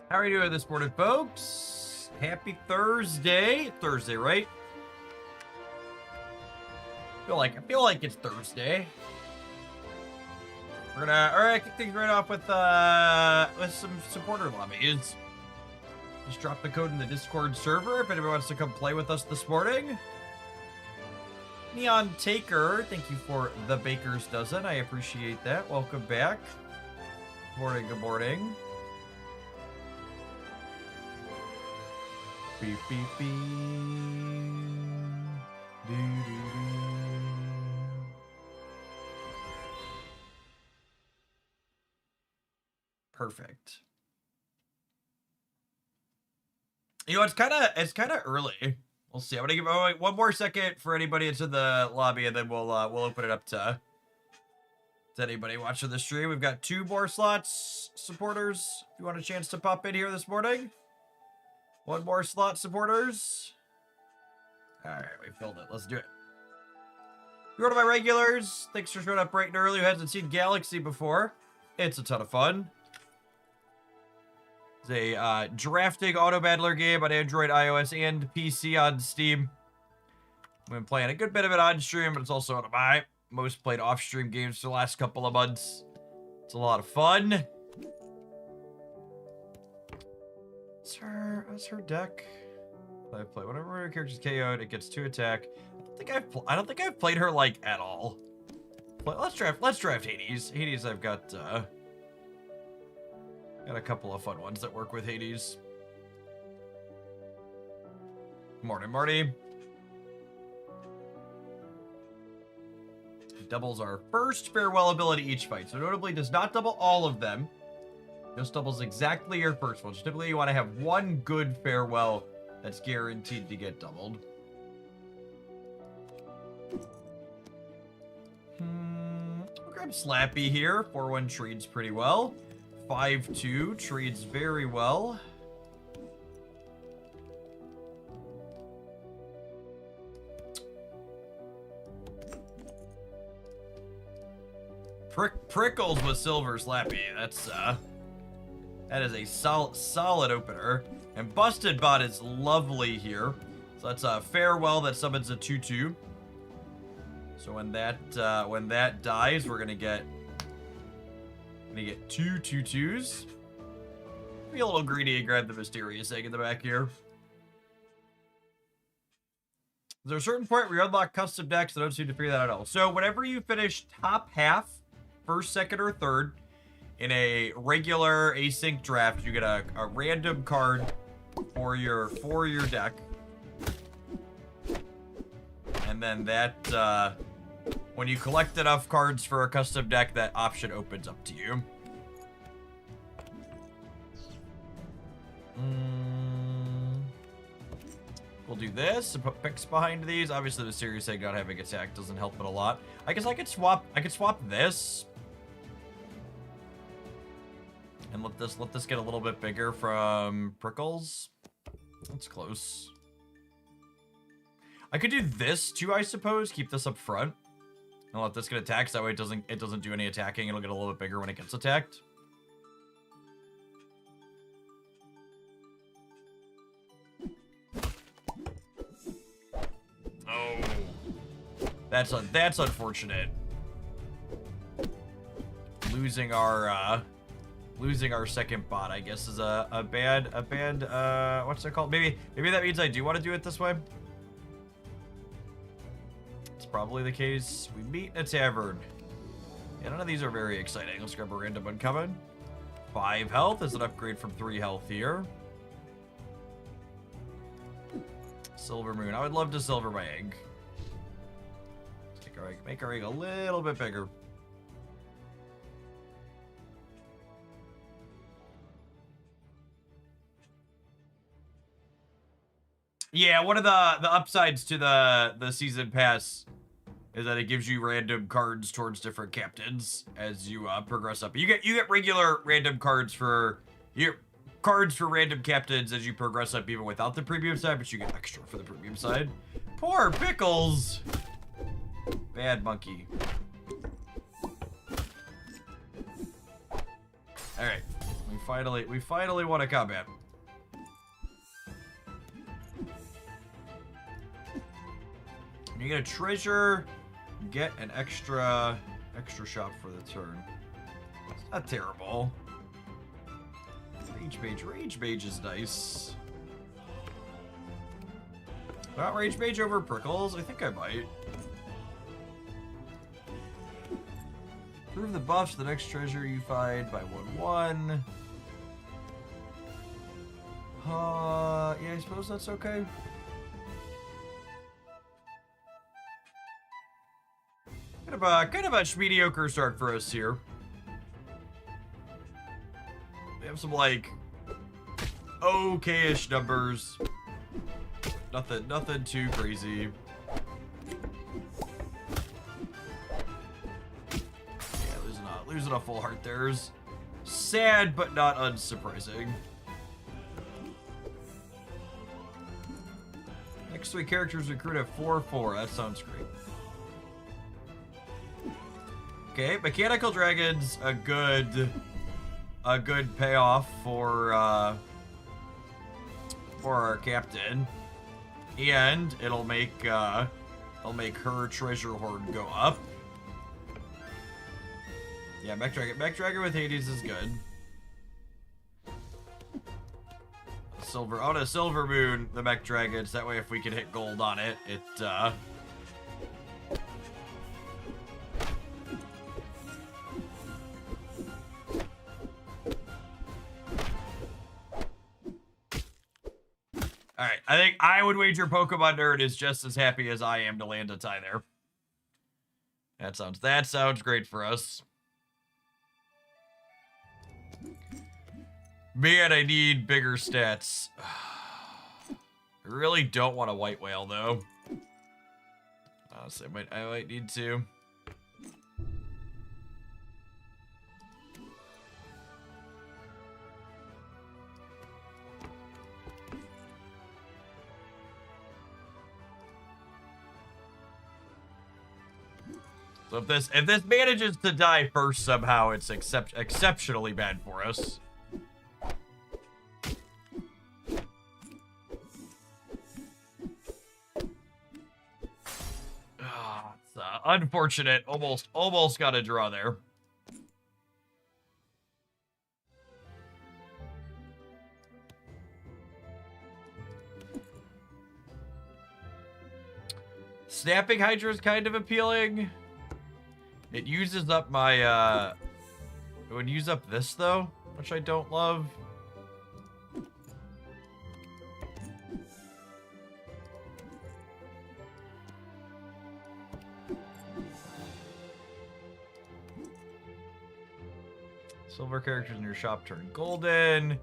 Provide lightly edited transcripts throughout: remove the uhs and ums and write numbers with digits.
How are you doing this morning, folks? Happy Thursday. Thursday, right? I feel like it's Thursday. We're gonna kick things right off with some supporter lobbies. Just drop the code in the Discord server if anyone wants to come play with us this morning. Neon Taker, thank you for the baker's dozen. I appreciate that. Welcome back. Good morning, good morning. Beep, beep, beep. Do, do, do. Perfect. You know, it's kind of early. We'll see. I'm gonna give one more second for anybody that's in the lobby, and then we'll open it up to anybody watching the stream. We've got 2 more slots, supporters. If you want a chance to pop in here this morning, 1 more slot, supporters. All right, we filled it. Let's do it. You're one of my regulars. Thanks for showing up bright and early. Who hasn't seen Galaxy before? It's a ton of fun. It's a drafting auto battler game on Android, iOS, and PC on Steam. I've been playing a good bit of it on stream, but it's also one of my most played off-stream games for the last couple of months. It's a lot of fun. What's her deck? I play whenever a character's KO'd, it gets 2 attack. I don't think I've played her like at all. But let's draft Hades. Hades, I've got a couple of fun ones that work with Hades. Morning, Marty. Doubles our first farewell ability each fight, so notably does not double all of them. Just doubles exactly your first one. So typically you want to have 1 good farewell that's guaranteed to get doubled. We'll grab Slappy here. 4-1 trades pretty well. 5-2 trades very well. Prickles with Silver Slappy. That is a solid opener. And Busted Bot is lovely here. So that's a farewell that summons a 2-2. So when that dies, we're gonna get 2 2-2s. Be a little greedy and grab the Mysterious Egg in the back here. Is there a certain point where you unlock custom decks? I don't seem to figure that out at all. So whenever you finish top half, first, second, or third, in a regular async draft, you get a random card for your deck. And then that, when you collect enough cards for a custom deck, that option opens up to you. We'll do this and put picks behind these. Obviously, the Serious Egg not having attack doesn't help it a lot. I guess I could swap this. And let this get a little bit bigger from Prickles. That's close. I could do this too, I suppose. Keep this up front. And let this get attacked. So that way it doesn't do any attacking. It'll get a little bit bigger when it gets attacked. Oh. That's unfortunate. Losing our second bot, I guess, is a bad what's it called? Maybe that means I do want to do it this way. It's probably the case. We meet in a tavern. Yeah, none of these are very exciting. Let's grab a random one coming. 5 health is an upgrade from 3 health here. Silver Moon. I would love to silver my egg. Make our egg a little bit bigger. Yeah, one of the upsides to the season pass is that it gives you random cards towards different captains as you progress up. You get regular random cards for random captains as you progress up, even without the premium side, but you get extra for the premium side. Poor Pickles. Bad monkey. All right, we finally won a combat. You get a treasure, get an extra shop for the turn. It's not terrible. Rage Mage is nice. Not Rage Mage over Prickles? I think I might. Improve the buffs to the next treasure you find by 1/1. Yeah, I suppose that's okay. Kind of a mediocre start for us here. We have some, like, okay-ish numbers. Nothing too crazy. Yeah, losing a full heart there's sad, but not unsurprising. Next 3 characters recruit at 4/4. That sounds great. Okay, Mechanical Dragon's a good payoff for our captain, and it'll make her treasure hoard go up. Yeah, Mech Dragon with Hades is good. On a Silver Moon, the Mech Dragons. That way, if we can hit gold on it, Alright, I think I would wager Pokemon Nerd is just as happy as I am to land a tie there. That sounds great for us. Man, I need bigger stats. I really don't want a White Whale, though. So I might need to. So if this manages to die first somehow, it's exceptionally bad for us. It's unfortunate. Almost got a draw there. Snapping Hydra is kind of appealing. It uses up my, it would use up this, though, which I don't love. Silver characters in your shop turn golden.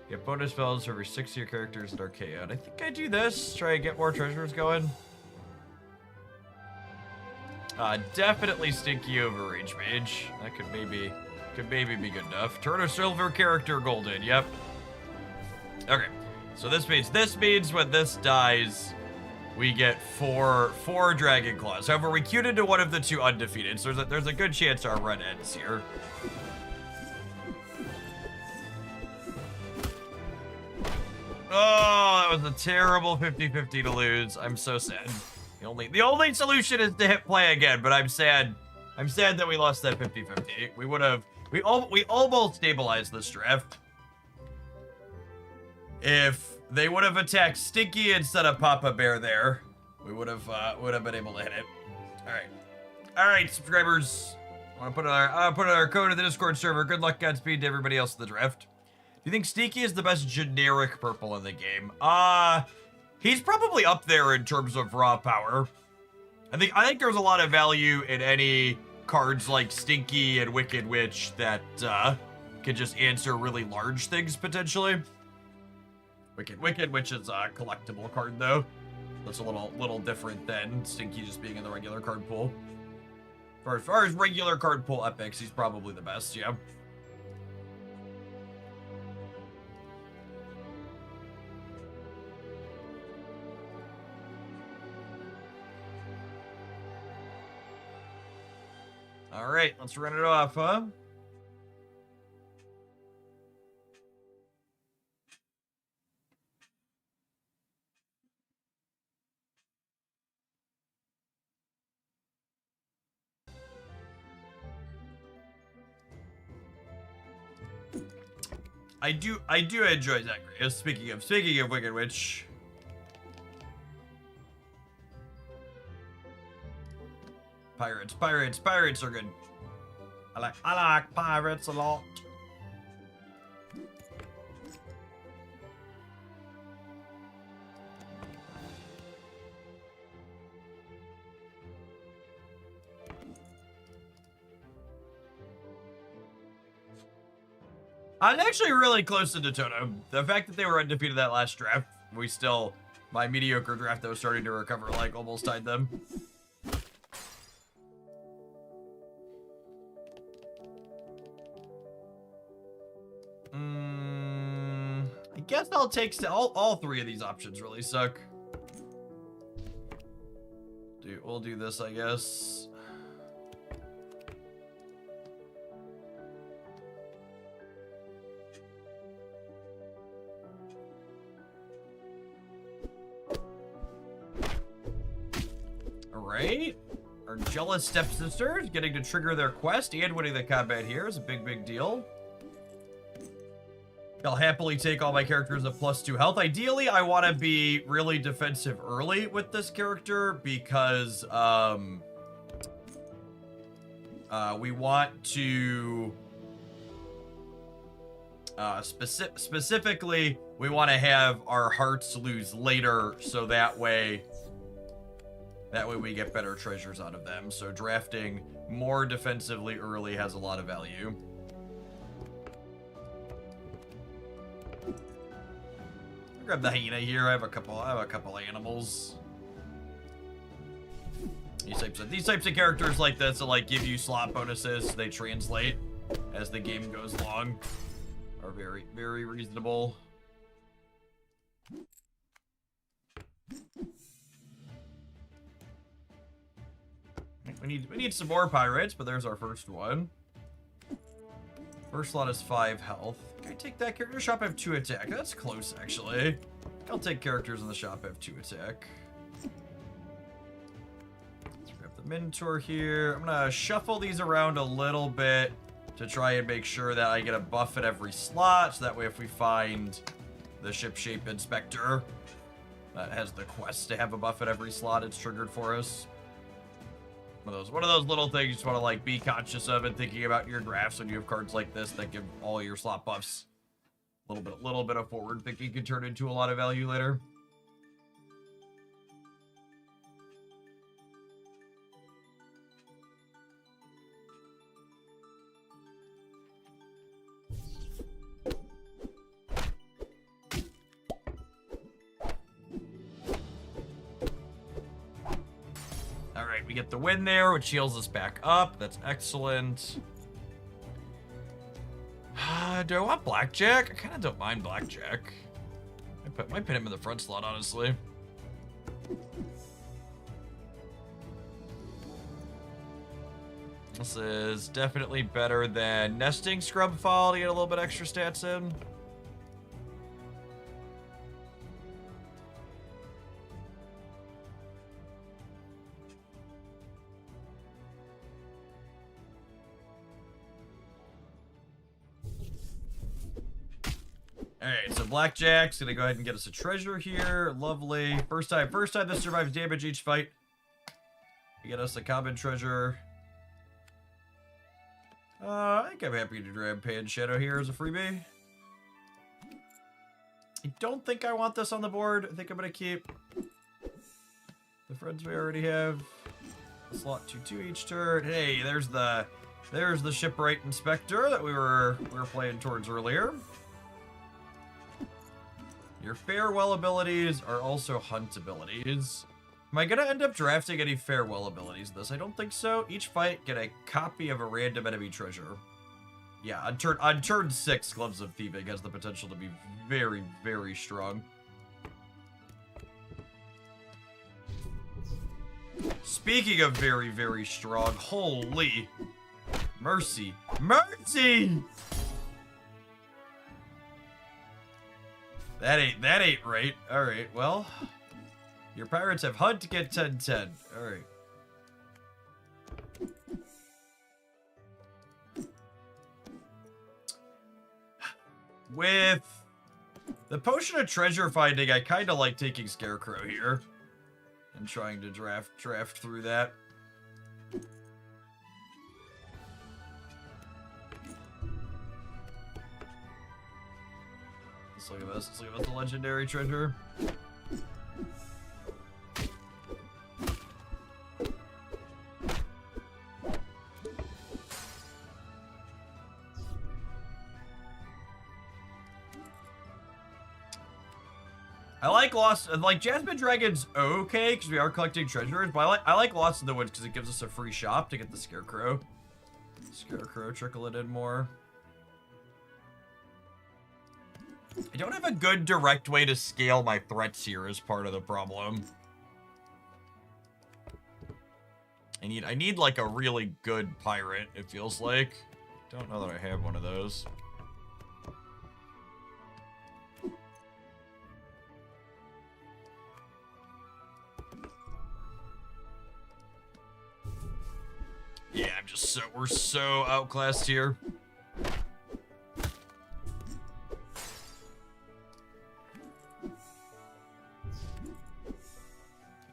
Get bonus spells for every 6 of your characters in Archaeon. I think I do this. Try and get more treasures going. Definitely Stinky over Rage Mage. That could maybe be good enough. Turn a silver character golden. Yep. Okay. So this means when this dies, we get four Dragon Claws. However, we queued into one of the 2 undefeated, so there's a good chance our run ends here. Oh, that was a terrible 50-50 to lose. I'm so sad. The only solution is to hit play again, but I'm sad. I'm sad that we lost that 50-50. We almost stabilized this draft. If they would have attacked Stinky instead of Papa Bear there, we would have been able to hit it. All right, subscribers. I want to put our code in the Discord server. Good luck, Godspeed to everybody else in the draft. Do you think Stinky is the best generic purple in the game? He's probably up there in terms of raw power. I think there's a lot of value in any cards like Stinky and Wicked Witch that can just answer really large things potentially. Wicked Witch is a collectible card though. That's a little different than Stinky just being in the regular card pool. As far as regular card pool epics, he's probably the best, yeah. All right, let's run it off, huh? I do enjoy Zagreus. Speaking of Wicked Witch. Pirates are good. I like pirates a lot. I'm actually really close to Daytona. The fact that they were undefeated that last draft, my mediocre draft that was starting to recover, like, almost tied them. I guess I'll take all three of these options really suck. We'll do this, I guess. Alright. Our jealous stepsisters getting to trigger their quest and winning the combat here is a big deal. I'll happily take all my characters at +2 health. Ideally, I want to be really defensive early with this character because we want to specifically we want to have our hearts lose later, so that way we get better treasures out of them. So drafting more defensively early has a lot of value. Grab the hyena here. I have a couple animals. These types of characters like this that like give you slot bonuses. They translate as the game goes along. Are very reasonable. We need some more pirates, but there's our first one. First slot is 5 health. Can I take that character? Shop have 2 attack. That's close, actually. I'll take characters in the shop have 2 attack. Let's grab the Minotaur here. I'm gonna shuffle these around a little bit to try and make sure that I get a buff at every slot, so that way if we find the ship-shape inspector that has the quest to have a buff at every slot, it's triggered for us. One of those little things you just want to like be conscious of and thinking about your drafts when you have cards like this that give all your slot buffs. A little bit of forward thinking can turn into a lot of value later. We get the win there, which heals us back up. That's excellent. Do I want Blackjack? I kind of don't mind Blackjack. I might put him in the front slot, honestly. This is definitely better than Nesting Scrub Fall to get a little bit extra stats in. Alright, so Blackjack's gonna go ahead and get us a treasure here. Lovely. First time this survives damage each fight. We get us a common treasure. I think I'm happy to grab Pan Shadow here as a freebie. I don't think I want this on the board. I think I'm gonna keep the friends we already have. Slot 2/2 each turn. Hey, there's the shipwright inspector that we were playing towards earlier. Your farewell abilities are also hunt abilities. Am I gonna end up drafting any farewell abilities in this? I don't think so. Each fight, get a copy of a random enemy treasure. Yeah, on turn 6, Gloves of Thieving has the potential to be very, very strong. Speaking of very, very strong, holy mercy. Mercy! That ain't right. Alright, well. Your pirates have hunt to get 10/10. Alright. With the Potion of Treasure Finding, I kind of like taking Scarecrow here. And trying to draft through that. Let's look at this. Let's look at the legendary treasure. I like Lost, like Jasmine Dragon's okay because we are collecting treasures, but I like Lost in the Woods because it gives us a free shop to get the Scarecrow. Scarecrow, trickle it in more. I don't have a good direct way to scale my threats here as part of the problem. I need like a really good pirate, it feels like. Don't know that I have one of those. Yeah, we're so outclassed here.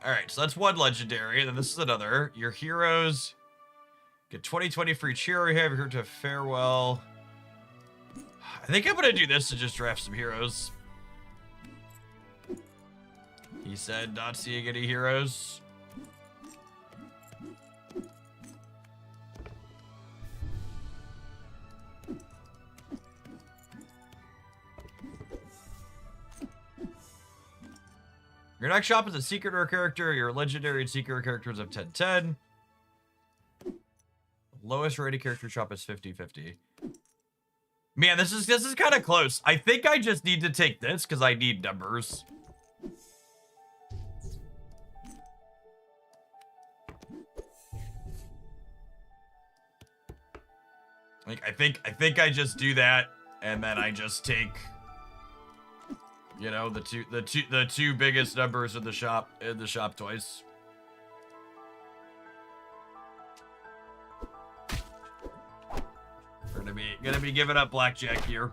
Alright, so that's one legendary, and then this is another. Your heroes get 20/20 for each hero you have. You're here to farewell. I think I'm gonna do this to just draft some heroes. He said not seeing any heroes. Your next shop is a secret rare character. Your legendary and secret rare characters have 10/10. Lowest rated character shop is 50/50. Man, this is kind of close. I think I just need to take this because I need numbers. Like I think I just do that, and then I just take, you know, the two biggest numbers in the shop twice. We're gonna be giving up blackjack here.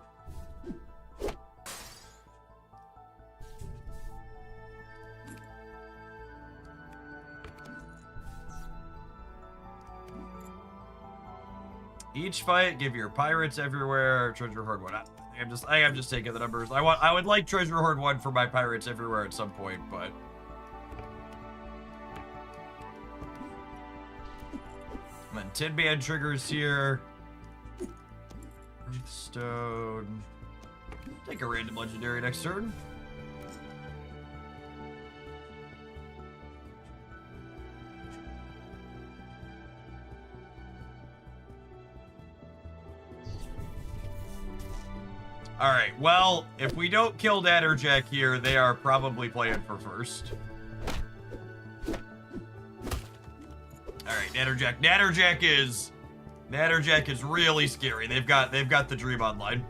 Each fight, give your pirates everywhere. Treasure hoard one. I'm just taking the numbers. I would like treasure hoard 1 for my pirates everywhere at some point, but and then Tin Man triggers here. Stone. Take a random legendary next turn. Alright, well, if we don't kill Natterjack here, they are probably playing for first. Alright, Natterjack is really scary. They've got the Dream online.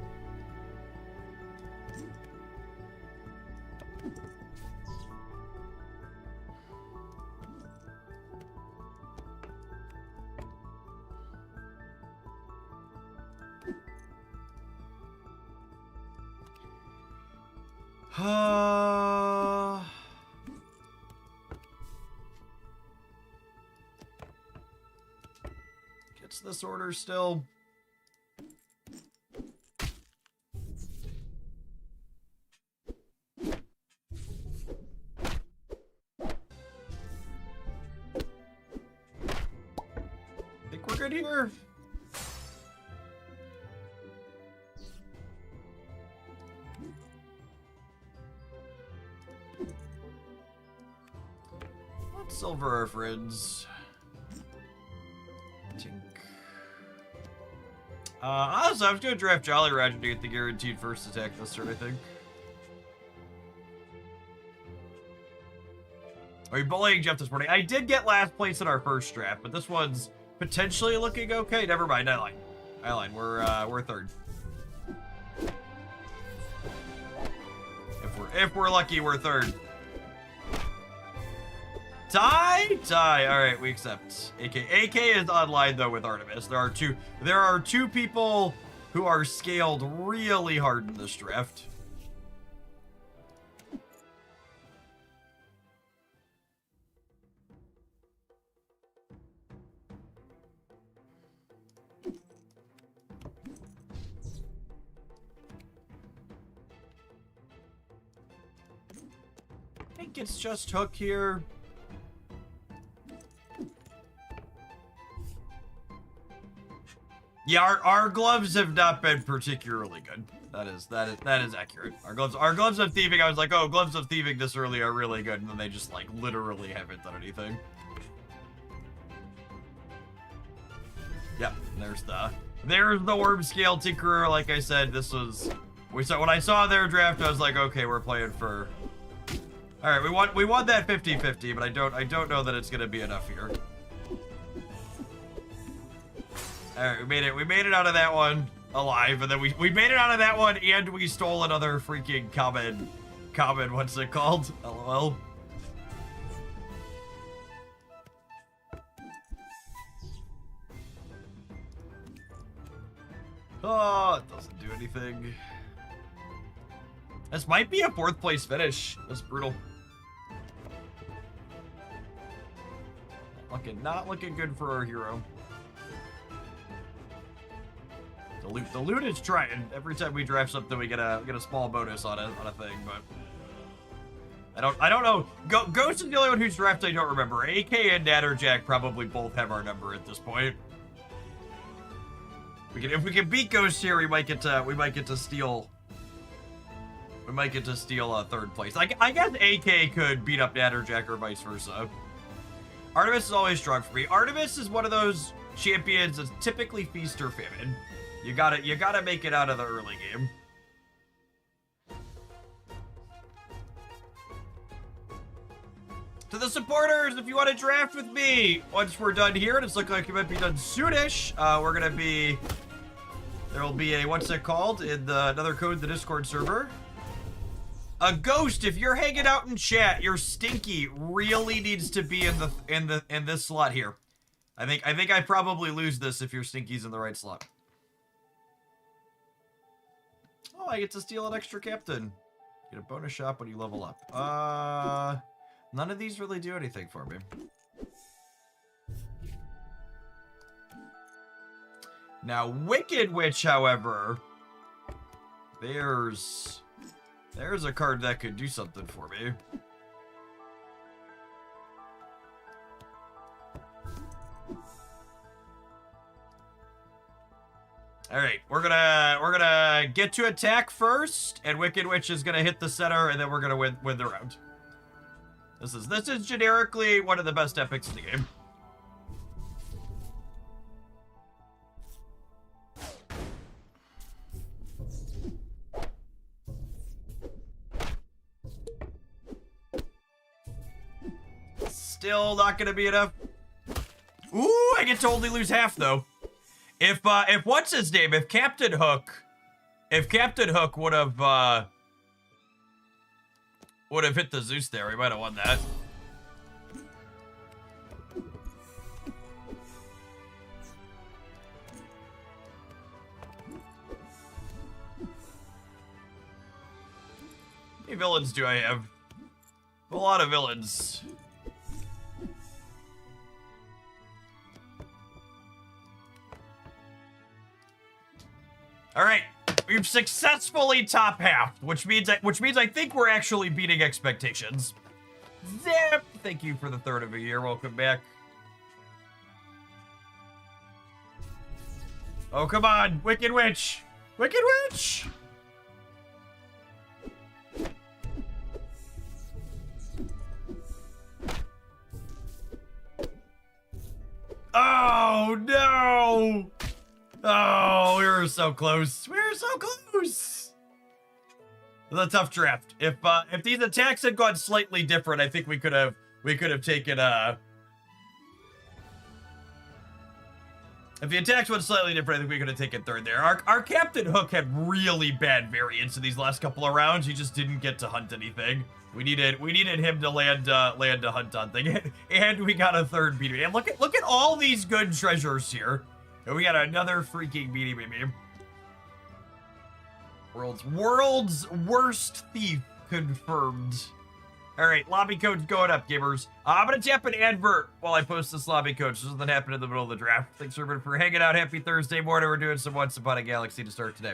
Gets this order still. Think we're good here. Silver our friends. Tink. Honestly, I was gonna draft Jolly Roger to get the guaranteed first attack this turn, I think. Are you bullying Jeff this morning? I did get last place in our first draft, but this one's potentially looking okay. Never mind, I lied. We're third. If we're lucky, we're third. Tie. All right, we accept. AK is online though with Artemis. There are two people who are scaled really hard in this draft. I think it's just Hook here. Yeah, our gloves have not been particularly good. That is accurate. Our gloves of thieving, I was like, oh, gloves of thieving this early are really good, and then they just like literally haven't done anything. Yeah, there's the worm scale tinkerer. Like I said, this was when I saw their draft, I was like, okay, we're playing for. All right, we won that 50-50, but I don't know that it's gonna be enough here. All right, we made it out of that one alive, and then we made it out of that one, and we stole another freaking common, what's it called? LOL. Oh, it doesn't do anything. This might be a 4th place finish. That's brutal. Not looking good for our hero. The loot is trying. Every time we draft something, we get a small bonus on a thing, but I don't know. Ghost is the only one who's drafted I don't remember. AK and Natterjack probably both have our number at this point. If we can beat Ghost here, we might get to steal. We might get to steal 3rd place. I guess AK could beat up Natterjack or vice versa. Artemis is always strong for me. Artemis is one of those champions that's typically feast or famine. You gotta make it out of the early game. To the supporters, if you want to draft with me, once we're done here, and it's looking like it might be done soonish, there will be a, what's it called, in another code in the Discord server. A Ghost, if you're hanging out in chat, your Stinky really needs to be in this slot here. I think I probably lose this if your Stinky's in the right slot. Oh, I get to steal an extra captain. Get a bonus shot when you level up. None of these really do anything for me. Now, Wicked Witch, however, there's a card that could do something for me. All right, we're gonna get to attack first, and Wicked Witch is gonna hit the center, and then we're gonna win the round. This is generically one of the best epics in the game. Still not gonna be enough. Ooh, I get to only lose half though. If what's his name? If Captain Hook would have hit the Zeus there, we might have won that. How many villains do I have? A lot of villains. All right, we've successfully top half, which means I think we're actually beating expectations. Zip! Thank you for the 3rd of a year. Welcome back. Oh, come on, Wicked Witch! Wicked Witch! Oh, no! Oh, we were so close. We were so close. It's a tough draft. If these attacks had gone slightly different, I think we could have taken if the attacks went slightly different, I think we could have taken 3rd there. Our Captain Hook had really bad variance in these last couple of rounds. He just didn't get to hunt anything. We needed him to land a hunt on thing, and we got a 3rd beating. And look at all these good treasures here. And we got another freaking beating baby. World's worst thief confirmed. All right, lobby code's going up, gamers. I'm gonna tap an advert while I post this lobby code so something happened in the middle of the draft. Thanks everybody for hanging out. Happy Thursday morning. We're doing some Once Upon a Galaxy to start today.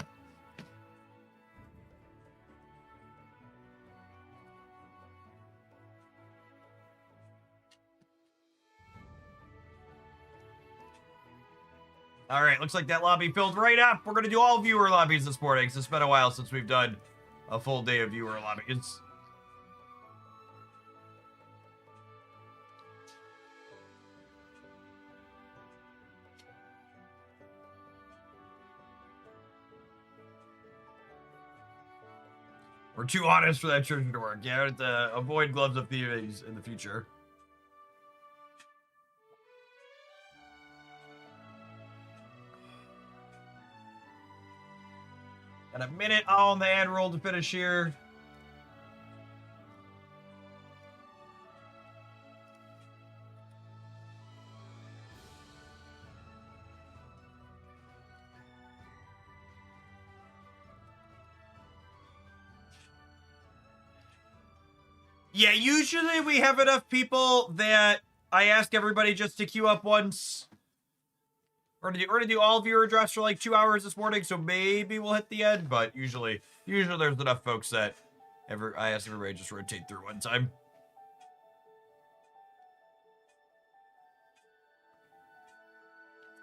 All right, looks like that lobby filled right up. We're gonna do all viewer lobbies this morning. So it's been a while since we've done a full day of viewer lobbies. We're too honest for that treasure to work. Yeah, we have to avoid gloves of thieves in the future. Got a minute on the ad roll to finish here. Yeah, usually we have enough people that I ask everybody just to queue up once. We're gonna do all viewer drafts for like 2 hours this morning, so maybe we'll hit the end, but usually there's enough folks that I ask everybody just rotate through one time.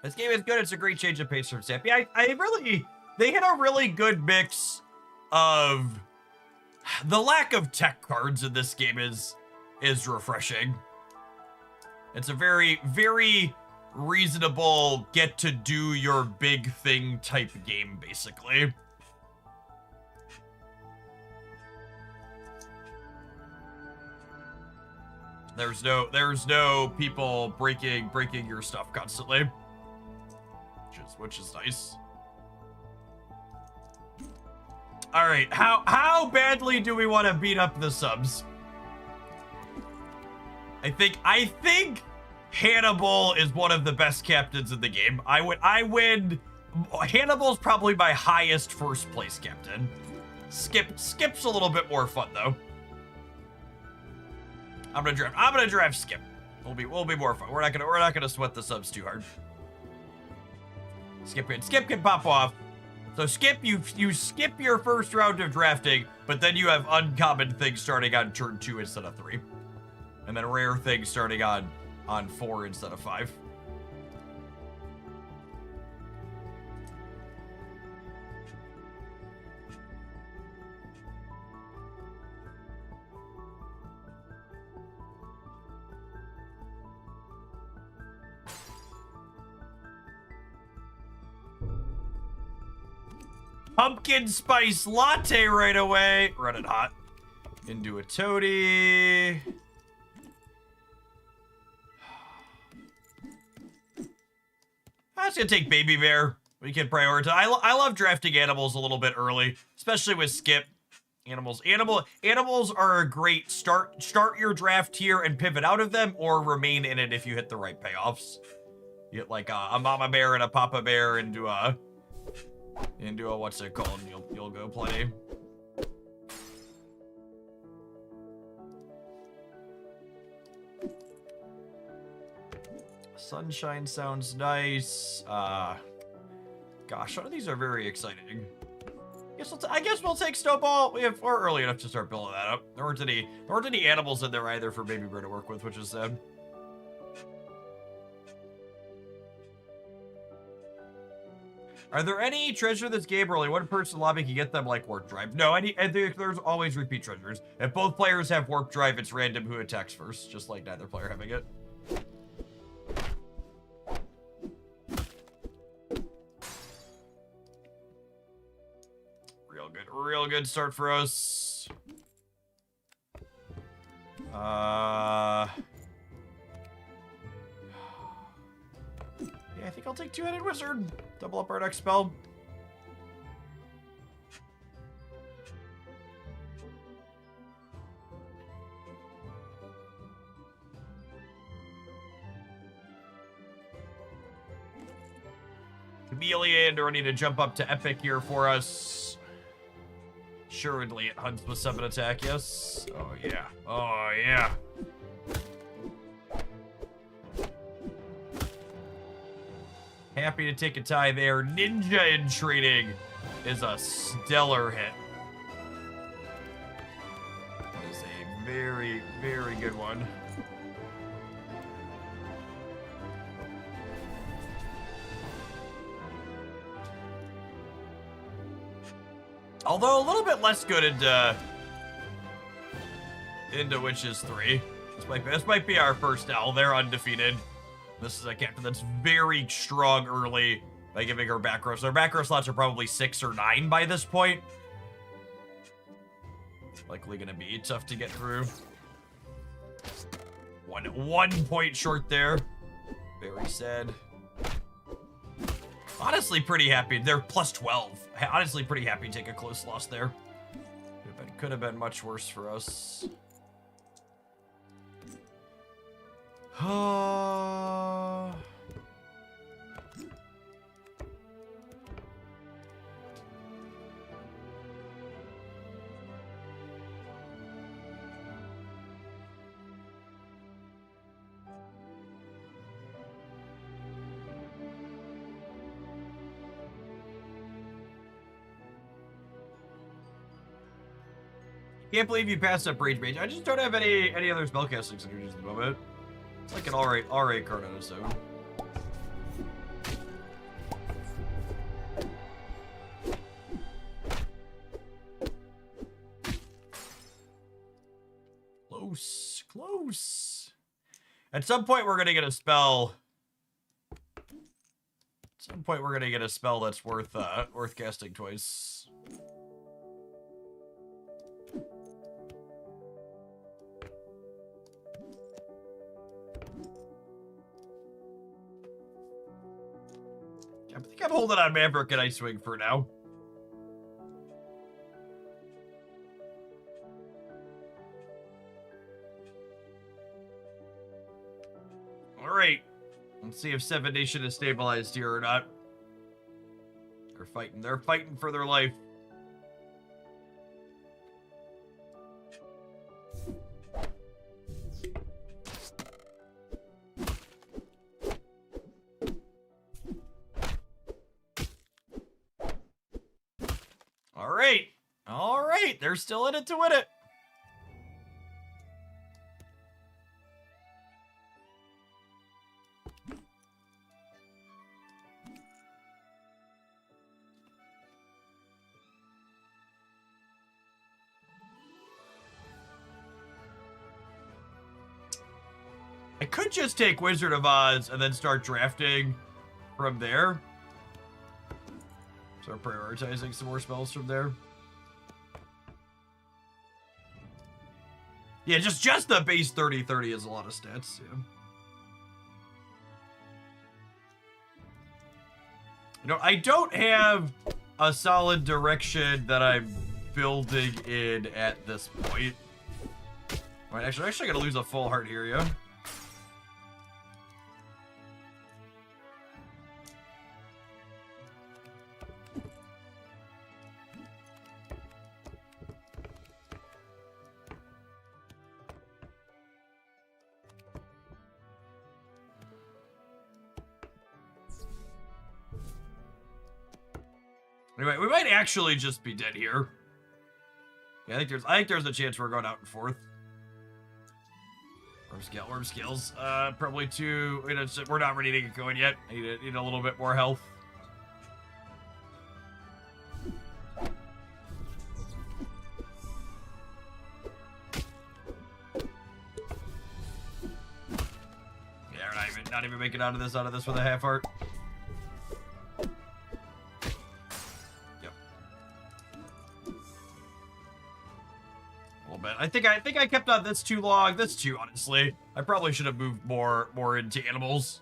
This game is good. It's a great change of pace from Samp. Yeah, they hit a really good mix of the lack of tech cards in this game is refreshing. It's a very, very reasonable get to do your big thing type game, basically. There's no people breaking your stuff constantly, which is nice. All right, how badly do we want to beat up the subs? I think Hannibal is one of the best captains in the game. I win. Hannibal's probably my highest first place captain. Skip's a little bit more fun though. I'm gonna draft Skip. We'll be more fun. We're not gonna sweat the subs too hard. Skip can pop off. So Skip, you skip your first round of drafting, but then you have uncommon things starting on turn 2 instead of 3. And then rare things starting on 4 instead of 5. Pumpkin spice latte right away. Running hot. Into a toady. I was gonna take Baby Bear. We can prioritize. I love drafting animals a little bit early, especially with Skip. Animals are a great start your draft here and pivot out of them, or remain in it if you hit the right payoffs. You get like a mama bear and a papa bear into a what's it called? You'll go plenty. Sunshine sounds nice. Gosh, some of these are very exciting. I guess we'll take Snowball. We're early enough to start building that up. There weren't any animals in there either for Baby Bear to work with, which is sad. Are there any treasure in this game where only one person in the lobby can get them, like warp drive? No, there's always repeat treasures. If both players have warp drive, it's random who attacks first, just like neither player having it. Real good start for us. Yeah, I think I'll take Two-Headed Wizard. Double up our next spell. Chameleon, do I need to jump up to Epic here for us? Assuredly, it hunts with summon attack, yes. Oh, yeah. Oh, yeah. Happy to take a tie there. Ninja in training is a stellar hit. That is a very, very good one. Although a little bit less good into Witches 3. This might be our first L. They're undefeated. This is a captain that's very strong early by giving her back row. So their back row slots are probably 6 or 9 by this point. Likely gonna be tough to get through. One point short there. Very sad. Honestly, pretty happy. They're plus 12. Honestly, pretty happy to take a close loss there. Could have been much worse for us. Can't believe you passed up Rage Mage. I just don't have any other spellcasting synergies at the moment. It's like an alright card on its own. Close. At some point we're gonna get a spell. That's worth casting twice. I think I'm holding on Maverick and Icewing for now. Alright. Let's see if Seven Nation is stabilized here or not. They're fighting for their life. All right, they're still in it to win it. I could just take Wizard of Oz and then start drafting from there. Start prioritizing some more spells from there. Yeah, just the base 30-30 is a lot of stats, yeah. You know, I don't have a solid direction that I'm building in at this point. All right, actually, I gotta lose a full heart here, yeah? Anyway, we might actually just be dead here. Yeah, I think there's a chance we're going out in fourth. Worm skills. Probably two. You know, we're not ready to get going yet. Need a little bit more health. Yeah, we're not even making out of this with a half heart. I think I kept on this too long. This too, honestly. I probably should have moved more into animals.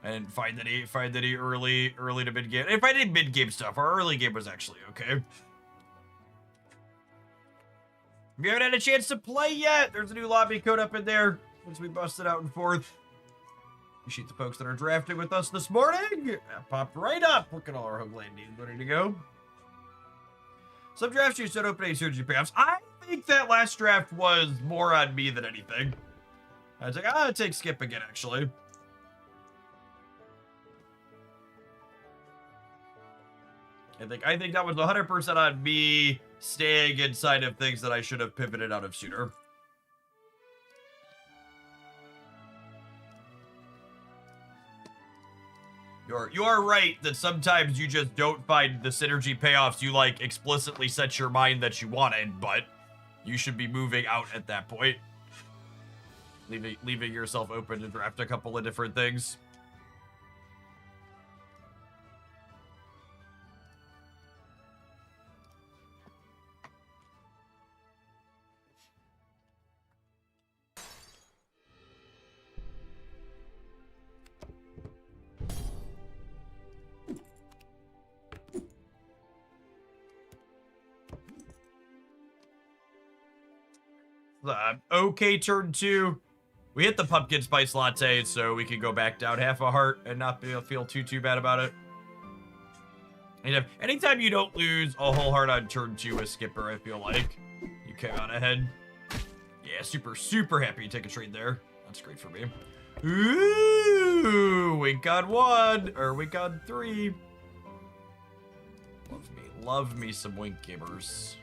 I didn't find any early to mid game. If I did mid game stuff, our early game was actually okay. If you haven't had a chance to play yet, there's a new lobby code up in there. Once we busted out in fourth. Appreciate the folks that are drafting with us this morning. That popped right up. Look at all our Hoagland needs ready to go. Some drafts you start opening synergy payoffs. I think that last draft was more on me than anything. I was like, I'll take skip again, actually. I think that was 100% on me staying inside of things that I should have pivoted out of sooner. You are right that sometimes you just don't find the synergy payoffs you like explicitly set your mind that you wanted, but you should be moving out at that point. Leaving yourself open to draft a couple of different things. Okay, turn 2. We hit the pumpkin spice latte, so we can go back down half a heart and not feel too bad about it. And anytime you don't lose a whole heart on turn 2 with Skipper, I feel like you came out ahead. Yeah, super happy to take a trade there. That's great for me. Ooh, wink on 1 or wink on 3. Love me some wink gamers.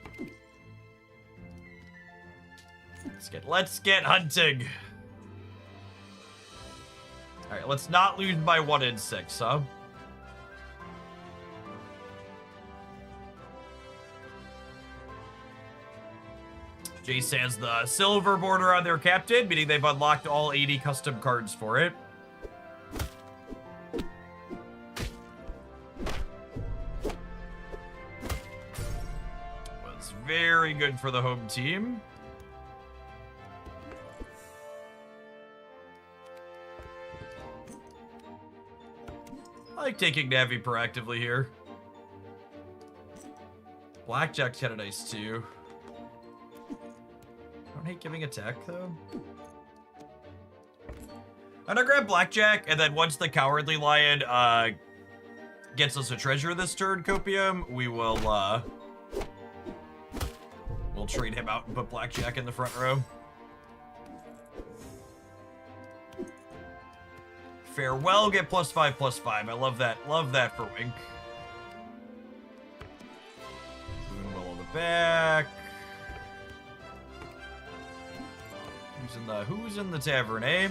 Let's get hunting. All right, let's not lose by 1 in 6, huh? Jace has the silver border on their captain, meaning they've unlocked all 80 custom cards for it. Was very good for the home team. I like taking Navi proactively here. Blackjack's kind of nice too. I don't hate giving attack though. I'm gonna grab Blackjack, and then once the Cowardly Lion gets us a treasure this turn, Copium, we will we'll trade him out and put Blackjack in the front row. Farewell, get +5/+5. I love that for Wink. Boonwell on the back. Who's in the tavern, eh?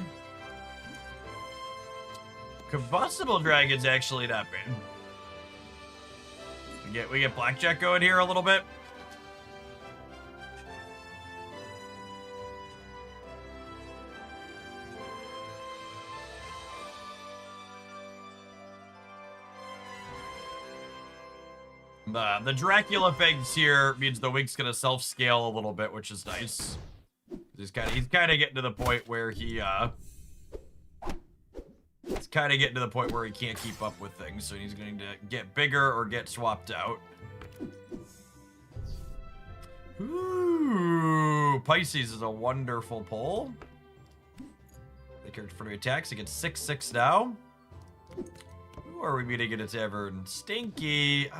Combustible Dragon's actually not bad. We get Blackjack going here a little bit. The Dracula things here means the Wink's gonna self-scale a little bit, which is nice. He's kind of getting to the point where he can't keep up with things, so he's going to get bigger or get swapped out. Ooh, Pisces is a wonderful pull. The character for the attacks, it gets 6/6 now. Who are we meeting in a tavern? Stinky.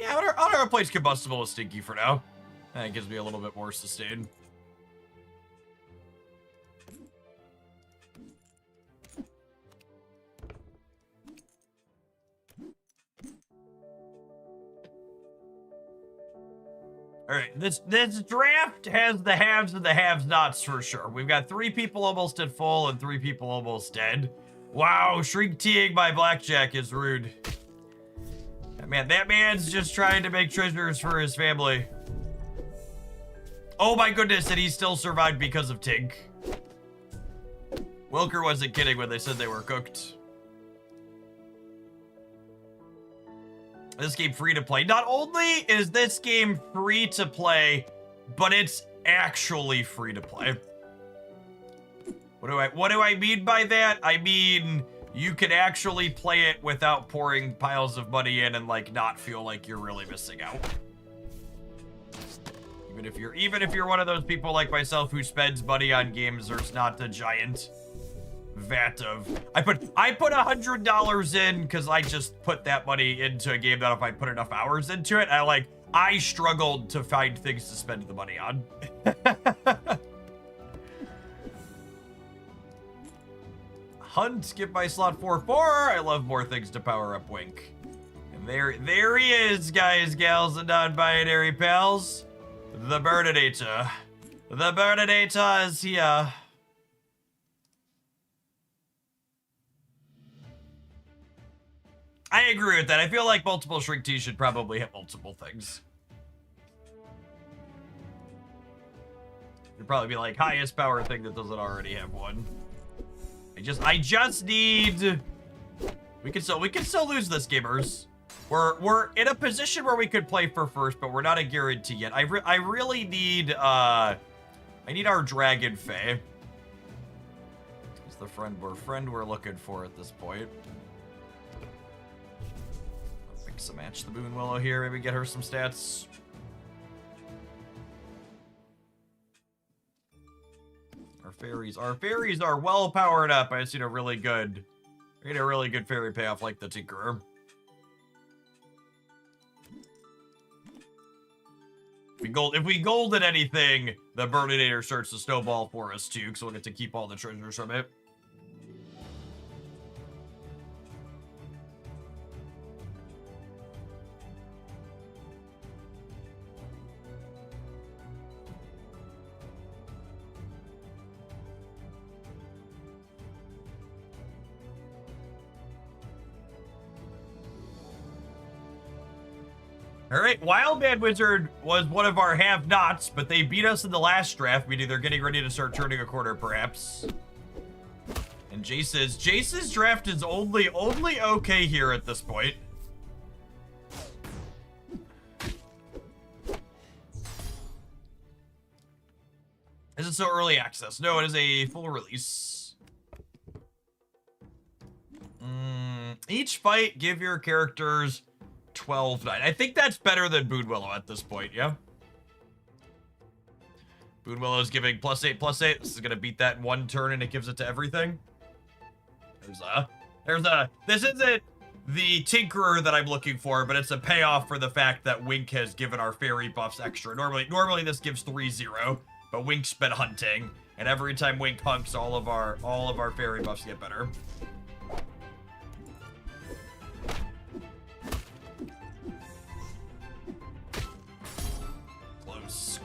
Yeah, I'll replace Combustible with Stinky for now. That gives me a little bit more sustain. All right, this draft has the haves and the have-nots for sure. We've got 3 people almost at full and 3 people almost dead. Wow, Shrink-Teeing by Blackjack is rude. That man's just trying to make treasures for his family. Oh my goodness, and he still survived because of Tink. Wilker wasn't kidding when they said they were cooked. This game free to play. Not only is this game free to play, but it's actually free to play. What do I mean by that? I mean, you can actually play it without pouring piles of money in and like not feel like you're really missing out. Even if you're one of those people like myself who spends money on games, there's not a giant vat of... I put $100 in because I just put that money into a game that if I put enough hours into it, I struggled to find things to spend the money on. Hunt, give my slot 4-4. I love more things to power up Wink. And there he is, guys, gals, and non-binary pals. The Bernadetta. The Bernadetta is here. I agree with that. I feel like multiple shrink teas should probably have multiple things. It'd probably be like highest power thing that doesn't already have one. I just need... We can still lose this, gamers. We're in a position where we could play for first, but we're not a guarantee yet. I really need I need our Dragon Fae. It's the friend we're looking for at this point. Mix and match the Boon Willow here. Maybe get her some stats. Our fairies are well powered up. I just need a really good fairy payoff like the Tinkerer. If we golded anything, the Burninator starts to snowball for us too, because we'll get to keep all the treasures from it. Alright, Wildman Wizard was one of our have-nots, but they beat us in the last draft, meaning they're getting ready to start turning a corner, perhaps. And Jace's draft is only okay here at this point. Is it so early access? No, it is a full release. Each fight, give your characters 12-9. I think that's better than Boon Willow at this point, yeah? Boon Willow is giving +8/+8. This is gonna beat that in one turn and it gives it to everything. This isn't the Tinkerer that I'm looking for, but it's a payoff for the fact that Wink has given our fairy buffs extra. Normally this gives 3-0, but Wink's been hunting, and every time Wink hunks, all of our fairy buffs get better.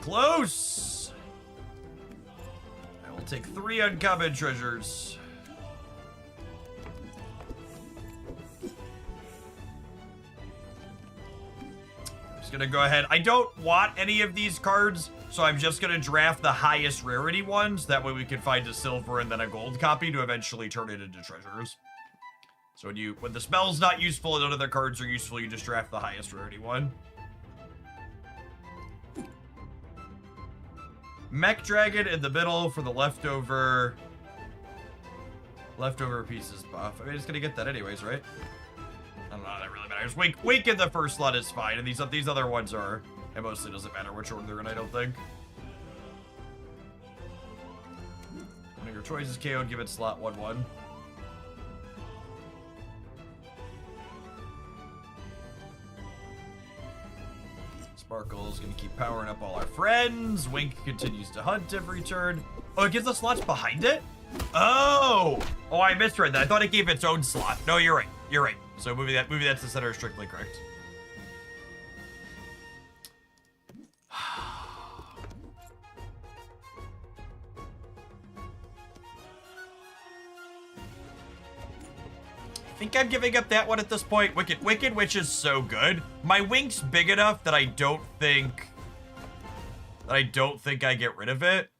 Close! I will take 3 uncommon treasures. I'm just gonna go ahead. I don't want any of these cards, so I'm just gonna draft the highest rarity ones. That way we can find a silver and then a gold copy to eventually turn it into treasures. So when the spell's not useful and none of the cards are useful, you just draft the highest rarity one. Mech Dragon in the middle for the leftover pieces buff. I mean, it's gonna get that anyways, right? I don't know, that really matters. Wink in the first slot is fine, and these other ones are. It mostly doesn't matter which order they're in, I don't think. One of your choices KO'd, give it slot 1/1. Sparkle's gonna keep powering up all our friends. Wink continues to hunt every turn. Oh, it gives us slots behind it? Oh, I misread that. I thought it gave its own slot. No, you're right. You're right. So movie that's the center is strictly correct. I think I'm giving up that one at this point. Wicked Witch is so good. My Wink's big enough that I don't think I get rid of it.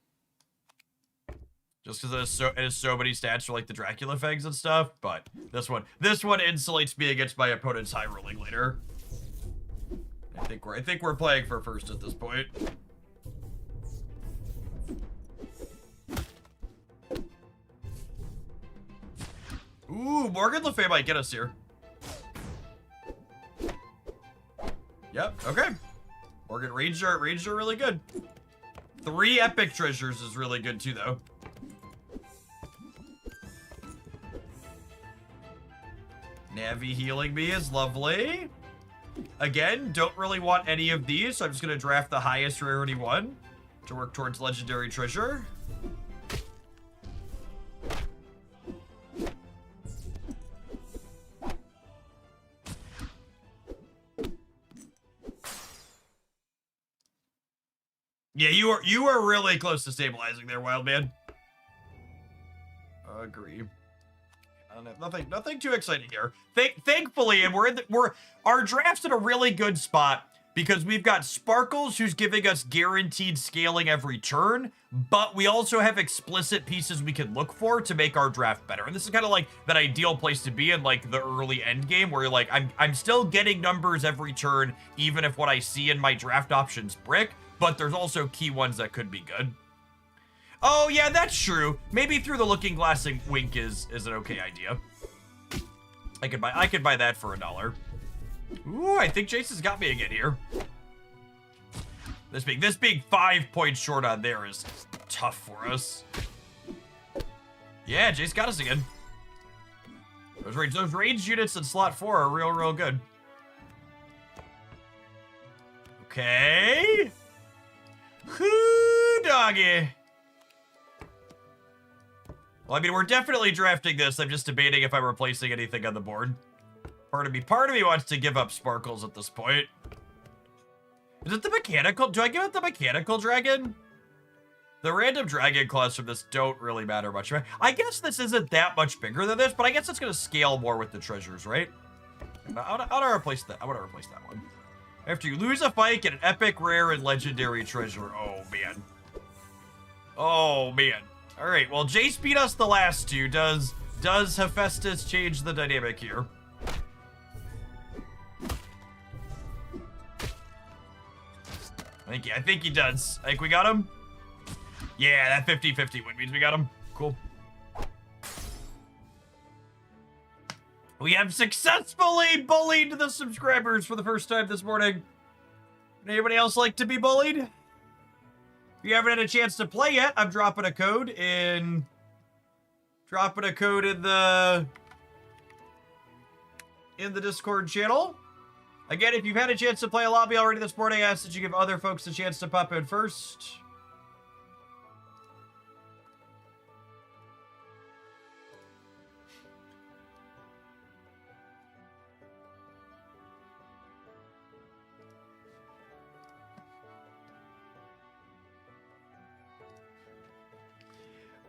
Just because it has so many stats for like the Dracula fangs and stuff. But this one insulates me against my opponent's high rolling later. I think we're playing for first at this point. Ooh, Morgan Le Fay might get us here. Yep, okay. Morgan Ranger really good. 3 epic treasures is really good too, though. Navi healing me is lovely. Again, don't really want any of these, so I'm just going to draft the highest rarity one to work towards legendary treasure. Yeah, you are really close to stabilizing there, wild man. Agree. Nothing too exciting here. Thankfully, and our draft's in a really good spot because we've got Sparkles, who's giving us guaranteed scaling every turn, but we also have explicit pieces we can look for to make our draft better. And this is kind of like that ideal place to be in, like the early end game, where you're like, I'm still getting numbers every turn, even if what I see in my draft options brick, but there's also key ones that could be good. Oh, yeah, that's true. Maybe through the looking glass and wink is an okay idea. I could buy that for $1. Ooh, I think Jason's got me again here. This being 5 points short on there is tough for us. Yeah, Jace got us again. Those ranged units in slot 4 are real good. Okay. Whoo, doggy. Well, I mean, we're definitely drafting this. I'm just debating if I'm replacing anything on the board. Part of me wants to give up Sparkles at this point. Is it the mechanical? Do I give it the mechanical dragon? The random dragon claws from this don't really matter much. I guess this isn't that much bigger than this, but I guess it's going to scale more with the treasures, right? I want to replace that. I want to replace that one. After you lose a fight, get an epic, rare, and legendary treasure. Oh, man. Oh, man. All right, well, Jace beat us the last two. Does Hephaestus change the dynamic here? I think he does. I think we got him. Yeah, that 50-50 win means we got him. Cool. We have successfully bullied the subscribers for the first time this morning. Anybody else like to be bullied? If you haven't had a chance to play yet, I'm dropping a code in the Discord channel. Again, if you've had a chance to play a lobby already this morning, I ask that you give other folks a chance to pop in first.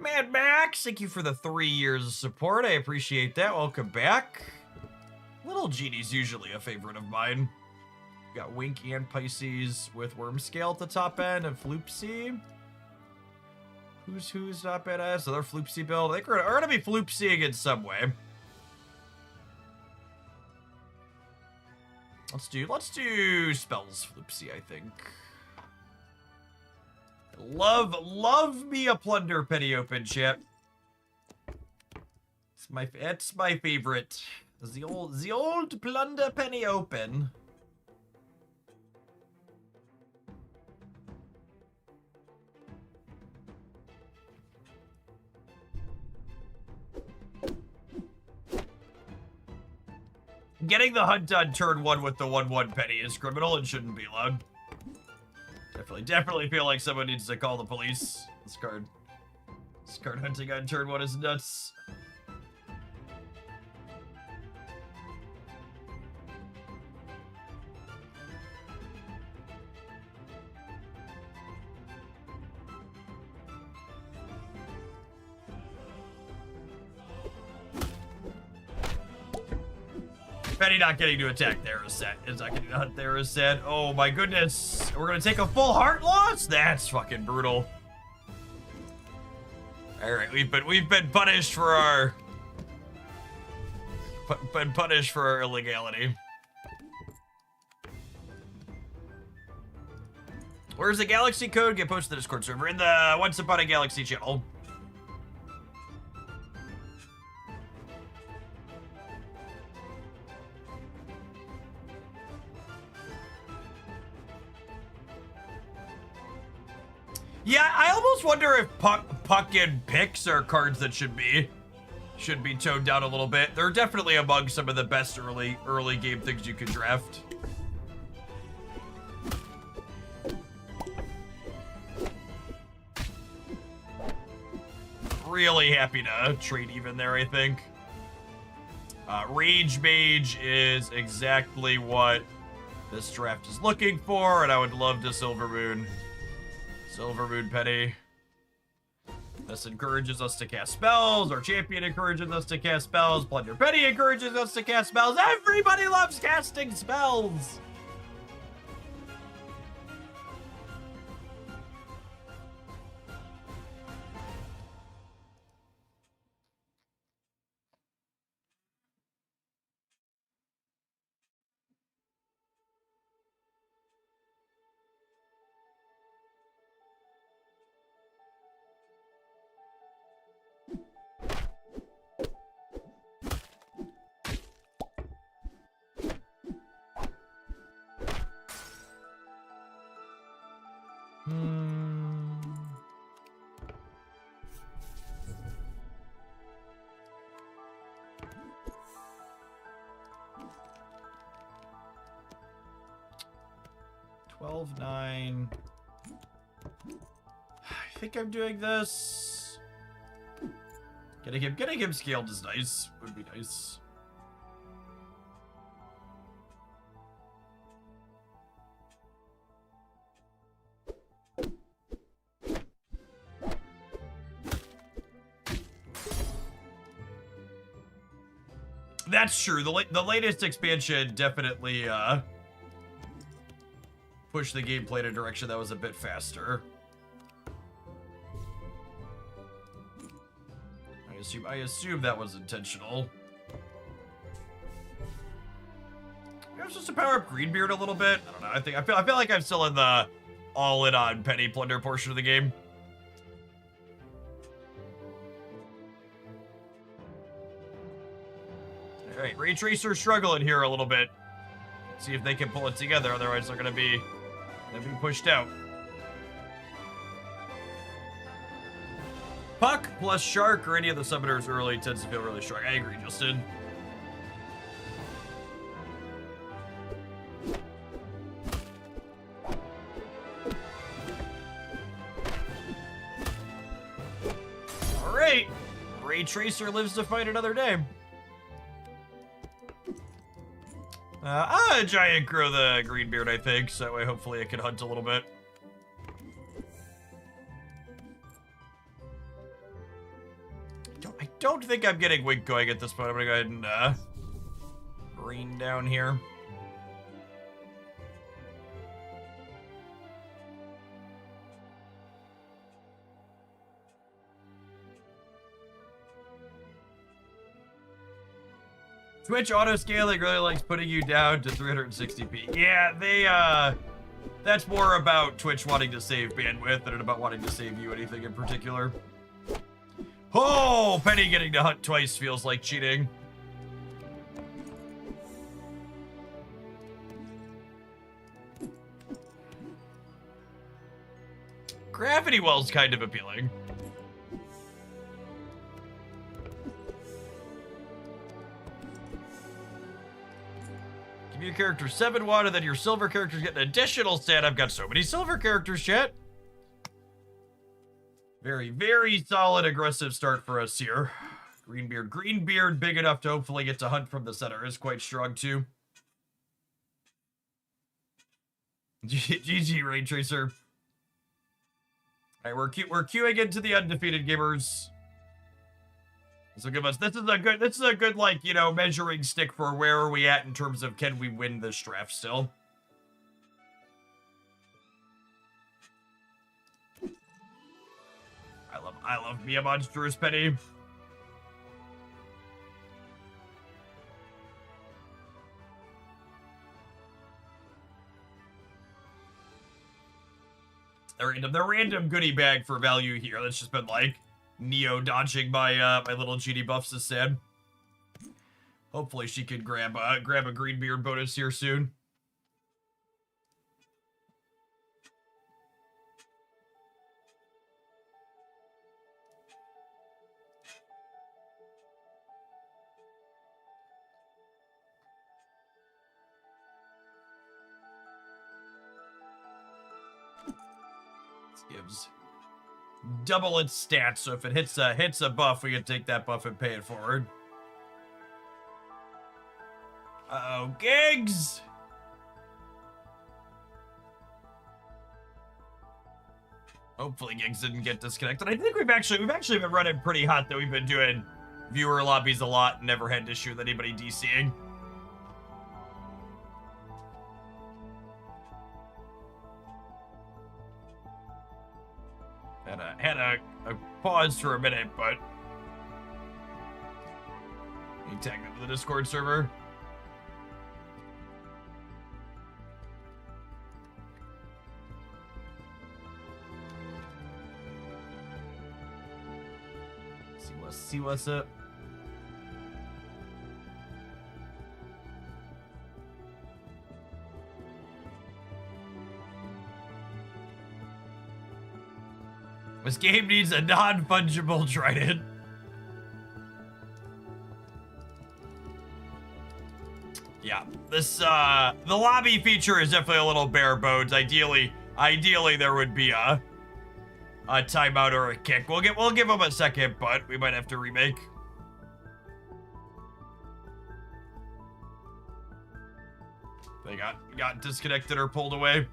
Mad Max, thank you for the 3 years of support. I appreciate that. Welcome back. Little Genie's usually a favorite of mine. We got Wink and Pisces with Wormscale at the top end and Floopsy. Who's not badass? Another Floopsy build. I think we're gonna be Floopsying in some way. Let's do Spells Floopsy, I think. Love me a Plunder Penny Open, chat. It's my favorite. The old Plunder Penny Open. Getting the hunt on turn 1 with the 1/1 penny is criminal and shouldn't be allowed. Definitely feel like someone needs to call the police. This card hunting on turn 1 is nuts. Penny not getting to attack there is sad. Is not getting to hunt there is sad. Oh my goodness. We're gonna take a full heart loss? That's fucking brutal. Alright, we've been punished for our illegality. Where's the Galaxy code? Get posted to the Discord server in the Once Upon a Galaxy channel. Yeah, I almost wonder if Puck and Picks are cards that should be should be toned down a little bit. They're definitely among some of the best early game things you could draft. Really happy to trade even there, I think. Rage Mage is exactly what this draft is looking for, and I would love to Silver Moon. Silver Moon Penny. This encourages us to cast spells. Our champion encourages us to cast spells. Plunder Penny encourages us to cast spells. Everybody loves casting spells! $12.9. I think I'm doing this. Getting him scaled is nice. Would be nice. That's true. The latest expansion definitely pushed the gameplay in a direction that was a bit faster. I assume that was intentional. I'm supposed to power up Greenbeard a little bit. I don't know. I feel like I'm still in the all-in on Penny Plunder portion of the game. All right, Ray Tracer's struggling here a little bit. See if they can pull it together. Otherwise, they're gonna be pushed out. Puck plus Shark or any of the summoners early tends to feel really strong. I agree, Justin. All right, Ray Tracer lives to fight another day. Giant grow the Greenbeard, I think, so that way hopefully it can hunt a little bit. I don't think I'm getting Wink going at this point. I'm gonna go ahead and green down here. Twitch auto-scaling really likes putting you down to 360p. Yeah, that's more about Twitch wanting to save bandwidth than about wanting to save you anything in particular. Oh, Penny getting to hunt twice feels like cheating. Gravity Well's kind of appealing. Give your character 7 water, then your silver characters get an additional stat. I've got so many silver characters, chat. Very, very solid aggressive start for us here. Greenbeard big enough to hopefully get to hunt from the center is quite strong too. GG, Ray Tracer. All right, we're queuing into the undefeated gamers. This will give us. This is a good like, you know, measuring stick for where are we at in terms of can we win this draft still. I love me a monstrous Penny. The random goodie bag for value here. That's just been like Neo dodging my my little GD buffs is sad. Hopefully she could grab a Greenbeard bonus here soon. This gives double its stats, so if it hits a buff, we can take that buff and pay it forward. Uh-oh, gigs! Hopefully gigs didn't get disconnected. I think we've actually been running pretty hot, though. We've been doing viewer lobbies a lot and never had an issue with anybody DCing. Had a pause for a minute, but he tagged into the Discord server. See what's up. This game needs a non-fungible trident. Yeah, this the lobby feature is definitely a little bare bones. Ideally there would be a timeout or a kick. We'll give them a second, but we might have to remake. They got disconnected or pulled away.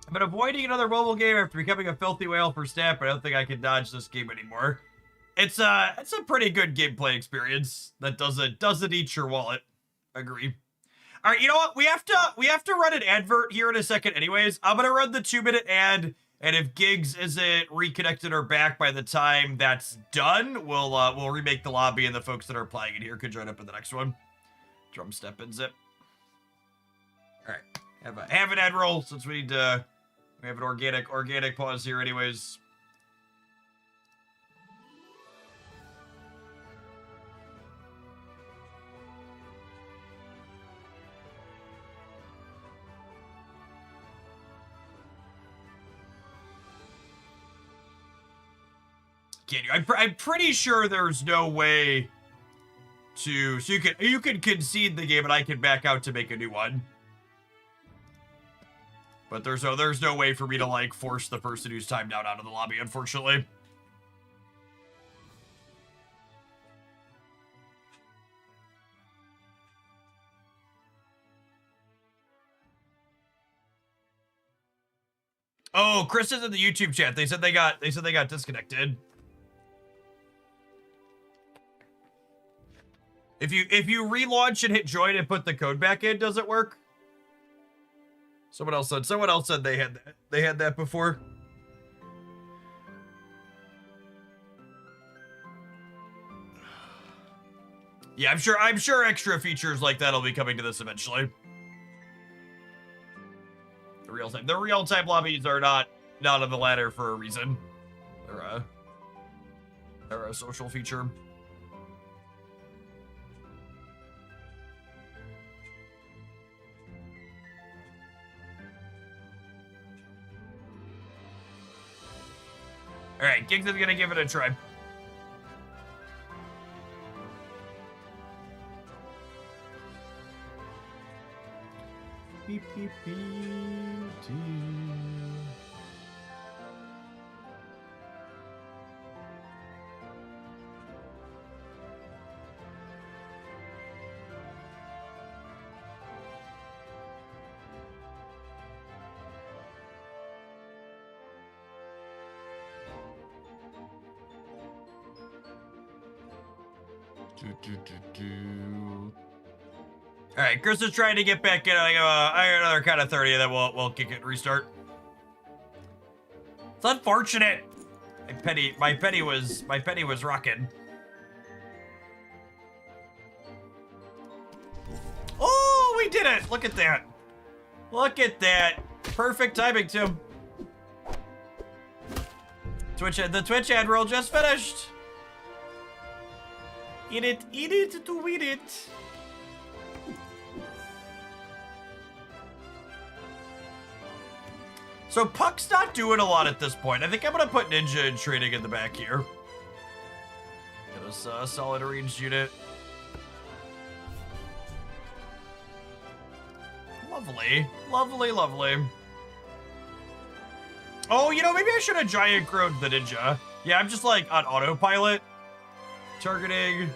I've been avoiding another mobile game after becoming a filthy whale for stat, but I don't think I can dodge this game anymore. It's a pretty good gameplay experience that doesn't eat your wallet. Agree. All right, you know what? We have to run an advert here in a second anyways. I'm going to run the 2-minute ad, and if Gigs isn't reconnected or back by the time that's done, we'll remake the lobby, and the folks that are playing it here could join up in the next one. Drum step and zip. All right, have an ad roll since we have an organic pause here anyways. Can you? I'm pretty sure there's no way to. So you can concede the game, and I can back out to make a new one. But there's no way for me to like force the person who's timed out of the lobby, unfortunately. Oh, Chris is in the YouTube chat. They said they got disconnected. If you relaunch and hit join and put the code back in, does it work? Someone else said they had that before. Yeah, I'm sure extra features like that'll be coming to this eventually. The real time lobbies are not on the ladder for a reason. They're a social feature. All right, Gigs is gonna give it a try. Beep, beep, beep, doo. All right, Chris is trying to get back in. I got another count of 30, and then we'll kick it and restart. It's unfortunate. My penny was rocking. Oh, we did it! Look at that. Look at that. Perfect timing, too. The Twitch ad roll just finished. Eat it to eat it. So Puck's not doing a lot at this point. I think I'm gonna put Ninja and Trading in the back here. Get us a solid ranged unit. Lovely. Lovely, lovely. Oh, you know, maybe I should have giant crowed the ninja. Yeah, I'm just like on autopilot. Targeting.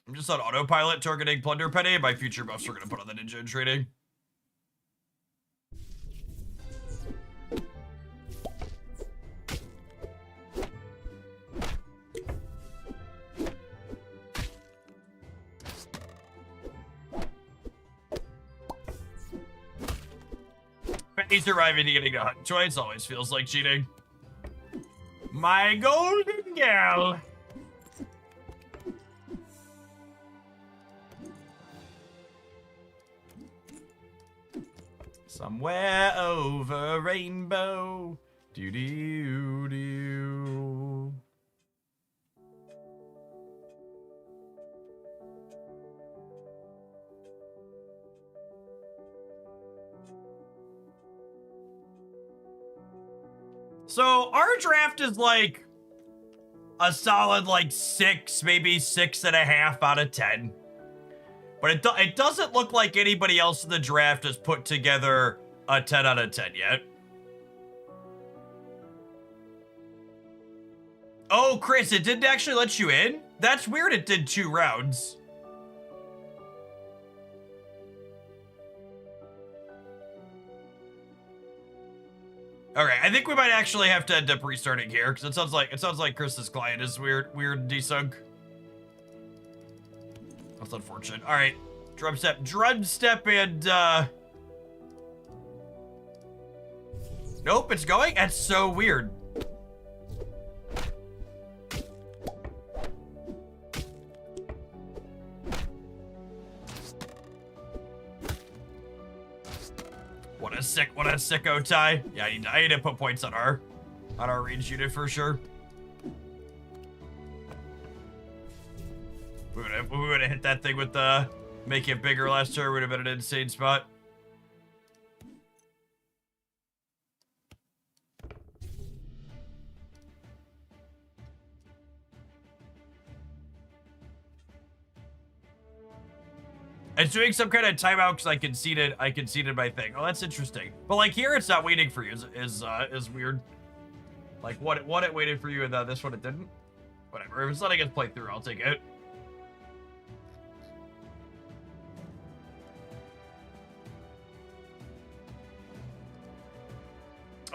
I'm just on autopilot targeting Plunder Penny. My future buffs are going to put on the ninja in training. Penny surviving to getting a hunt choice always feels like cheating. My golden gal. Somewhere over rainbow. Do do do. So our draft is like a solid like 6, maybe 6.5 out of 10. But it doesn't look like anybody else in the draft has put together a 10 out of 10 yet. Oh, Chris, it didn't actually let you in? That's weird, it did 2 rounds. Okay, I think we might actually have to end up restarting here, because it sounds like Chris's client is weird desync. That's unfortunate. All right, drum step, and nope, it's going. That's so weird. What a sicko tie. Yeah, I need to put points on our range unit for sure. We would have hit that thing with the make it bigger last turn. Would have been an insane spot. It's doing some kind of timeout because I conceded my thing. Oh, that's interesting. But like here, it's not waiting for you. Is weird. Like what it waited for you, and this one it didn't. Whatever. If it's letting us play through, I'll take it.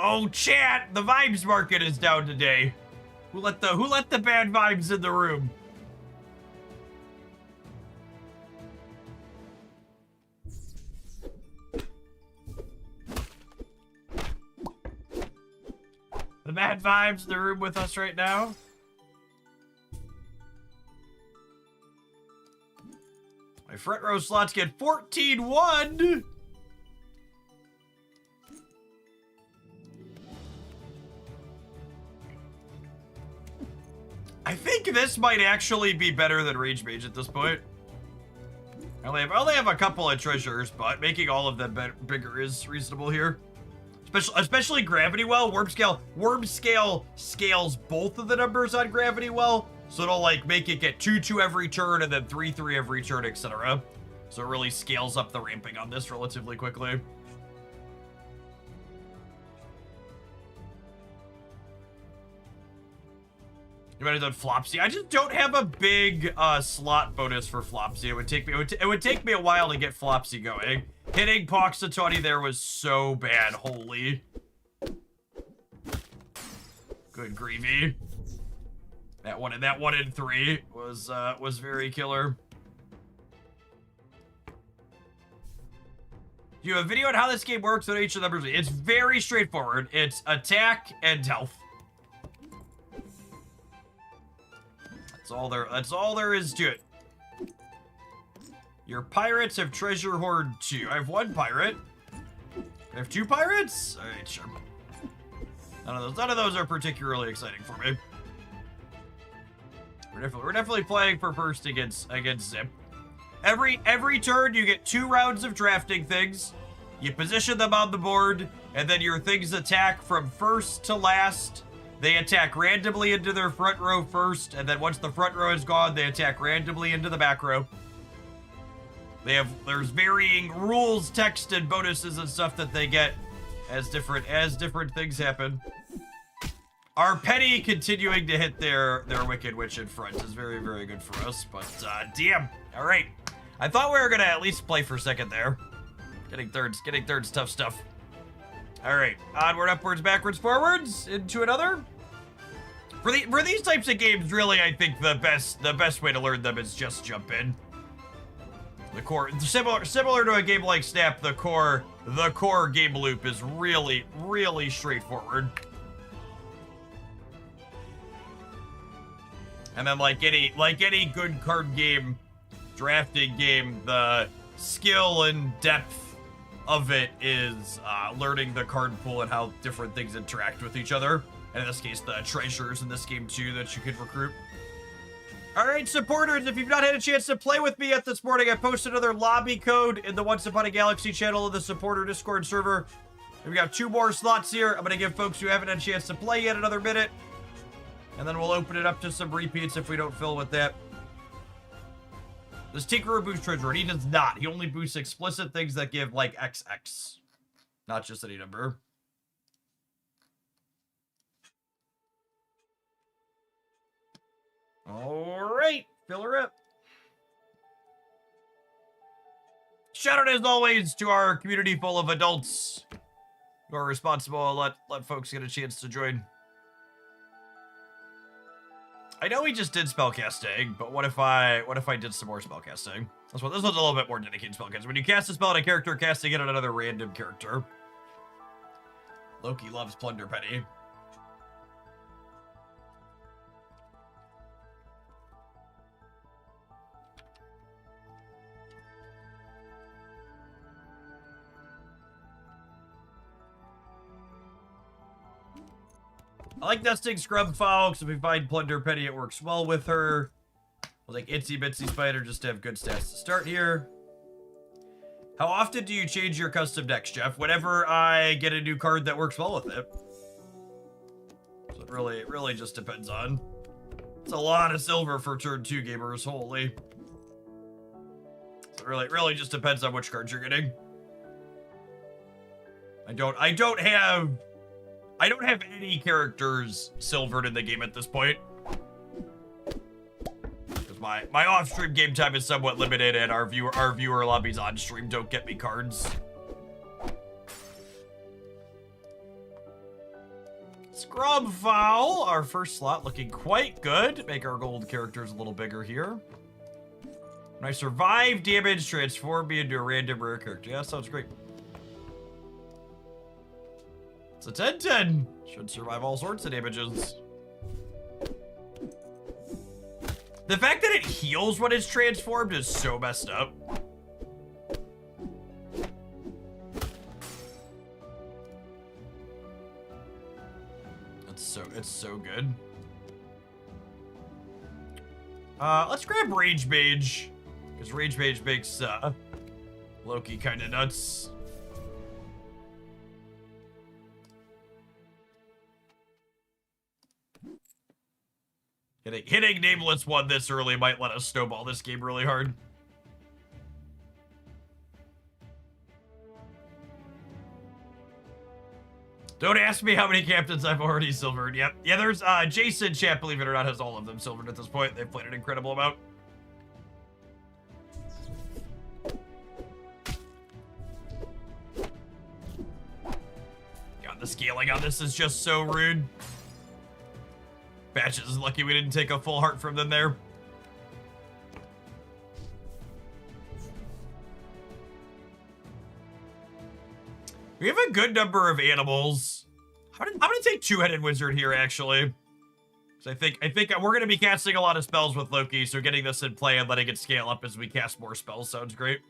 Oh, chat! The vibes market is down today. Who let the bad vibes in the room? The bad vibes in the room with us right now. My front row slots get 14-1. I think this might actually be better than Rage Mage at this point. I only have a couple of treasures, but making all of them bigger is reasonable here. Especially Gravity Well. Worm Scale scales both of the numbers on Gravity Well, so it'll like make it get 2-2 every turn and then 3-3 every turn, etc. So it really scales up the ramping on this relatively quickly. You might have done Flopsy. I just don't have a big slot bonus for Flopsy. It would take me a while to get Flopsy going. Hitting Poxitawny there was so bad. Holy. Good gravy. That one in 3 was very killer. You have a video on how this game works with each of the numbers. It's very straightforward. It's attack and health. That's all there is to it. Your pirates have treasure hoard 2. I have 1 pirate. I have 2 pirates? Alright, sure. None of those are particularly exciting for me. We're definitely playing for first against Zip. Every turn you get 2 rounds of drafting things. You position them on the board, and then your things attack from first to last They attack randomly into their front row first, and then once the front row is gone, they attack randomly into the back row. There's varying rules, text, and bonuses and stuff that they get as different things happen. Our Penny continuing to hit their Wicked Witch in front is very, very good for us, but damn. All right. I thought we were gonna at least play for a second there. Getting thirds, tough stuff. All right, onward, upwards, backwards, forwards, into another. For these types of games, really, I think the best way to learn them is just jump in. The core, similar to a game like Snap, the core game loop is really, really straightforward. And then like any good card game, drafting game, the skill and depth of it is learning the card pool and how different things interact with each other. And in this case, the treasures in this game too that you could recruit. All right, supporters, if you've not had a chance to play with me yet this morning, I posted another lobby code in the Once Upon a Galaxy channel of the supporter Discord server. We've got 2 more slots here. I'm going to give folks who haven't had a chance to play yet another minute. And then we'll open it up to some repeats if we don't fill with that. Does Tinkerer boost treasure? He does not. He only boosts explicit things that give, like, XX. Not just any number. All right. Fill her up. Shout out, as always, to our community full of adults who are responsible. Let folks get a chance to join. I know we just did spellcasting, but what if I did some more spellcasting? This one's a little bit more dedicated spellcasting. When you cast a spell on a character, casting it on another random character. Loki loves Plunder Penny. I like nesting Scrub Fowl, because if we find Plunder Penny, it works well with her. I'll take Itsy Bitsy Spider just to have good stats to start here. How often do you change your custom decks, Jeff? Whenever I get a new card that works well with it. So it really just depends on. It's a lot of silver for turn 2 gamers, holy. So it really just depends on which cards you're getting. I don't have any characters silvered in the game at this point. Because my off-stream game time is somewhat limited, and our viewer lobbies on stream don't get me cards. Scrub Fowl, our first slot, looking quite good. Make our gold characters a little bigger here. When I survive damage, transform me into a random rare character. Yeah, sounds great. It's a 10-10. Should survive all sorts of damages. The fact that it heals when it's transformed is so messed up. It's so good. Let's grab Rage Mage, because Rage Mage makes Loki kind of nuts. Hitting Nameless 1 this early might let us snowball this game really hard. Don't ask me how many captains I've already silvered. Yep. Yeah, there's Jason, chat, believe it or not, has all of them silvered at this point. They've played an incredible amount. God, the scaling on this is just so rude. Batches is lucky we didn't take a full heart from them there. We have a good number of animals. I'm gonna take Two-Headed Wizard here, actually. Because I think we're gonna be casting a lot of spells with Loki, so getting this in play and letting it scale up as we cast more spells sounds great.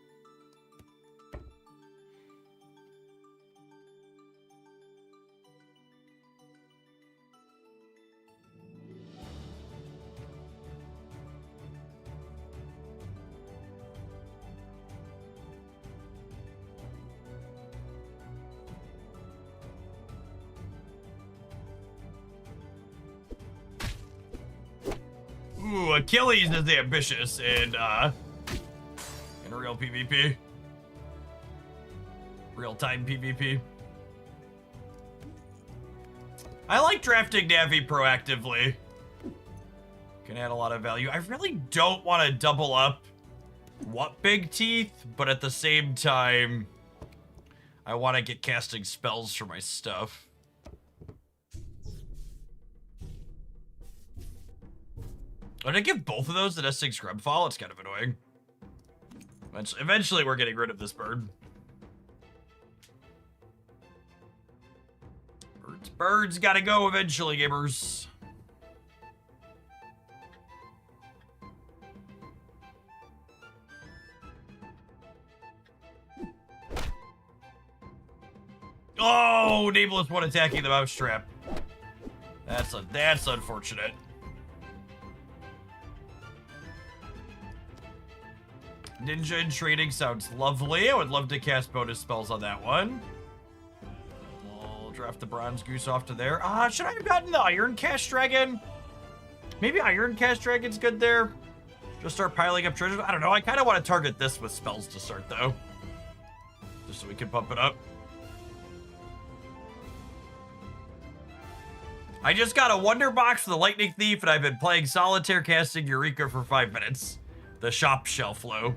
Ooh, Achilles is ambitious in real PvP. Real-time PvP. I like drafting Navi proactively. Can add a lot of value. I really don't want to double up what big teeth, but at the same time, I want to get casting spells for my stuff. Did I give both of those the nesting scrub fall? It's kind of annoying. Eventually we're getting rid of this bird. Birds gotta go eventually, gamers. Oh, Nameless one attacking the mousetrap. That's unfortunate. Ninja in training sounds lovely. I would love to cast bonus spells on that one. I'll draft the bronze goose off to there. Should I have gotten the iron cast dragon? Maybe iron cast dragon's good there. Just start piling up treasures. I don't know. I kind of want to target this with spells to start though, just so we can pump it up. I just got a wonder box for the lightning thief, and I've been playing solitaire casting Eureka for 5 minutes. The shop shelf low.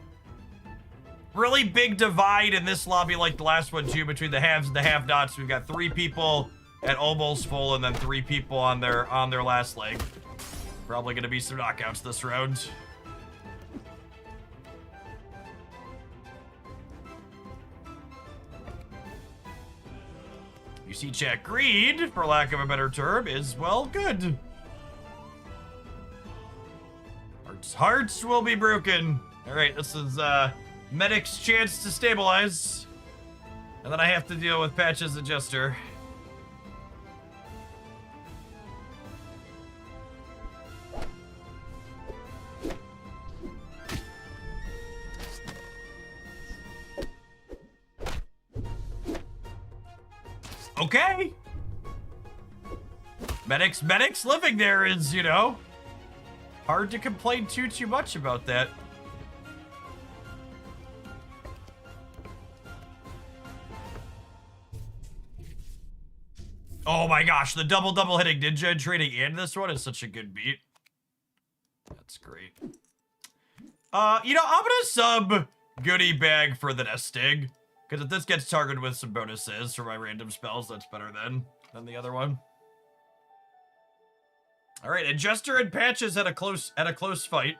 Really big divide in this lobby like the last one too, between the haves and the have-nots. We've got 3 people at almost full and then 3 people on their last leg. Probably gonna be some knockouts this round. You see chat, greed, for lack of a better term, is, well, good. Hearts will be broken. All right, this is Medic's chance to stabilize. And then I have to deal with Patch's adjuster. Okay. Medic's living there is, you know, hard to complain too much about that. Oh my gosh, the double hitting ninja and training and this one is such a good beat. That's great. You know, I'm gonna sub goodie bag for the nesting, because if this gets targeted with some bonuses for my random spells, that's better than the other one. All right, Adjuster and Patches at a close fight.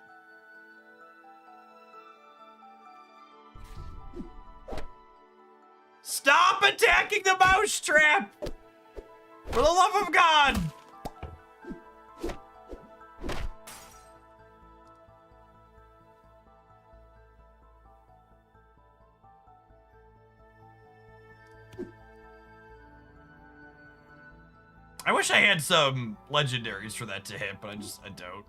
Stop attacking the mousetrap! For the love of God! I wish I had some legendaries for that to hit, but I don't.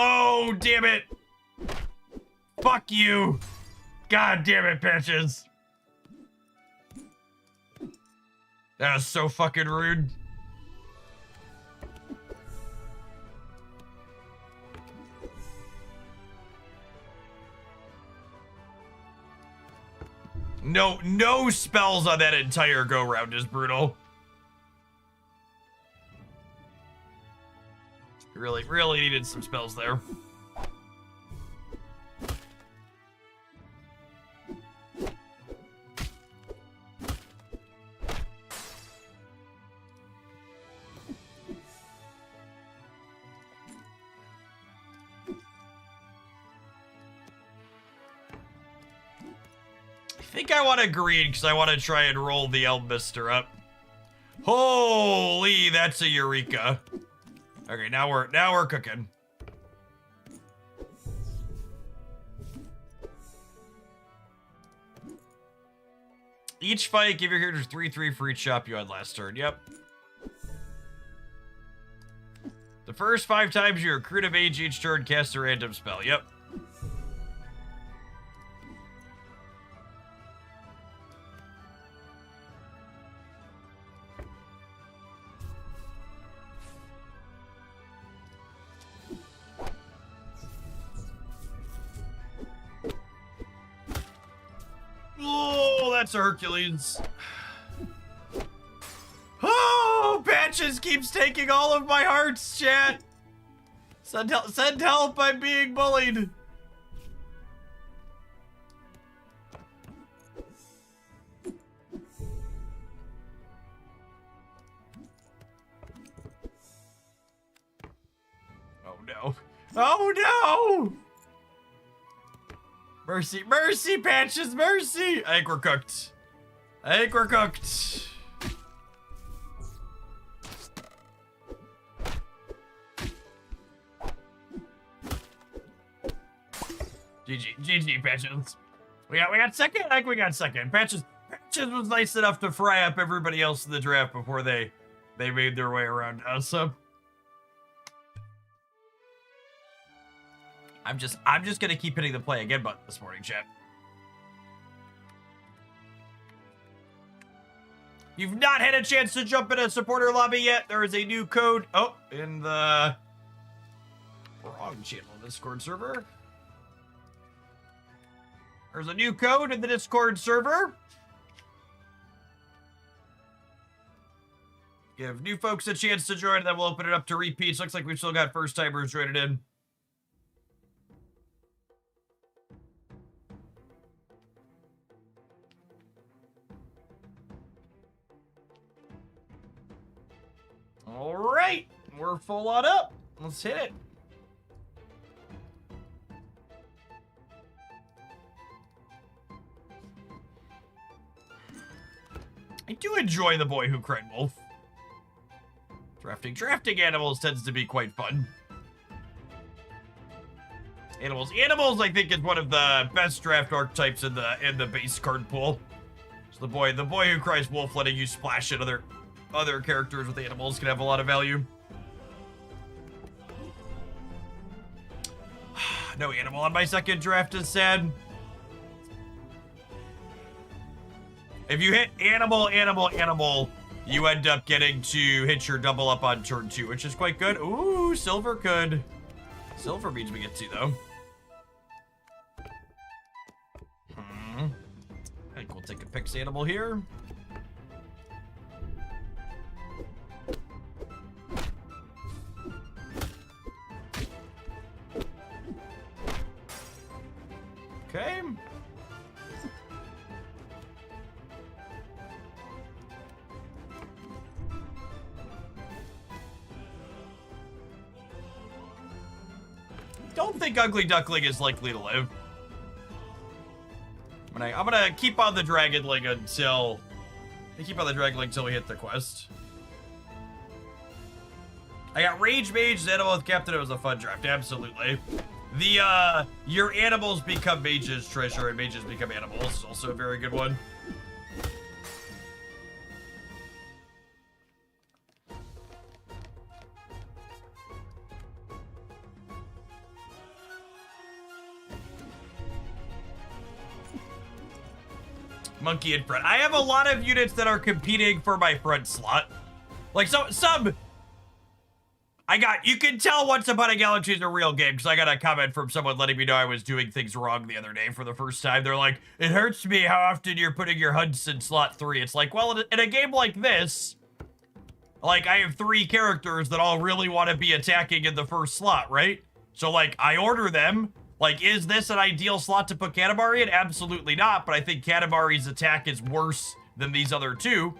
Oh, damn it. Fuck you. God damn it, Patches. That was so fucking rude. No spells on that entire go-round is brutal. Really needed some spells there. I think I want to green because I want to try and roll the Elmister up. Holy, that's a Eureka. Okay, now we're cooking. Each fight, give your characters 3/3 for each shop you had last turn. Yep. The first 5 times you recruit a mage each turn, cast a random spell. Yep. Oh, that's a Hercules. Oh, Patches keeps taking all of my hearts, chat. Send help, I'm being bullied. Oh no. Oh no! Mercy, mercy, Patches, mercy! I think we're cooked. I think we're cooked. GG, Patches. We got second? I think we got second. Patches was nice enough to fry up everybody else in the draft before they made their way around us, so. I'm just gonna keep hitting the play again button this morning, chat. You've not had a chance to jump in a supporter lobby yet. There is a new code. Oh, in the wrong channel Discord server. There's a new code in the Discord server. Give new folks a chance to join, and then we'll open it up to repeats. Looks like we've still got first timers joining in. All right, we're full on up. Let's hit it. I do enjoy The Boy Who Cried Wolf. Drafting animals tends to be quite fun. Animals, I think, is one of the best draft archetypes in the base card pool. So the boy who cries wolf, letting you splash at other characters with animals can have a lot of value. No animal on my second draft is sad. If you hit animal, you end up getting to hit your double up on turn 2, which is quite good. Ooh, silver could. Silver means we get to, though. I think we'll take a pix animal here. Okay. Don't think Ugly Duckling is likely to live. I'm gonna keep on the Dragonling until we hit the quest. I got Rage Mage, Animal with Captain. It was a fun draft, absolutely. The your animals become mages treasure and mages become animals is also a very good one. Monkey and front. I have a lot of units that are competing for my front slot. Like some you can tell once Upon a Galaxy is a real game because I got a comment from someone letting me know I was doing things wrong the other day for the first time. They're like, it hurts me how often you're putting your hunts in slot 3. It's like, well, in a game like this, like I have 3 characters that all really want to be attacking in the first slot, right? So like I order them. Like, is this an ideal slot to put Katamari in? Absolutely not, but I think Katamari's attack is worse than these other 2.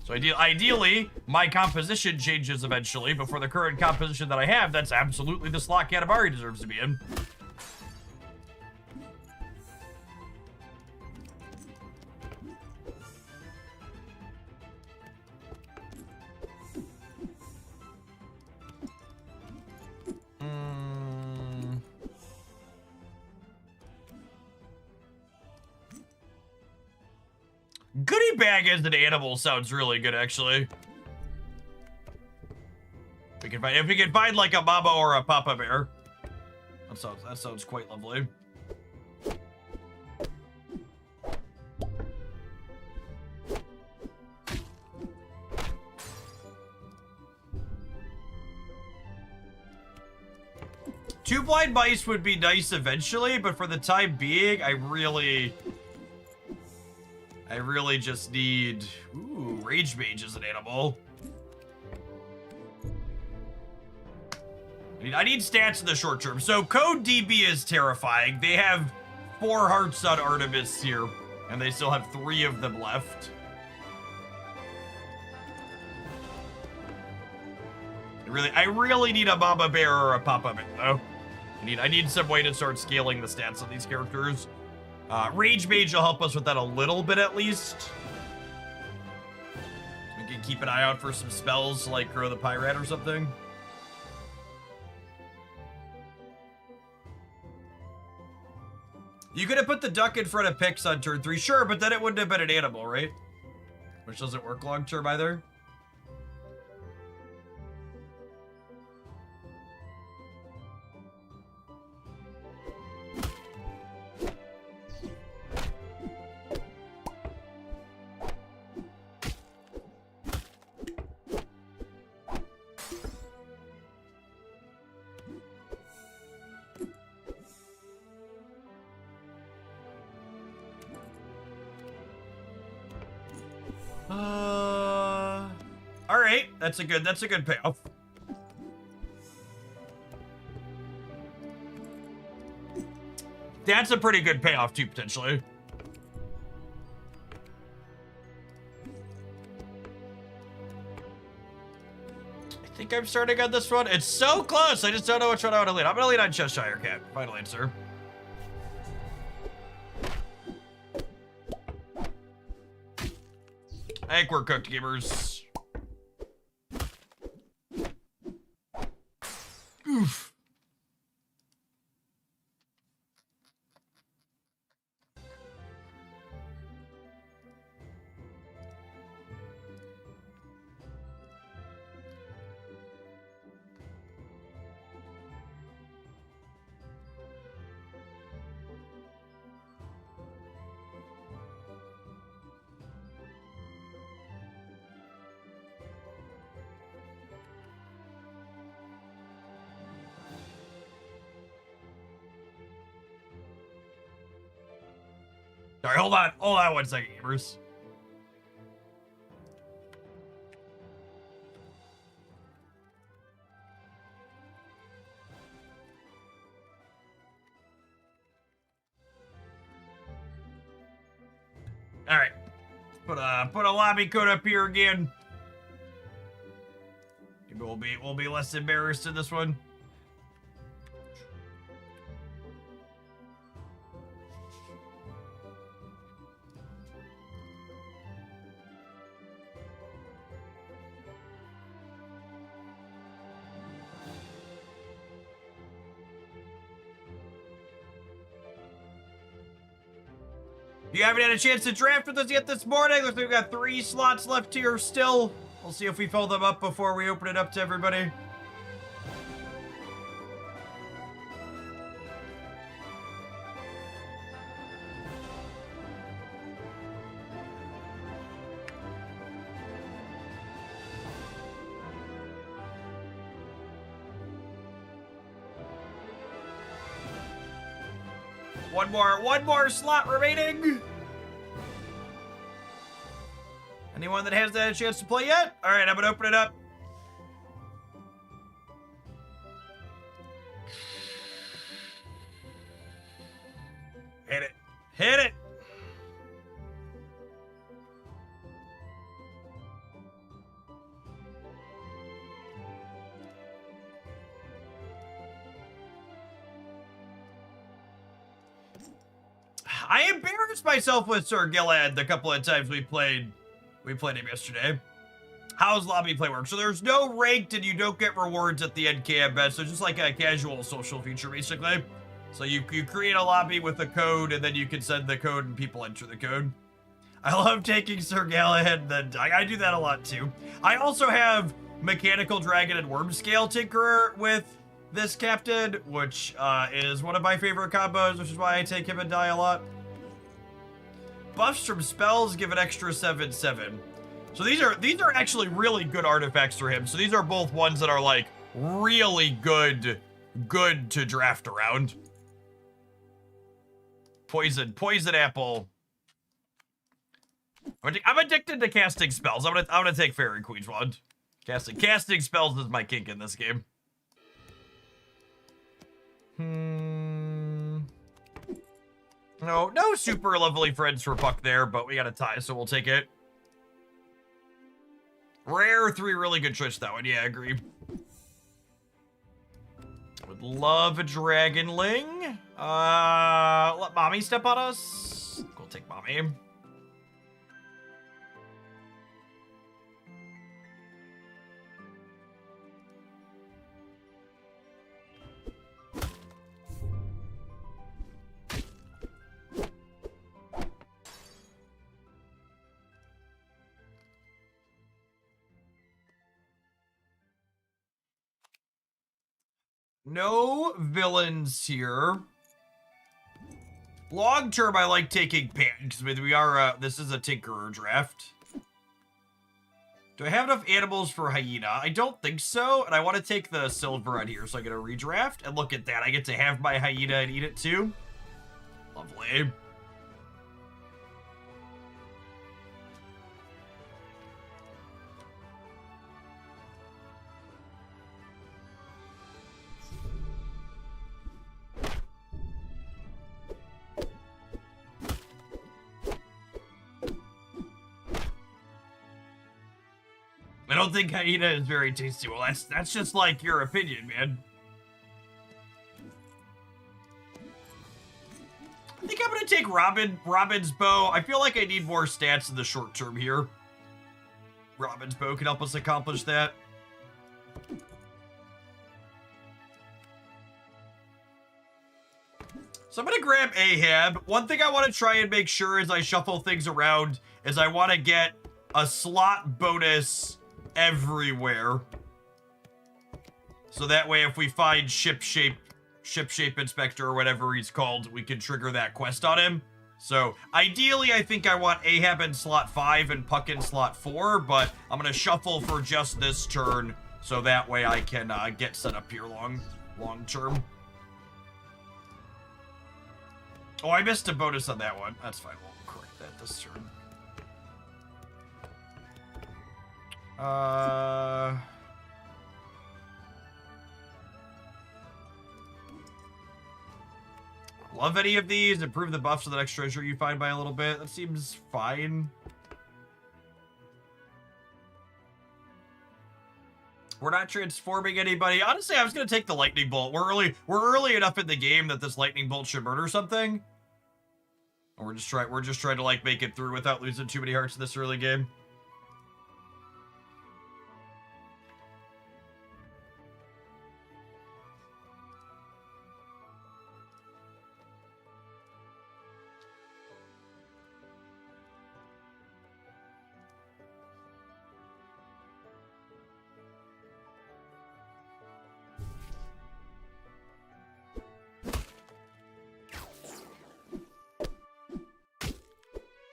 So ideally, my composition changes eventually, but for the current composition that I have, that's absolutely the slot Katamari deserves to be in. Goodie bag as an animal sounds really good, actually. If we can find like a mama or a papa bear. That sounds quite lovely. Two blind mice would be nice eventually, but for the time being, I really just need... Ooh, Rage Mage is an animal. I need stats in the short term. So Code DB is terrifying. They have 4 hearts on Artemis here, and they still have 3 of them left. I really need a mama bear or a papa bear, though. I need some way to start scaling the stats of these characters. Rage Mage will help us with that a little bit at least. We can keep an eye out for some spells like Grow the Pyrat or something. You could have put the duck in front of Pix on turn 3, sure, but then it wouldn't have been an animal, right? Which doesn't work long term either. All right, that's a good payoff. That's a pretty good payoff too, potentially. I think I'm starting on this one. It's so close. I just don't know which one I want to lead. I'm gonna lead on Cheshire Cat. Final answer. I think we're cooked, gamers. Oof. Sorry, hold on 1 second, gamers. All right, put a lobby code up here again. Maybe we'll be less embarrassed in this one. If you haven't had a chance to draft with us yet this morning, looks like we've got 3 slots left here still. We'll see if we fill them up before we open it up to everybody. One more slot remaining. Anyone that hasn't had a chance to play yet? All right, I'm gonna open it up. Hit it. Hit it. I embarrassed myself with Sir Gilad the couple of times we played him yesterday. How's lobby play work? So there's no ranked and you don't get rewards at the end KMS. So just like a casual social feature, basically. So you create a lobby with a code and then you can send the code and people enter the code. I love taking Sir Galahad and then I do that a lot too. I also have Mechanical Dragon and Worm Scale Tinkerer with this captain, which is one of my favorite combos, which is why I take him and die a lot. Buffs from spells give an extra 7/7. So these are actually really good artifacts for him. So these are both ones that are like really good to draft around. Poison apple. I'm addicted to casting spells. I'm gonna take Fairy Queen's Wand. Casting spells is my kink in this game. No super lovely friends for Puck there, but we got a tie, so we'll take it. Rare, 3 really good choice that one. Yeah, I agree. Would love a Dragonling. Let Mommy step on us. We'll take Mommy. No villains here. Long term, I like taking Pan, because we are, this is a Tinkerer draft. Do I have enough animals for Hyena? I don't think so, and I want to take the silver out here, so I get a redraft, and look at that, I get to have my Hyena and eat it too. Lovely. I don't think Hyena is very tasty. Well, that's just like your opinion, man. I think I'm gonna take Robin's bow. I feel like I need more stats in the short term here. Robin's bow can help us accomplish that. So I'm gonna grab Ahab. One thing I want to try and make sure as I shuffle things around is I want to get a slot bonus everywhere. So that way if we find ship shape inspector or whatever he's called, we can trigger that quest on him. So ideally I think I want Ahab in slot 5 and Puck in slot 4, but I'm gonna shuffle for just this turn so that way I can get set up here long term. Oh, I missed a bonus on that one. That's fine, we'll correct that this turn. Love any of these. Improve the buffs of the next treasure you find by a little bit. That seems fine. We're not transforming anybody. Honestly, I was gonna take the lightning bolt. We're early enough in the game that this lightning bolt should murder something. And we're just trying to like make it through without losing too many hearts in this early game.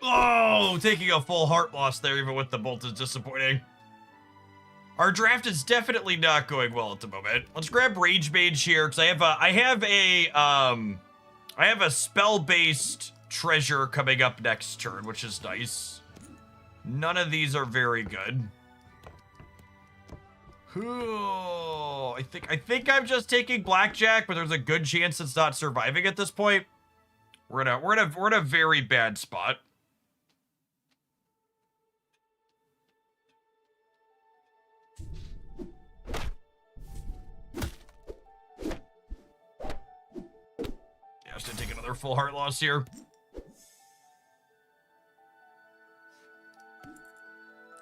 Oh, taking a full heart loss there, even with the bolt, is disappointing. Our draft is definitely not going well at the moment. Let's grab Rage Mage here, because I have a spell-based treasure coming up next turn, which is nice. None of these are very good. Oh, I think I'm just taking Blackjack, but there's a good chance it's not surviving at this point. We're in a very bad spot. Yeah, just gonna take another full heart loss here.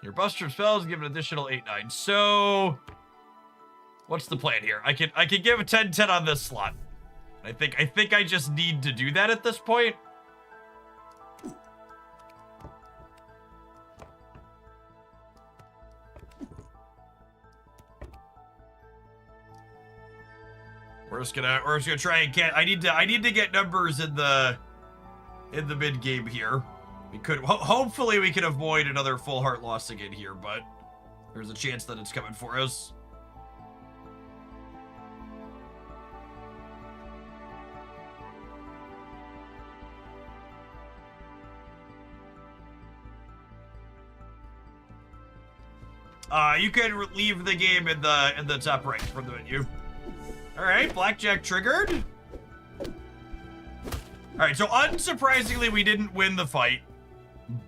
Your Buster spells give an additional 8/9. So, what's the plan here? I can give a 10/10 on this slot. I think I just need to do that at this point. We're just gonna try and get. I need to get numbers in the mid game here. We could hopefully we can avoid another full heart loss again here, but there's a chance that it's coming for us. You can leave the game in the top right from the menu. All right, blackjack triggered. All right, so unsurprisingly, we didn't win the fight,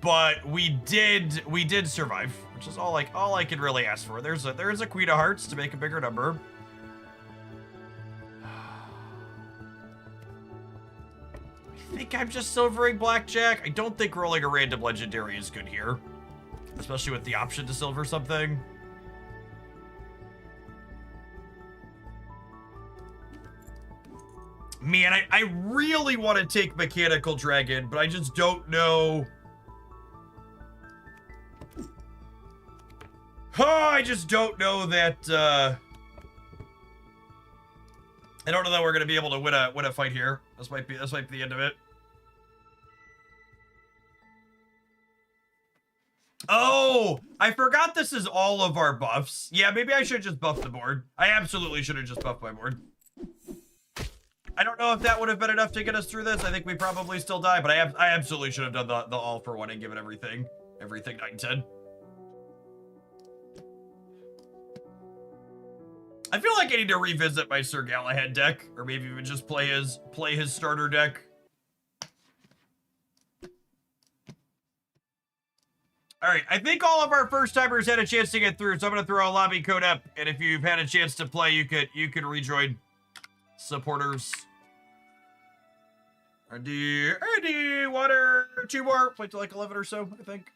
but we did survive, which is all I can really ask for. There's a queen of hearts to make a bigger number. I think I'm just silvering blackjack. I don't think rolling a random legendary is good here, especially with the option to silver something. Man, I really want to take Mechanical Dragon, but I just don't know. Oh, I just don't know that, I don't know that we're going to be able to win a fight here. This might be the end of it. Oh, I forgot this is all of our buffs. Yeah, maybe I should just buff the board. I absolutely should have just buffed my board. I don't know if that would have been enough to get us through this. I think we probably still die, but I absolutely should have done the all for one and given everything 9-10. I feel like I need to revisit my Sir Galahad deck, or maybe even just play his starter deck. All right, I think all of our first timers had a chance to get through, so I'm gonna throw a lobby code up, and if you've had a chance to play, you could rejoin supporters. Andy, water, 2 more. Play to like 11 or so, I think.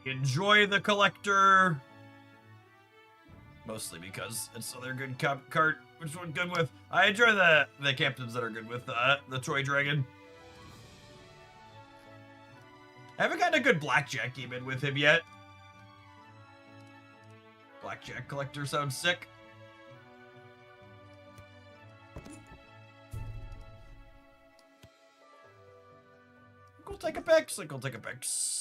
Enjoy the collector. Mostly because it's another good cart. Which one good with? I enjoy the captains that are good with the toy dragon. I haven't gotten a good blackjack game in with him yet. Blackjack collector sounds sick. Go take a pix. Go take a pix.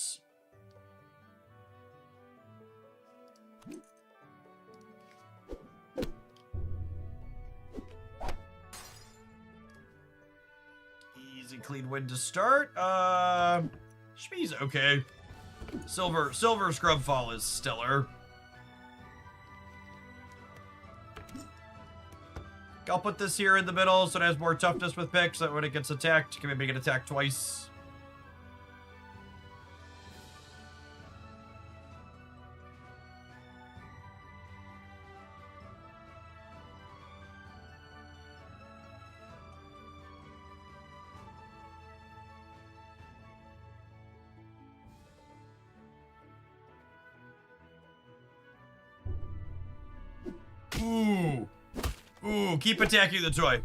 Clean win to start. Shmee's okay. Silver Scrubfall is stellar. I'll put this here in the middle so it has more toughness with picks, so that when it gets attacked, you can maybe get attacked twice. Ooh, keep attacking the toy.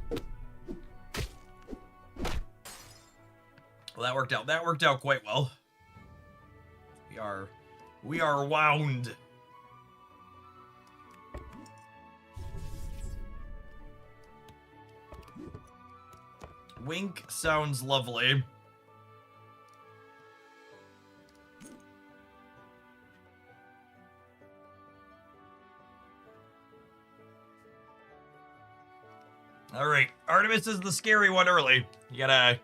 Well, that worked out. That worked out quite well. We are wound. Wink sounds lovely. All right, Artemis is the scary one early. You gotta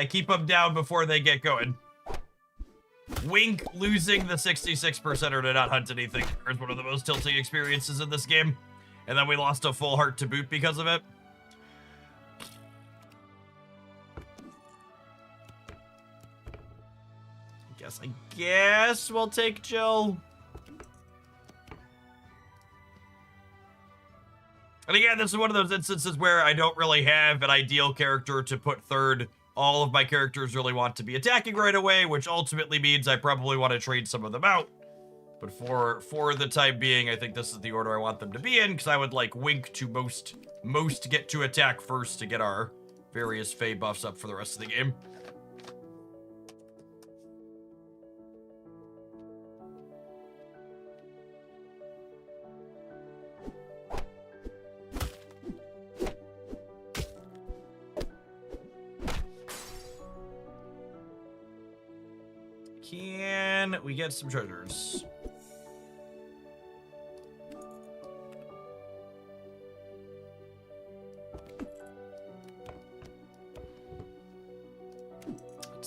keep them down before they get going. Wink losing the 66%er to not hunt anything is one of the most tilting experiences in this game, and then we lost a full heart to boot because of it. I guess we'll take Jill. And again, this is one of those instances where I don't really have an ideal character to put third. All of my characters really want to be attacking right away, which ultimately means I probably want to trade some of them out. But for the time being, I think this is the order I want them to be in, because I would like Wink to most get to attack first to get our various Fey buffs up for the rest of the game. Can we get some treasures?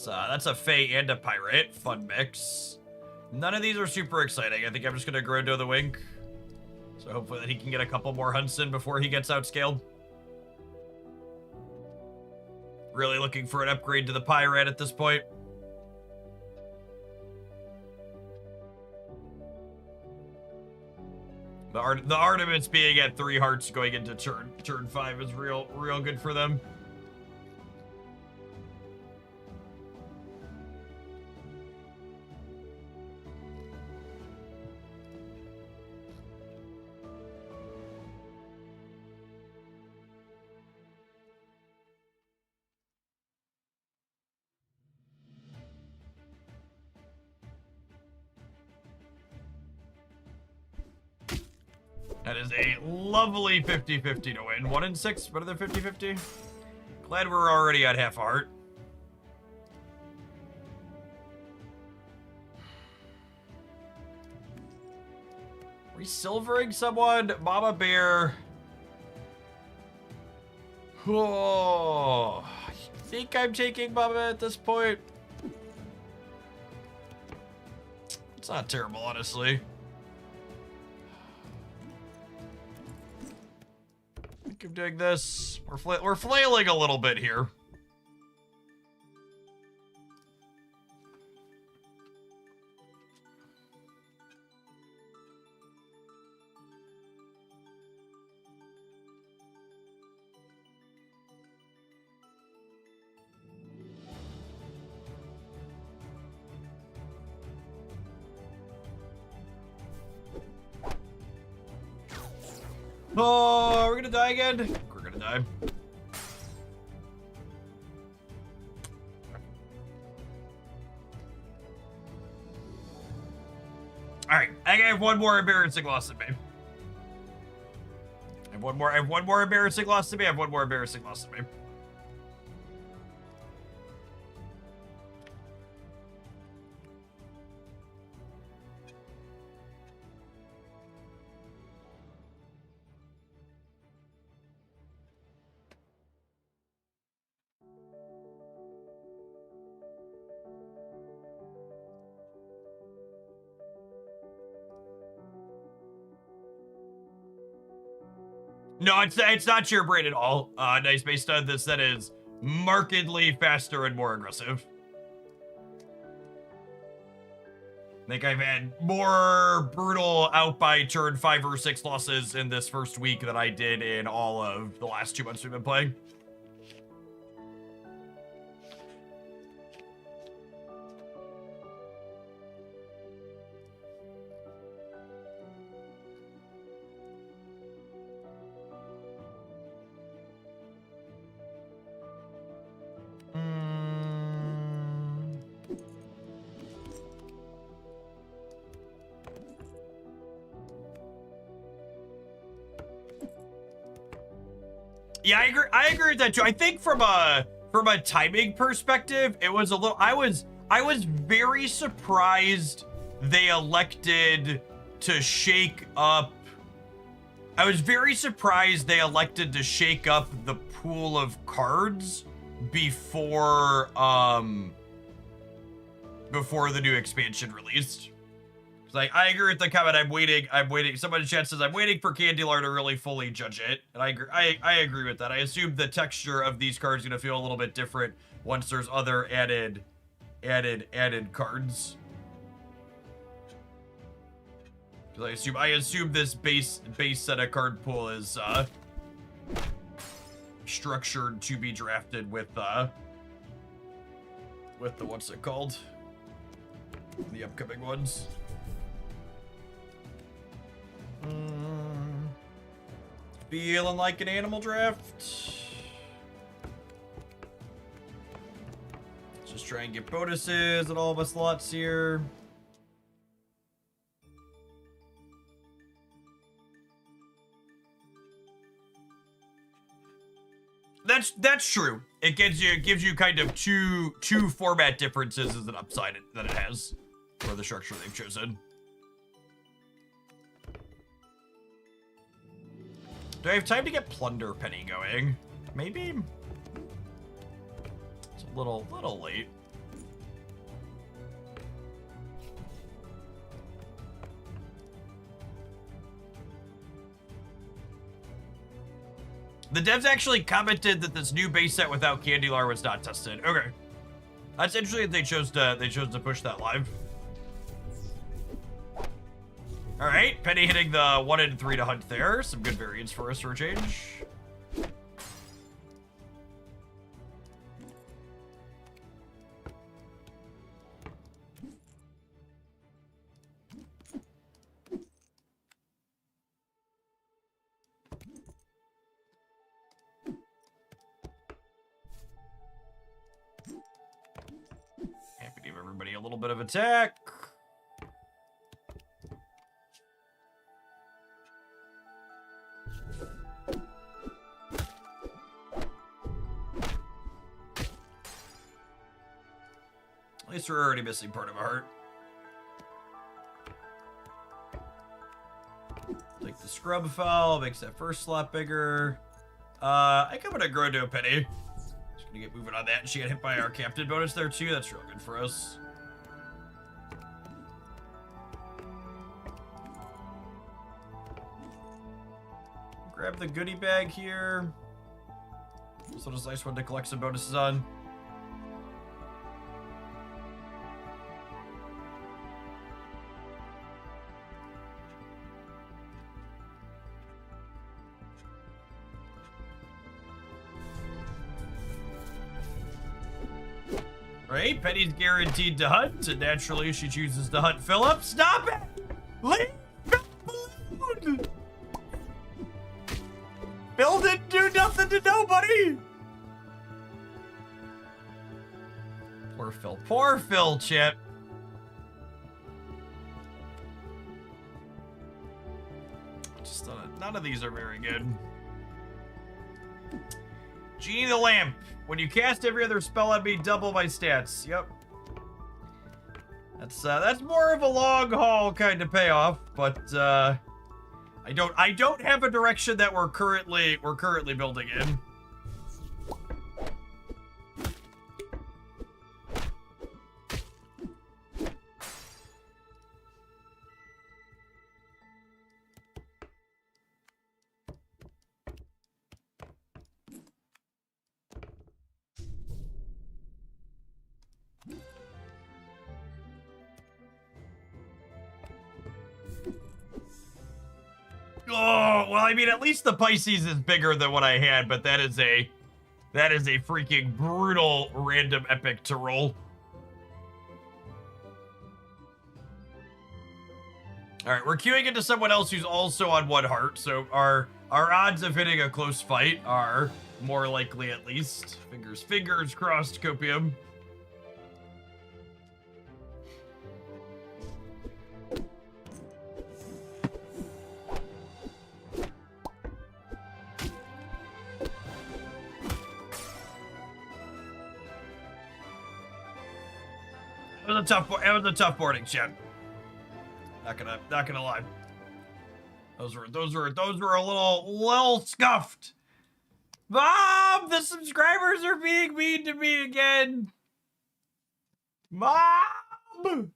That's a Fey and a pirate. Fun mix. None of these are super exciting. I think I'm just gonna grow into the Wink. So hopefully that he can get a couple more hunts in before he gets outscaled. Really looking for an upgrade to the pirate at this point. The Artemis being at 3 hearts going into turn 5 is real good for them. That is a lovely 50-50 to win. 1 in 6, better than 50-50. Glad we're already at half a heart. Resilvering someone? Mama Bear. Oh, I think I'm taking Mama at this point. It's not terrible, honestly. I'm doing this. We're flailing a little bit here. Oh, we're gonna die again? We're gonna die. Alright, I have one more embarrassing loss in me. I have one more embarrassing loss to me. I have one more embarrassing loss to me. No, it's not your brain at all. Nice based on this, that is markedly faster and more aggressive. I think I've had more brutal out by turn 5 or 6 losses in this first week than I did in all of the last 2 months we've been playing. Yeah, I agree with that too. I think from a timing perspective, it was a little. I was very surprised they elected to shake up. I was very surprised they elected to shake up the pool of cards before the new expansion released. Like, I agree with the comment. I'm waiting. Someone in chat says I'm waiting for Candylar to really fully judge it, and I agree. I agree with that. I assume the texture of these cards is gonna feel a little bit different once there's other added cards. Because I assume this base set of card pool is structured to be drafted with the what's it called? The upcoming ones. Feeling like an animal draft. Just try and get bonuses at all of us lots here. That's true. It gives you kind of two format differences as an upside that it has for the structure they've chosen. Do I have time to get Plunder Penny going? Maybe. It's a little late. The devs actually commented that this new base set without Candylar was not tested. Okay, that's interesting that they chose to push that live. All right, Penny hitting the 1 and 3 to hunt there. Some good variance for us for a change. Happy to give everybody a little bit of attack. At least we're already missing part of a heart. Take the scrub foul, makes that first slot bigger. I think I'm gonna grow into a penny. Just gonna get moving on that. She got hit by our captain bonus there too. That's real good for us. Grab the goodie bag here. So just a nice one to collect some bonuses on. Right, Penny's guaranteed to hunt, and naturally she chooses to hunt Philip. Stop it! Leave Phil alone! Phil didn't do nothing to nobody! Poor Phil. Poor Phil, Chip. Just none of these are very good. Genie the Lamp. When you cast every other spell on me, double my stats. Yep. That's more of a long haul kind of payoff, but I don't have a direction that we're currently building in. Oh, well, I mean, at least the Pisces is bigger than what I had, but that is a freaking brutal random epic to roll. All right, we're queuing into someone else who's also on 1 heart, so our odds of hitting a close fight are more likely, at least. Fingers crossed, Copium. It was a tough boarding, Chad. Not gonna lie. Those were a little scuffed. Mom, the subscribers are being mean to me again. Mom. All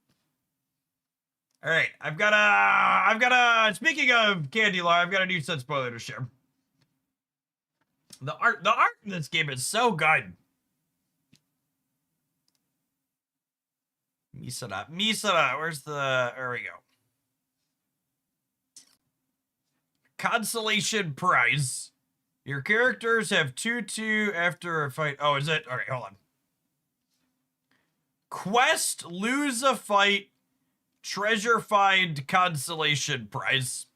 right, I've got a. Speaking of Candylar, I've got a new set spoiler to share. The art in this game is so good. Misara, where's the, there we go. Consolation prize. Your characters have 2/2 after a fight. Oh, is it? All right, hold on. Quest, lose a fight, treasure find, consolation prize.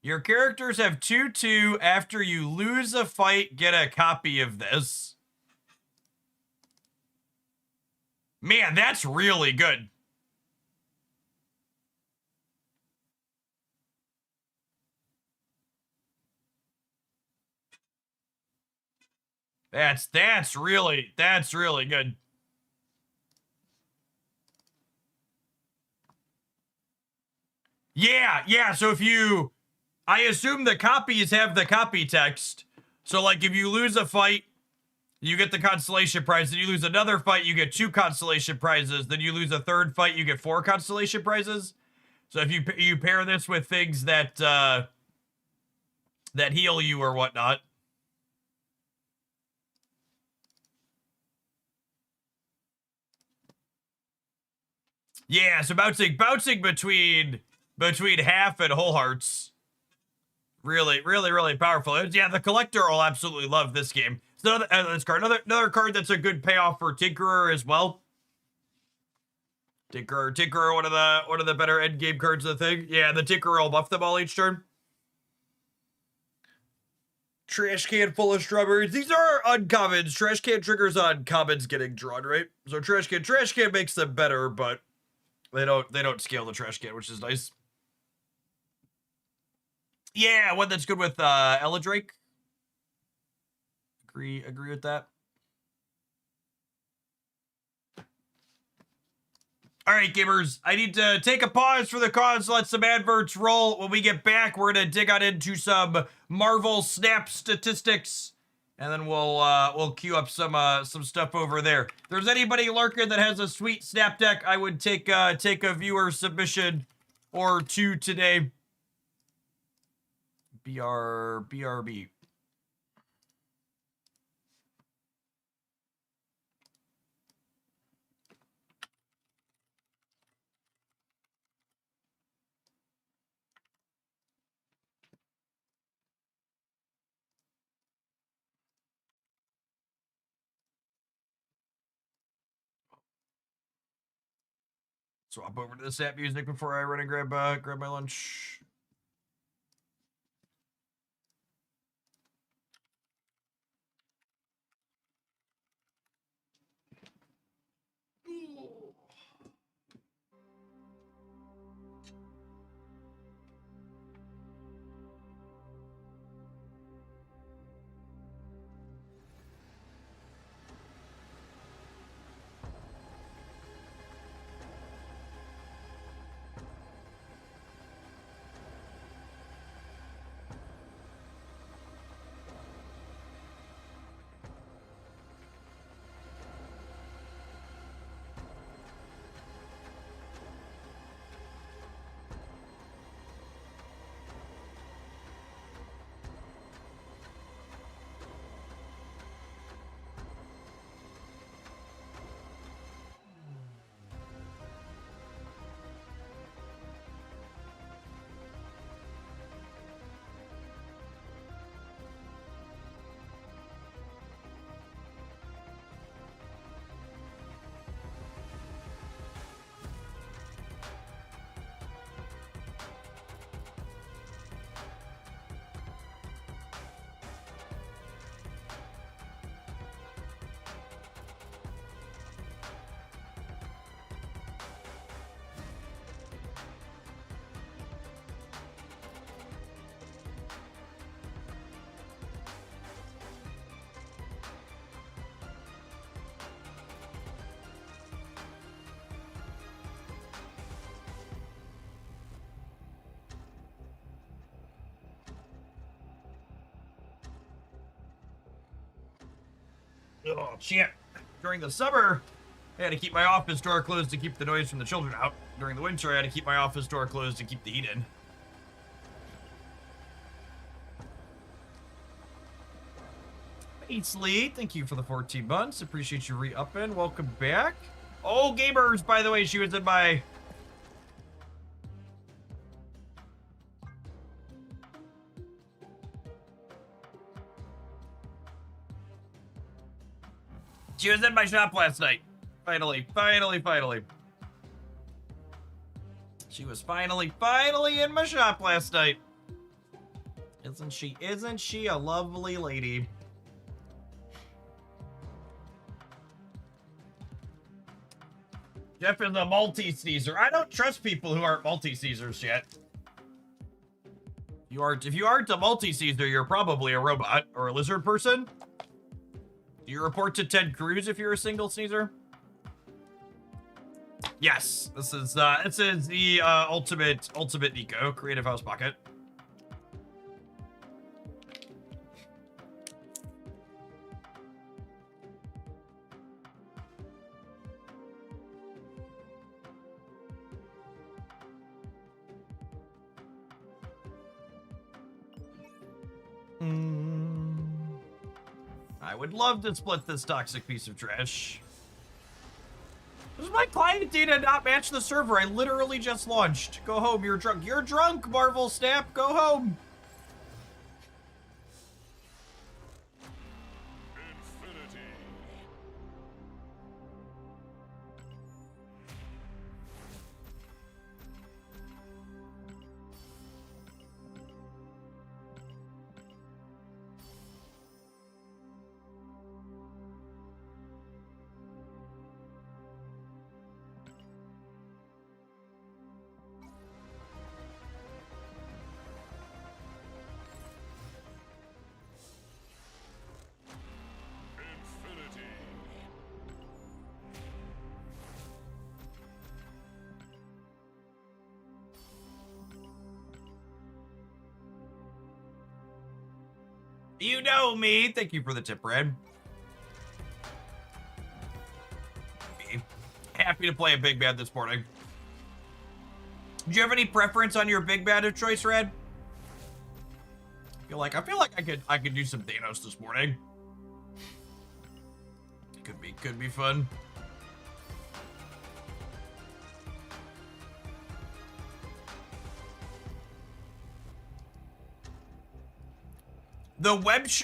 Your characters have 2/2. After you lose a fight, get a copy of this. Man, that's really good. That's really good. Yeah, so if you, I assume the copies have the copy text. So like if you lose a fight, you get the consolation prize. Then you lose another fight, you get 2 consolation prizes. Then you lose a third fight, you get 4 consolation prizes. So if you pair this with things that that heal you or whatnot. Yeah, so bouncing between half and whole hearts. Really powerful. Yeah, the collector will absolutely love this game. So this card, another card that's a good payoff for Tinkerer as well. Tinkerer, one of the better end game cards of the thing. Yeah, the Tinkerer will buff them all each turn. Trash can full of strawberries. These are uncommons. Trash can triggers on commons getting drawn, right? So trash can makes them better, but they don't scale the trash can, which is nice. Yeah, one that's good with Eladrake. Agree with that. All right, gamers, I need to take a pause for the cause, let some adverts roll. When we get back, we're gonna dig on into some Marvel Snap statistics, and then we'll queue up some stuff over there. If there's anybody lurking that has a sweet Snap deck, I would take a viewer submission or 2 today. BRB. Swap over to the Snap music before I run and grab my lunch. Oh, shit. During the summer, I had to keep my office door closed to keep the noise from the children out. During the winter, I had to keep my office door closed to keep the heat in. Ainsley, thank you for the 14 months. Appreciate you re-upping. Welcome back. Oh, gamers, by the way, she was in my... She was in my shop last night. Finally. She was finally in my shop last night. Isn't she a lovely lady? Jeff is a multi-sneezer. I don't trust people who aren't multi-sneezers yet. If you aren't a multi-sneezer, you're probably a robot or a lizard person. Do you report to Ted Cruz if you're a single sneezer? Yes, this is the ultimate Nico, Creative House Pocket. I would love to split this toxic piece of trash. Does my client data not match the server I literally just launched? Go home, you're drunk. You're drunk, Marvel Snap. Go home. You know me. Thank you for the tip, Brad. Happy to play a big bad this morning. Do you have any preference on your big bad of choice, Red? I feel like I could do some Thanos this morning. Could be fun.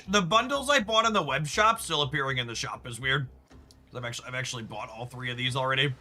The bundles I bought in the web shop still appearing in the shop is weird. I've actually bought all 3 of these already.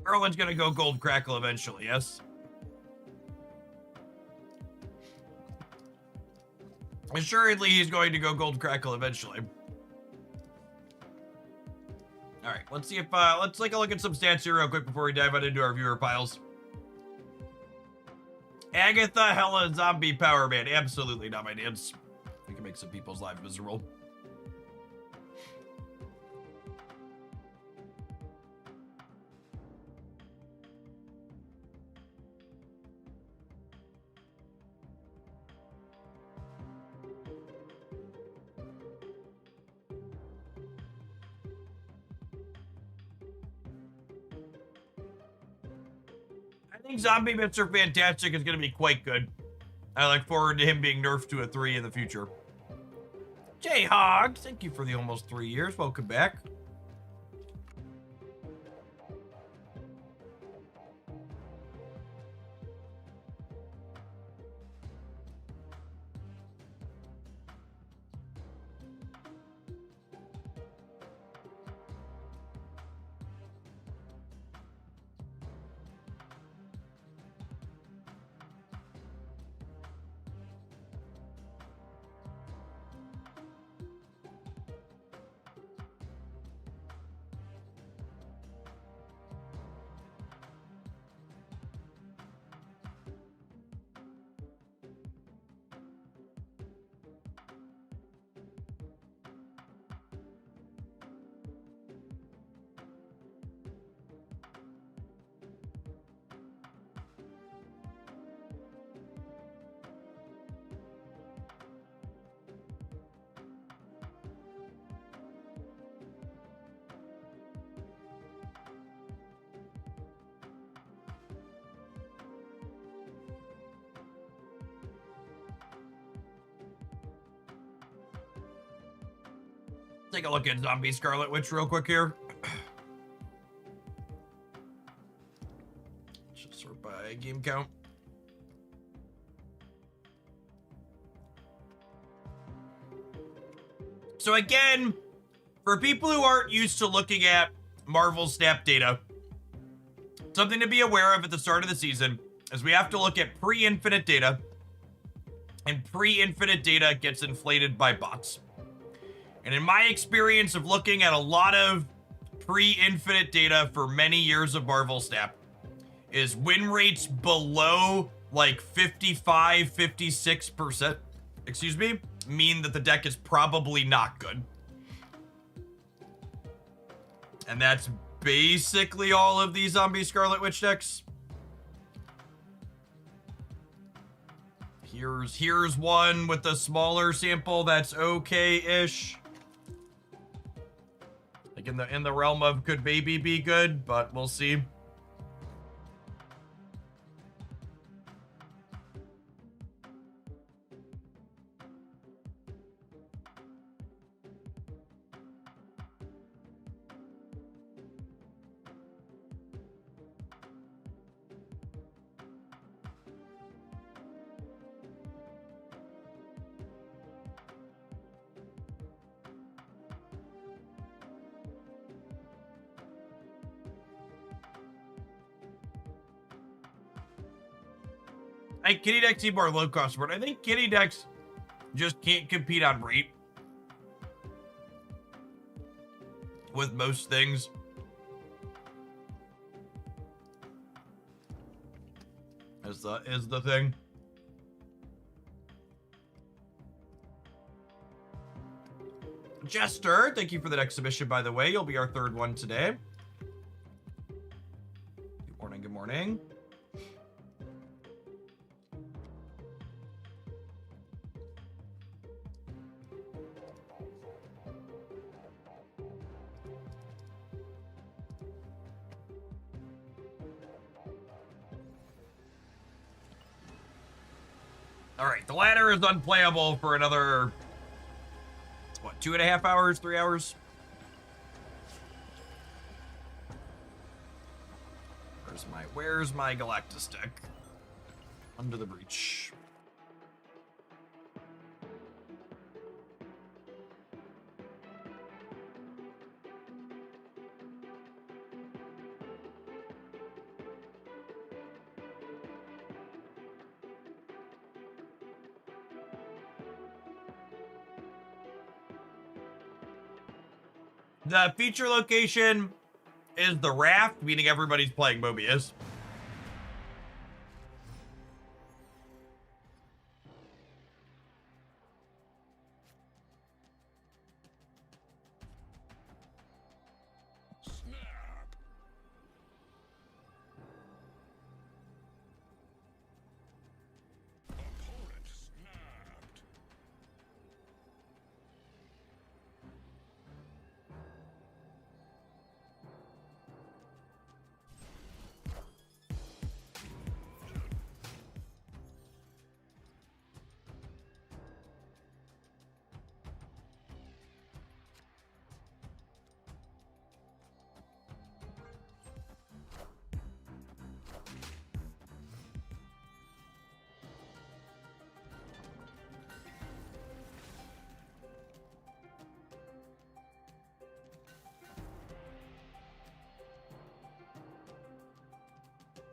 Erwin's gonna go gold crackle eventually, yes? Assuredly, he's going to go gold crackle eventually. Alright, let's see if, let's take a look at some stats here real quick before we dive into our viewer piles. Agatha, Hella, Zombie, Power Man. Absolutely not my dance. We can make some people's lives miserable. I think Zombie Mr. Fantastic is going to be quite good. I look forward to him being nerfed to a 3 in the future. J-Hog, thank you for the almost 3 years. Welcome back. Take a look at Zombie Scarlet Witch real quick here. Just sort by game count. So again, for people who aren't used to looking at Marvel Snap data, something to be aware of at the start of the season is we have to look at pre-infinite data, and pre-infinite data gets inflated by bots. And in my experience of looking at a lot of pre-infinite data for many years of Marvel Snap, is win rates below like 55, 56%, excuse me, mean that the deck is probably not good. And that's basically all of these Zombie Scarlet Witch decks. Here's one with a smaller sample that's okay-ish. Like in the realm of could maybe be good, but we'll see. I think kitty decks need more low cost support. I think kitty decks just can't compete on rate with most things. Is the thing. Jester, thank you for that exhibition, by the way. You'll be our third one today. Good morning, good morning. All right, the ladder is unplayable for another, what, 2.5 hours, 3 hours? Where's my Galactus deck? Under the Breach. The feature location is the raft, meaning everybody's playing Mobius.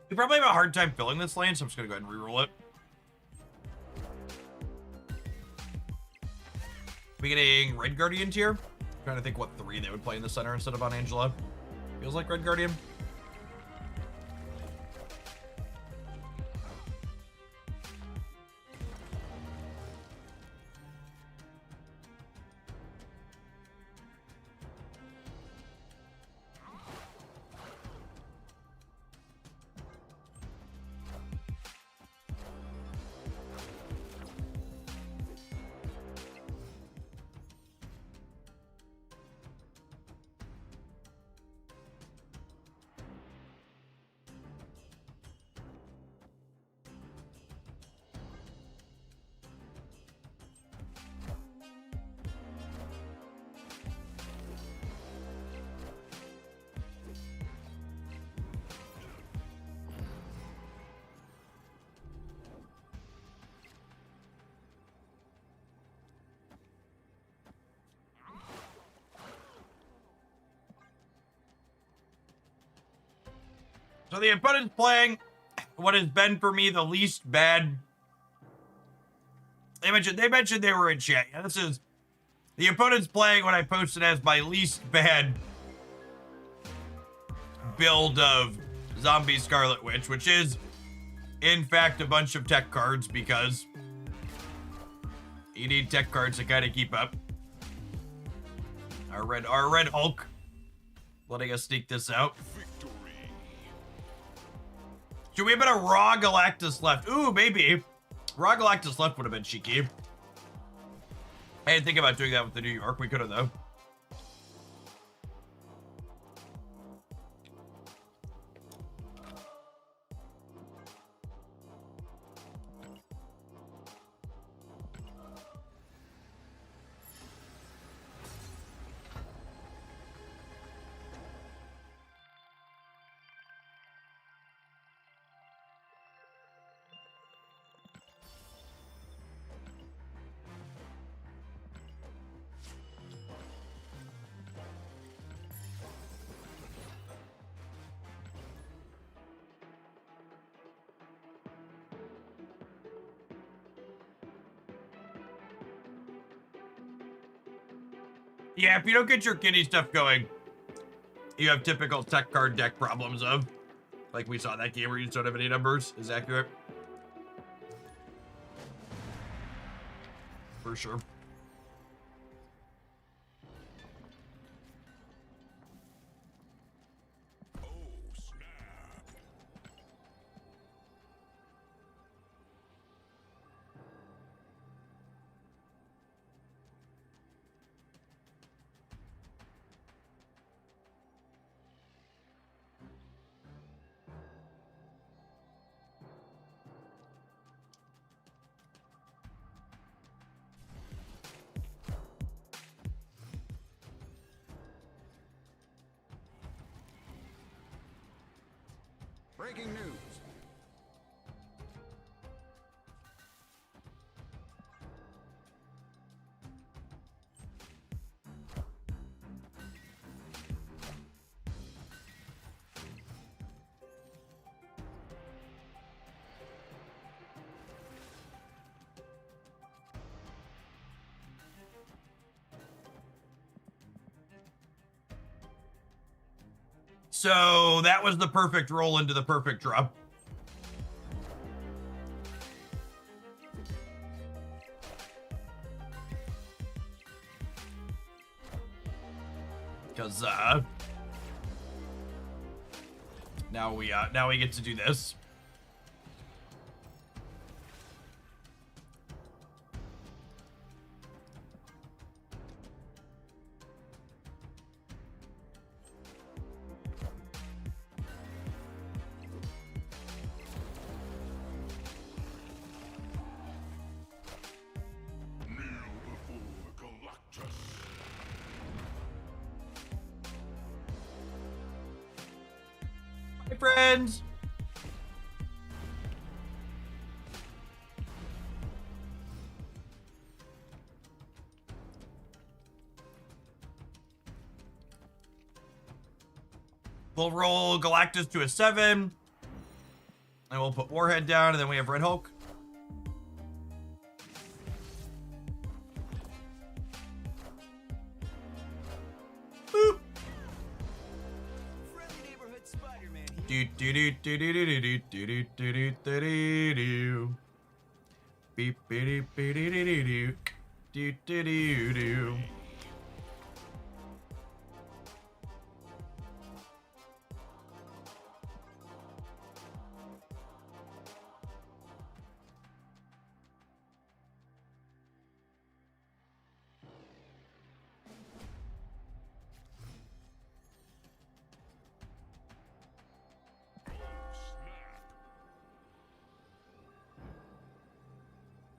We probably have a hard time filling this lane, so I'm just gonna go ahead and reroll it. We getting Red Guardian tier? I'm trying to think what 3 they would play in the center instead of on Angela. Feels like Red Guardian. So the opponent's playing what has been for me the least bad. They mentioned they were in chat. Yeah, this is the opponent's playing what I posted as my least bad build of Zombie Scarlet Witch, which is in fact a bunch of tech cards because you need tech cards to kind of keep up. Our red Hulk letting us sneak this out. Should we have been a raw Galactus left? Ooh, maybe. Raw Galactus left would have been cheeky. I didn't think about doing that with the New York. We could have, though. Yeah, if you don't get your kitty stuff going, you have typical tech card deck problems of, like we saw that game where you just don't have any numbers, is accurate. For sure. Breaking news. So that was the perfect roll into the perfect drop. Because now we get to do this. Hi, friends. We'll roll Galactus to a 7. And we'll put Warhead down, and then we have Red Hulk. Boop. Do do do do do do do do do do do do. Beep beep beep do do do do do do do.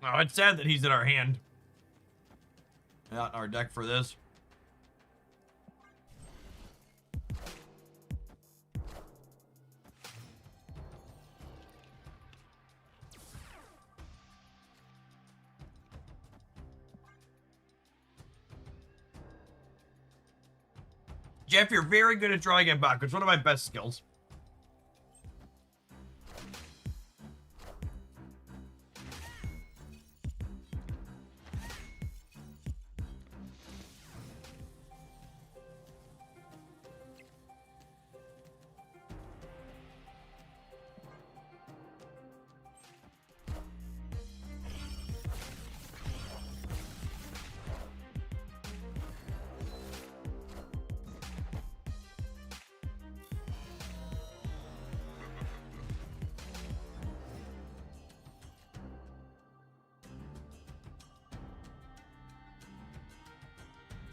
Oh, it's sad that he's in our hand. Not in our deck for this. Jeff, you're very good at drawing in back. It's one of my best skills.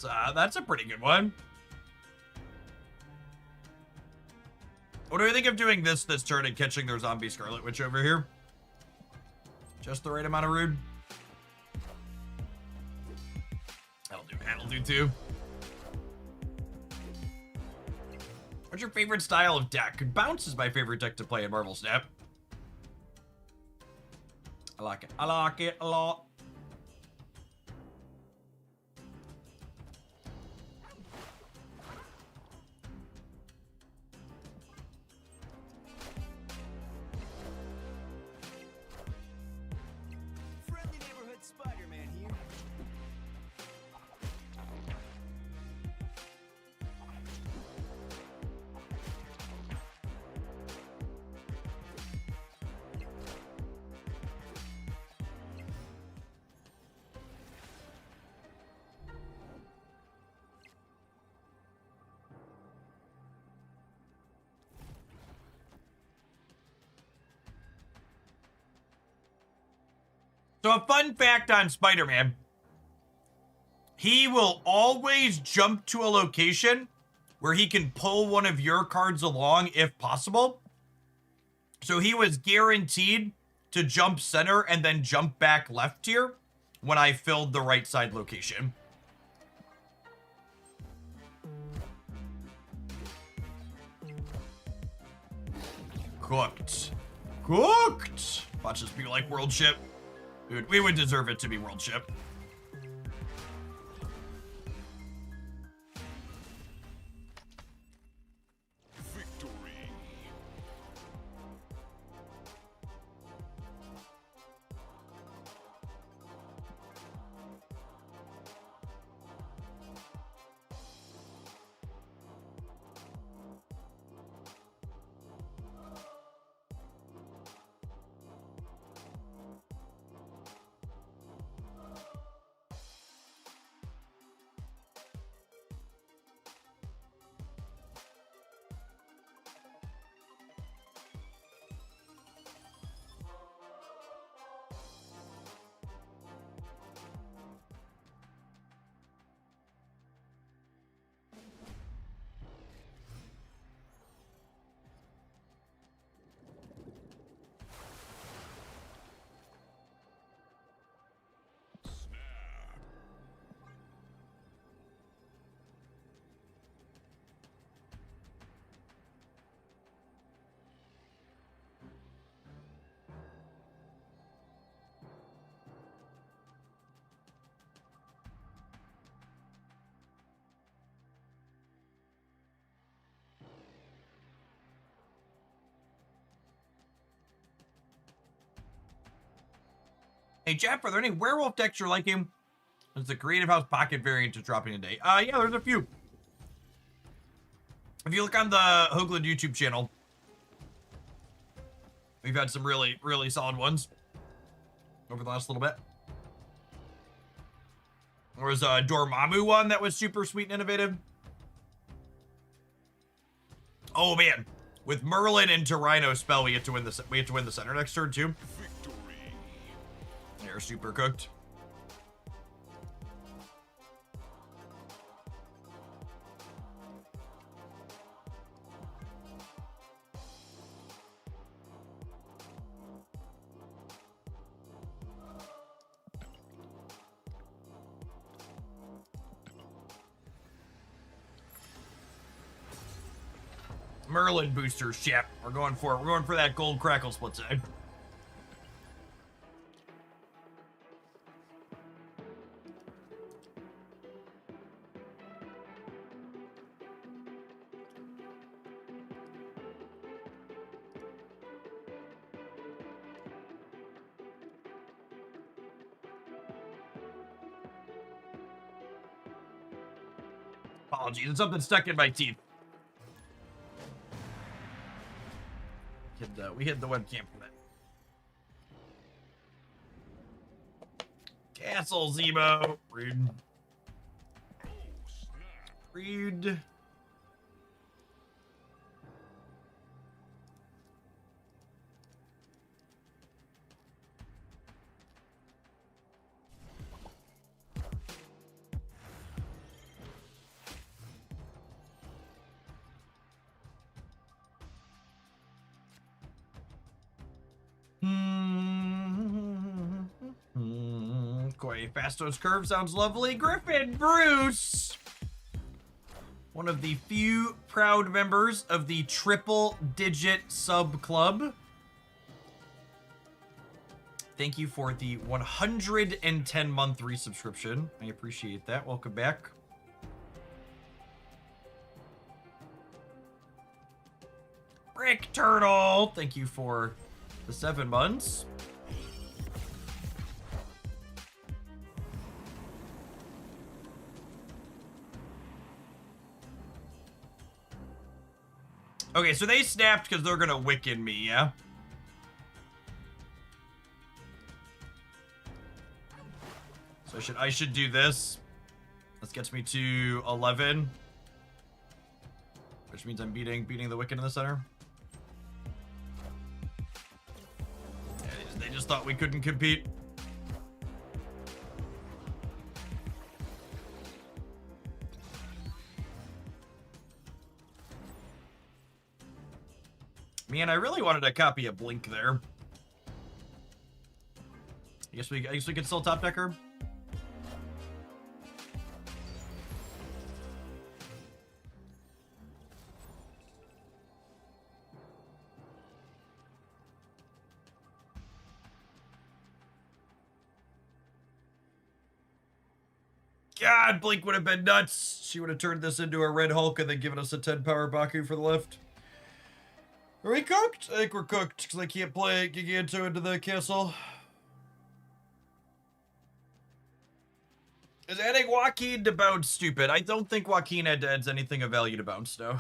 That's a pretty good one. What do you think of doing this turn and catching their zombie Scarlet Witch over here? Just the right amount of rude. That'll do too. What's your favorite style of deck? Bounce is my favorite deck to play in Marvel Snap. I like it. I like it a lot. Friendly neighborhood Spider-Man here. So a fun fact on Spider-Man, he will always jump to a location where he can pull one of your cards along if possible. So he was guaranteed to jump center and then jump back left here when I filled the right side location. Cooked. Cooked! Watch this be like World Ship. Dude, we would deserve it to be World Ship. Victory. Hey, Jeff, are there any werewolf decks you're liking? There's the Creative House Pocket variant just dropping today. Yeah, there's a few. If you look on the Hoagland YouTube channel, we've had some really, really solid ones over the last little bit. There was a Dormammu one that was super sweet and innovative. Oh man, with Merlin into Rhino spell, we get to win the center next turn too. They're super cooked. Merlin boosters, yep. We're going for it. We're going for that gold crackle split side. Apologies, it's something stuck in my teeth. We hid the webcam from it. Castle Zemo. Rude. Rude. Koi Fastos Curve sounds lovely. Griffin Bruce, one of the few proud members of the triple digit sub club. Thank you for the 110-month resubscription. I appreciate that. Welcome back. Brick Turtle, thank you for the 7 months. Okay, so they snapped because they're gonna Wiccan me, yeah? So I should do this. This gets me to 11. Which means I'm beating the Wiccan in the center. Yeah, they just thought we couldn't compete. Man, I really wanted to copy a Blink there. I guess we could still top decker. God, Blink would have been nuts. She would have turned this into a Red Hulk and then given us a 10 power Baku for the lift. Are we cooked? I think we're cooked because I can't play Giganto into the castle. Is adding Joaquin to bounce stupid? I don't think Joaquin adds anything of value to bounce, no.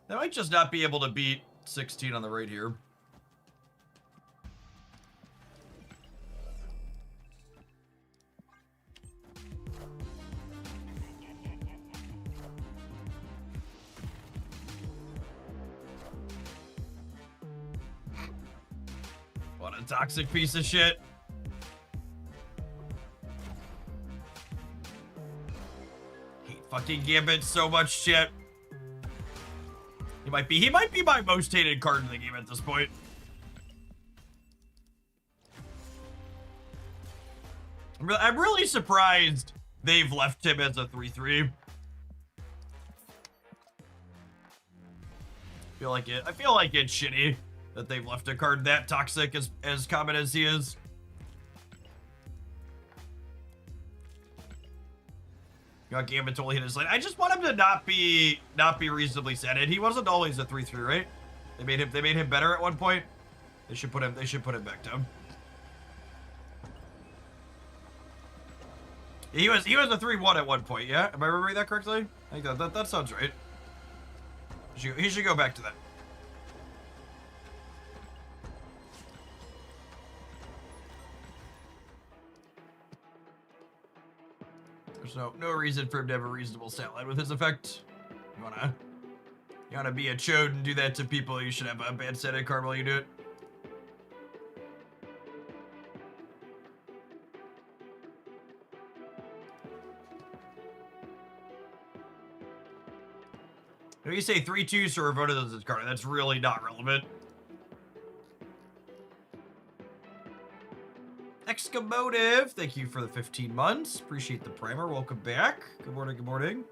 They might just not be able to beat 16 on the right here. What a toxic piece of shit. Hate fucking Gambit so much shit. He might be my most hated card in the game at this point. I'm really surprised they've left him as a 3/3. I feel like it's shitty that they've left a card that toxic as common as he is. Gambit totally hit his lane. I just want him to not be reasonably setted. He wasn't always a 3/3, right? They made him better at one point. They should put him back down. He was a 3/1 at one point, yeah? Am I remembering that correctly? I think that sounds right. He should go back to that. There's no reason for him to have a reasonable stat line with his effect. You wanna be a chode and do that to people, you should have a bad static card while you do it. When you say 3/2 so voted as this card, that's really not relevant. Excomotive, thank you for the 15 months. Appreciate the primer. Welcome back. Good morning, good morning.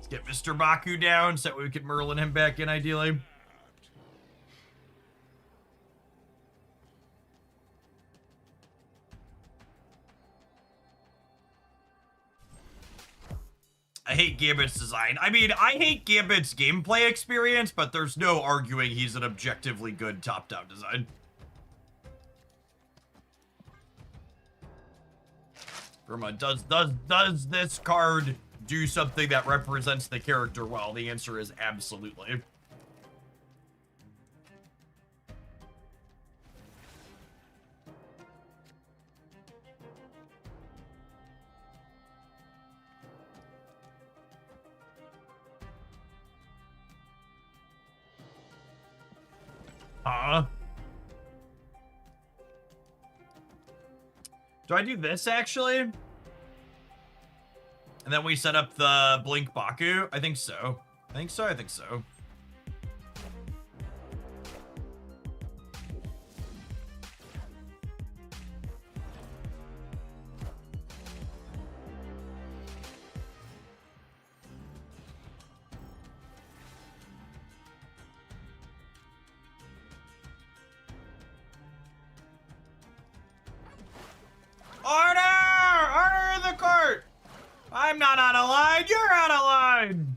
Get Mr. Baku down so that we could Merlin him back in, ideally. I hate Gambit's design. I mean, I hate Gambit's gameplay experience, but there's no arguing he's an objectively good top-down design. Verma, does this card do something that represents the character well? The answer is absolutely. Do I do this actually? And then we set up the Blink Baku? I think so. I think so. Order in the court! I'm not out of line, you're out of line!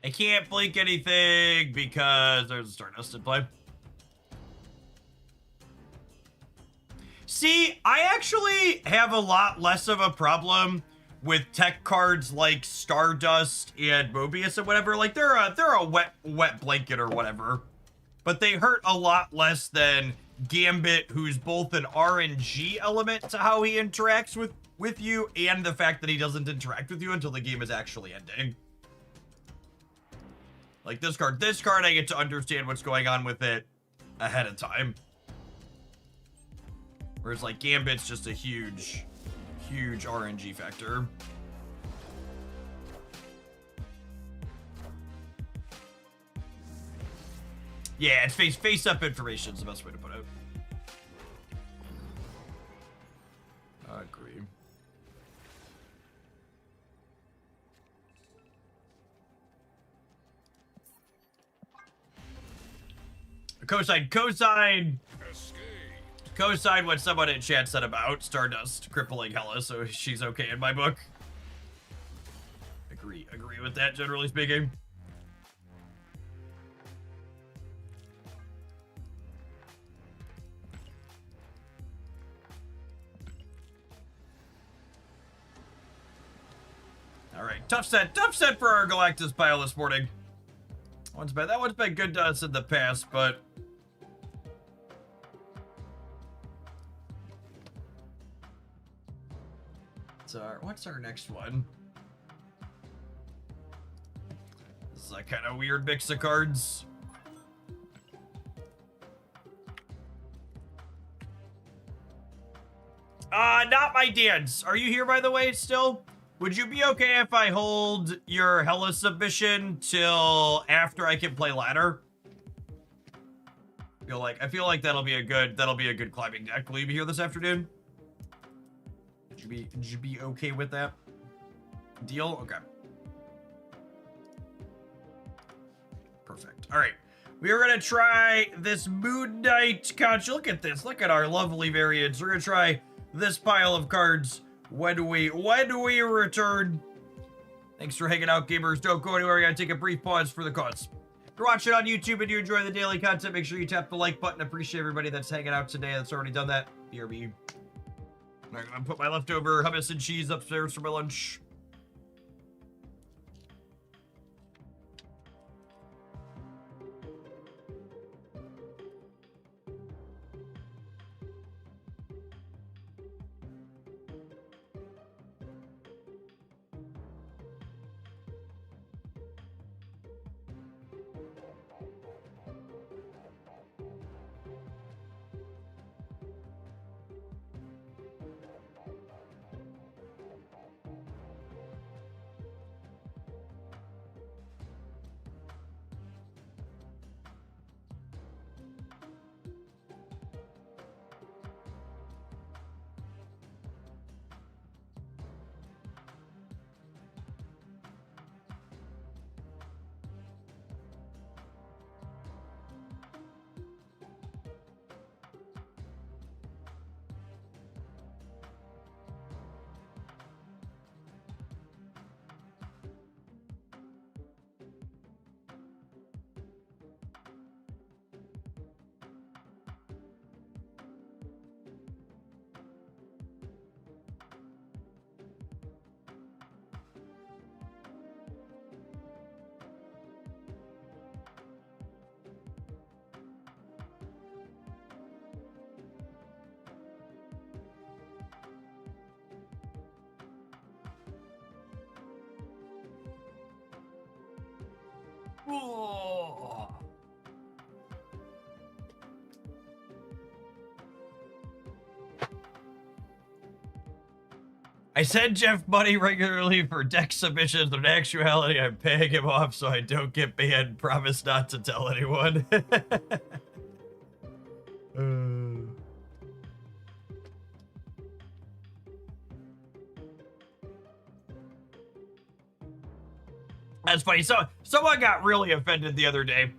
I can't blink anything because there's a Stardust in play. See, I actually have a lot less of a problem with tech cards like Stardust and Mobius and whatever. Like they're a wet blanket or whatever, but they hurt a lot less than Gambit, who's both an RNG element to how he interacts with you, and the fact that he doesn't interact with you until the game is actually ending. Like this card, I get to understand what's going on with it ahead of time. Whereas like Gambit's just a huge RNG factor. Yeah, it's face up information is the best way to put it. I agree. Cosine what someone in chat said about Stardust crippling Hella, so she's okay in my book. Agree with that, generally speaking. All right, tough set for our Galactus pile this morning. That one's been good to us in the past, but what's our next one? This is a kind of weird mix of cards. Not my dance. Are you here, by the way, still? Would you be okay if I hold your Hella submission till after I can play ladder? I feel like that'll be a good climbing deck. Will you be here this afternoon? Would you be okay with that? Deal? Okay. Perfect. All right. We are gonna try this Moon Knight couch. Look at this. Look at our lovely variants. We're gonna try this pile of cards when we return. Thanks for hanging out, gamers. Don't go anywhere. We're gonna take a brief pause for the cause. If you're watching on YouTube and you enjoy the daily content, make sure you tap the like button. Appreciate everybody that's hanging out today that's already done that. BRB. I'm gonna put my leftover hummus and cheese upstairs for my lunch. Oh. I send Jeff money regularly for deck submissions, but in actuality, I'm paying him off so I don't get banned. Promise not to tell anyone. That's funny. So someone got really offended the other day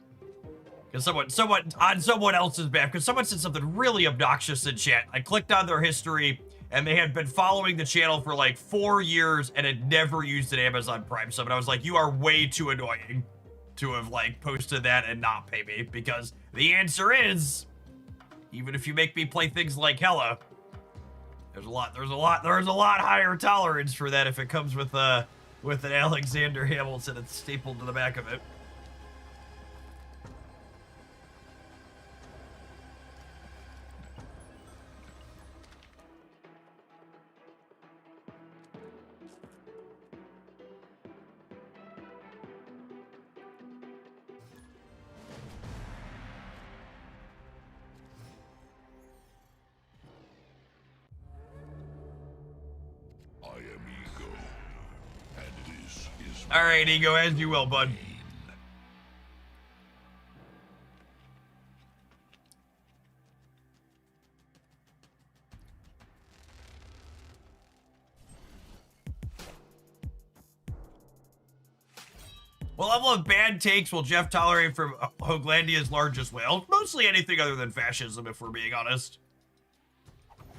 because someone on someone else's behalf because someone said something really obnoxious in chat. I clicked on their history and they had been following the channel for like 4 years and had never used an Amazon Prime sub. And I was like, you are way too annoying to have like posted that and not pay me, because the answer is, even if you make me play things like Hella, there's a lot higher tolerance for that if it comes with an Alexander Hamilton that's stapled to the back of it. I am Ego, and this is All right, Ego, as you will, bud. What level of bad takes will Jeff tolerate from Hoaglandia's largest whale? Mostly anything other than fascism, if we're being honest.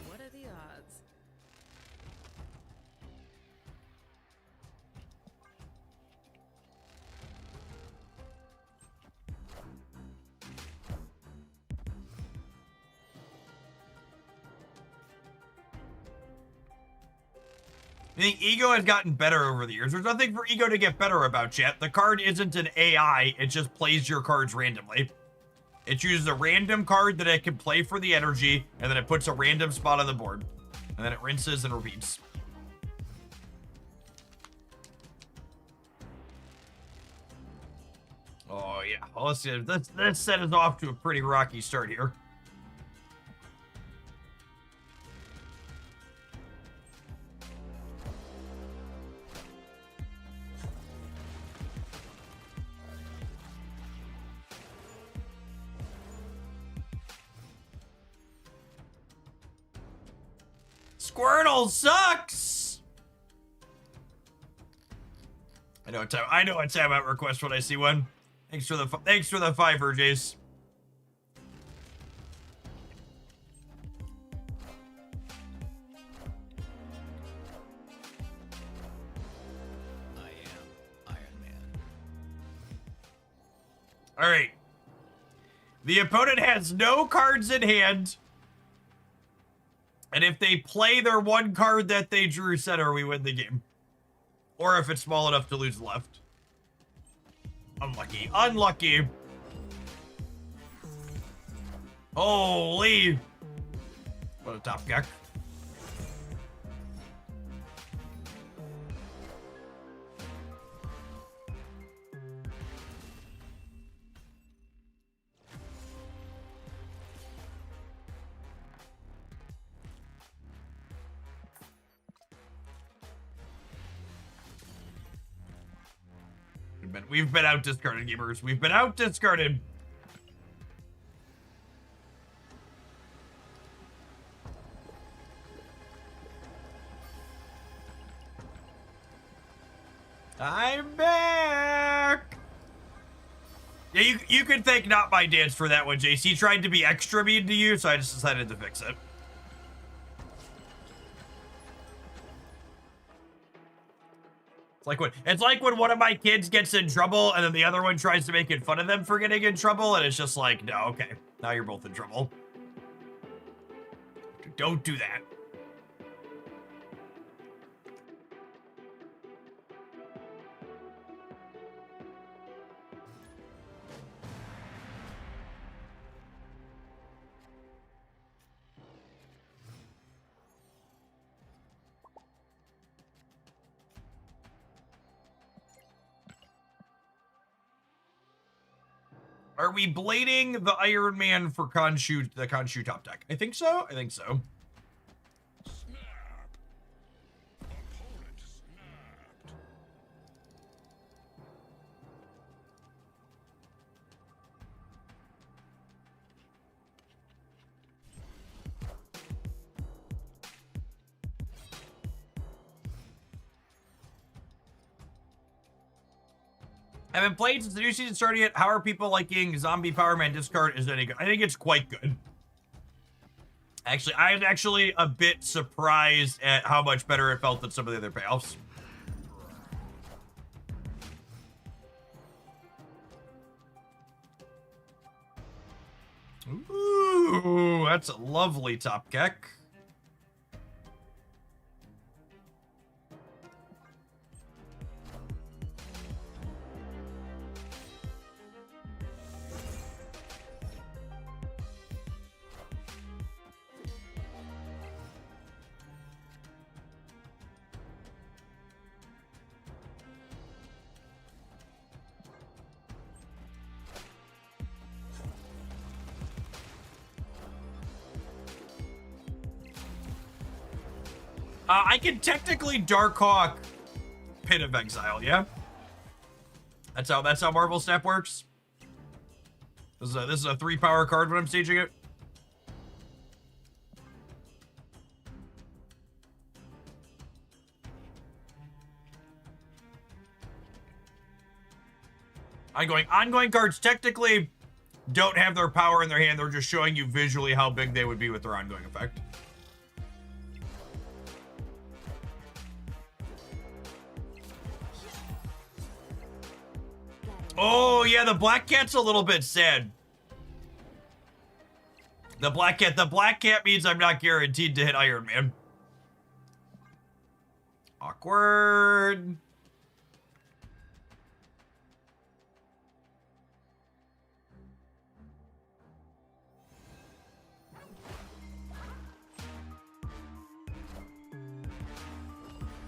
What are the odds? I think Ego has gotten better over the years. There's nothing for Ego to get better about, chat. The card isn't an AI, it just plays your cards randomly. It chooses a random card that it can play for the energy, and then it puts a random spot on the board. And then it rinses and repeats. Oh, yeah. Well, let's see. This set is off to a pretty rocky start here. Squirtle sucks. I know a timeout request when I see one. Thanks for the $5, Jace. I am Iron Man. All right. The opponent has no cards in hand. And if they play their one card that they drew center, we win the game. Or if it's small enough to lose left. Unlucky. Unlucky. Holy. What a top deck. We've been out discarded, gamers. We've been out discarded. I'm back. Yeah, you could thank Not My Dance for that one, Jace. He tried to be extra mean to you, so I just decided to fix it. It's like when one of my kids gets in trouble and then the other one tries to make fun of them for getting in trouble, and it's just like, no, okay, now you're both in trouble. Don't do that. Are we blading the Iron Man for Khonshu, the Khonshu top deck? I think so. I think so. Snap. Opponent snapped. I haven't played since the new season started yet. How are people liking Zombie Power Man discard? Is any good? I think it's quite good. Actually, I was actually a bit surprised at how much better it felt than some of the other payoffs. Ooh, that's a lovely top deck. I can technically Darkhawk Pit of Exile, yeah? That's how Marvel Snap works. This is a 3-power card when I'm staging it. Ongoing cards technically don't have their power in their hand. They're just showing you visually how big they would be with their ongoing effect. Oh, yeah, the Black Cat's a little bit sad. The Black Cat means I'm not guaranteed to hit Iron Man. Awkward.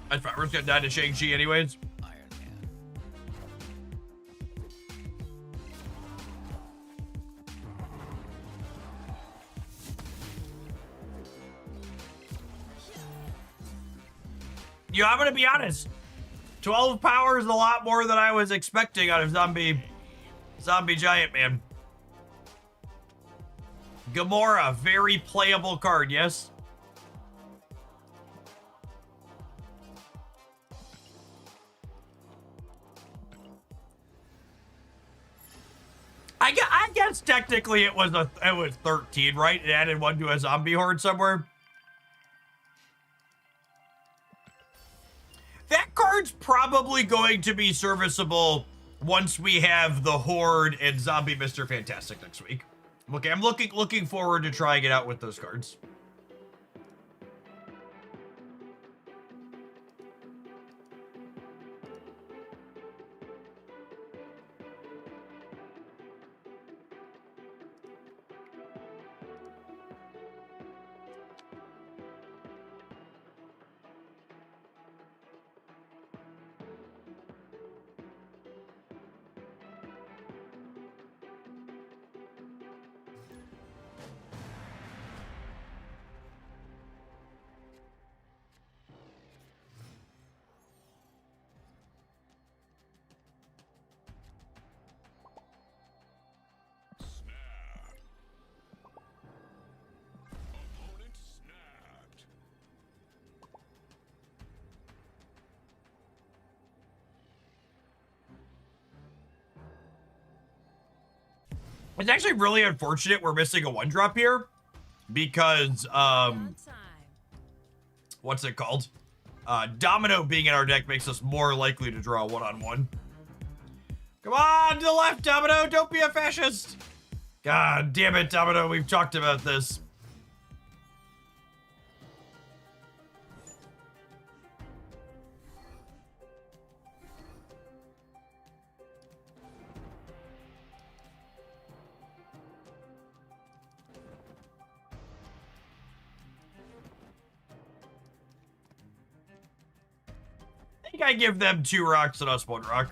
That's fine. We're just gonna die to Shang-Chi anyways. Yo, I'm gonna be honest. 12 power is a lot more than I was expecting out of Zombie Giant Man. Gamora, very playable card, yes? I guess technically it was 13, right? It added one to a zombie horde somewhere. That card's probably going to be serviceable once we have the Horde and Zombie Mr. Fantastic next week. Okay, I'm looking forward to trying it out with those cards. Opponent snapped. It's actually really unfortunate we're missing a 1-drop here because On time. what's it called? Domino being in our deck makes us more likely to draw 1-on-1. Come on, to the left, Domino! Don't be a fascist! God damn it, Domino, we've talked about this. I think I give them 2 rocks and us 1 rock.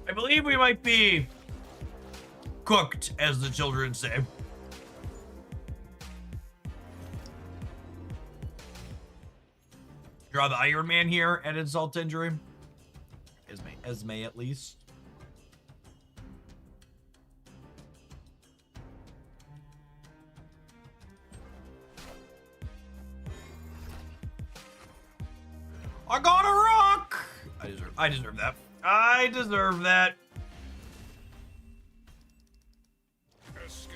I believe we might be cooked, as the children say. Draw the Iron Man here at insult to injury. Esme at least. I got a rock! I deserve that. I deserve that. Escaped.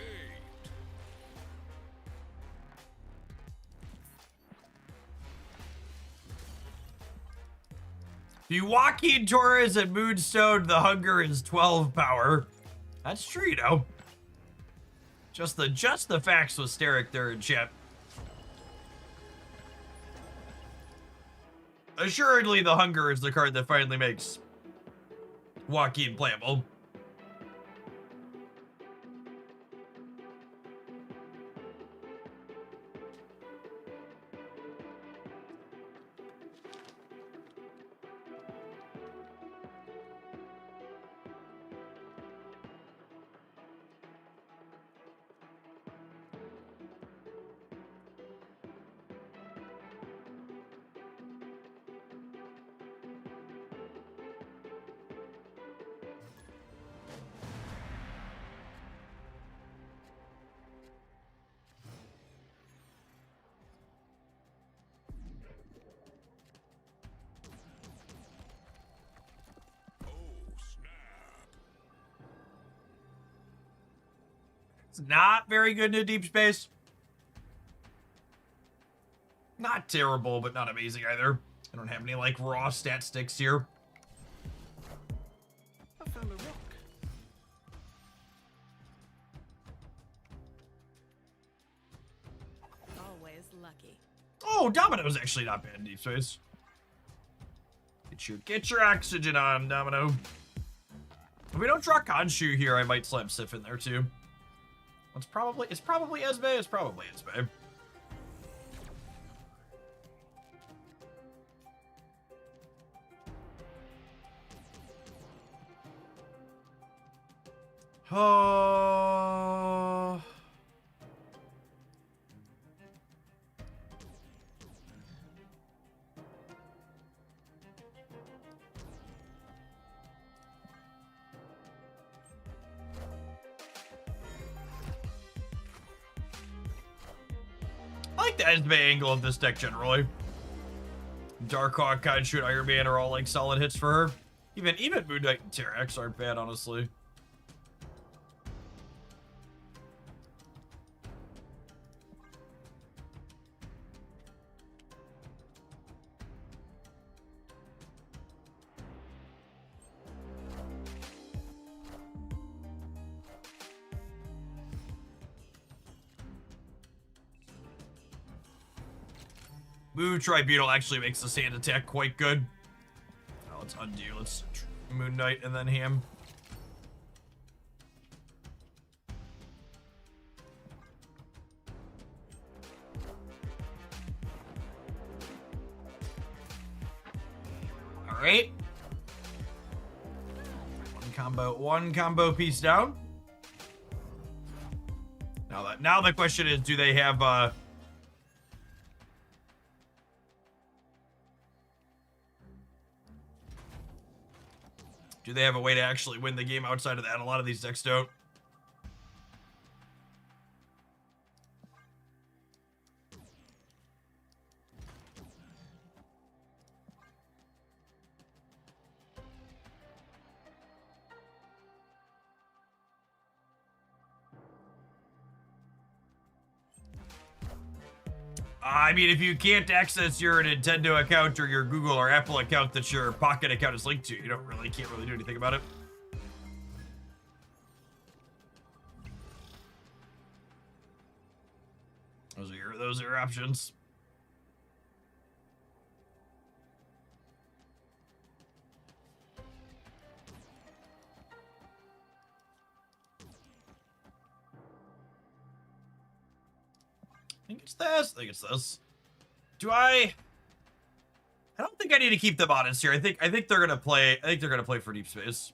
The Joaquin Torres at Moonstone, the hunger is 12 power. That's true, you know. Just the facts with Steric there in chat. Assuredly, the hunger is the card that finally makes Joaquin playable. It's not very good into deep space. Not terrible, but not amazing either. I don't have any, like, raw stat sticks here. I found a rock. Always lucky. Oh, Domino's actually not bad in deep space. Get your oxygen on, Domino. If we don't draw Khonshu here, I might slap Sif in there too. It's probably Esme. It's probably Esme. Oh. I like the Esme angle of this deck generally. Darkhawk, Khonshu, and Iron Man are all like solid hits for her. Even Moon Knight and Terrax aren't bad, honestly. Moo Tribunal actually makes the sand attack quite good. Oh, let's undo. Let's Moon Knight and then him. All right. One combo piece down. Now the question is, do they have do they have a way to actually win the game outside of that? A lot of these decks don't. I mean, if you can't access your Nintendo account or your Google or Apple account that your Pocket account is linked to, you can't really do anything about it. Those are your options. I think it's this. I think it's this. I don't think I need to keep them honest here. I think they're gonna play. I think they're gonna play for deep space.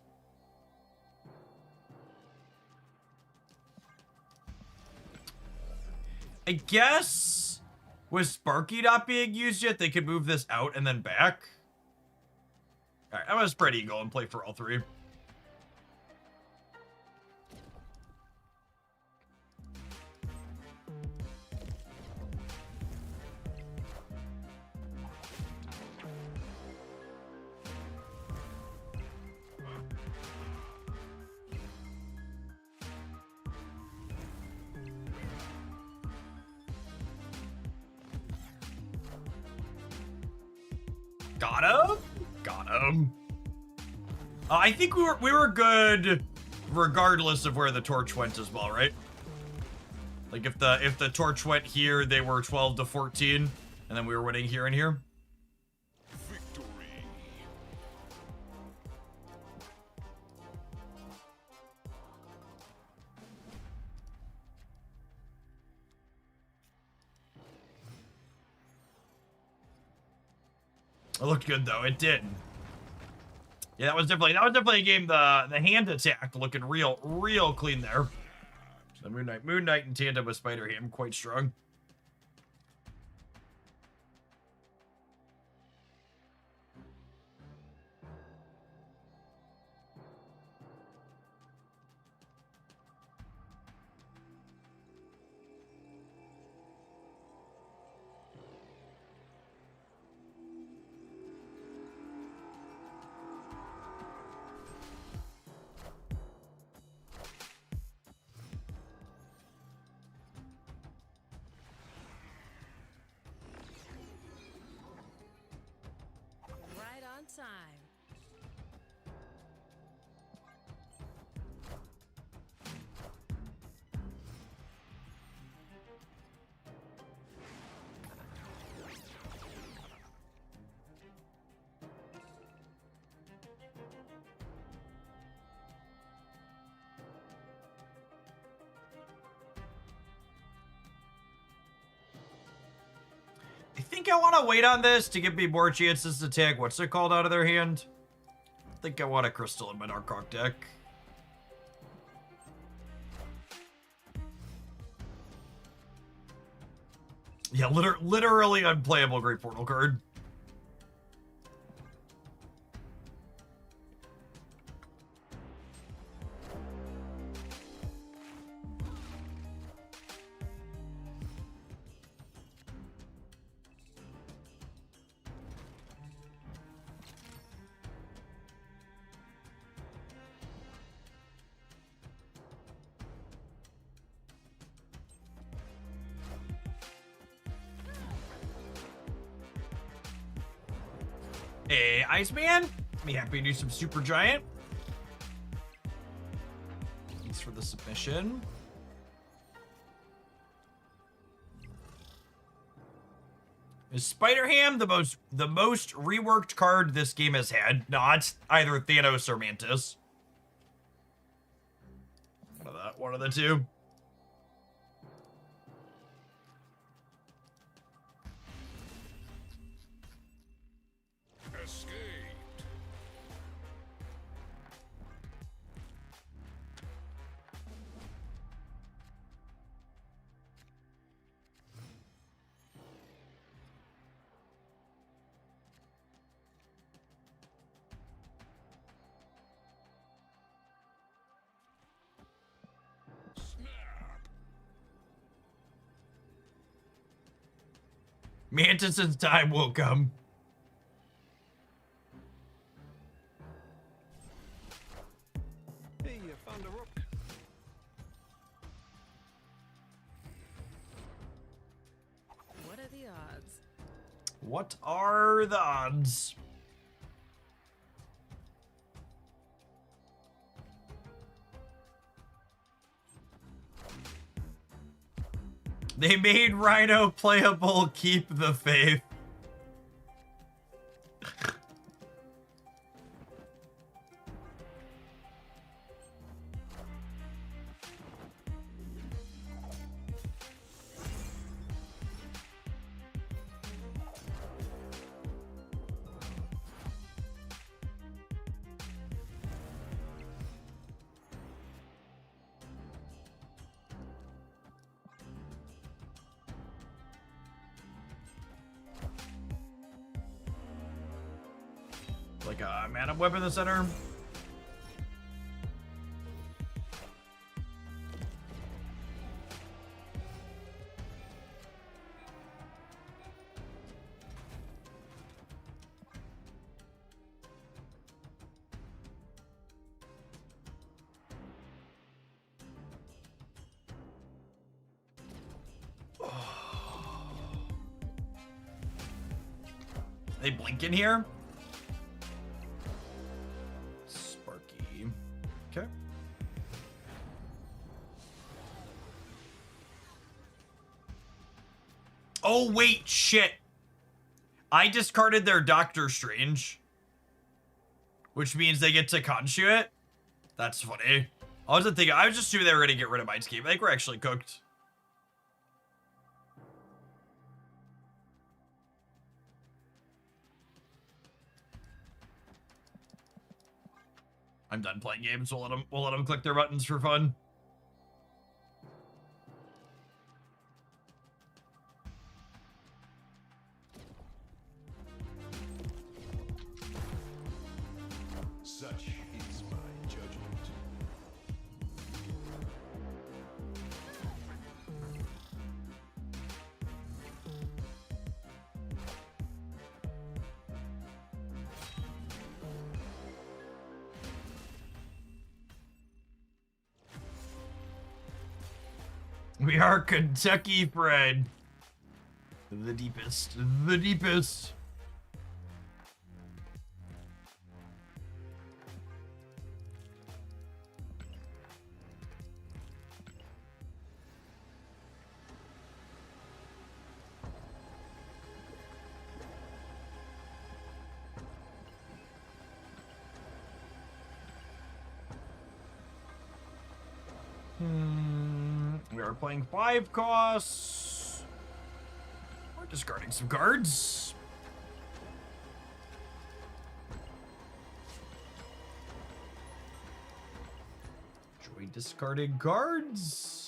I guess with Sparky not being used yet, they could move this out and then back. All right, I'm gonna spread Eagle and play for all three. Got him. Got him. I think we were good regardless of where the torch went as well, right? Like if the torch went here, they were 12 to 14, and then we were winning here and here. Victory. It looked good though. It did. Yeah, that was definitely a game. The hand attack looking real clean there. The Moon Knight in tandem with Spider-Ham, quite strong. Right on time. I think I want to wait on this to give me more chances to take what's it called out of their hand. I think I want a crystal in my Narcoc deck. Yeah, literally unplayable Great Portal card. Hey, Iceman. Be happy to do some Super Giant. Thanks for the submission. Is Spider-Ham the most reworked card this game has had? Not either Thanos or Mantis. One of the two. Escaped. Snap. Mantis's time will come. Hey, you found a rook. What are the odds? What are the odds? They made Rhino playable. Keep the faith. like a man-up weapon in the center. They blink in here. Sparky. Okay. Oh, wait, shit. I discarded their Doctor Strange, which means they get to conjure it. That's funny. I wasn't thinking, I was just assuming they were going to get rid of Mindscape. I think we're actually cooked. I'm done playing games. We'll let them click their buttons for fun. Such is my judgment. We are Kentucky fried. The deepest. The deepest. We are playing 5 costs. We're discarding some cards. Enjoy discarding cards.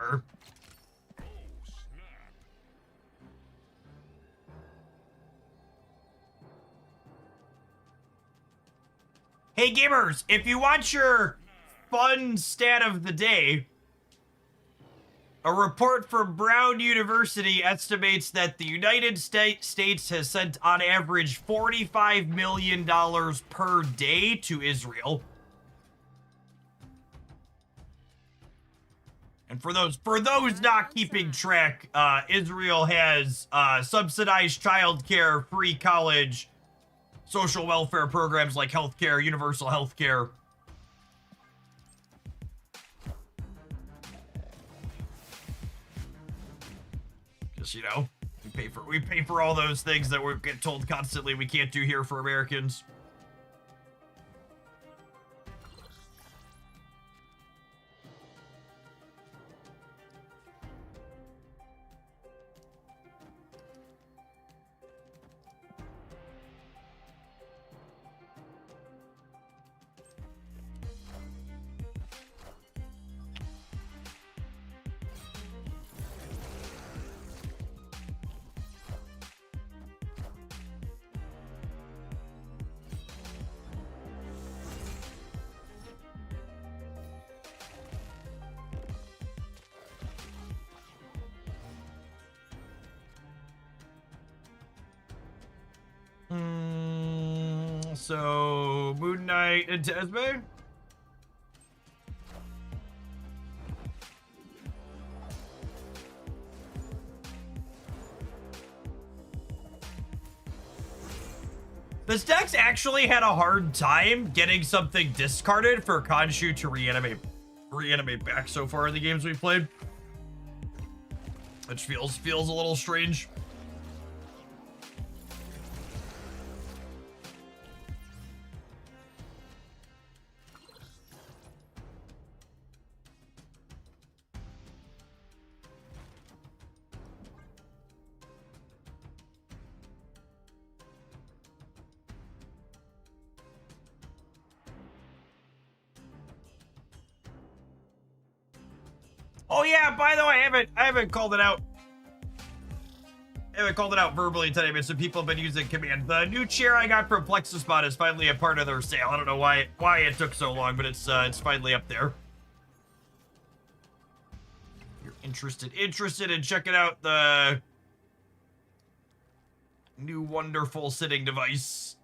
Oh, snap. Hey gamers, if you want your fun stat of the day, a report from Brown University estimates that the United States has sent on average $45 million per day to Israel. And for those not keeping track, Israel has subsidized childcare, free college, social welfare programs like healthcare, universal healthcare. Just, you know, we pay for all those things that we get told constantly we can't do here for Americans. So, Moon Knight into Esme? This deck's actually had a hard time getting something discarded for Khonshu to reanimate back so far in the games we've played. Which feels a little strange. Oh yeah, by the way, I haven't called it out. I haven't called it out verbally today, but some people have been using command. The new chair I got from Plexuspot is finally a part of their sale. I don't know why it took so long, but it's finally up there. You're interested in checking out the new wonderful sitting device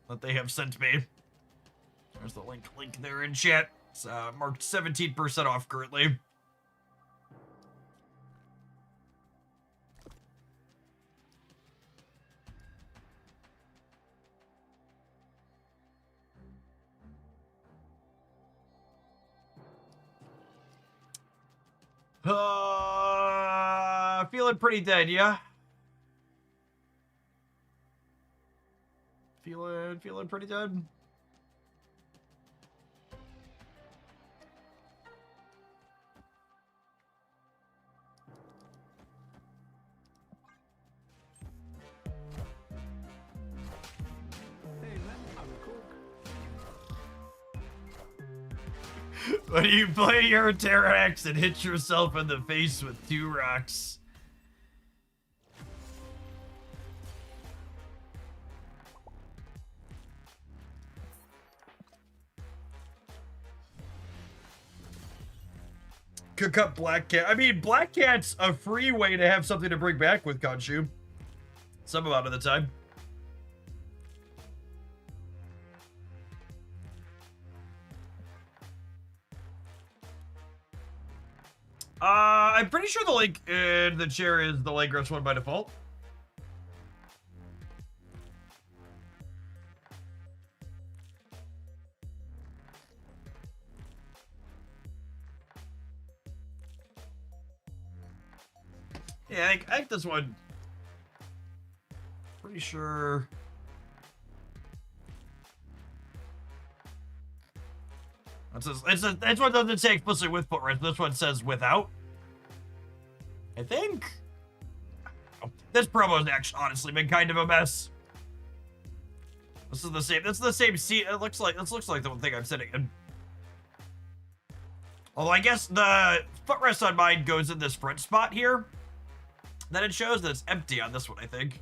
that they have sent me. There's the link there in chat. It's marked 17% off currently. Feeling pretty dead, yeah? Feeling pretty dead? When you play your Terrax and hit yourself in the face with 2 rocks. Cook up Black Cat. I mean, Black Cat's a free way to have something to bring back with Khonshu. Some amount of the time. I'm pretty sure the link in the chair is the Legros one by default. Yeah, I think this one. Pretty sure. This one doesn't say explicitly with footrest. This one says without. I think. This promo has actually honestly been kind of a mess. This is the same. This is the same seat. It looks like the one thing I'm sitting in. Although I guess the footrest on mine goes in this front spot here. Then it shows that it's empty on this one, I think.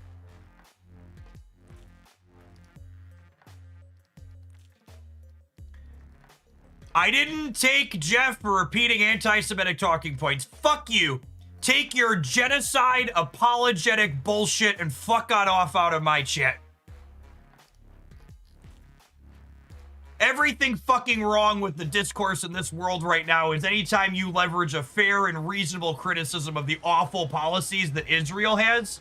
I didn't take Jeff for repeating anti-Semitic talking points. Fuck you. Take your genocide apologetic bullshit and fuck on off out of my chat. Everything fucking wrong with the discourse in this world right now is anytime you leverage a fair and reasonable criticism of the awful policies that Israel has.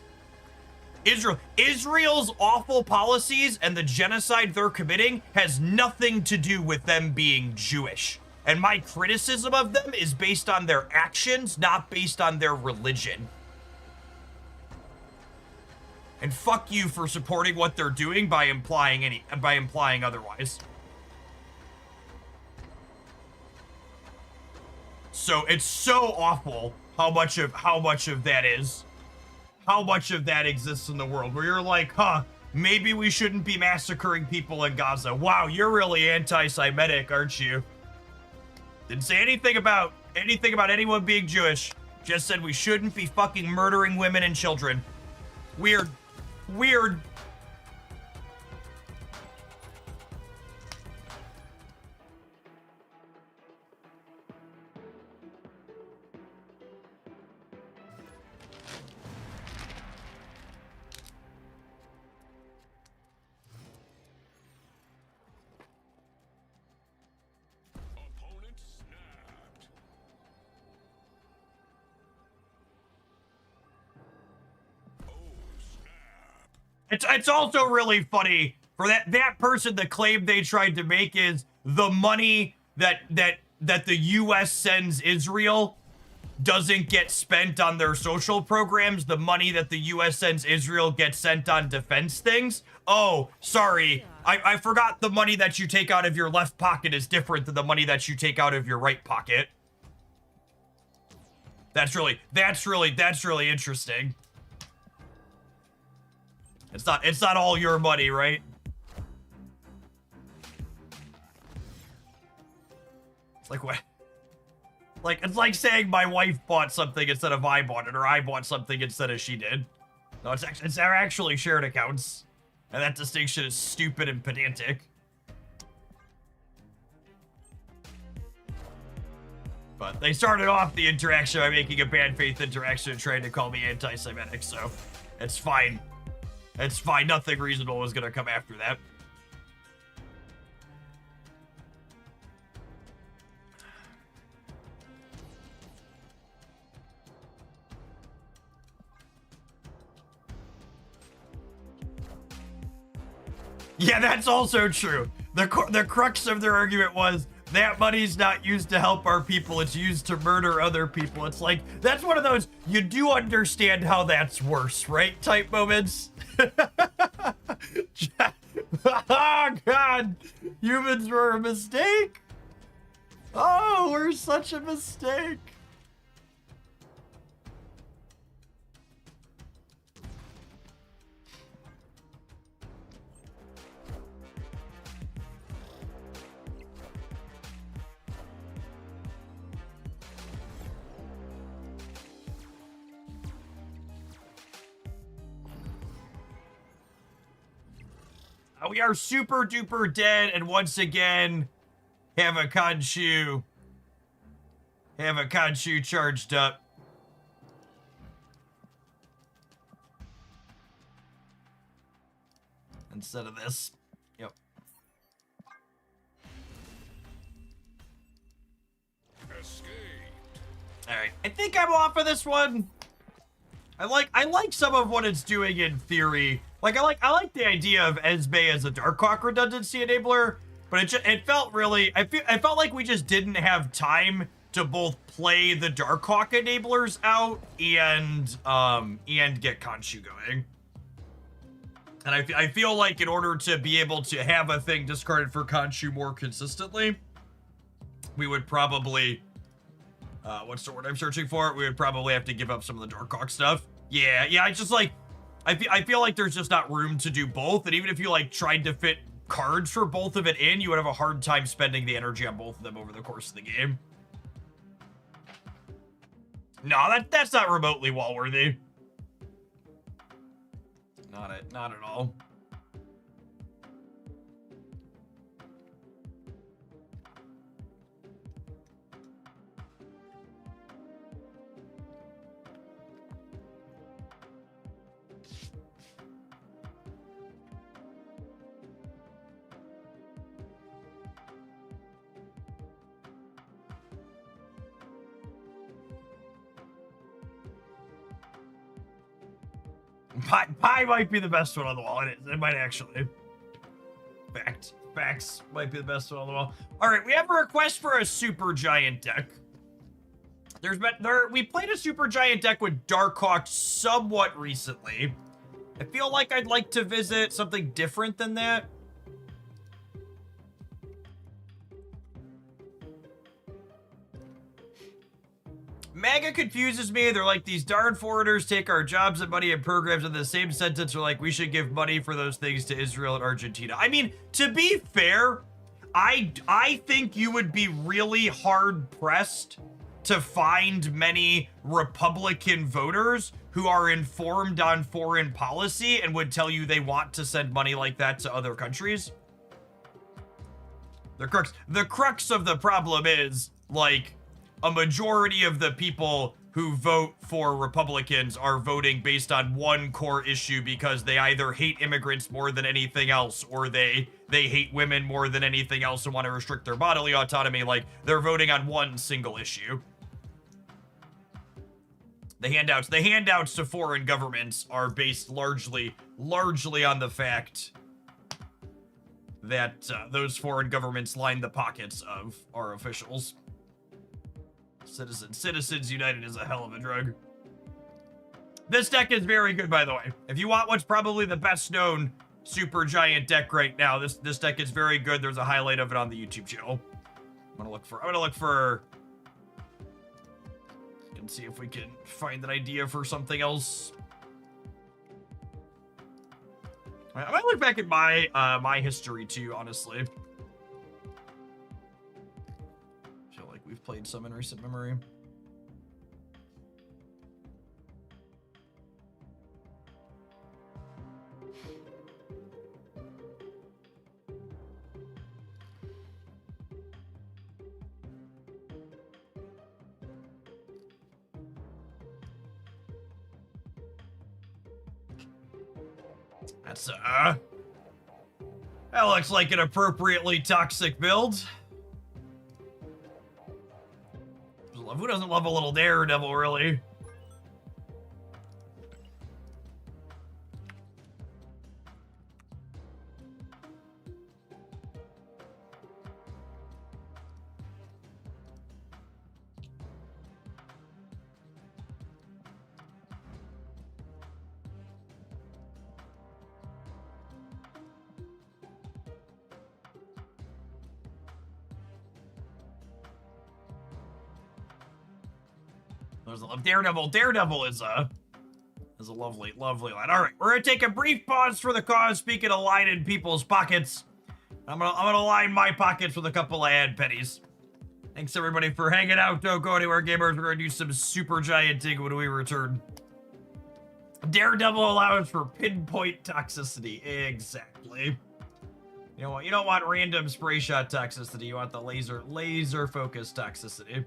Israel's awful policies and the genocide they're committing has nothing to do with them being Jewish. And my criticism of them is based on their actions, not based on their religion. And fuck you for supporting what they're doing by implying otherwise. So it's so awful how much of that is. How much of that exists in the world where you're like, huh, maybe we shouldn't be massacring people in Gaza. Wow, you're really anti-Semitic, aren't you? Didn't say anything about anyone being Jewish. Just said we shouldn't be fucking murdering women and children. Weird. Weird. Opponent snapped. Oh, snap. It's also really funny for that person the claim they tried to make is the money that the US sends Israel doesn't get spent on their social programs. The money that the US sends Israel gets sent on defense things. Oh, sorry. I forgot the money that you take out of your left pocket is different than the money that you take out of your right pocket. That's really interesting. It's not all your money, right? It's like what? Like, it's like saying my wife bought something instead of I bought it, or I bought something instead of she did. No, it's actually shared accounts. And that distinction is stupid and pedantic. But they started off the interaction by making a bad faith interaction and trying to call me anti-Semitic, so it's fine. It's fine. Nothing reasonable was gonna come after that. Yeah, that's also true. The crux of their argument was that money's not used to help our people, it's used to murder other people. It's like, that's one of those, you do understand how that's worse, right? Type moments. Oh, God. Humans were a mistake. Oh, we're such a mistake. We are super duper dead, and once again, have a Khonshu charged up. Instead of this. Yep. Escape. Alright. I think I'm off of this one. I like some of what it's doing in theory. Like I like the idea of Esme as a Darkhawk redundancy enabler, but it felt really I felt like we just didn't have time to both play the Darkhawk enablers out and get Khonshu going. And I feel like in order to be able to have a thing discarded for Khonshu more consistently, we would probably what's the word I'm searching for? We would probably have to give up some of the Darkhawk stuff. Yeah, I just like I feel like there's just not room to do both, and even if you like tried to fit cards for both of it in, you would have a hard time spending the energy on both of them over the course of the game. No, that's not remotely wall-worthy. Not at all. Pie might be the best one on the wall. It might actually. Facts might be the best one on the wall. All right, we have a request for a super giant deck. We played a super giant deck with Darkhawk somewhat recently. I feel like I'd like to visit something different than that. MAGA confuses me. They're like, these darn foreigners take our jobs and money and programs. In the same sentence are like, we should give money for those things to Israel and Argentina. I mean, to be fair, I think you would be really hard pressed to find many Republican voters who are informed on foreign policy and would tell you they want to send money like that to other countries. The crux of the problem is, like, a majority of the people who vote for Republicans are voting based on one core issue because they either hate immigrants more than anything else, or they hate women more than anything else and want to restrict their bodily autonomy. Like, they're voting on one single issue. The handouts to foreign governments are based largely on the fact that those foreign governments line the pockets of our officials. Citizens United is a hell of a drug. This deck is very good, by the way. If you want what's probably the best known super giant deck right now, this deck is very good. There's a highlight of it on the YouTube channel. I'm gonna look for and see if we can find an idea for something else. I might look back at my my history too, honestly. I feel like played some in recent memory. That's, that looks like an appropriately toxic build. Who doesn't love a little Daredevil, really? There's a Daredevil. Daredevil is a lovely, lovely line. All right, we're gonna take a brief pause for the cause. Speaking of lining people's pockets, I'm gonna line my pockets with a couple of ad pennies. Thanks everybody for hanging out. Don't go anywhere, gamers. We're gonna do some super gianting when we return. Daredevil allows for pinpoint toxicity. Exactly. You know what? You don't want random spray shot toxicity. You want the laser focused toxicity.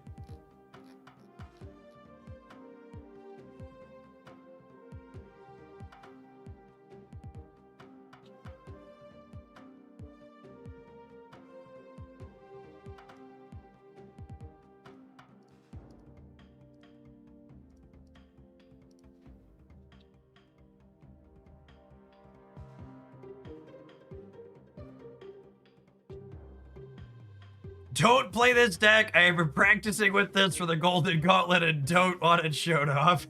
Don't play this deck. I have been practicing with this for the Golden Gauntlet and don't want it shown off.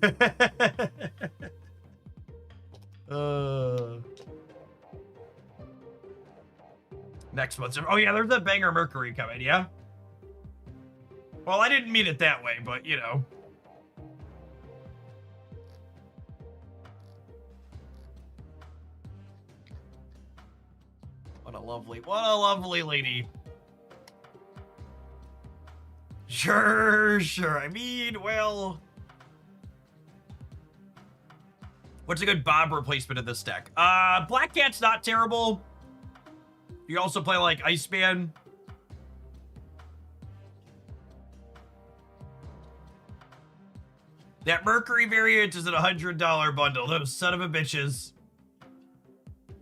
Next month. Oh yeah, there's a banger Mercury coming, yeah? Well, I didn't mean it that way, but you know. What a lovely lady. Sure. I mean, well... What's a good Bob replacement in this deck? Black Cat's not terrible. You also play, like, Iceman. That Mercury variant is at a $100 bundle. Those son of a bitches.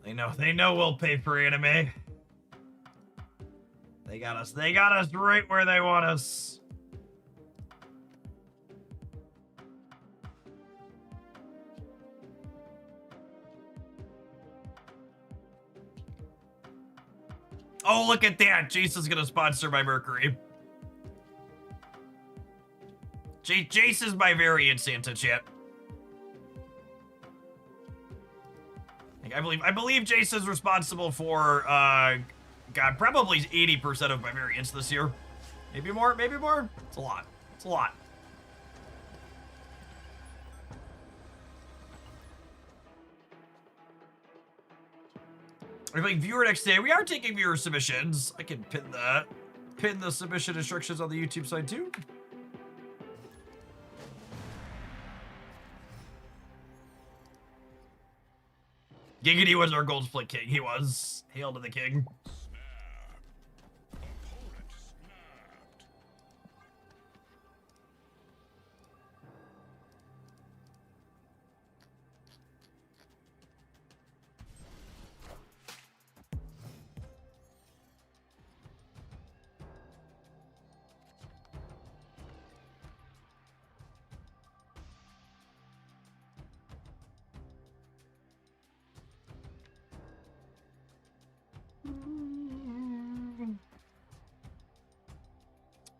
They know we'll pay for anime. They got us right where they want us. Oh, look at that. Jason's gonna sponsor my Mercury. Jace is my variant Santa chat. I believe Jace is responsible for, God, probably 80% of my variants this year. Maybe more? It's a lot. I think viewer next day. We are taking viewer submissions. I can pin the submission instructions on the YouTube side too. Giggity was our gold split king. He was. Hail to the king.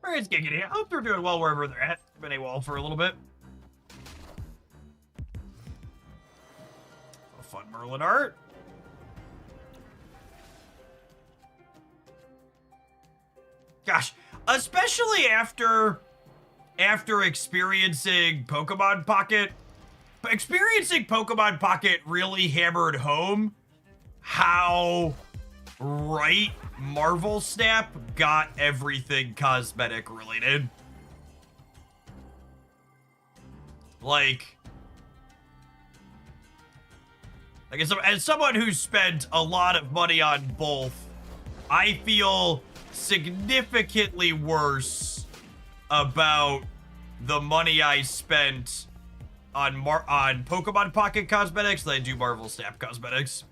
Where is Giggity? I hope they're doing well wherever they're at. Been AWOL for a little bit. A fun Merlin art. Gosh, especially after experiencing Pokemon Pocket. Experiencing Pokemon Pocket really hammered home how right Marvel Snap got everything cosmetic related. Like as someone who's spent a lot of money on both, I feel significantly worse about the money I spent on Pokemon Pocket Cosmetics than I do Marvel Snap Cosmetics.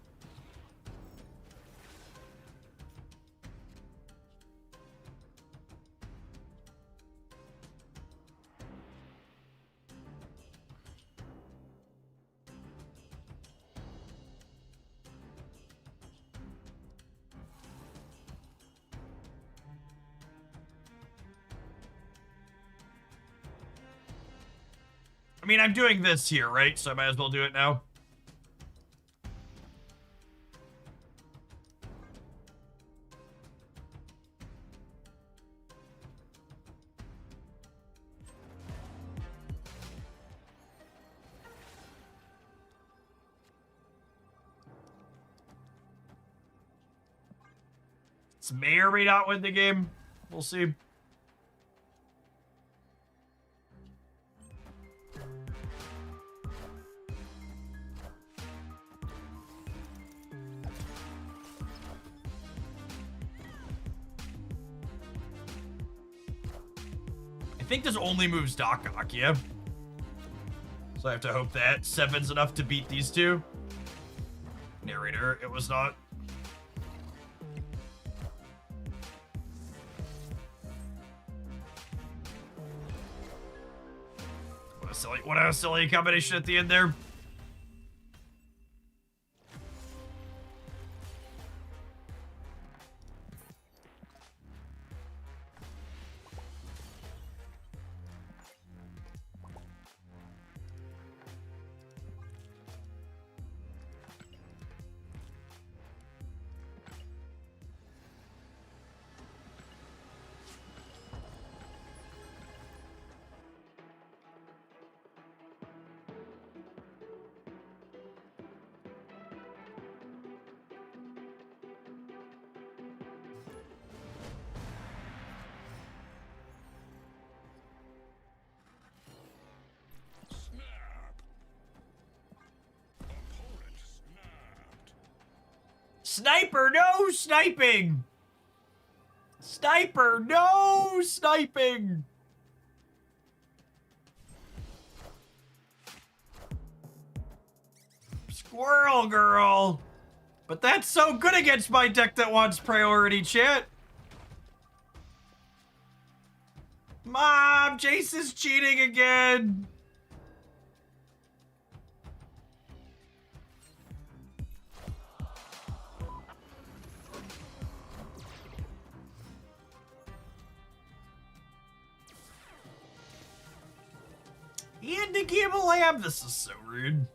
I mean, I'm doing this here, right? So I might as well do it now. This may or may not win the game. We'll see. I think this only moves Doc Ock, yeah? So I have to hope that 7's enough to beat these two. Narrator, it was not. What a silly combination at the end there. Sniper, no sniping! Sniper, no sniping! Squirrel girl! But that's so good against my deck that wants priority, chat! Mom, Jace is cheating again! And to give a lamb, this is so rude.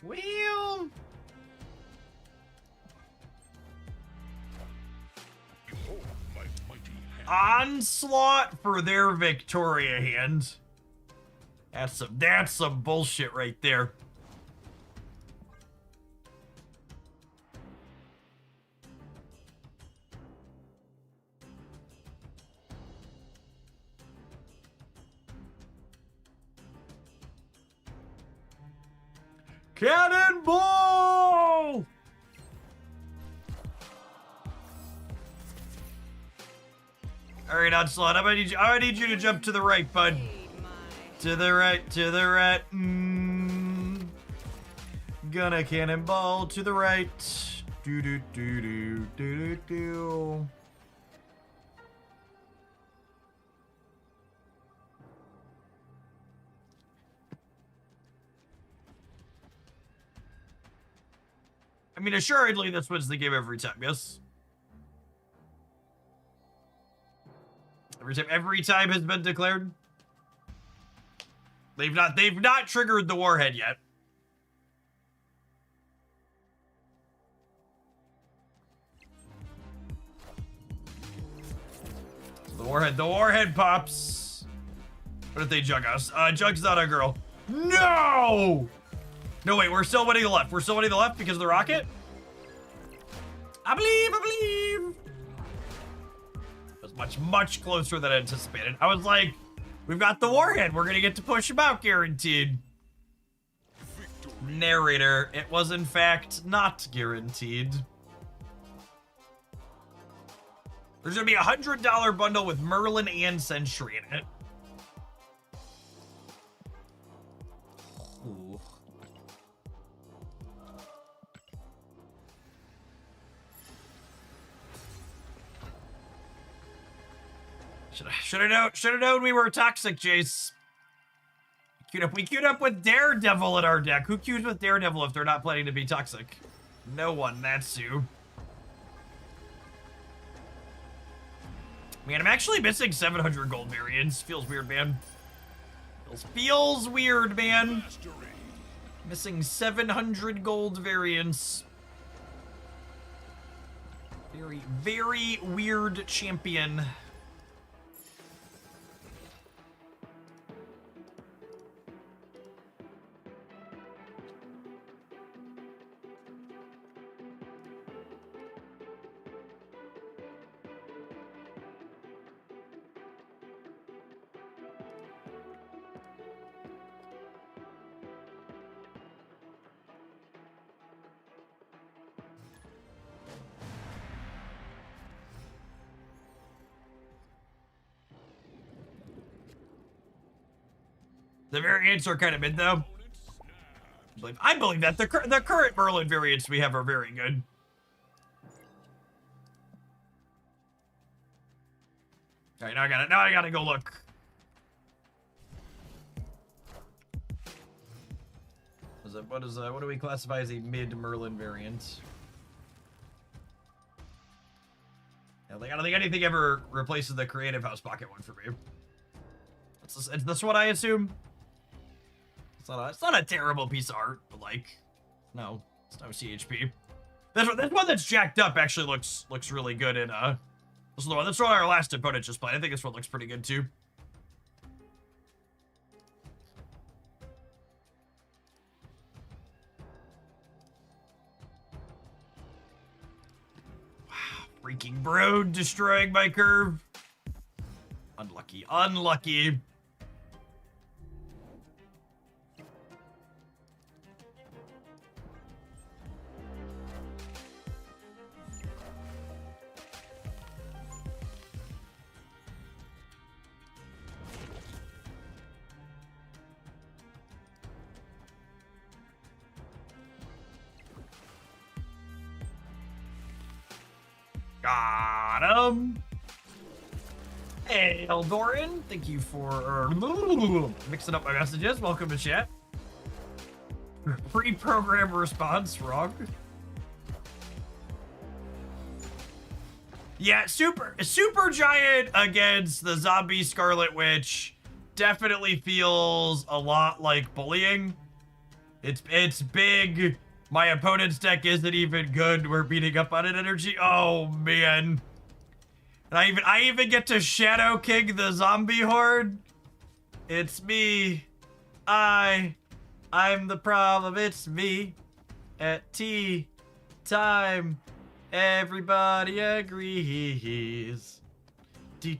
Well, Behold my mighty hand. onslaught for their Victoria hand. That's some bullshit right there. Cannonball! All right, Onslaught. I'm gonna need you to jump to the right, bud. To the right, to the right. Gonna cannonball to the right. Do do do do do do do. I mean, assuredly, this wins the game every time, yes? Every time has been declared. They've not triggered the warhead yet. So the warhead pops. What if they jug us? Jug's not a girl. No! No, wait, we're still winning the left. We're still winning the left because of the rocket? I believe. It was much closer than I anticipated. I was like, we've got the warhead. We're gonna get to push him out, guaranteed. Narrator, it was in fact not guaranteed. There's gonna be a $100 bundle with Merlin and Sentry in it. Ooh. Should have known we were toxic, Jace. We queued up with Daredevil in our deck. Who queues with Daredevil if they're not planning to be toxic? No one, that's who. Man, I'm actually missing 700 gold variants. Feels weird, man. Feels weird, man. Missing 700 gold variants. Very weird champion. The variants are kind of mid, though. I believe that the current Merlin variants we have are very good. All right, now I gotta go look. What do we classify as a mid Merlin variant? I don't think anything ever replaces the Creative House Pocket one for me. Is this what I assume? It's not a terrible piece of art, but like, no, it's no CHP. This one that's jacked up actually looks really good in this is the one that's what our last opponent just played. I think this one looks pretty good too. Wow, freaking Brood destroying my curve. Unlucky. Got him. Hey, Eldoran, thank you for mixing up my messages. Welcome to chat. Pre-programmed response, wrong. Yeah, super giant against the zombie Scarlet Witch definitely feels a lot like bullying. It's big. My opponent's deck isn't even good. We're beating up on it energy. Oh man. And I even get to Shadow King the zombie horde. It's me. I'm the problem. It's me. At tea time, everybody agrees. Do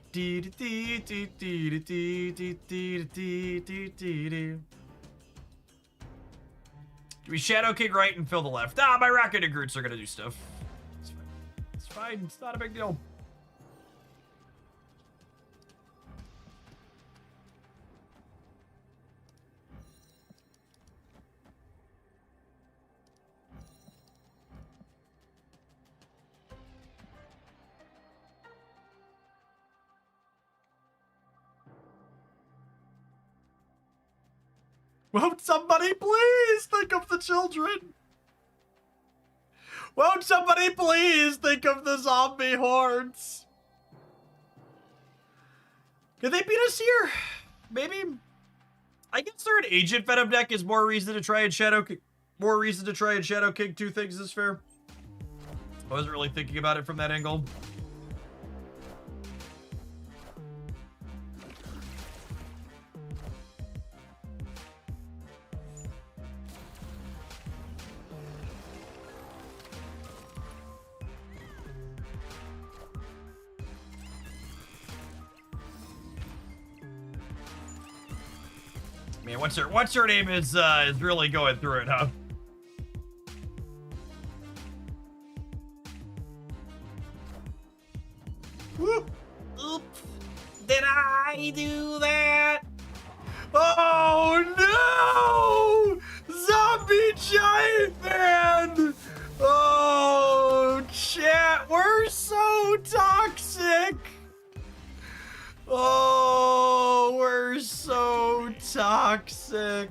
we Shadow King right and fill the left? Ah, my Rocket and Groots are gonna do stuff. It's fine. It's fine. It's not a big deal. Won't somebody please think of the children? Won't somebody please think of the zombie hordes? Could they beat us here? Maybe. I guess they're an agent Venom deck is more reason to try and Shadow King 2 things is fair. I wasn't really thinking about it from that angle. Man, what's her name is really going through it, huh? Whoop. Oops. Did I do that? Oh no! Zombie giant man! Oh, chat, we're so toxic! Oh, we're so toxic.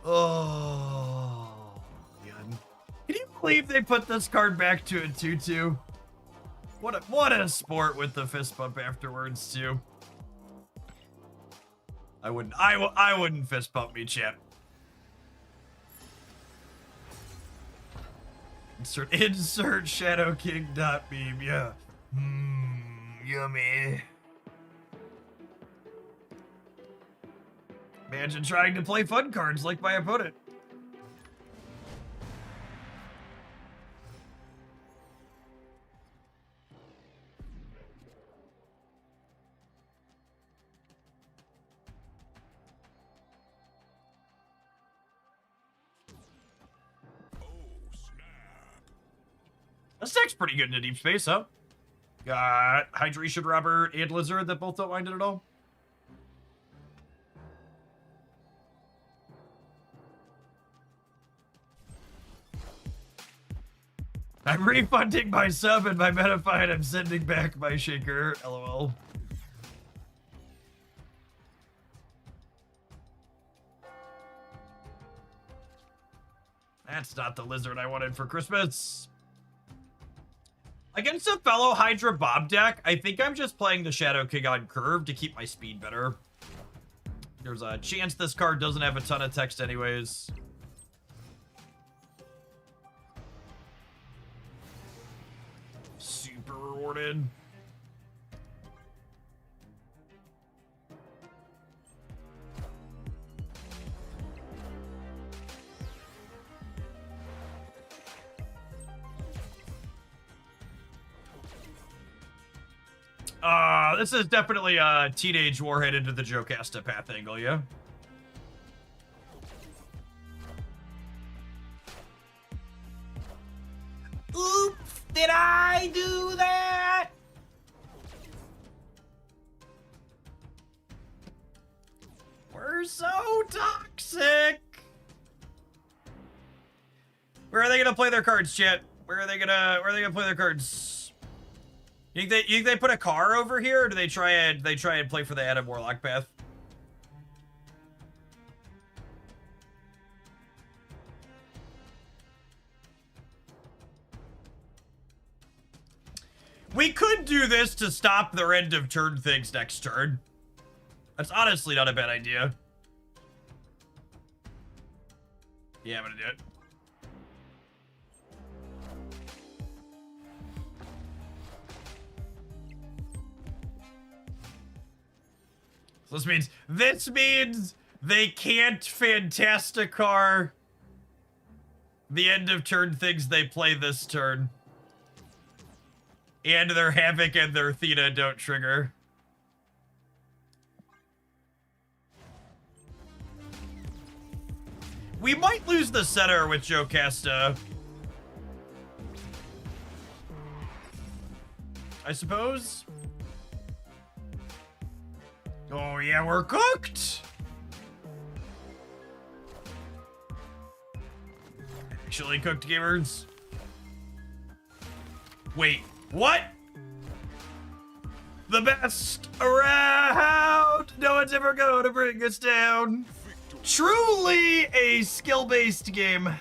Oh, man. Can you believe they put this card back to a 2/2? What a sport with the fist bump afterwards too. I wouldn't fist bump me, champ. Insert Shadow King dot meme, yeah. Yummy. Imagine trying to play fun cards like my opponent. This deck's pretty good in a deep space, huh? Got Hydration Robert and Lizard that both don't mind it at all. I'm refunding my sub and my Metafine. I'm sending back my shaker. LOL. That's not the lizard I wanted for Christmas. Against a fellow Hydra Bob deck, I think I'm just playing the Shadow King on curve to keep my speed better. There's a chance this card doesn't have a ton of text anyways. Super rewarded. This is definitely a Teenage Warhead into the Jocasta path angle, yeah? Oops, did I do that? We're so toxic. Where are they gonna play their cards, chat? Where are they gonna play their cards? You think they put a car over here, or do they try and play for the Adam Warlock path? We could do this to stop their end of turn things next turn. That's honestly not a bad idea. Yeah, I'm gonna do it. So this means they can't Fantasticar the end of turn things they play this turn. And their Havoc and their Theta don't trigger. We might lose the center with Jocasta. I suppose. Oh yeah, we're cooked! Actually cooked, gamers. Wait, what? The best around! No one's ever gonna bring us down. Truly a skill-based game.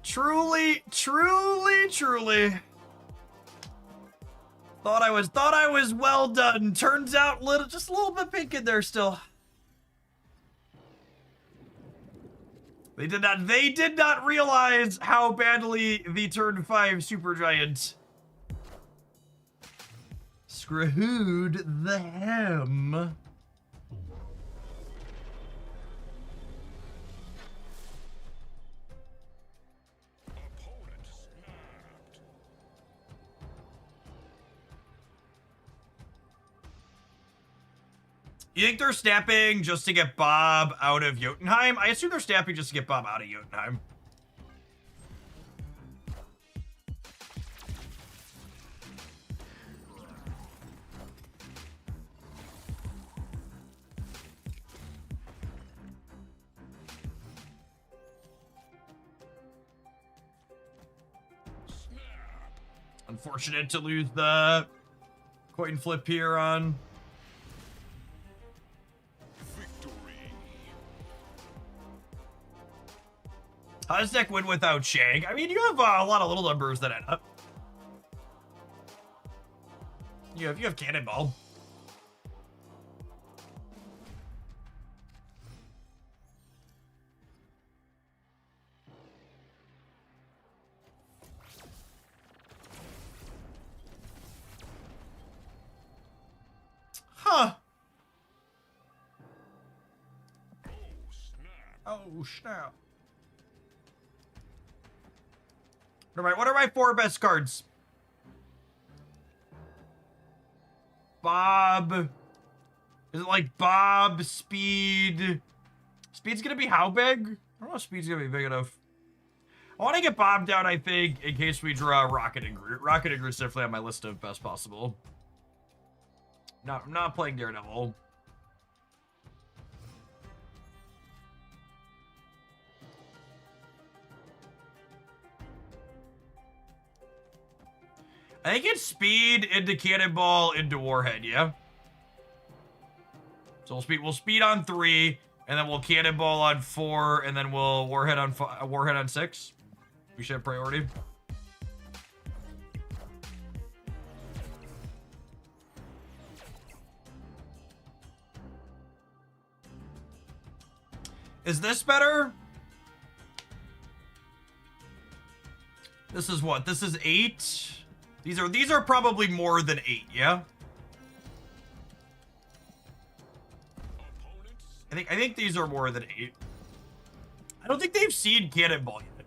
Truly. Thought I was well done. Turns out just a little bit pink in there still. They did not realize how badly the turn 5 Supergiant screwed them. You think they're snapping just to get Bob out of Jotunheim? I assume they're snapping just to get Bob out of Jotunheim. Unfortunate to lose the coin flip here on how does deck win without Shang? I mean, you have a lot of little numbers that add up. You have Cannonball. Huh. Oh, snap. What are my 4 best cards? Bob. Is it like Bob, Speed? Speed's gonna be how big? I don't know if Speed's gonna be big enough. I want to get Bob down, I think, in case we draw Rocket and Groot. Rocket and Groot's definitely on my list of best possible. No, I'm not playing Daredevil. I think it's Speed into Cannonball into Warhead, yeah? So we'll speed on 3, and then we'll Cannonball on 4, and then we'll Warhead on 6. We should have priority. Is this better? This is what? This is 8? These are probably more than 8, yeah? I think these are more than 8. I don't think they've seen Cannonball yet.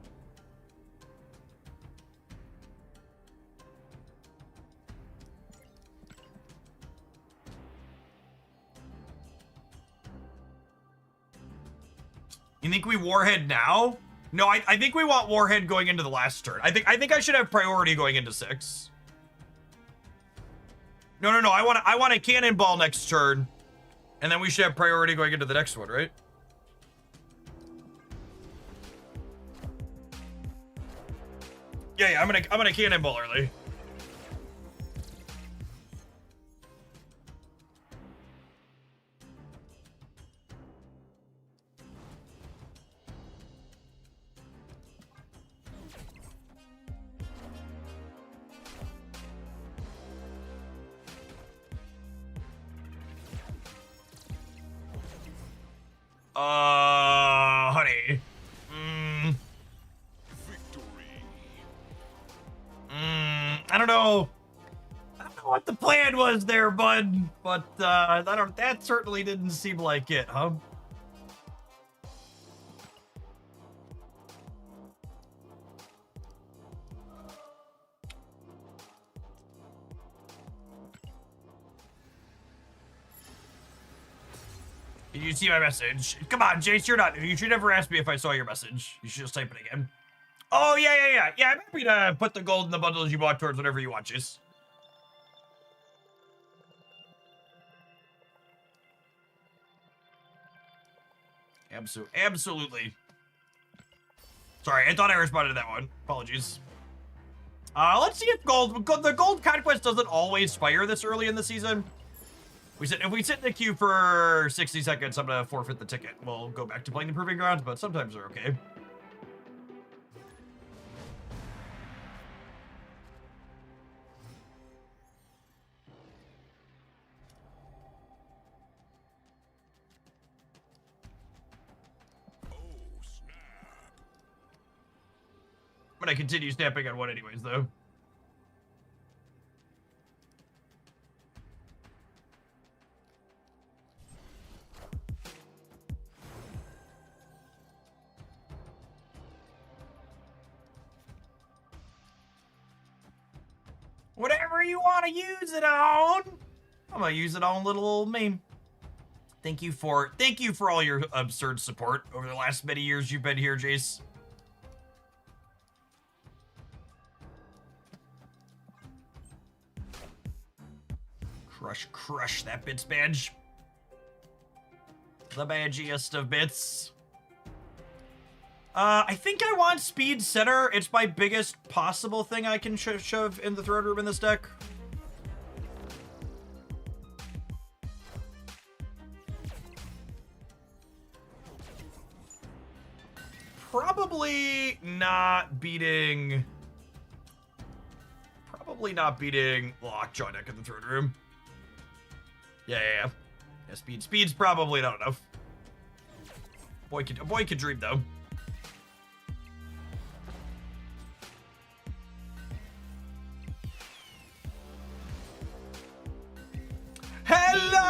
You think we Warhead now? No, I think we want Warhead going into the last turn. I think I should have priority going into 6. No. I want a Cannonball next turn, and then we should have priority going into the next one, right? Yeah. I'm gonna Cannonball early. Honey. Victory. I don't know what the plan was there, bud, but that certainly didn't seem like it, huh? Did you see my message? Come on, Jace, you should never ask me if I saw your message. You should just type it again. Oh, yeah. Yeah, I'm happy to put the gold in the bundles you bought towards whatever you want, Jace. Absolutely. Sorry, I thought I responded to that one. Apologies. Let's see if the gold conquest doesn't always fire this early in the season. If we sit in the queue for 60 seconds, I'm gonna forfeit the ticket. We'll go back to playing the Proving Grounds, but sometimes they're okay. I'm gonna continue snapping on one anyways, though. Whatever you want to use it on. I'm gonna use it on little old me. Thank you for all your absurd support over the last many years you've been here, Jace. Crush that bits badge. The badgiest of bits. I think I want speed center. It's my biggest possible thing I can shove in the throne room in this deck. Probably not beating Lockjaw deck in the throne room. Yeah, speed's probably not enough. A boy could dream though. Hello!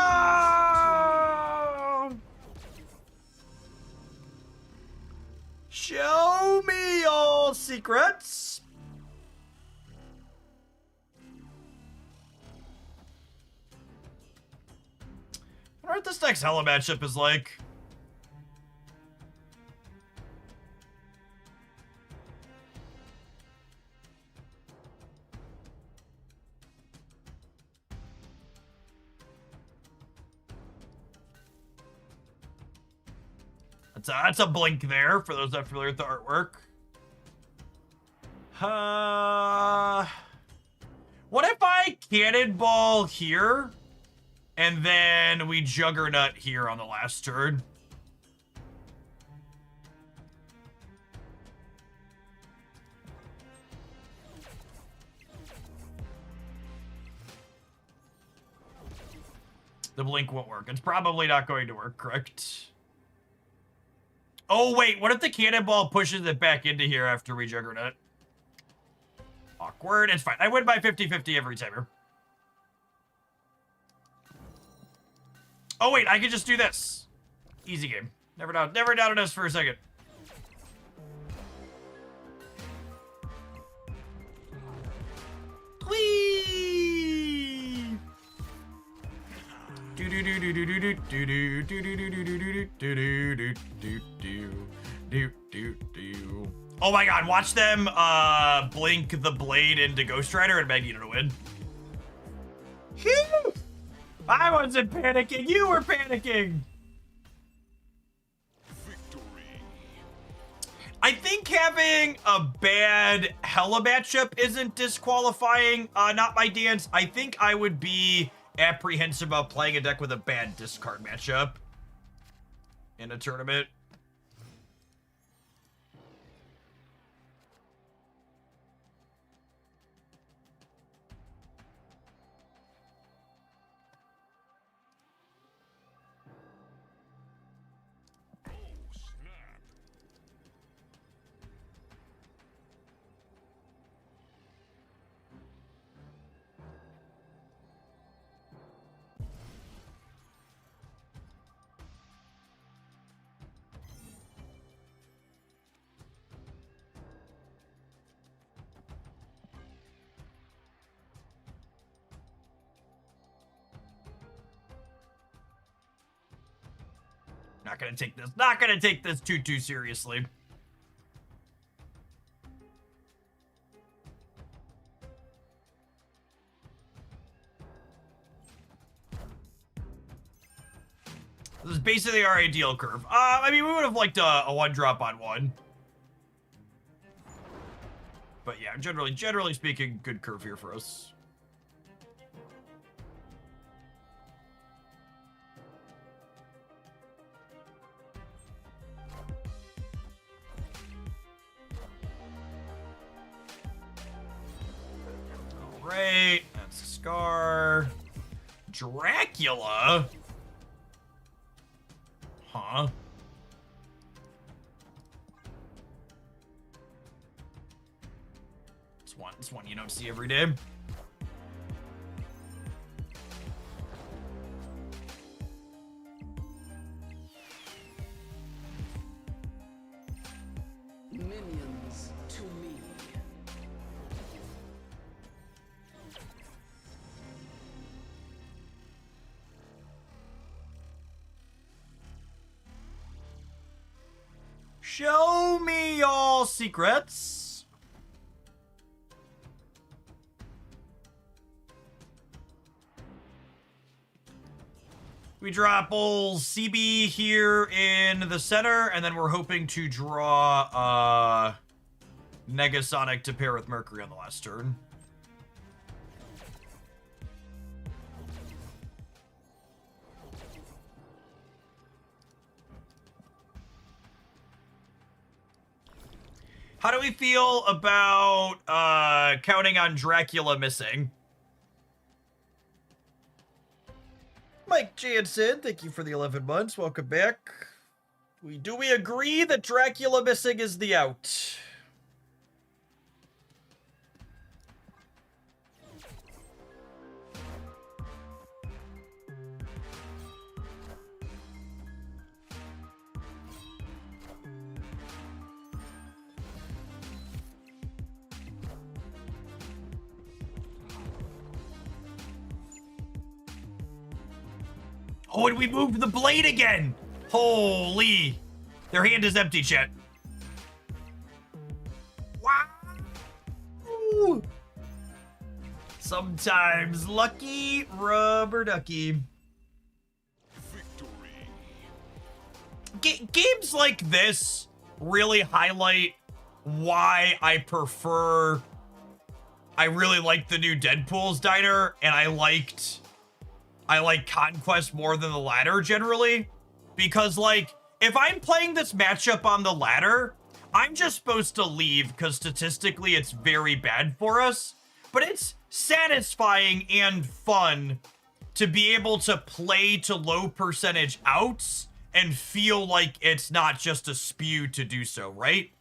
Show me your secrets. I wonder what this next Hella matchup is like. That's a blink there for those not familiar with the artwork. What if I cannonball here and then we juggernaut here on the last turn? The blink won't work. It's probably not going to work, correct? Oh, wait, what if the cannonball pushes it back into here after we juggernaut? Awkward. It's fine. I win by 50-50 every time here. Oh, wait, I can just do this. Easy game. Never doubted us for a second. Whee! Oh my god, watch them blink the blade into Ghost Rider and Magneto to win. Phew! I wasn't panicking, you were panicking! Victory. I think having a bad Hella matchup isn't disqualifying. Not my dance. I think I would be apprehensive about playing a deck with a bad discard matchup in a tournament. Oh, snap. Not gonna take this too seriously. This is basically our ideal curve. I mean, we would have liked a one drop on one. But yeah, generally speaking, good curve here for us. Alright, that's a Scar. Dracula? Huh? It's one you don't see every day. Minions to me. Show me your secrets. We drop old CB here in the center, and then we're hoping to draw Negasonic to pair with Mercury on the last turn. How do we feel about counting on Dracula missing? Mike Jansen, thank you for the 11 months. Welcome back. Do we agree that Dracula missing is the out? Oh, and we moved the blade again! Holy! Their hand is empty, chat. Wow! Sometimes lucky, rubber ducky. Victory. Games like this really highlight why I really like the new Deadpool's Diner, and I like Conquest more than the ladder generally, because like if I'm playing this matchup on the ladder, I'm just supposed to leave because statistically it's very bad for us, but it's satisfying and fun to be able to play to low percentage outs and feel like it's not just a spew to do so, right?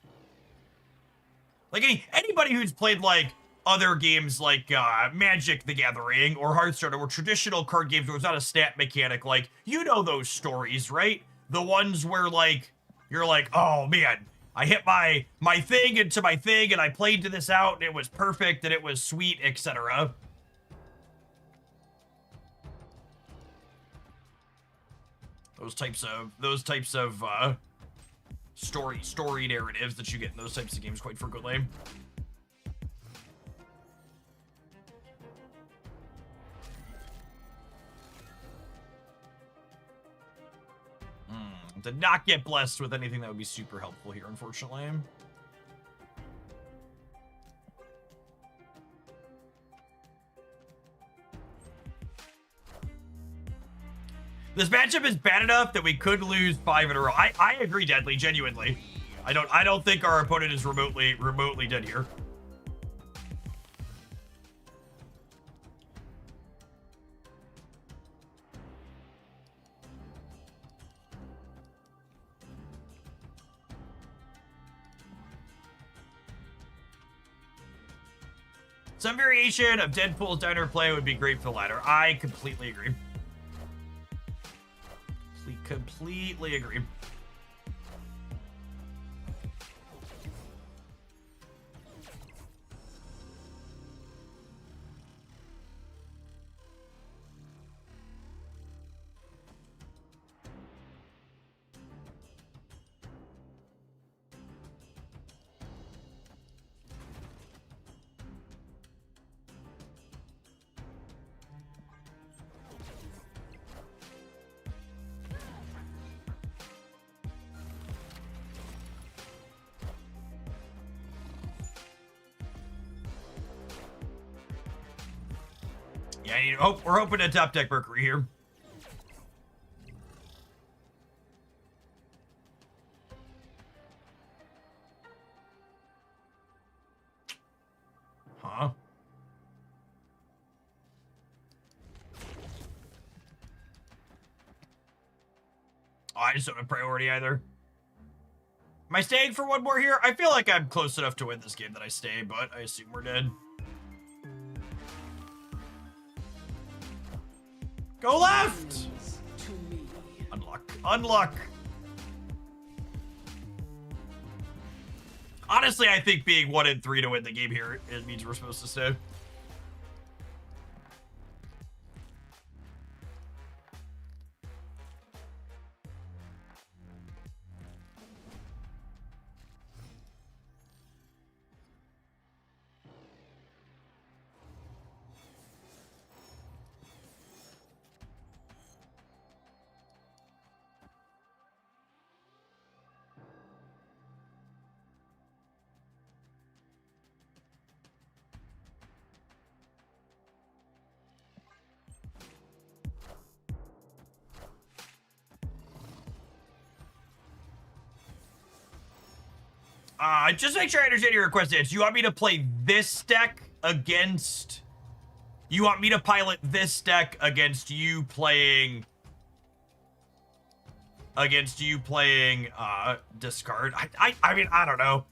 Like anybody who's played like other games like Magic the Gathering or Hearthstone or traditional card games where it's not a stat mechanic, like, you know those stories, right? The ones where, like, you're like, oh, man, I hit my thing into my thing and I played to this out and it was perfect and it was sweet, etc. Those types of story narratives that you get in those types of games quite frequently. Did not get blessed with anything that would be super helpful here, unfortunately. This matchup is bad enough that we could lose 5 in a row. I agree, Deadly, genuinely. I don't think our opponent is remotely dead here. Some variation of Deadpool's Diner play would be great for the ladder. I completely agree. Completely agree. Yeah, we're hoping to top deck Mercury here. Huh? Oh, I just don't have priority either. Am I staying for one more here? I feel like I'm close enough to win this game that I stay, but I assume we're dead. Go left! To me. Unluck. Unluck. Honestly, I think being 1 and 3 to win the game here, it means we're supposed to stay. Just make sure I understand your request, Itch. You want me to play this deck against... You want me to pilot this deck against you playing... discard? I mean, I don't know.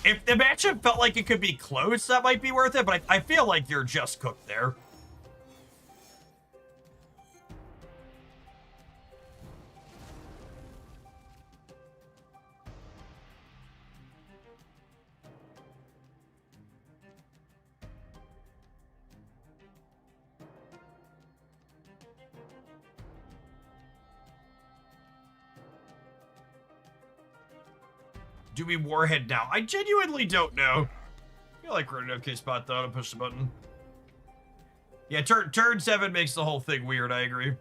If the matchup felt like it could be close, that might be worth it, but I feel like you're just cooked there. Do we Warhead now? I genuinely don't know. I feel like we're in an okay spot though to push the button. Yeah, turn 7 makes the whole thing weird, I agree.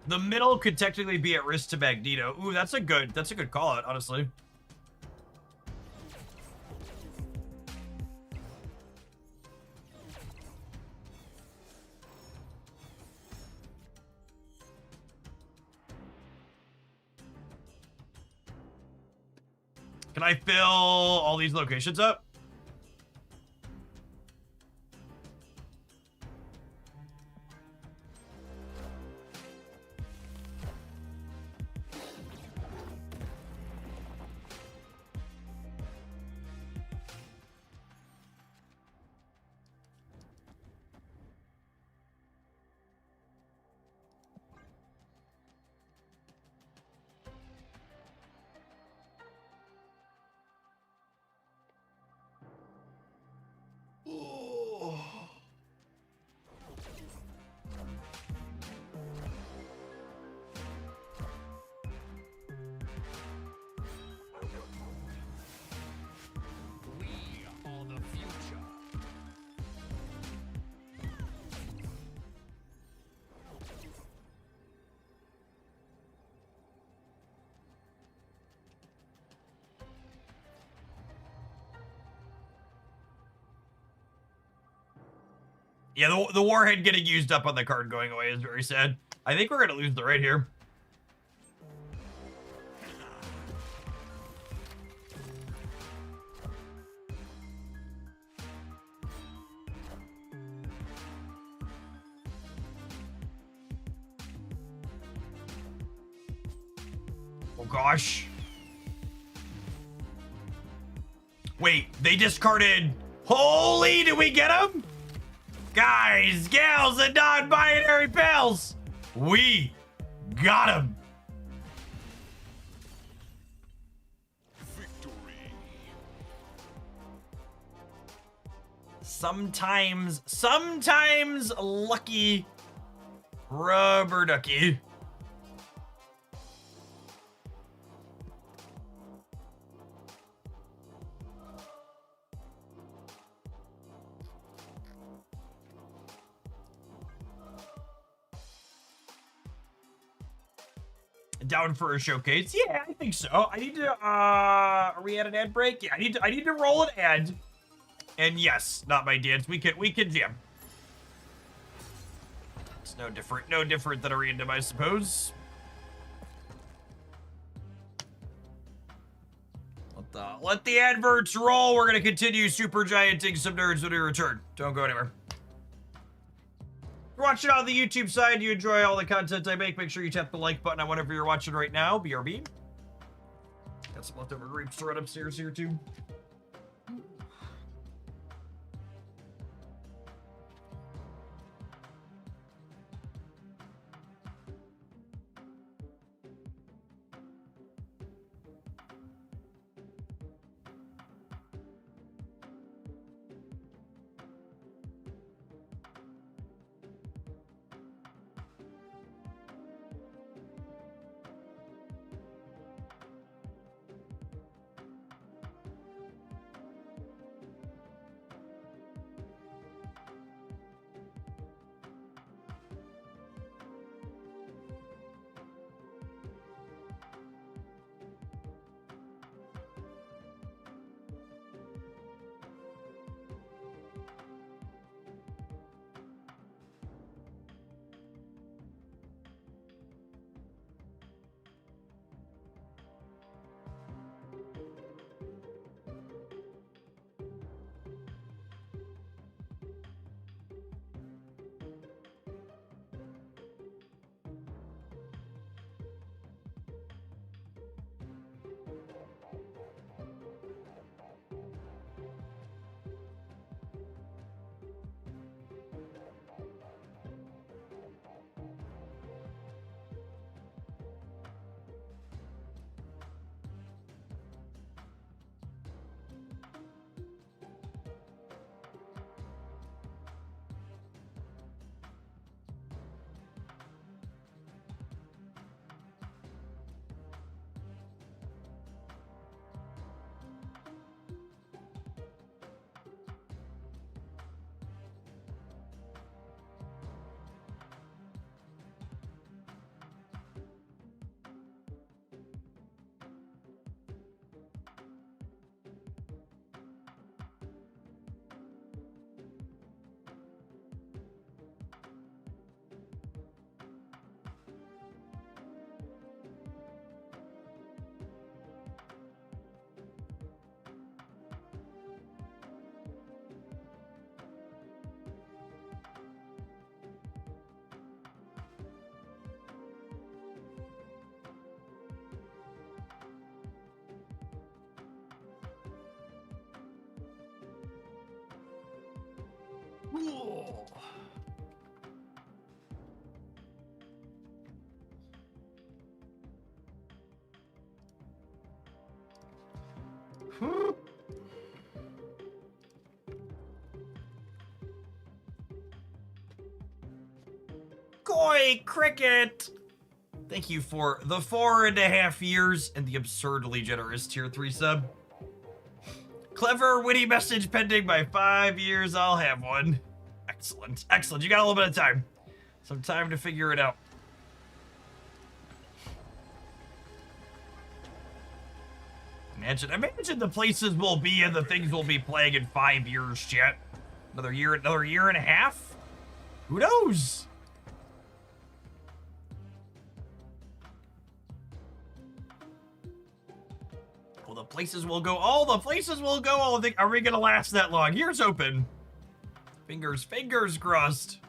The middle could technically be at risk to Magneto. Ooh, that's a good call out, honestly. Can I fill all these locations up? Yeah, the Warhead getting used up on the card going away is very sad. I think we're going to lose the raid here. Oh, gosh. Wait, they discarded... Holy, did we get him? Guys, gals, and non-binary pals, we got him. Victory. Sometimes lucky rubber ducky. down for a showcase. Yeah, I think so. I need to, are we at an ad break? Yeah, I need to roll an ad. And yes, not my dance. We can jam. It's no different than a random, I suppose. Let the adverts roll. We're gonna continue super gianting some nerds when we return. Don't go anywhere. If you're watching on the YouTube side, you enjoy all the content I make sure you tap the like button on whatever you're watching right now. BRB. Got some leftover grapes to run upstairs here too. Koi Cricket! Thank you for the 4.5 years and the absurdly generous tier 3 sub. Clever, witty message pending by 5 years. I'll have one. Excellent. Excellent. You got a little bit of time. Some time to figure it out. Imagine the places we'll be and the things we'll be playing in 5 years, chat. Another year and a half? Who knows? Well, the places will go. All the places will go. Are we gonna last that long? Here's open. Fingers crossed.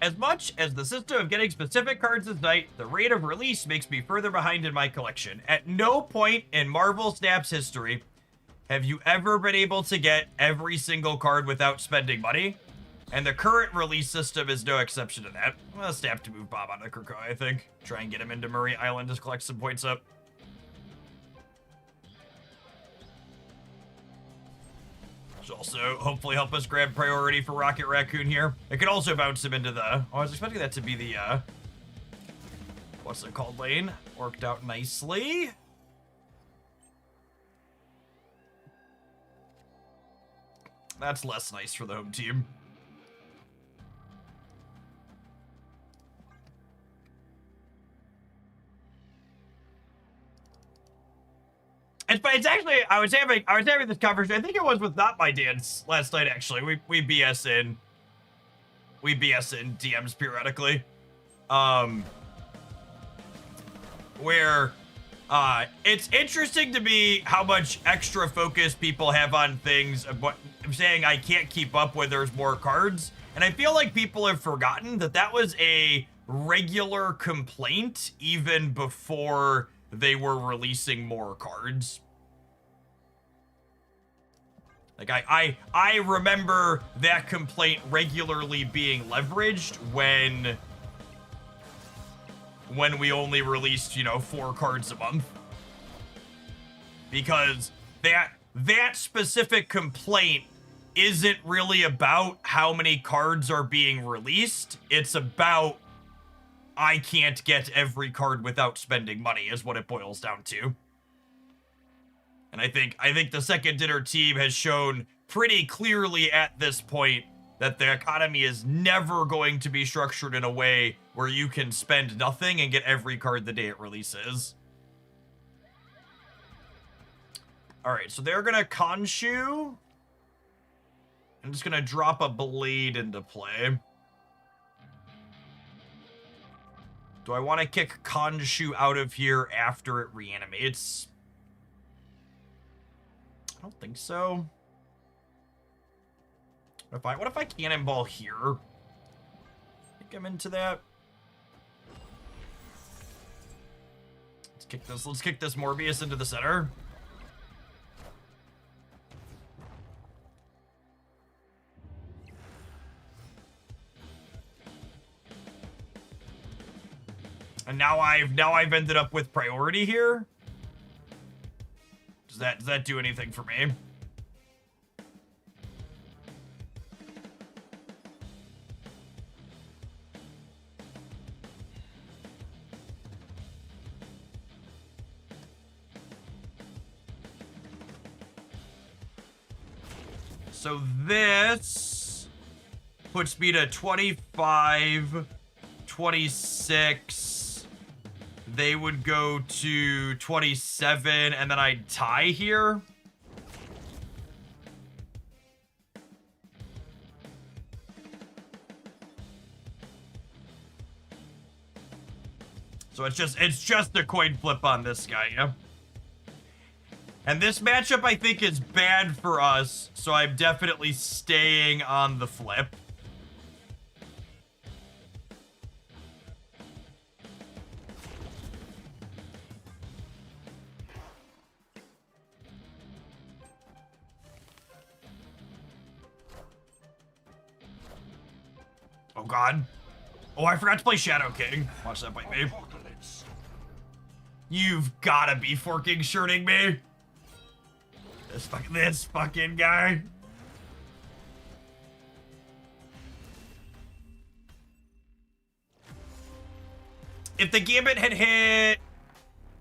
As much as the system of getting specific cards is nice, the rate of release makes me further behind in my collection. At no point in Marvel Snap's history have you ever been able to get every single card without spending money. And the current release system is no exception to that. Well, snap to move Bob out of Krakoa, I think. Try and get him into Murray Island to collect some points up. Which also hopefully help us grab priority for Rocket Raccoon here. It could also bounce him into the... Oh, I was expecting that to be the, what's it called, lane? Worked out nicely. That's less nice for the home team. It's actually, I was having this conversation. I think it was with Not My Dance last night. Actually, we BS in DMs periodically, where it's interesting to me how much extra focus people have on things. What I'm saying, I can't keep up when there's more cards, and I feel like people have forgotten that that was a regular complaint even before they were releasing more cards. Like, I remember that complaint regularly being leveraged when we only released, you know, 4 cards a month. Because that specific complaint isn't really about how many cards are being released. It's about I can't get every card without spending money is what it boils down to. And I think the Second Dinner team has shown pretty clearly at this point that the economy is never going to be structured in a way where you can spend nothing and get every card the day it releases. All right, so they're gonna Khonshu. I'm just gonna drop a Blade into play. Do I want to kick Khonshu out of here after it reanimates? I don't think so. What if I cannonball here? I think I'm into that. Let's kick this Morbius into the center. And now I've ended up with priority here. Does that do anything for me? So this puts me to 25, 26. They would go to 27, and then I'd tie here. So it's just a coin flip on this guy, yeah? And this matchup, I think, is bad for us, so I'm definitely staying on the flip. Oh, God. Oh, I forgot to play Shadow King. Watch that bite me. You've gotta be forking shirting me. This fucking guy. If the Gambit had hit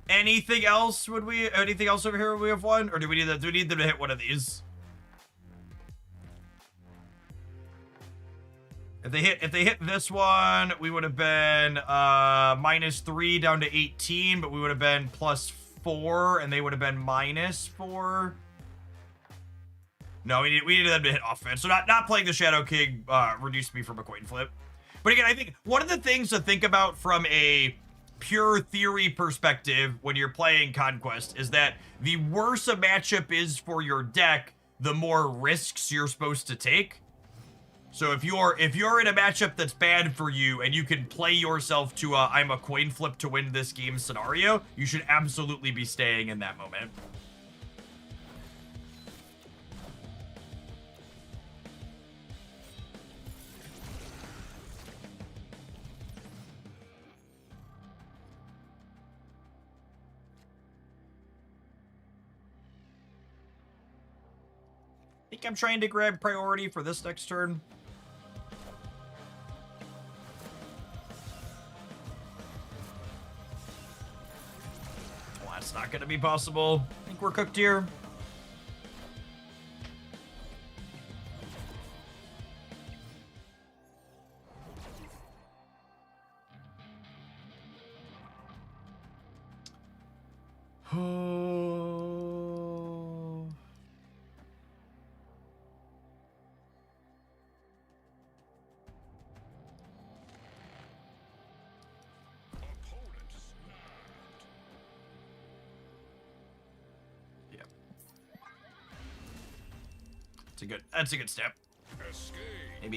anything else, anything else over here would we have won? Or do we need them to hit one of these? If they hit this one, we would have been -3 down to 18, but we would have been +4, and they would have been -4. No, we needed them to hit offense. So not playing the Shadow King reduced me from a coin flip. But again, I think one of the things to think about from a pure theory perspective when you're playing Conquest is that the worse a matchup is for your deck, the more risks you're supposed to take. So if you're in a matchup that's bad for you and you can play yourself to a I'm a coin flip to win this game scenario, you should absolutely be staying in that moment. think I'm trying to grab priority for this next turn. Well, that's not going to be possible. I think we're cooked here. That's a good step.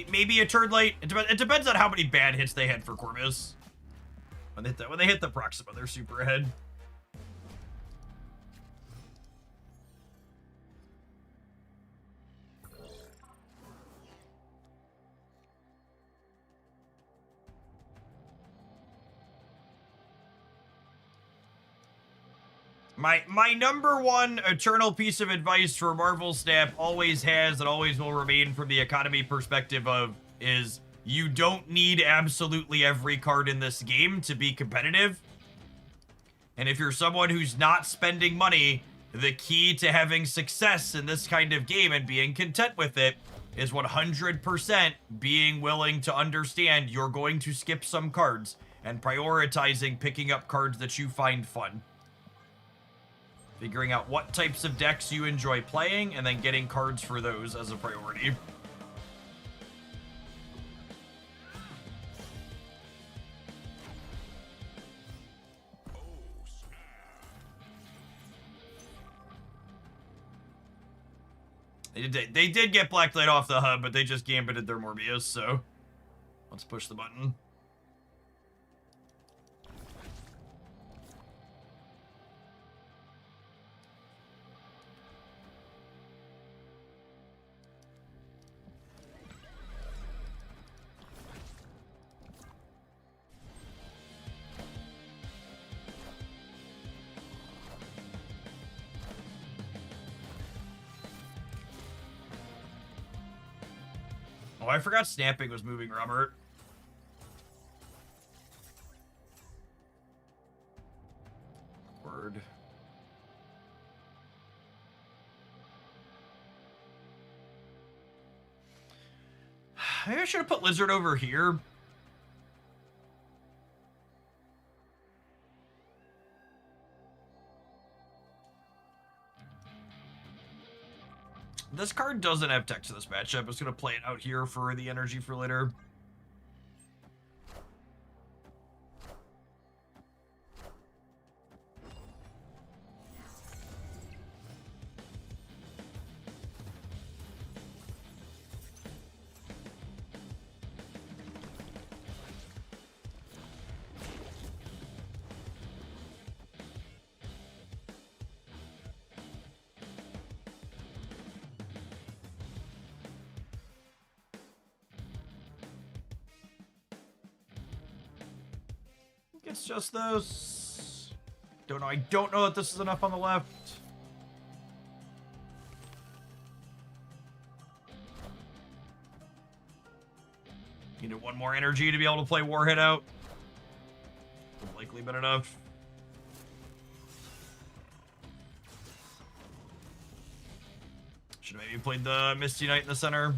Maybe a turn late. It depends on how many bad hits they had for Corvus. When they hit the Proxima, they're super ahead. My number one eternal piece of advice for Marvel Snap always has and always will remain from the economy perspective is you don't need absolutely every card in this game to be competitive. And if you're someone who's not spending money, the key to having success in this kind of game and being content with it is 100% being willing to understand you're going to skip some cards and prioritizing picking up cards that you find fun. Figuring out what types of decks you enjoy playing, and then getting cards for those as a priority. They did get Blacklight off the hub, but they just gambited their Morbius, so let's push the button. Oh, I forgot Snapping was moving Robert. Word. Maybe I should have put Lizard over here. This card doesn't have text to this matchup. It's going to play it out here for the energy for later. It's just those. Don't know. I don't know that this is enough on the left. Needed one more energy to be able to play Warhead out. Would likely been enough. Should have maybe played the Misty Knight in the center.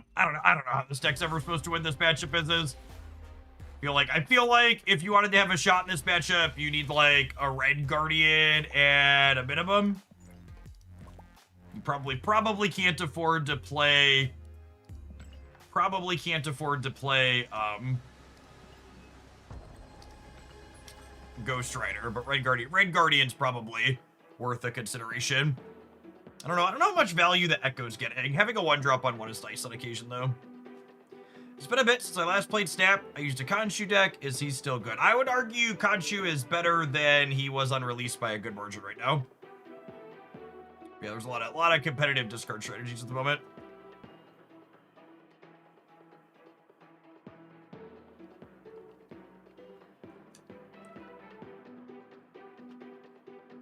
I don't know how this deck's ever supposed to win this matchup is. I feel like if you wanted to have a shot in this matchup, you need like a Red Guardian at a minimum. You probably can't afford to play. Ghost Rider, but Red Guardian's probably worth a consideration. I don't know how much value the Echo's getting. Having a 1-drop on one is nice on occasion, though. It's been a bit since I last played Snap. I used a Khonshu deck. Is he still good? I would argue Khonshu is better than he was on release by a good margin right now. Yeah, there's a lot of competitive discard strategies at the moment.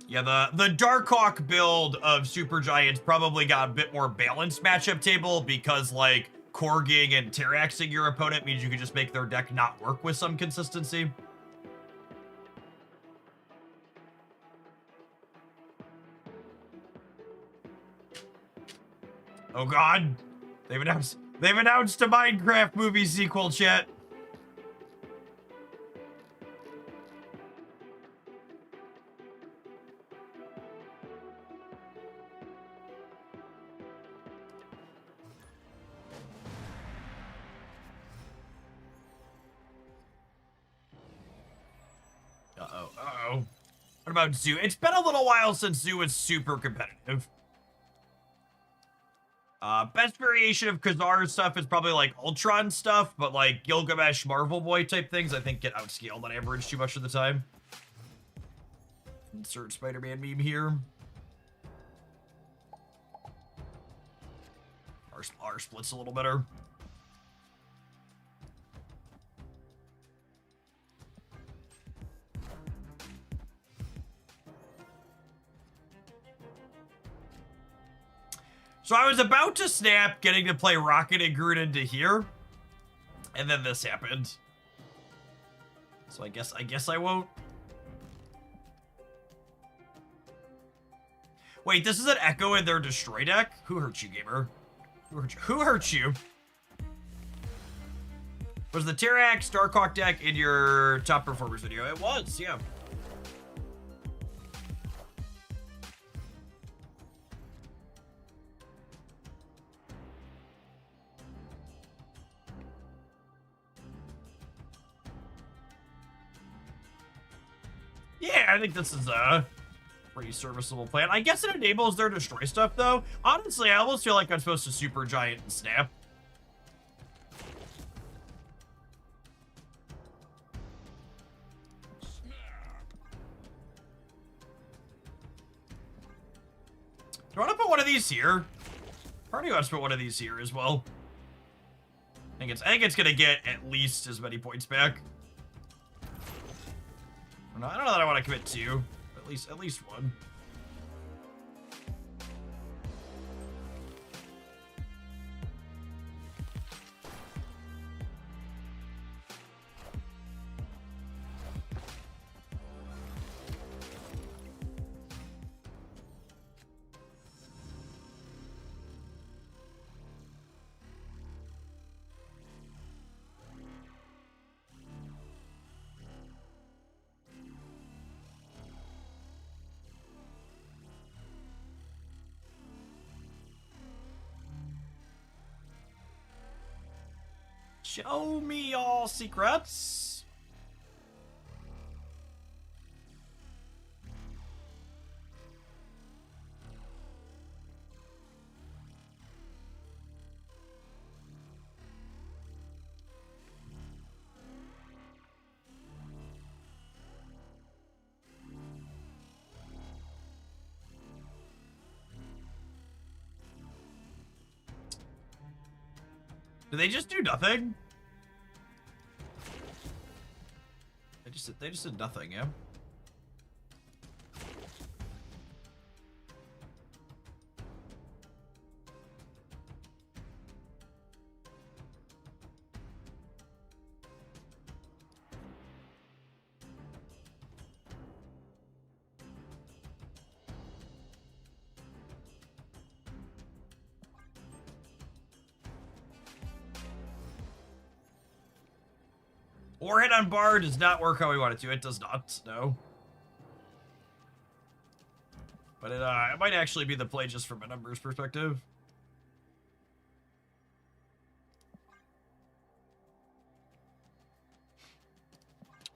Yeah, the Darkhawk build of Super Giants probably got a bit more balanced matchup table because, like, Korging and Terraxing your opponent means you can just make their deck not work with some consistency. Oh god. They've announced a Minecraft movie sequel, chat. Uh-oh. What about Zoo? It's been a little while since Zoo was super competitive. Best variation of Khazar's stuff is probably like Ultron stuff, but like Gilgamesh Marvel Boy type things I think get outscaled on average too much of the time. Insert Spider-Man meme here. R splits a little better. So I was about to snap getting to play Rocket and Groot into here, and then this happened. So I guess I won't. Wait, this is an Echo in their Destroy deck? Who hurt you, gamer? Who hurt you? Was the Terrax Darkhawk deck in your top performers video? It was, yeah. Yeah, I think this is a pretty serviceable plan. I guess it enables their destroy stuff, though. Honestly, I almost feel like I'm supposed to Super Giant and Snap. Do I want to put one of these here? Probably wants to put one of these here as well. I think it's gonna get at least as many points back. I don't know that I want to commit to. At least one. Show me all secrets. Do they just do nothing? They just did nothing, yeah. Warhead on bar does not work how we want it to. It does not, no. But it might actually be the play just from a numbers perspective.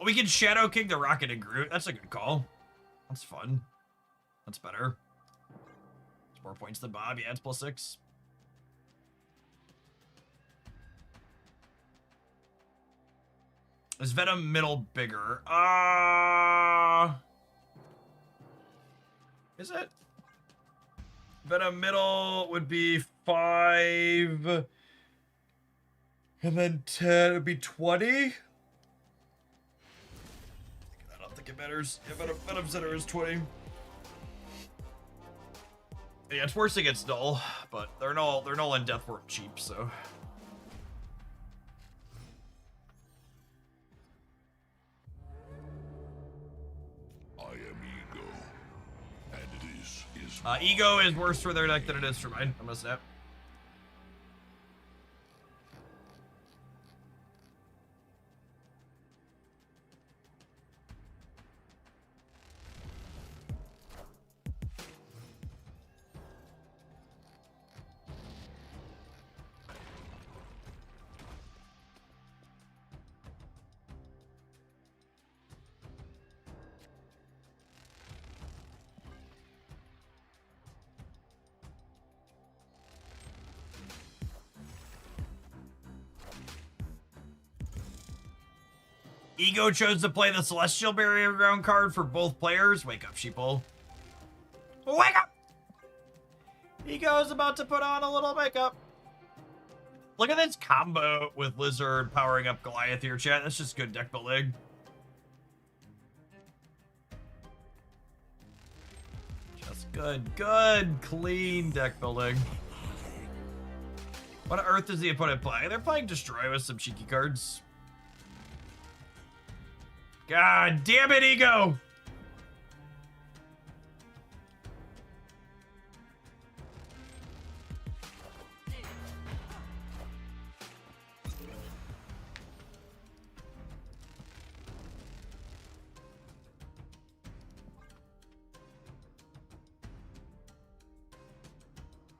We can Shadow King the Rocket and Groot. That's a good call. That's fun. That's better. It's more points than Bob. Yeah, it's +6. Is Venom middle bigger? Is it? Venom middle would be 5. And then 10 would be 20. I don't think it matters. Yeah, Venom center is 20. Yeah, it's worse against Null, but they're Null and Death weren't cheap, so. I am Ego, and it is Ego is worse for their deck than it is for mine. I'm gonna snap. Ego chose to play the Celestial Barrier Ground card for both players. Wake up, sheeple. Wake up! Ego's about to put on a little makeup. Look at this combo with Lizard powering up Goliath here, chat. That's just good deck building. Just good, clean deck building. What on earth does the opponent play? They're playing Destroy with some cheeky cards. God damn it, Ego!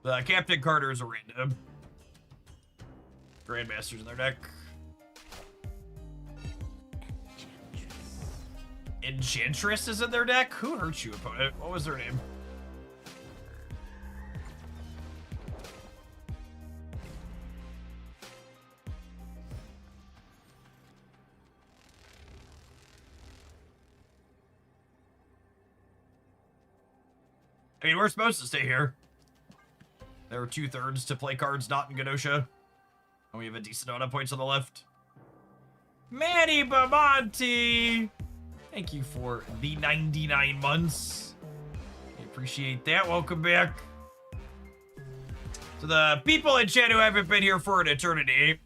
The Captain Carter is a random. Grandmasters in their deck. Enchantress is in their deck? Who hurt you, opponent? What was their name? I mean, we're supposed to stay here. There are 2/3 to play cards not in Genosha. And we have a decent amount of points on the left. Manny Bamonti! Thank you for the 99 months. I appreciate that. Welcome back. To the people in chat who haven't been here for an eternity,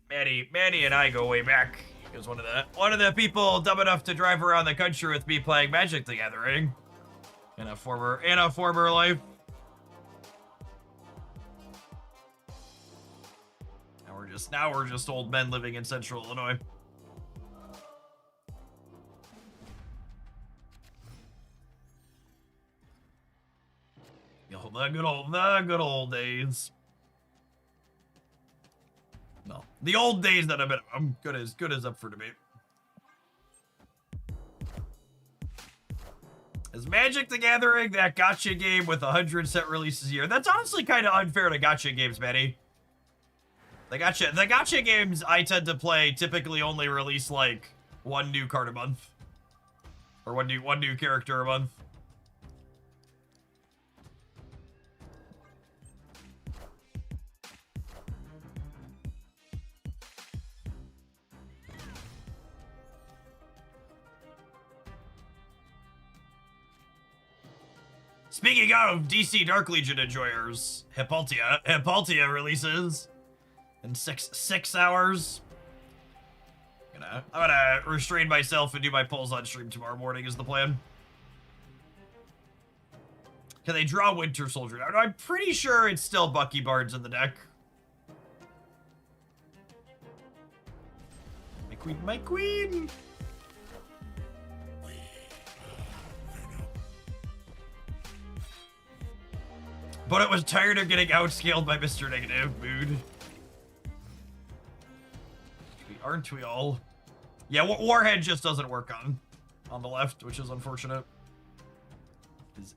Manny and I go way back. He was one of the people dumb enough to drive around the country with me playing Magic the Gathering in a former life. Now we're just old men living in Central Illinois. The good old days. No, the old days that have been good as up for debate. Is Magic the Gathering that gacha game with 100 set releases a year? That's honestly kind of unfair to gacha games, Manny. The gacha games I tend to play typically only release like one new card a month, or one new character a month. Speaking of DC Dark Legion enjoyers, Hippolyta releases in six hours. I'm gonna restrain myself and do my polls on stream tomorrow morning is the plan. Can they draw Winter Soldier? I'm pretty sure it's still Bucky Barnes in the deck. My queen. But it was tired of getting outscaled by Mr. Negative Mood. Aren't we all? Yeah, Warhead just doesn't work on the left, which is unfortunate.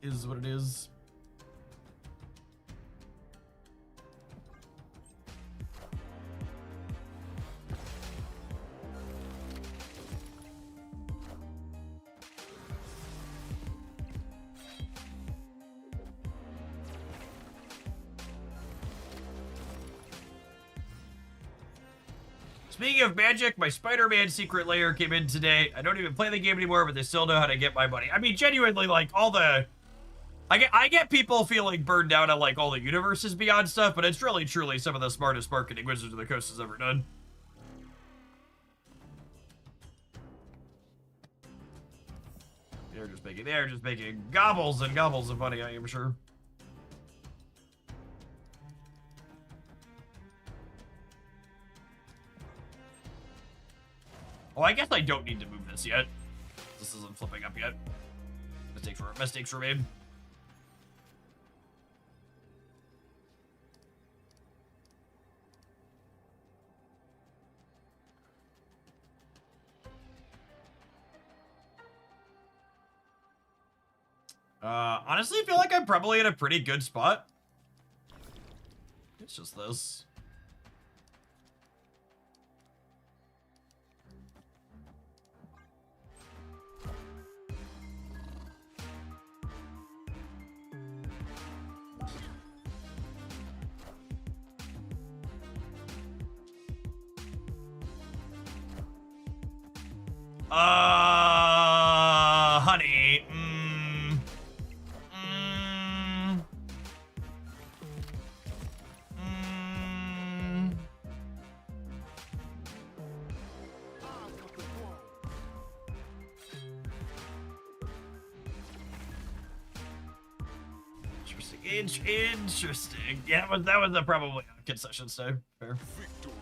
Is what it is. Speaking of magic, my Spider-Man secret layer came in today. I don't even play the game anymore, but they still know how to get my money. I mean, genuinely, like, all the... I get people feeling burned out on, like, all the universes beyond stuff, but it's really, truly some of the smartest marketing Wizards of the Coast has ever done. They're just making gobbles and gobbles of money, I am sure. Oh, I guess I don't need to move this yet. This isn't flipping up yet. Mistakes were made. Honestly, I feel like I'm probably in a pretty good spot. It's just this. Honey. Interesting. Yeah, that was probably a concession stay. Fair. Victory.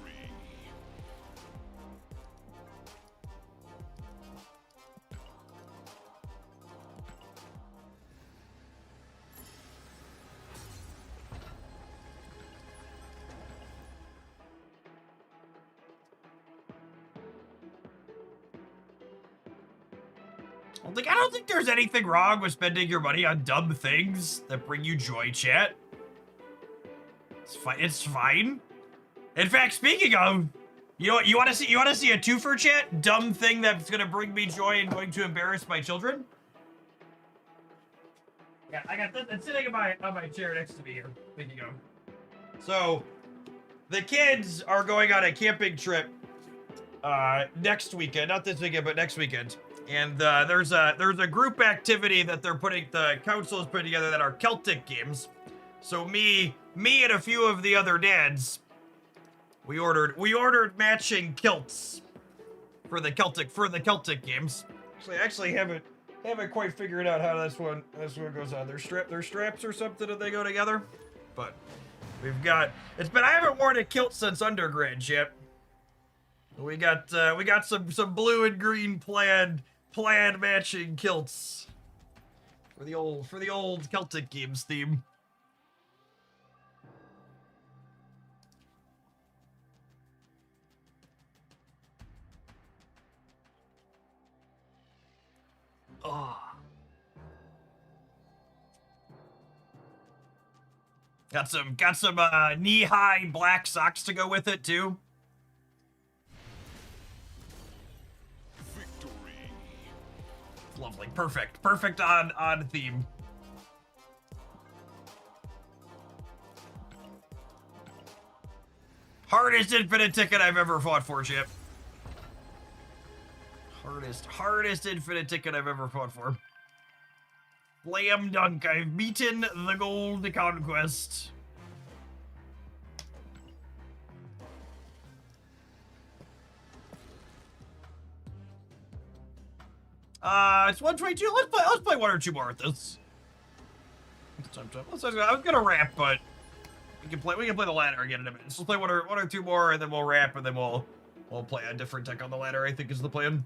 Like, I don't think there's anything wrong with spending your money on dumb things that bring you joy, chat. It's fine. It's fine. In fact, speaking of, you know what? You want to see a twofer, chat? Dumb thing that's gonna bring me joy and going to embarrass my children. Yeah, I got this. It's sitting on my chair next to me here. Speaking of, so the kids are going on a camping trip next weekend. Not this weekend, but next weekend. And there's a group activity that the council is putting together that are Celtic games. So me and a few of the other dads, we ordered matching kilts for the Celtic games. I actually haven't quite figured out how this one goes on. There's straps or something that they go together. But I haven't worn a kilt since undergrad yet. We got some blue and green plaid matching kilts for the old Celtic games theme. Oh. Got some knee-high black socks to go with it too. Lovely. Perfect on theme. Hardest infinite ticket I've ever fought for, Chip. Hardest infinite ticket I've ever fought for. Slam dunk. I've beaten the gold conquest. It's 122. Let's play one or two more with this. I was gonna wrap, but we can play the ladder again in a minute. So let's play one or two more, and then we'll wrap, and then we'll play a different deck on the ladder, I think is the plan.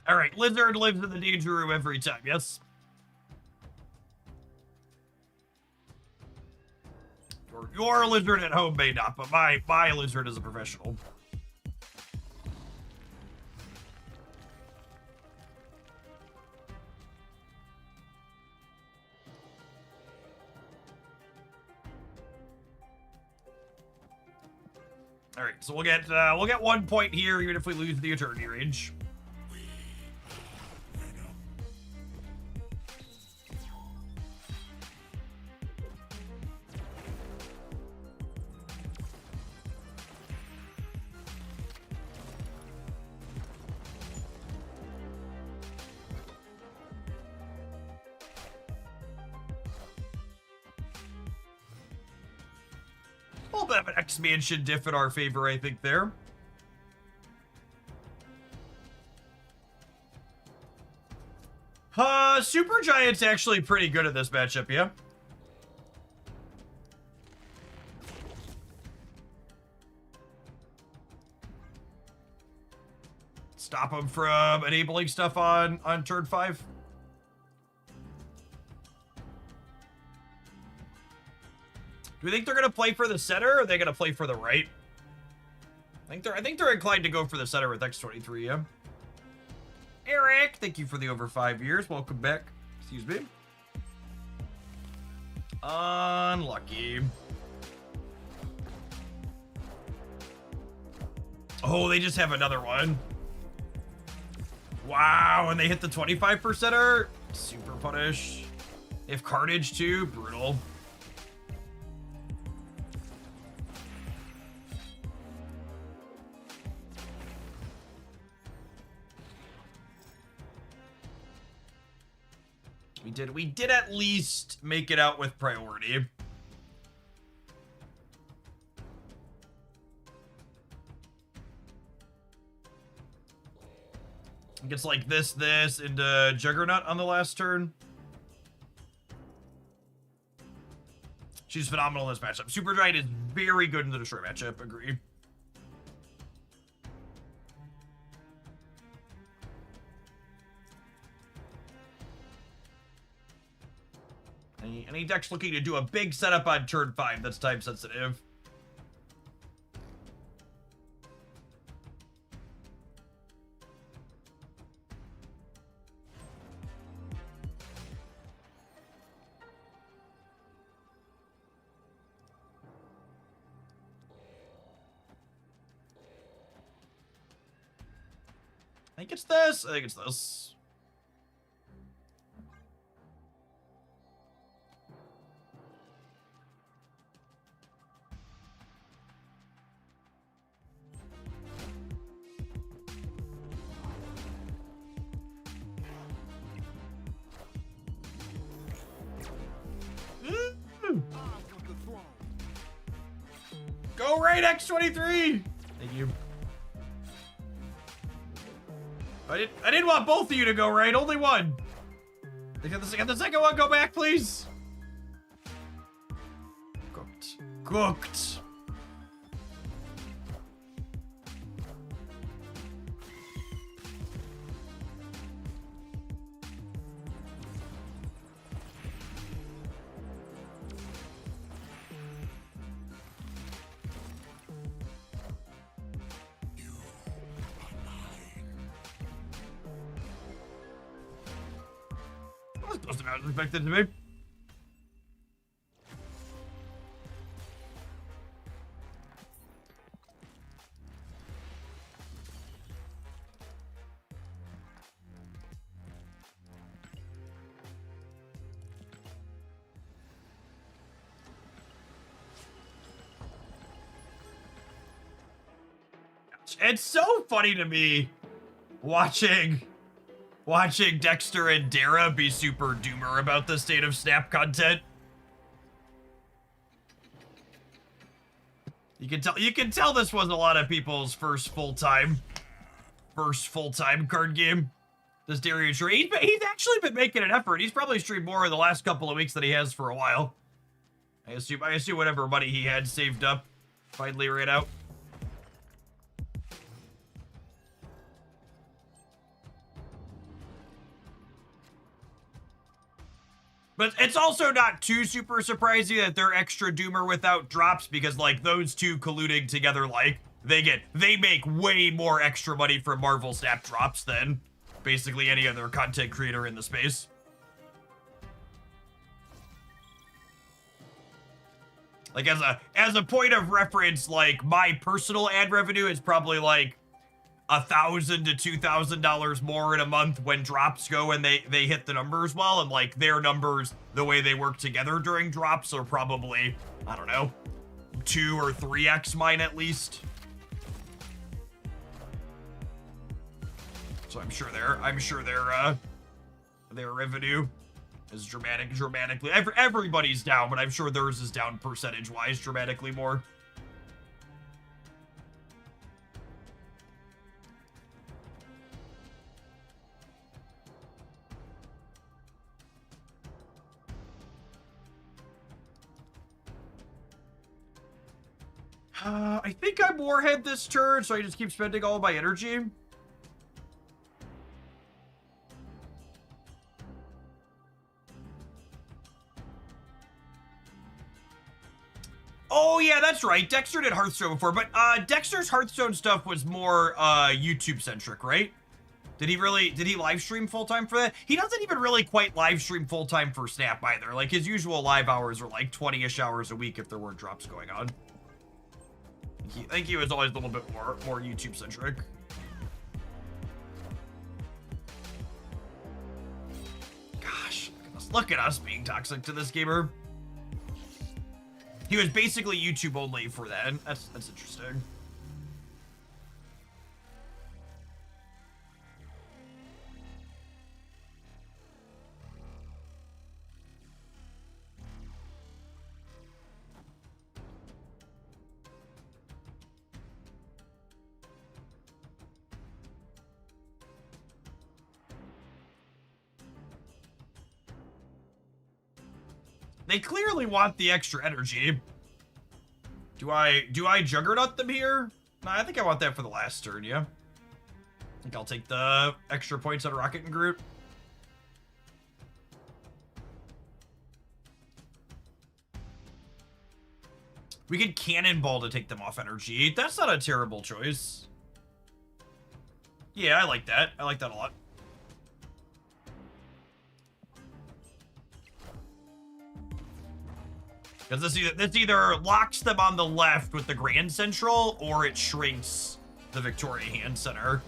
All right, Lizard lives in the danger room every time, yes? Your Lizard at home may not, but my Lizard is a professional. All right, so we'll get 1 point here, even if we lose the eternity range. A little bit of an expansion diff in our favor, I think, there. Super Giant's actually pretty good at this matchup, yeah? Stop him from enabling stuff on turn 5. Do we think they're gonna play for the center, or are they gonna play for the right? I think they're inclined to go for the center with X23, yeah. Eric, thank you for the over 5 years. Welcome back. Excuse me. Unlucky. Oh, they just have another one. Wow, and they hit the 25%er. Super punish. They have Carnage too. Brutal. We did at least make it out with priority. It gets like this, into Juggernaut on the last turn. She's phenomenal in this matchup. Super Giant is very good in the Destroy matchup, agree. Any deck's looking to do a big setup on turn 5 that's time sensitive. I think it's this. I think it's this. Go right, X23! Thank you. I didn't want both of you to go right, only one. Can the second one go back, please? Cooked. Cooked. Wasn't as expected to be. It's so funny to me watching Dexter and Dara be super doomer about the state of Snap content. You can tell this was a lot of people's first full-time card game. This Darian stream. He's actually been making an effort. He's probably streamed more in the last couple of weeks than he has for a while. I assume whatever money he had saved up finally ran out. But it's also not too super surprising that they're extra doomer without drops, because like those two colluding together, like they make way more extra money from Marvel Snap drops than basically any other content creator in the space. Like as a point of reference, like my personal ad revenue is probably like $1,000 to $2,000 more in a month when drops go and they hit the numbers well, and like their numbers, the way they work together during drops, are probably, I don't know, 2 or 3x mine at least. So I'm sure their revenue is dramatically. Everybody's down, but I'm sure theirs is down percentage-wise dramatically more. I think I'm Warhead this turn, so I just keep spending all of my energy. Oh yeah, that's right. Dexter did Hearthstone before, but Dexter's Hearthstone stuff was more YouTube centric, right? Did he live stream full time for that? He doesn't even really quite live stream full time for Snap either. Like his usual live hours are like 20-ish hours a week if there weren't drops going on. I think he was always a little bit more YouTube centric. Gosh, look at us being toxic to this gamer. He was basically YouTube only for that. That's interesting. They clearly want the extra energy. Do I Juggernaut them here? No, I think I want that for the last turn, yeah. I think I'll take the extra points on Rocket and Groot. We could Cannonball to take them off energy. That's not a terrible choice. Yeah, I like that. I like that a lot. Because this either locks them on the left with the Grand Central, or it shrinks the Victoria Hand Center.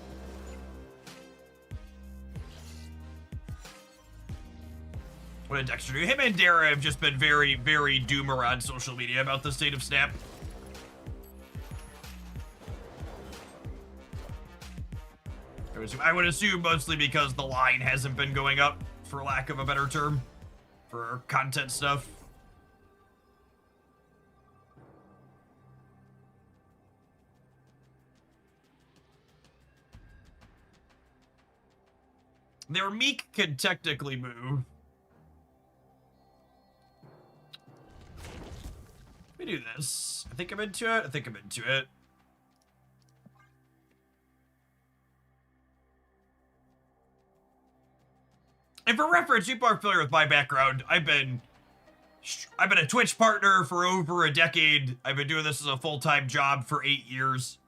What did Dexter do? Him and Dara have just been very, very doomer on social media about the state of Snap. I would assume mostly because the line hasn't been going up, for lack of a better term, for content stuff. Their Meek can technically move. Let me do this. I think I'm into it. And for reference, people are familiar with my background. I've been a Twitch partner for over a decade. I've been doing this as a full-time job for 8 years.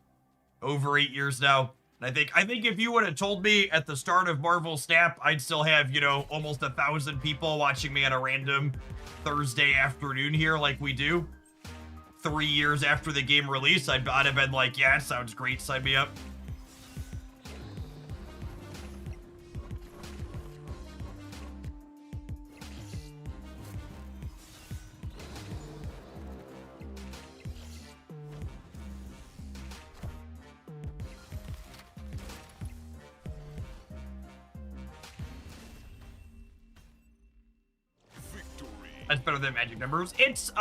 Over 8 years now. And I think if you would have told me at the start of Marvel Snap, I'd still have, you know, almost 1,000 people watching me on a random Thursday afternoon here like we do. 3 years after the game release, I'd have been like, yeah, sounds great, sign me up. That's better than Magic numbers. It's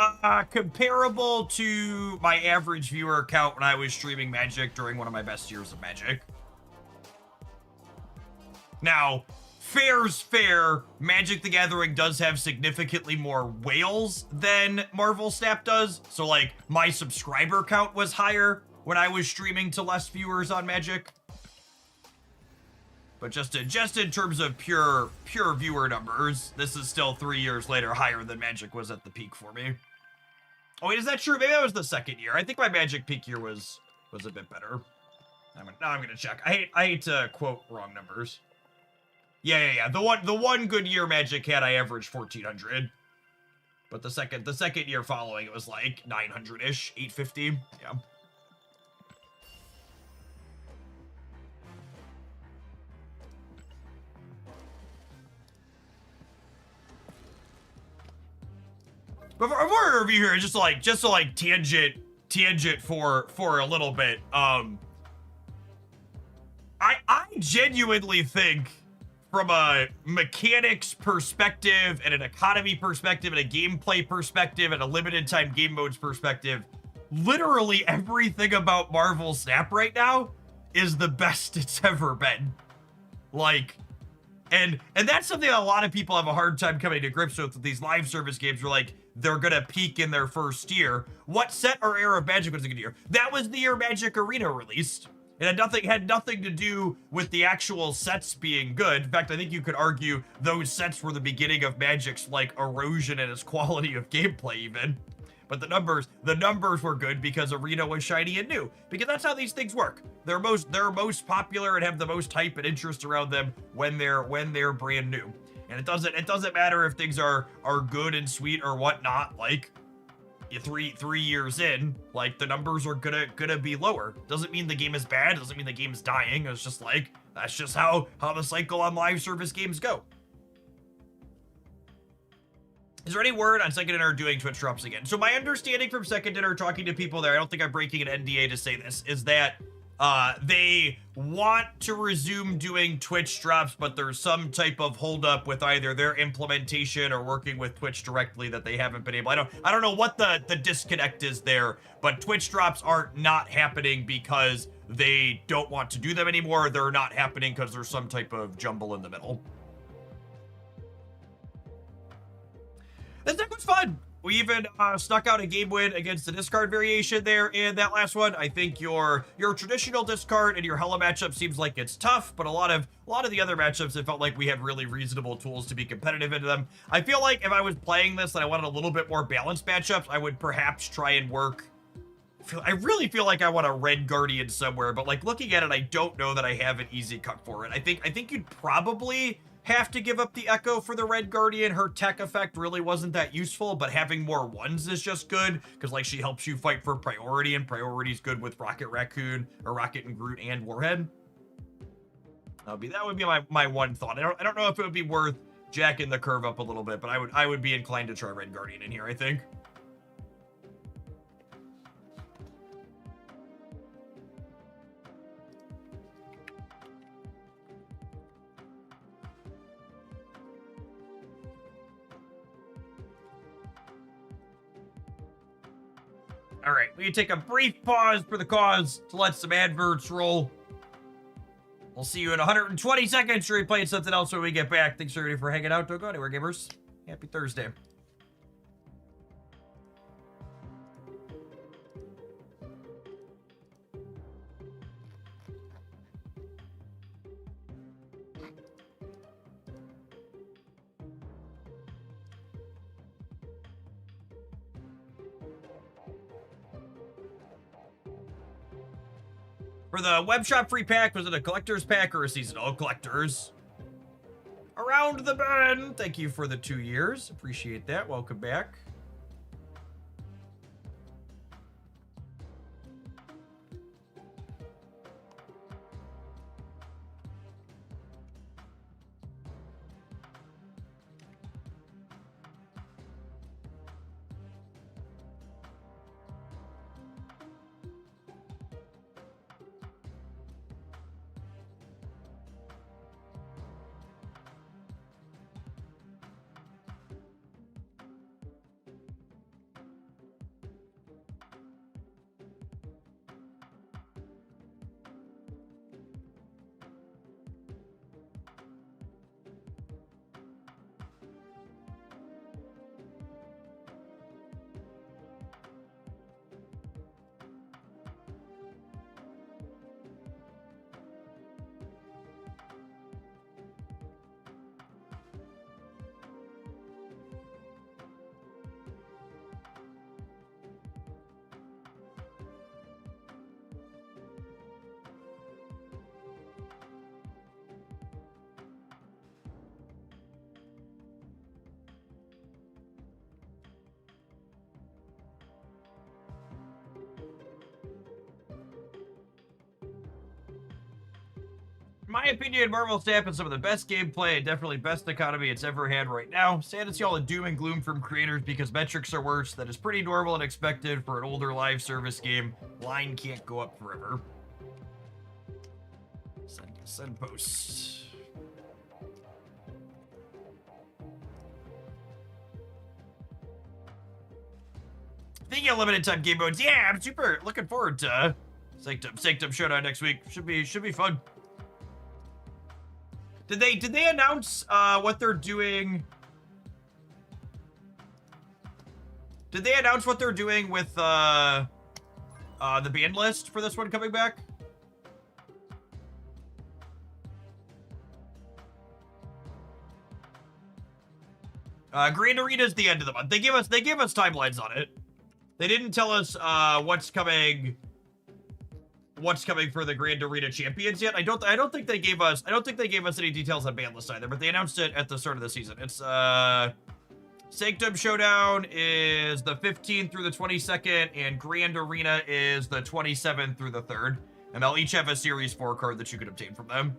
comparable to my average viewer count when I was streaming Magic during one of my best years of Magic. Now, fair's fair, Magic the Gathering does have significantly more whales than Marvel Snap does. So, like, my subscriber count was higher when I was streaming to less viewers on Magic. But just in terms of pure viewer numbers, this is still 3 years later higher than Magic was at the peak for me. Oh wait, is that true? Maybe that was the second year. I think my Magic peak year was a bit better. Now I'm gonna check. I hate to quote wrong numbers. Yeah. The one good year Magic had, I averaged 1,400. But the second year following, it was like 900-ish, 850. Yeah. But for a review here, just to like tangent for a little bit. I genuinely think, from a mechanics perspective and an economy perspective and a gameplay perspective and a limited time game modes perspective, literally everything about Marvel Snap right now is the best it's ever been. Like, and that's something that a lot of people have a hard time coming to grips with these live service games where, like, they're gonna peak in their first year. What set or era of Magic was a good year? That was the year Magic Arena released. It had nothing to do with the actual sets being good. In fact, I think you could argue those sets were the beginning of Magic's, like, erosion and its quality of gameplay even. But the numbers were good because Arena was shiny and new. Because that's how these things work. They're most popular and have the most hype and interest around them when they're brand new. And it doesn't matter if things are good and sweet or whatnot. Like, three years in, like, the numbers are gonna be lower. Doesn't mean the game is bad. Doesn't mean the game's dying. It's just like, that's just how the cycle on live service games go. Is there any word on Second Dinner doing Twitch drops again? So my understanding from Second Dinner, talking to people there, I don't think I'm breaking an NDA to say this, is that they want to resume doing Twitch drops, but there's some type of holdup with either their implementation or working with Twitch directly that they haven't been able. I don't know what the disconnect is there, but Twitch drops aren't not happening because they don't want to do them anymore. They're not happening because there's some type of jumble in the middle. This deck was fun. We even snuck out a game win against the discard variation there in that last one. I think your traditional discard and your Hella matchup seems like it's tough, but a lot of the other matchups, it felt like we had really reasonable tools to be competitive into them. I feel like if I was playing this and I wanted a little bit more balanced matchups, I would perhaps try and work. I really feel like I want a Red Guardian somewhere, but like looking at it, I don't know that I have an easy cut for it. I think you'd probably have to give up the Echo for the Red Guardian. Her tech effect really wasn't that useful, but having more ones is just good because, like, she helps you fight for priority, and priority's good with Rocket Raccoon or Rocket and Groot and Warhead. That would be my one thought. I don't know if it would be worth jacking the curve up a little bit, but I would be inclined to try Red Guardian in here, I think. All right, we can take a brief pause for the cause to let some adverts roll. We'll see you in 120 seconds. Sure, we playing something else when we get back. Thanks everybody for hanging out. Don't go anywhere, gamers. Happy Thursday. For the web shop free pack, was it a collector's pack or a seasonal? Collectors. Around the bend. Thank you for the 2 years. Appreciate that. Welcome back. In my opinion, Marvel Snap has some of the best gameplay and definitely best economy it's ever had right now. Sad to see all the doom and gloom from creators because metrics are worse. That is pretty normal and expected for an older live service game. Line can't go up forever. Send posts. Thinking of limited time game modes. Yeah, I'm super looking forward to Sanctum Showdown next week. Should be fun. Did they announce what they're doing? Did they announce what they're doing with the ban list for this one coming back? Grand Arena is the end of the month. They gave us timelines on it. They didn't tell us what's coming for the Grand Arena Champions yet. I don't think they gave us any details on ban list either, but they announced it at the start of the season. It's Sanctum Showdown is the 15th through the 22nd, and Grand Arena is the 27th through the 3rd. And they'll each have a Series 4 card that you can obtain from them.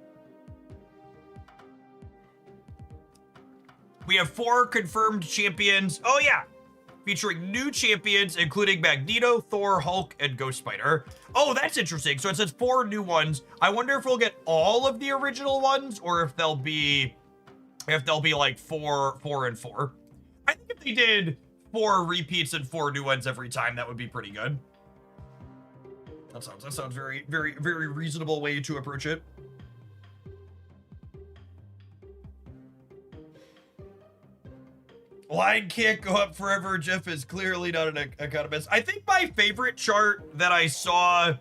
We have 4 confirmed champions. Oh yeah! Featuring new champions, including Magneto, Thor, Hulk, and Ghost Spider. Oh, that's interesting. So it says 4 new ones. I wonder if we'll get all of the original ones, or if they'll be like 4 and 4. I think if they did 4 repeats and 4 new ones every time, that would be pretty good. That sounds very, very, very reasonable way to approach it. Line can't go up forever. Jeff is clearly not an economist. I think my favorite chart that I saw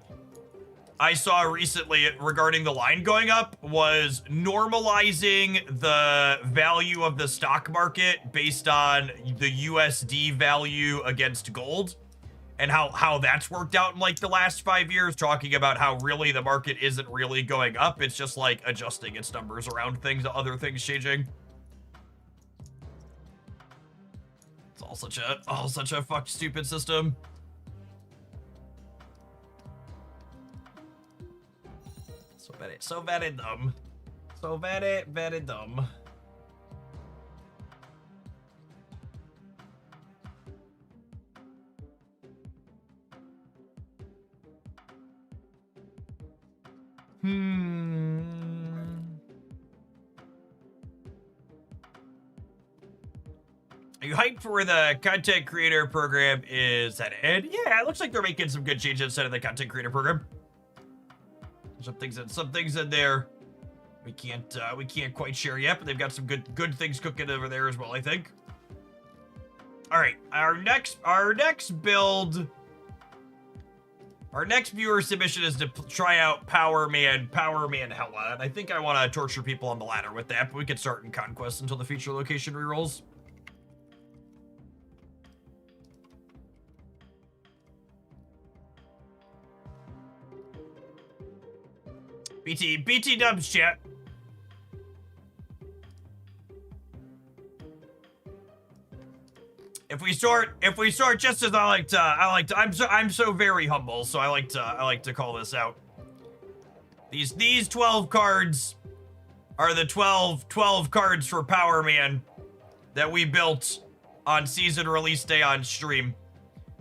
recently regarding the line going up was normalizing the value of the stock market based on the USD value against gold, and how that's worked out in like the last 5 years, talking about how really the market isn't really going up. It's just like adjusting its numbers around things, other things changing. All such a fuck stupid system. So very dumb. So very, very dumb. Are you hyped for where the content creator program is headed? Yeah, it looks like they're making some good changes instead of the content creator program. Some things in there we can't quite share yet, but they've got some good things cooking over there as well, I think. All right, our next viewer submission is to try out Power Man Hella, and I think I want to torture people on the ladder with that, but we can start in Conquest until the feature location rerolls. BT dubs, chat. If we start just as I'm so very humble, so I like to call this out. These 12 cards are the 12 cards for Power Man that we built on season release day on stream.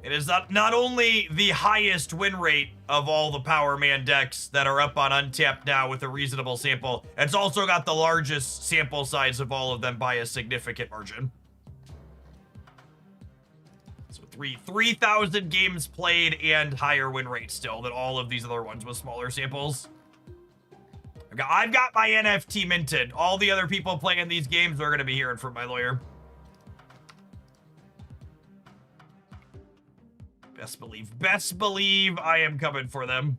It is not only the highest win rate of all the Power Man decks that are up on Untapped now with a reasonable sample, it's also got the largest sample size of all of them by a significant margin. So 3,000 games played and higher win rate still than all of these other ones with smaller samples. I've got my NFT minted. All the other people playing these games are going to be hearing from my lawyer. Best believe I am coming for them.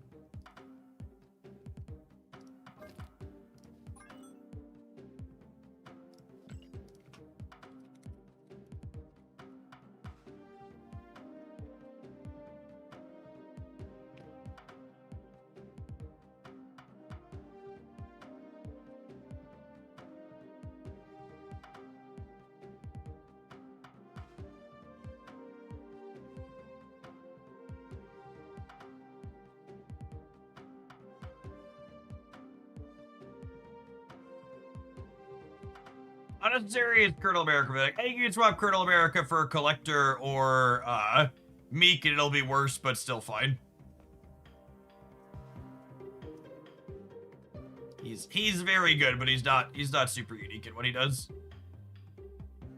Unnecessary is Colonel America. Like, hey, you can swap Colonel America for Collector or Meek, and it'll be worse, but still fine. He's very good, but he's not super unique in what he does.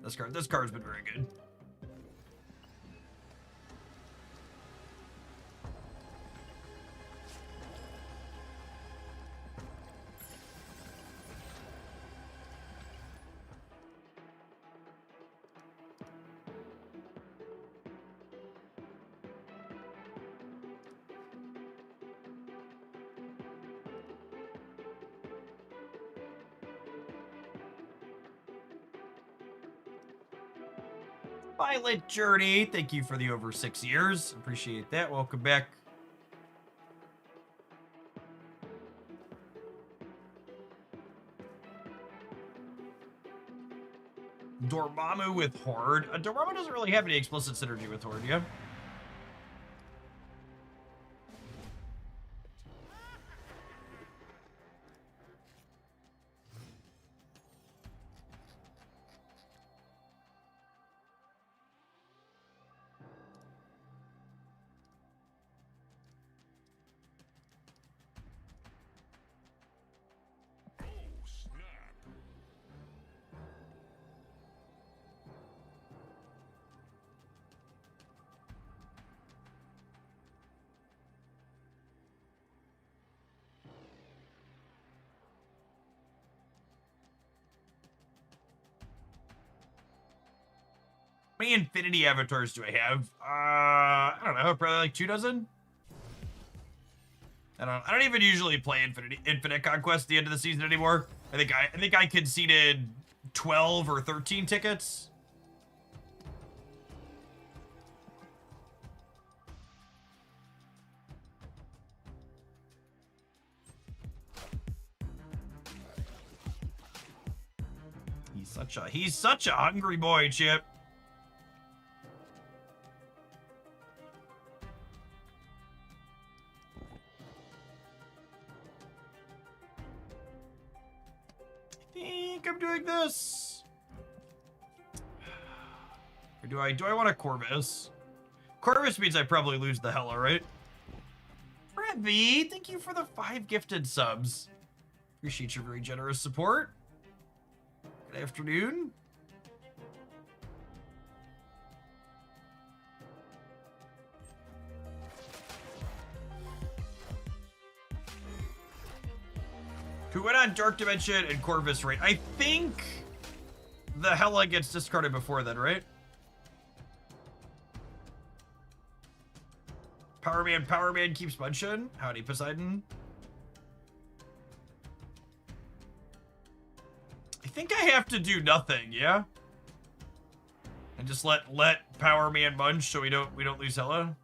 This card's been very good. Violet Journey, thank you for the over 6 years. Appreciate that. Welcome back. Dormammu with Horde. Dormammu doesn't really have any explicit synergy with Horde, yeah? How many Infinity avatars do I have? I don't know, probably like 2 dozen. I don't even usually play Infinite Conquest at the end of the season anymore. I think I conceded 12 or 13 tickets. He's such a hungry boy, Chip. I'm doing this. Or do I want a Corvus? Corvus means I probably lose the Hella, right? Revy, thank you for the 5 gifted subs. Appreciate your very generous support. Good afternoon. Who went on Dark Dimension and Corvus, right? I think the Hella gets discarded before then, right? Power Man keeps munching. Howdy, Poseidon. I think I have to do nothing, yeah? And just let Power Man munch so we don't lose Hella.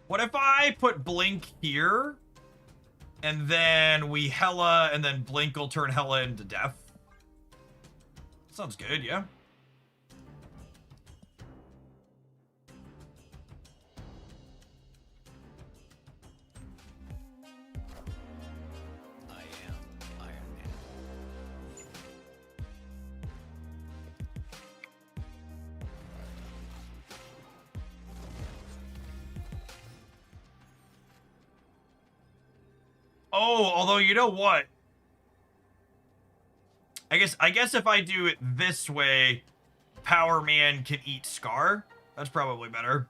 What if I put Blink here, and then we Hella, and then Blink will turn Hella into death? Sounds good, yeah. I am Iron Man. Oh, although you know what? I guess if I do it this way, Power Man can eat Scar. That's probably better.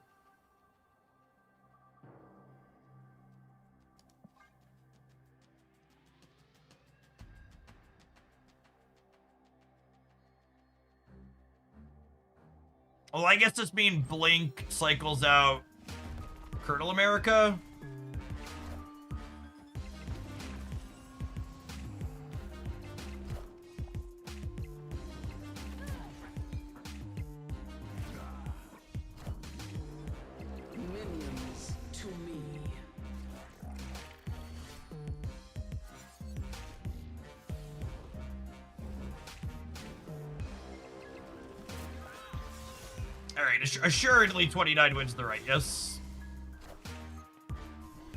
Well, I guess this means Blink cycles out Colonel America. Minions to me. Alright, assuredly 29 wins the right, yes.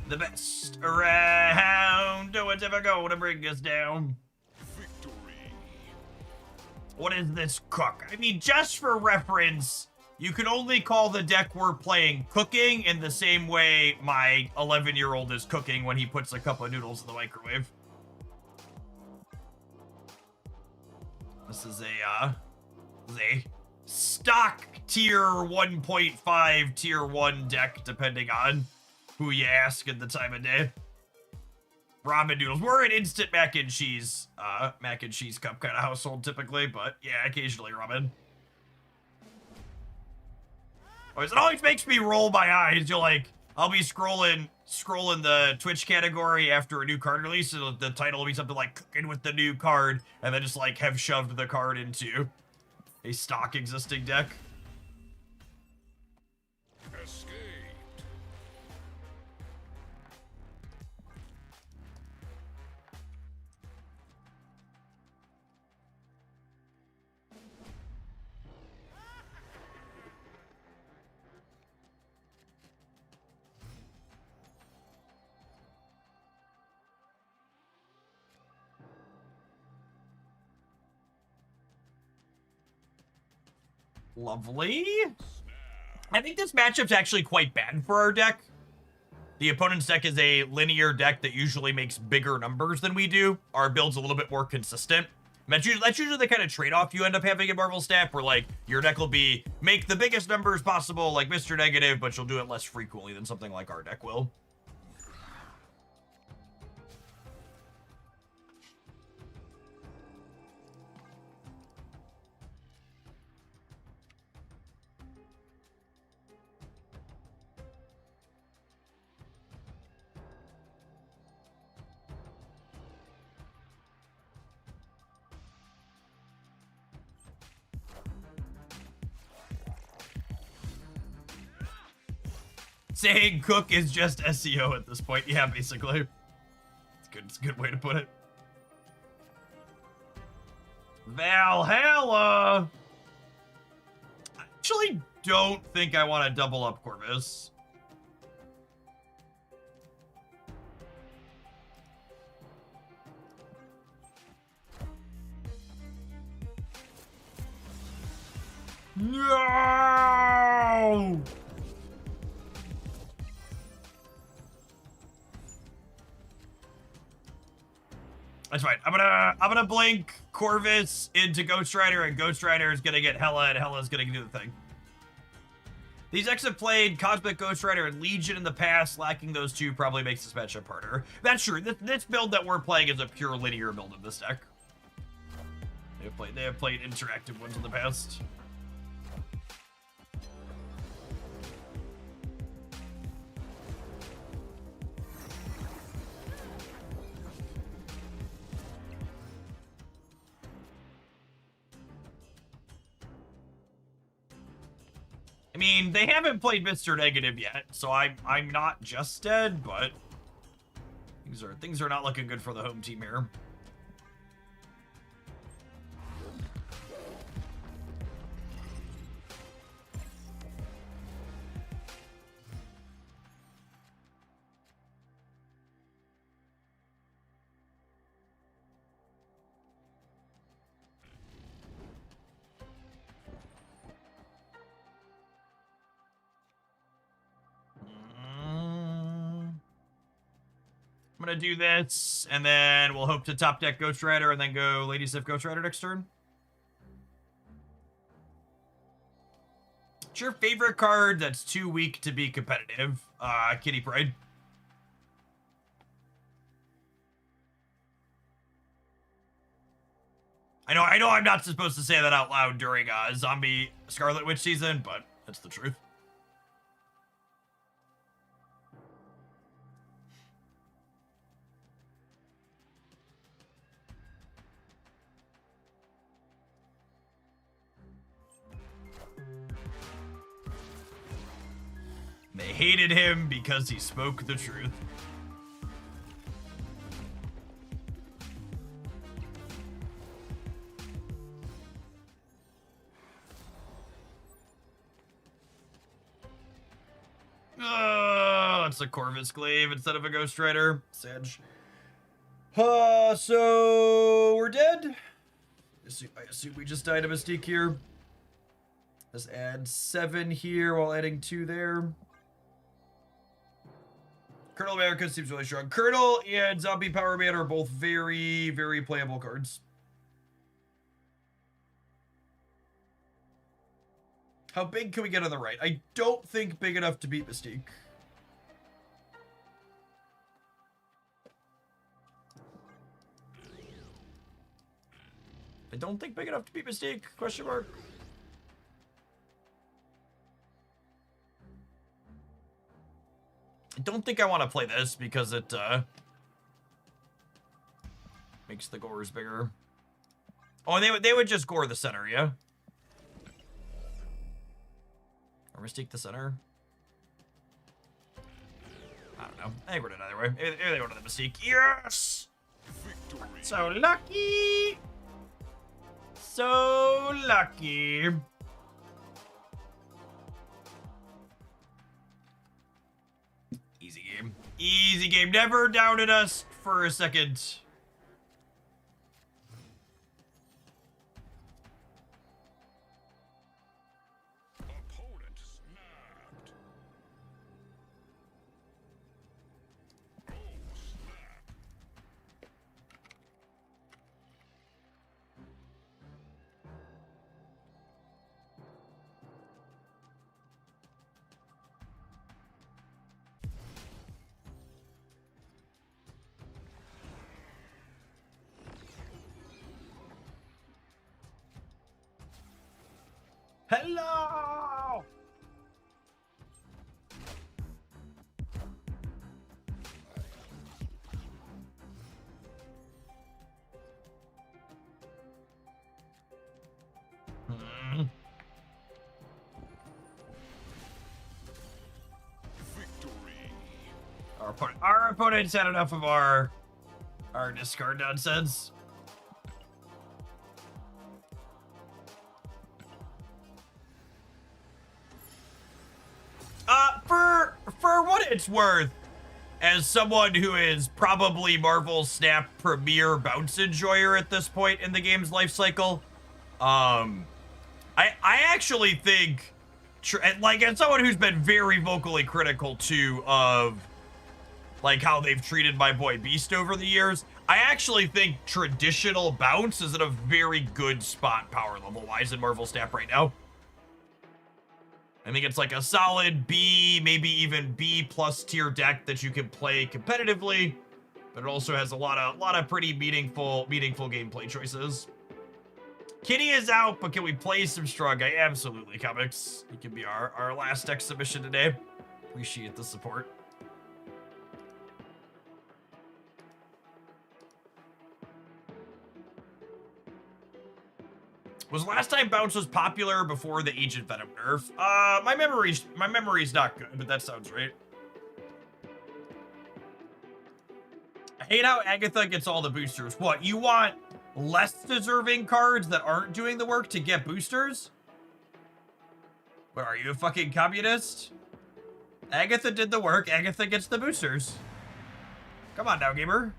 The best around. No one's ever going to bring us down. Victory. What is this cook? I mean, just for reference, you can only call the deck we're playing cooking in the same way my 11-year-old is cooking when he puts a cup of noodles in the microwave. This is a stock tier 1.5 tier 1 deck, depending on who you ask at the time of day. Ramen noodles. We're an instant mac and cheese cup kind of household typically, but yeah, occasionally ramen. It always makes me roll my eyes. You're like, I'll be scrolling the Twitch category after a new card release, and the title will be something like "Cooking with the New Card," and then just like have shoved the card into a stock existing deck. Escaped. Lovely. I think this matchup's actually quite bad for our deck. The opponent's deck is a linear deck that usually makes bigger numbers than we do. Our build's a little bit more consistent. That's usually the kind of trade-off you end up having in Marvel Snap, where like your deck will be make the biggest numbers possible, like Mr. Negative, but you'll do it less frequently than something like our deck will. Saying cook is just SEO at this point. Yeah, basically. It's good. It's a good way to put it. Valhalla. I actually don't think I want to double up Corvus. No! That's right. I'm gonna blink Corvus into Ghost Rider, and Ghost Rider is gonna get Hela, and Hela's gonna do the thing. These decks have played Cosmic Ghost Rider and Legion in the past. Lacking those two probably makes this matchup harder. That's true. This build that we're playing is a pure linear build of this deck. They have played interactive ones in the past. I mean, they haven't played Mr. Negative yet, so I'm not just dead, but things are not looking good for the home team here. I'm gonna do this, and then we'll hope to top deck Ghost Rider, and then go Lady Sif Ghost Rider next turn. What's your favorite card that's too weak to be competitive? Kitty Pride. I know I'm not supposed to say that out loud during Zombie Scarlet Witch season, but that's the truth. They hated him because he spoke the truth. it's a Corvus Glaive instead of a Ghost Rider. Sage. So we're dead. I assume we just died a Mystique here. Let's add 7 here while adding 2 there. Colonel America seems really strong. Colonel and Zombie Power Man are both very, very playable cards. How big can we get on the right? I don't think big enough to beat Mystique. I don't think big enough to beat Mystique? Question mark. I don't think I want to play this because it makes the gores bigger. Oh, they would just gore the center, yeah? Or Mystique the center? I don't know. I think we're done either way. Maybe they go to the Mystique. Yes! Victory. So lucky! So lucky. Easy game. Easy game. Never doubted us for a second. Opponent snapped. Oh, snap. Hello! Victory. Our opponents had enough of our discard nonsense. For what it's worth, as someone who is probably Marvel Snap premier bounce enjoyer at this point in the game's life cycle, I actually think, like, as someone who's been very vocally critical too of like how they've treated my boy Beast over the years, I actually think traditional bounce is in a very good spot power level wise in Marvel Snap right now. I think it's like a solid B, maybe even B plus tier deck that you can play competitively, but it also has a lot of pretty meaningful gameplay choices. Kitty is out, but can we play some strong guy? Absolutely, Comics. He can be our last exhibition today. Appreciate the support. Was last time bounce was popular before the Agent Venom nerf? My memory's not good, but that sounds right. I hate how Agatha gets all the boosters. What, you want less deserving cards that aren't doing the work to get boosters? What, are you a fucking communist? Agatha did the work, Agatha gets the boosters. Come on now, gamer.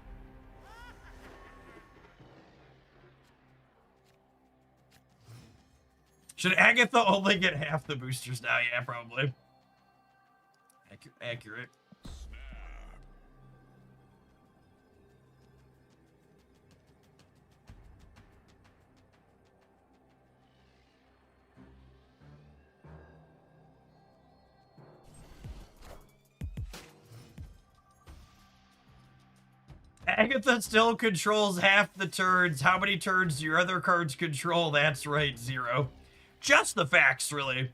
Should Agatha only get half the boosters now? Yeah, probably. Accurate. Agatha still controls half the turns. How many turns do your other cards control? That's right, 0. Just the facts, really.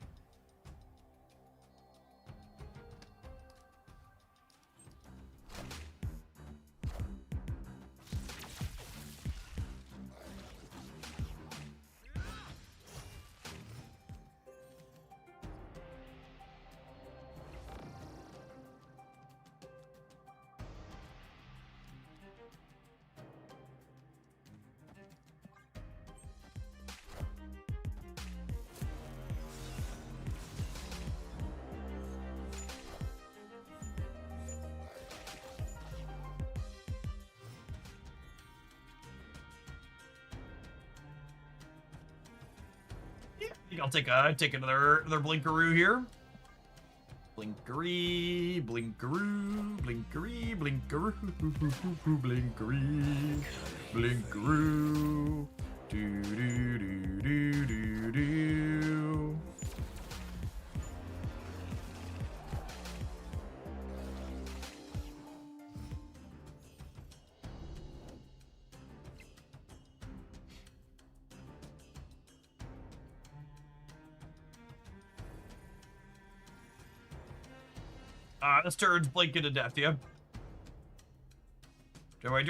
I'll take another blinkaroo here. Blinkery, blinkaroo, blinkery, blinkaroo, blinkery, blinkaroo. Do do do do do do. This turn's blinking to death, yeah. Do I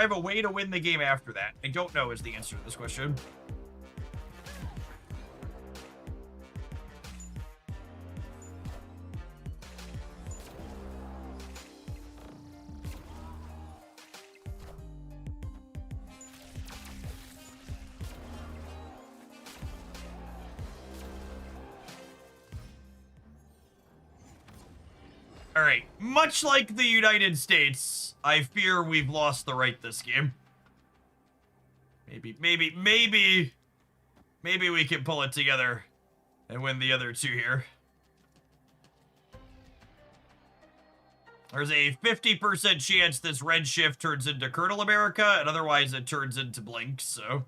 have a way to win the game after that? I don't know is the answer to this question. All right, much like the United States, I fear we've lost the right this game. Maybe we can pull it together and win the other two here. There's a 50% chance this red shift turns into Colonel America, and otherwise it turns into Blink, so...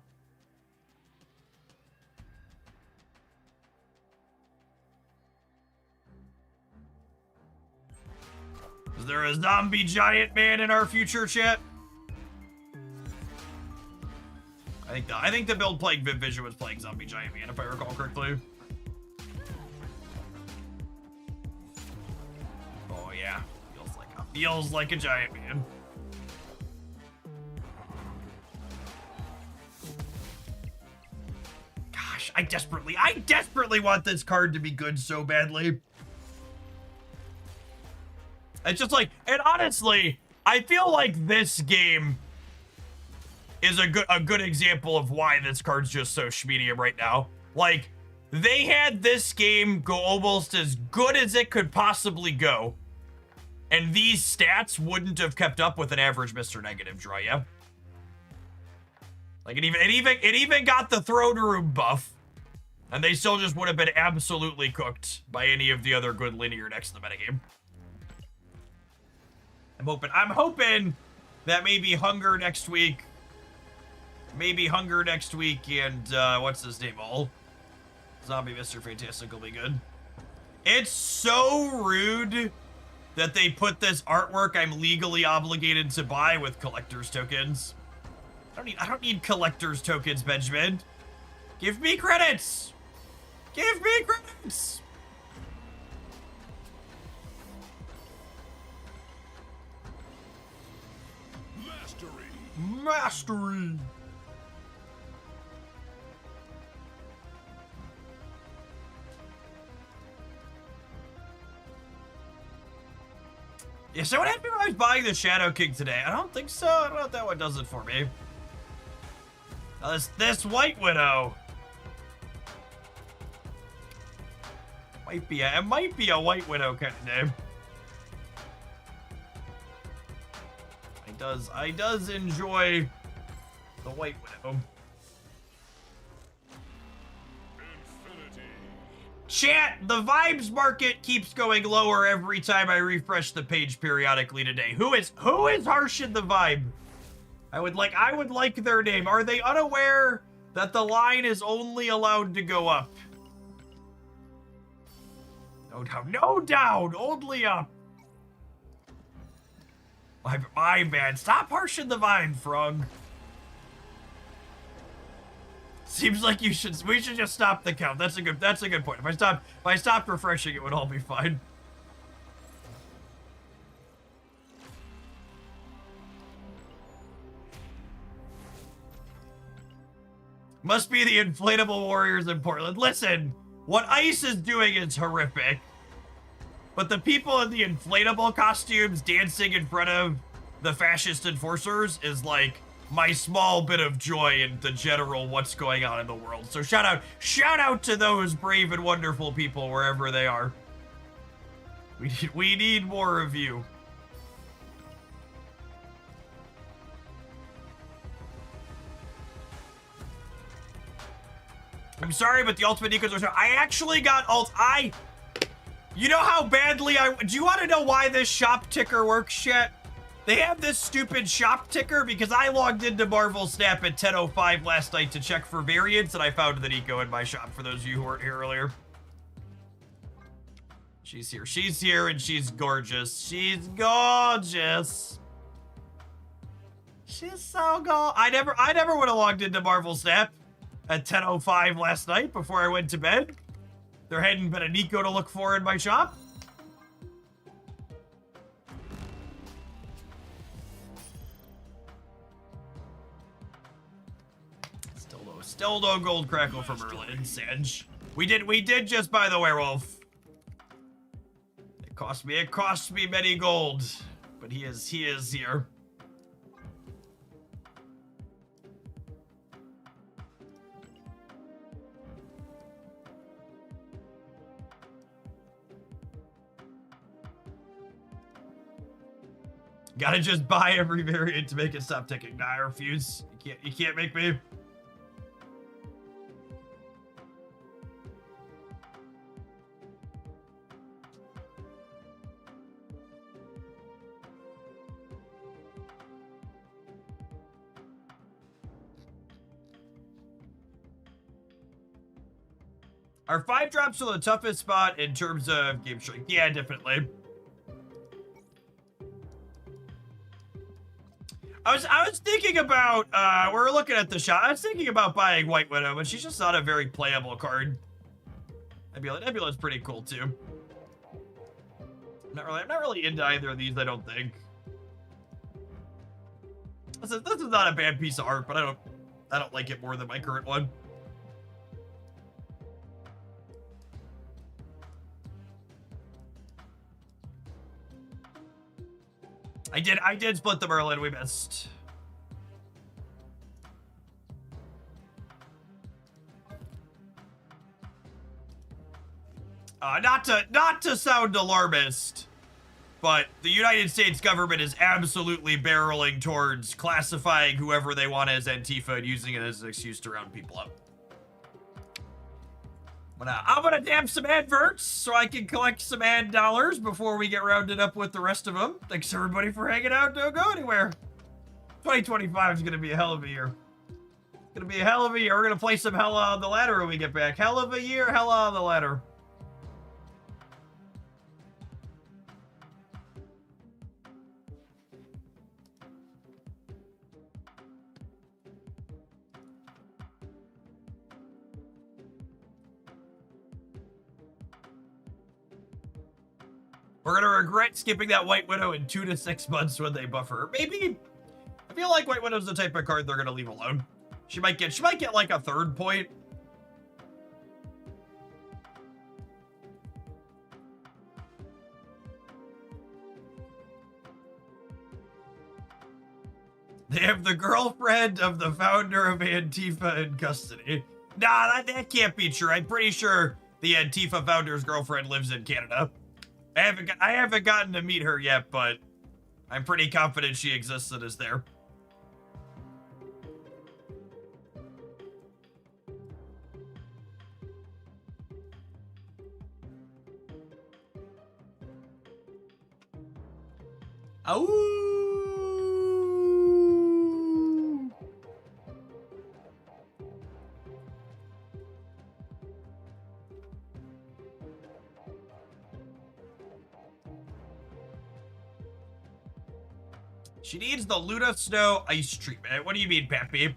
Is there a zombie giant man in our future, chat? I think the build playing Viv Vision was playing zombie giant man, if I recall correctly. Oh yeah, feels like a giant man. Gosh, I desperately want this card to be good so badly. It's just like, and honestly, I feel like this game is a good example of why this card's just so schmedium right now. Like, they had this game go almost as good as it could possibly go, and these stats wouldn't have kept up with an average Mr. Negative draw, yeah? Like, it even got the throne room buff, and they still just would have been absolutely cooked by any of the other good linear decks in the metagame. I'm hoping that maybe Hunger next week, and what's his name? Zombie Mr. Fantastic will be good. It's so rude that they put this artwork I'm legally obligated to buy with collector's tokens. I don't need collector's tokens, Benjamin. Give me credits. Give me credits. Mastery. Yeah, so what happened when I was buying the Shadow King today? I don't think so. I don't know if that one does it for me. This White Widow. It might be a White Widow kind of name. I does enjoy the White Widow. Infinity. Chat, the vibes market keeps going lower every time I refresh the page periodically today. Who is harshing the vibe? I would like their name. Are they unaware that the line is only allowed to go up? No down, only up. My bad. Stop harshing the vine, Frog. Seems like we should just stop the count. That's a good point. If I stopped refreshing, it would all be fine. Must be the inflatable warriors in Portland. Listen, what ICE is doing is horrific. But the people in the inflatable costumes dancing in front of the fascist enforcers is like my small bit of joy in the general what's going on in the world. So shout out to those brave and wonderful people wherever they are. We need more of you. I'm sorry, but the ultimate Nikos are... I actually got You know how badly do you want to know why this shop ticker works yet? They have this stupid shop ticker because I logged into Marvel Snap at 10:05 last night to check for variants, and I found the Nico in my shop, for those of you who weren't here earlier. She's here. She's here, and she's gorgeous. She's gorgeous. She's so gorgeous. I never would have logged into Marvel Snap at 10:05 last night before I went to bed. There hadn't been a Nico to look for in my shop. Still no gold crackle from Merlin and Singe. We did just buy the werewolf. It cost me many gold, but he is here. Gotta just buy every variant to make it stop ticking. Nah, I refuse. You can't make me. Are 5 drops still the toughest spot in terms of game strength? Yeah, definitely. I was thinking about, we're looking at the shop. I was thinking about buying White Widow, but she's just not a very playable card. Nebula's pretty cool too. I'm not really into either of these, I don't think. This is not a bad piece of art, but I don't like it more than my current one. I did split the Merlin, we missed. Not to sound alarmist, but the United States government is absolutely barreling towards classifying whoever they want as Antifa and using it as an excuse to round people up. I'm gonna damn some adverts so I can collect some ad dollars before we get rounded up with the rest of them. Thanks everybody for hanging out. Don't go anywhere. 2025 is gonna be a hell of a year. It's gonna be a hell of a year. We're gonna play some Hella on the Ladder when we get back. Hell of a year, Hella on the Ladder. We're gonna regret skipping that White Widow in 2 to 6 months when they buff her. Maybe. I feel like White Widow's the type of card they're gonna leave alone. She might get like a 3rd point. They have the girlfriend of the founder of Antifa in custody. Nah, that can't be true. I'm pretty sure the Antifa founder's girlfriend lives in Canada. I haven't gotten to meet her yet, but I'm pretty confident she exists and is there. Oh. She needs the Luna Snow ice treatment. What do you mean, Pappy?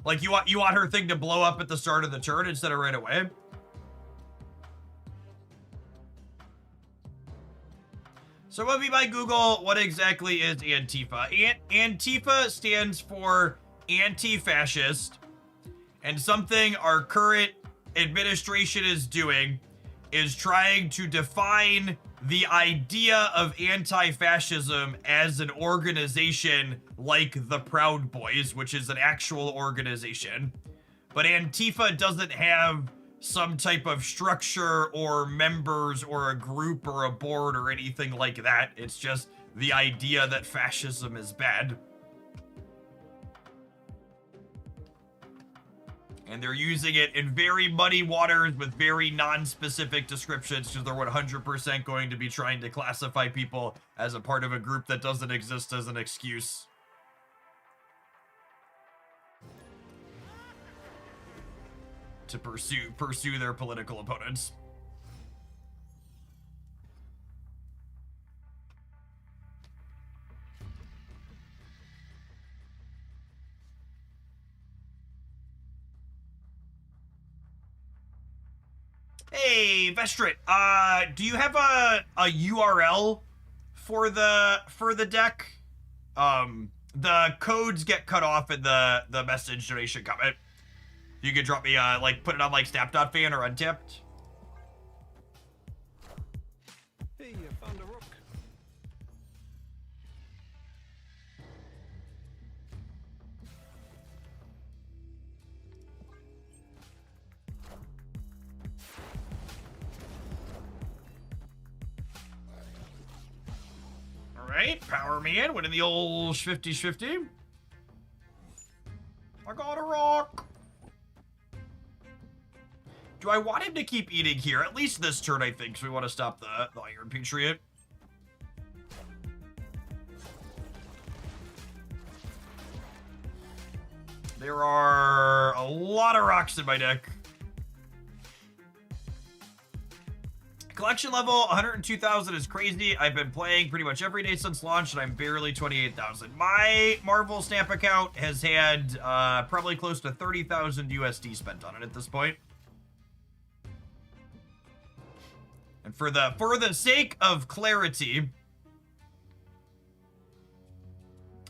Like you want her thing to blow up at the start of the turn instead of right away? So let me by Google, what exactly is Antifa? Antifa stands for anti-fascist, and something our current administration is doing is trying to define the idea of anti-fascism as an organization like the Proud Boys, which is an actual organization. But Antifa doesn't have some type of structure or members or a group or a board or anything like that. It's just the idea that fascism is bad. And they're using it in very muddy waters with very non-specific descriptions because they're 100% going to be trying to classify people as a part of a group that doesn't exist as an excuse. To pursue their political opponents. Hey, Vestrit, do you have a URL for the deck? The codes get cut off in the message donation comment. You could drop me like put it on like snap.fan or Untapped. Hey, I found a rook. All right, power me in, winning the old 50-50. I got a rock. Do I want him to keep eating here? At least this turn, I think, so we want to stop the Iron Patriot. There are a lot of rocks in my deck. Collection level 102,000 is crazy. I've been playing pretty much every day since launch, and I'm barely 28,000. My Marvel Snap account has had probably close to 30,000 USD spent on it at this point. And for the sake of clarity,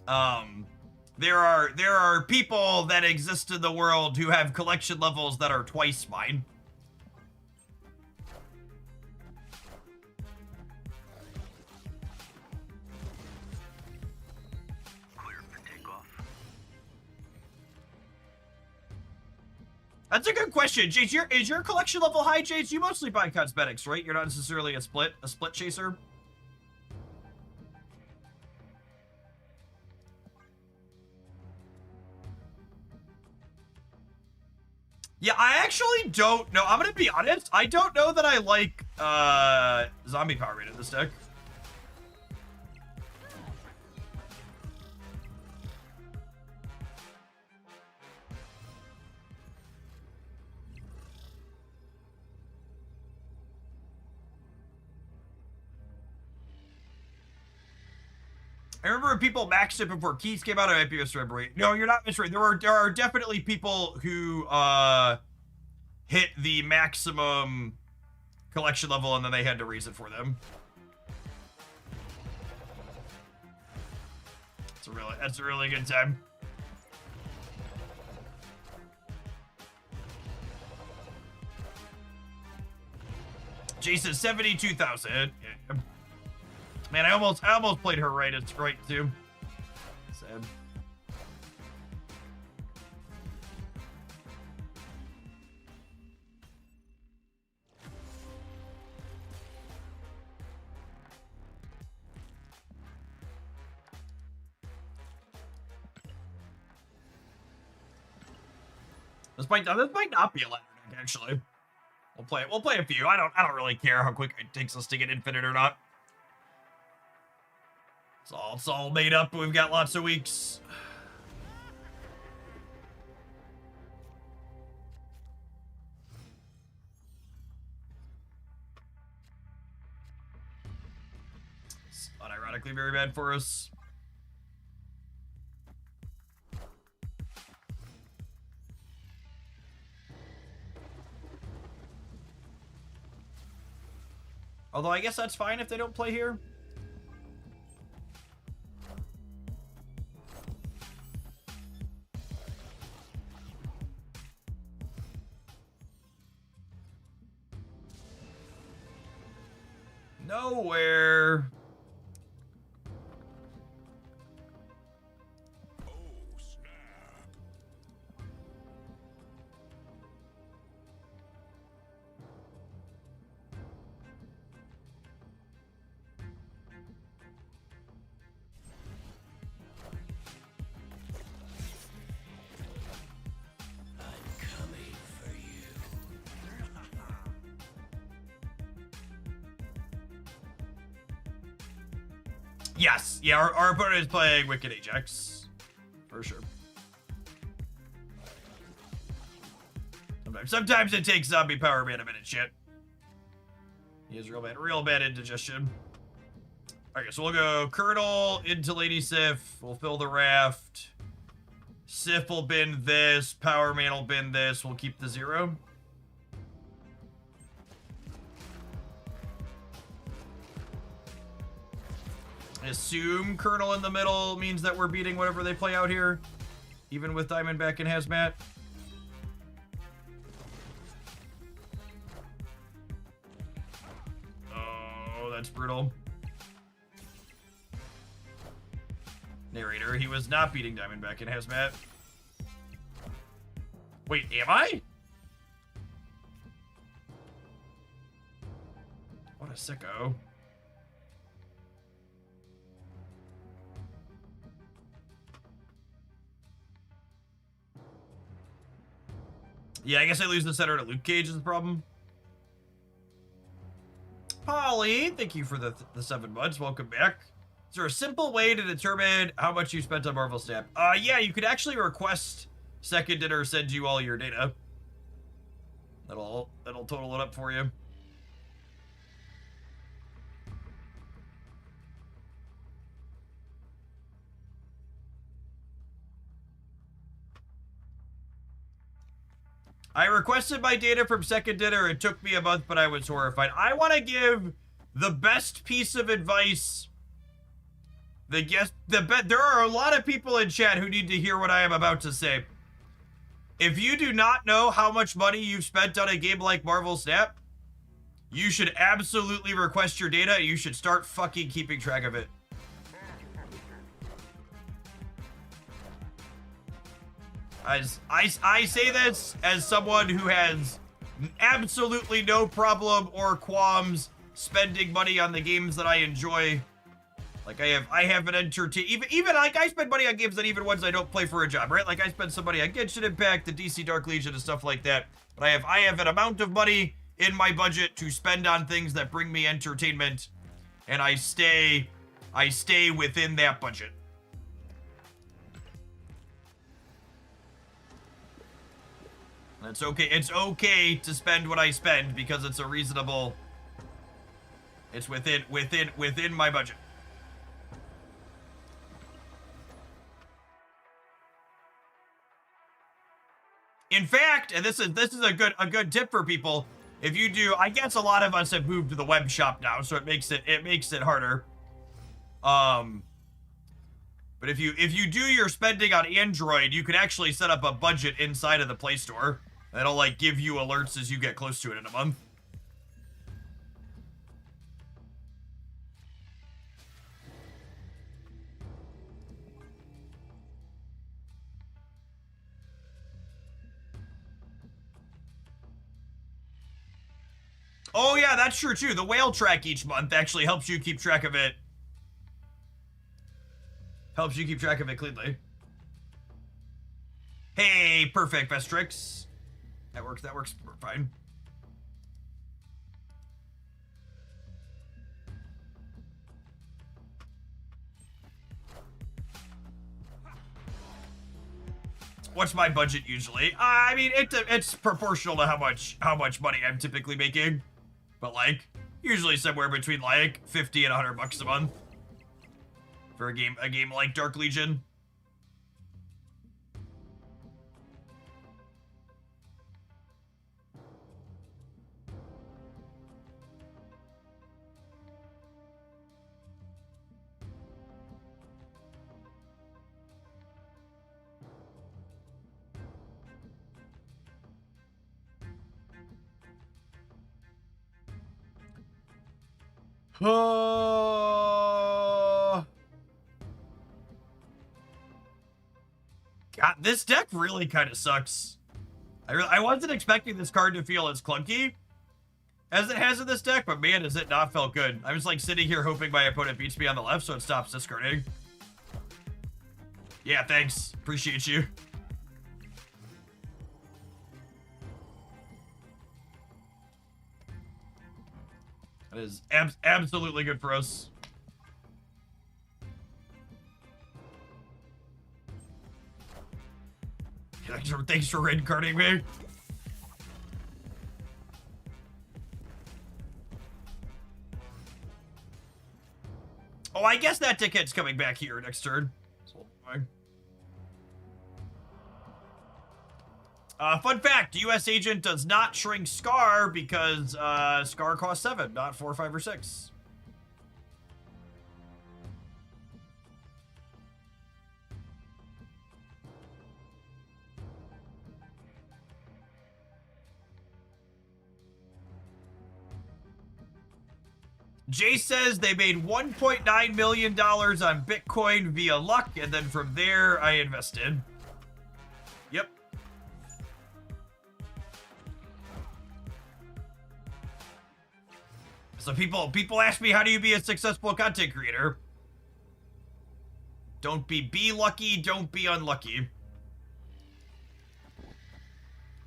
there are people that exist in the world who have collection levels that are twice mine. That's a good question, Jace. Is your collection level high, Jace? You mostly buy cosmetics, right? You're not necessarily a split chaser. Yeah, I actually don't know. I'm gonna be honest. I don't know that I like zombie power rate in this deck. I remember when people maxed it before keys came out. I might be misremembering. No, you're not misremembering. There are definitely people who hit the maximum collection level and then they had to raise it for them. That's a really good time. Jason, 72,000. Yeah. Man, I almost played her right. It's right too. Sad. This might not be a ladder deck, actually. We'll play a few. I don't really care how quick it takes us to get infinite or not. It's all made up. We've got lots of weeks. It's unironically very bad for us. Although I guess that's fine if they don't play here. Nowhere. Oh, snap. I'm coming. Yes, yeah, our opponent is playing Wicked Ajax. For sure. Sometimes it takes zombie power man a minute, shit. He has real bad indigestion. Okay, so we'll go Colonel into Lady Sif. We'll fill the raft. Sif will bin this. Power man will bin this. We'll keep the 0. I assume Colonel in the middle means that we're beating whatever they play out here, even with Diamondback and Hazmat. Oh, that's brutal. Narrator, he was not beating Diamondback and Hazmat. Wait, am I? What a sicko. Yeah, I guess I lose the center to Luke Cage is the problem. Polly, thank you for the 7 months. Welcome back. Is there a simple way to determine how much you spent on Marvel Snap? Yeah, you could actually request Second Dinner send you all your data. That'll total it up for you. I requested my data from Second Dinner. It took me a month, but I was horrified. I want to give the best piece of advice. There are a lot of people in chat who need to hear what I am about to say. If you do not know how much money you've spent on a game like Marvel Snap, you should absolutely request your data. You should start fucking keeping track of it. I say this as someone who has absolutely no problem or qualms spending money on the games that I enjoy. Like I have an even like I spend money on games that even ones I don't play for a job, right? Like I spend some money on Genshin Impact, the DC Dark Legion, and stuff like that. But I have an amount of money in my budget to spend on things that bring me entertainment, and I stay within that budget. It's okay. It's okay to spend what I spend because it's a reasonable. It's within my budget. In fact, and this is a good tip for people. If you do, I guess a lot of us have moved to the web shop now, so it makes it harder. But if you do your spending on Android, you can actually set up a budget inside of the Play Store. That'll like give you alerts as you get close to it in a month. Oh yeah, that's true too. The whale track each month actually helps you keep track of it. Helps you keep track of it cleanly. Hey, perfect, best tricks. That works fine. What's my budget usually? I mean, it's proportional to how much money I'm typically making. But like, usually somewhere between like 50 and 100 bucks a month. For a game like Dark Legion. God, this deck really kind of sucks. I wasn't expecting this card to feel as clunky as it has in this deck, but man, does it not felt good. I was like sitting here hoping my opponent beats me on the left so it stops discarding. Yeah, thanks. Appreciate you. That is absolutely good for us. Thanks for red carding me. Oh, I guess that ticket's coming back here next turn. Fun fact, US agent does not shrink Scar because Scar costs 7, not 4, 5, or 6. Jay says they made $1.9 million on Bitcoin via luck, and then from there I invested. Yep. So people ask me, how do you be a successful content creator? Don't be lucky, don't be unlucky.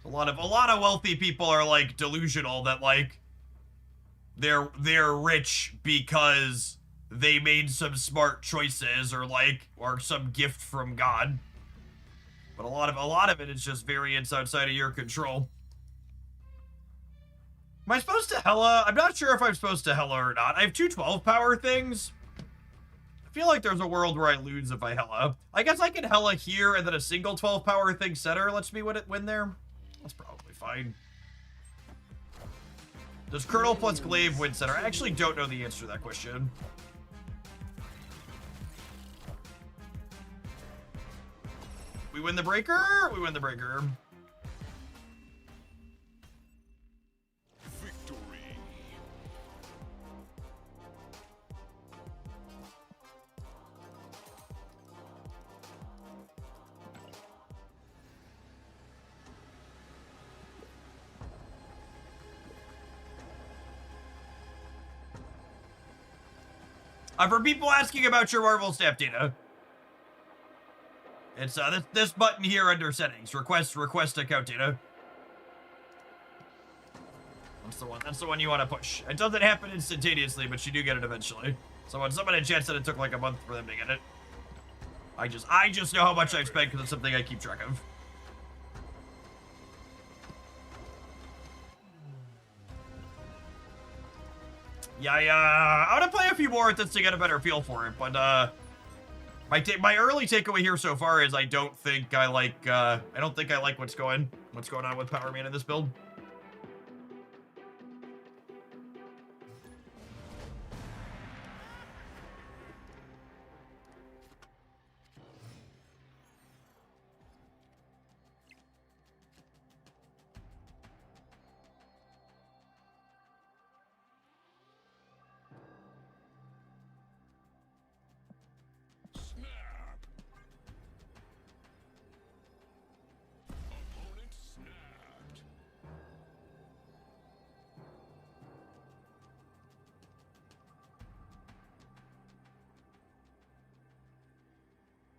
A lot of wealthy people are like delusional that like they're rich because they made some smart choices or some gift from God. But a lot of it is just variance outside of your control. Am I supposed to Hella? I'm not sure if I'm supposed to Hella or not. I have two 12 power things. I feel like there's a world where I lose if I Hella. I guess I can Hella here and then a single 12 power thing center lets me win there. That's probably fine. Does Colonel plus Glaive win center? I actually don't know the answer to that question. We win the breaker? We win the breaker. Victory. For people asking about your Marvel staff data, it's this button here under settings. Request account data. That's the one you want to push. It doesn't happen instantaneously, but you do get it eventually. So when someone in chat said it took like a month for them to get it, I just know how much I've spent because it's something I keep track of. Yeah, I want to play a few more with this to get a better feel for it, but my early takeaway here so far is I don't think I like what's going on with Power Man in this build.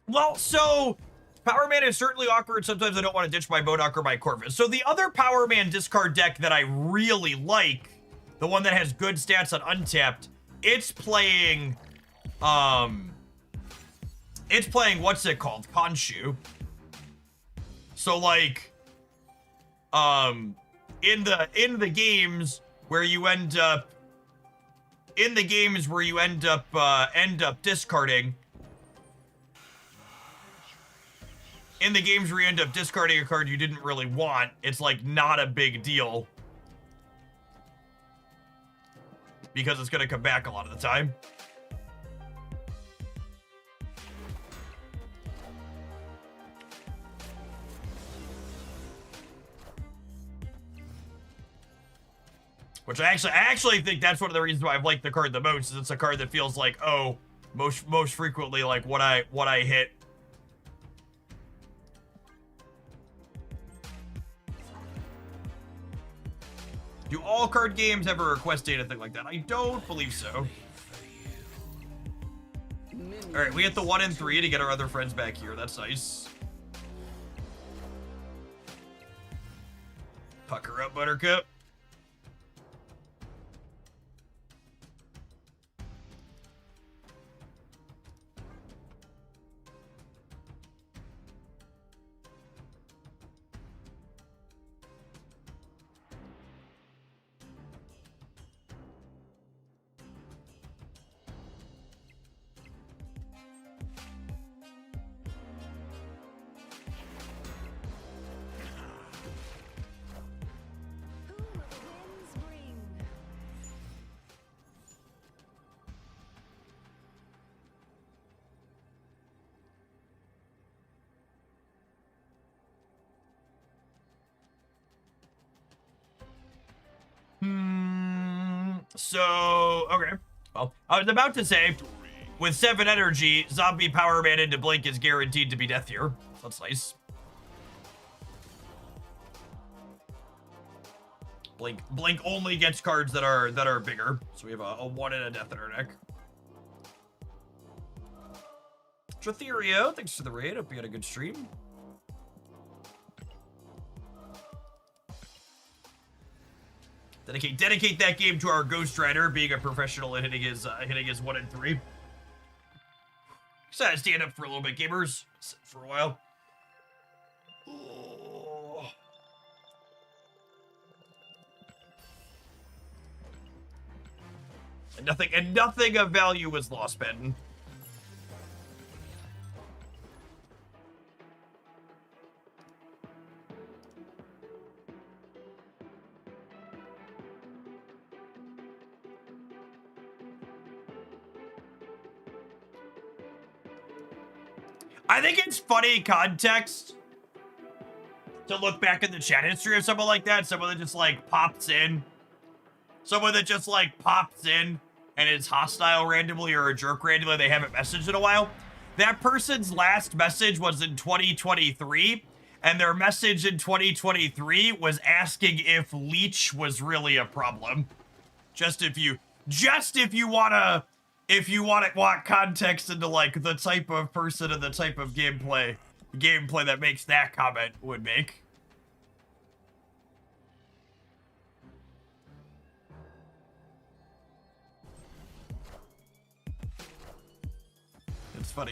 Well, so Power Man is certainly awkward. Sometimes I don't want to ditch my Modok or my Corvus. So the other Power Man discard deck that I really like, the one that has good stats on Untapped, it's playing what's it called? Khonshu. So like in the games where you end up discarding in the games where you end up discarding a card you didn't really want, it's like not a big deal because it's gonna come back a lot of the time. Which I actually think that's one of the reasons why I've liked the card the most, is it's a card that feels like, oh, most frequently like what I hit. Do all card games ever request data, thing like that? I don't believe so. Alright, we hit the 1 and 3 to get our other friends back here. That's nice. Pucker up, Buttercup. So, okay. Well, I was about to say, with 7 energy, zombie Power Man into Blink is guaranteed to be death here. That's nice. Blink only gets cards that are bigger. So we have a 1 and a death in our deck. Tratherio, thanks for the raid. Hope you had a good stream. Dedicate that game to our Ghost Rider being a professional and hitting his 1 and 3. So I stand up for a little bit, gamers. Sit for a while. Oh. And nothing of value was lost, Ben. I think it's funny context to look back in the chat history of someone like that. Someone that just like pops in. Someone that just like pops in and is hostile randomly or a jerk randomly. They haven't messaged in a while. That person's last message was in 2023. And their message in 2023 was asking if leech was really a problem. If you want context into like the type of person and the type of gameplay that makes that comment would make.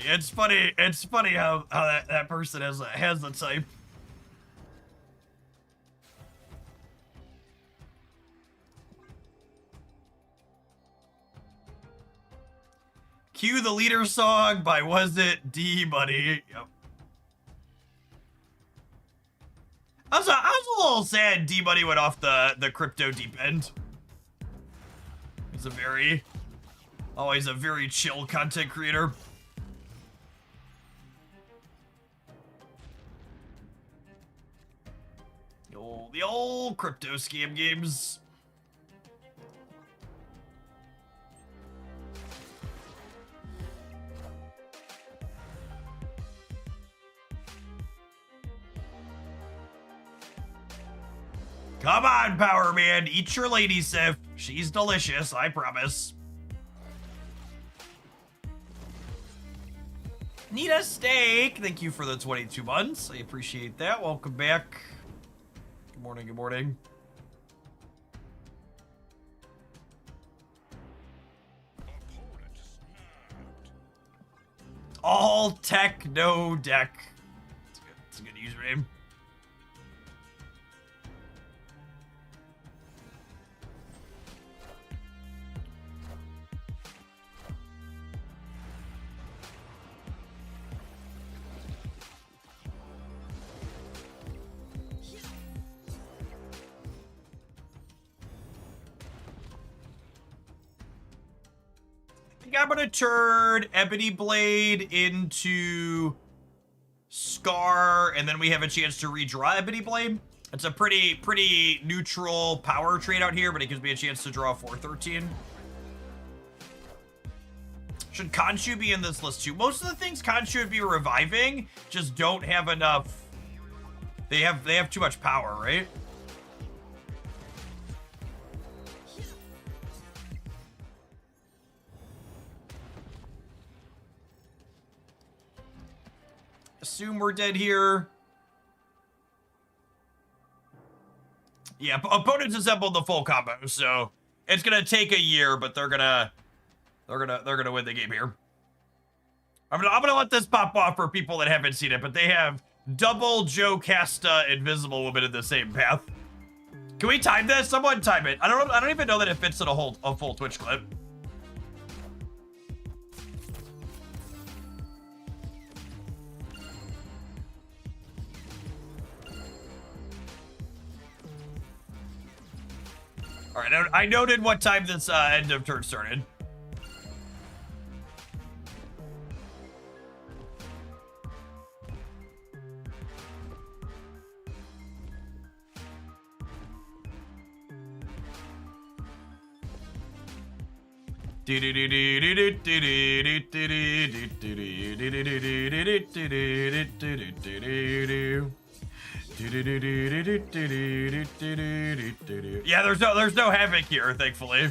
It's funny how that person has the type. Cue the leader song by Was It D Money. Yep. I was a little sad D Money went off the crypto deep end. He's always a very chill content creator. The old crypto scam games. Come on, Power Man, eat your lady Sif. She's delicious, I promise. Need a steak. Thank you for the 22 months. I appreciate that. Welcome back. Good morning, good morning. All tech, no deck. It's a good username. I'm gonna turn Ebony Blade into Scar, and then we have a chance to redraw Ebony Blade. It's a pretty neutral power trade out here, but it gives me a chance to draw 413. Should Khonshu be in this list too? Most of the things Khonshu would be reviving just don't have enough. They have too much power, right? Assume we're dead here. Yeah, opponents assembled the full combo, so it's gonna take a year, but they're gonna win the game here. I'm gonna let this pop off for people that haven't seen it, but they have double Joe Casta Invisible Woman in the same path. Can we time this? Someone time it. I don't even know that it fits in a full Twitch clip. All right, I noted what time this end of turn started. Yeah, there's no havoc here, thankfully.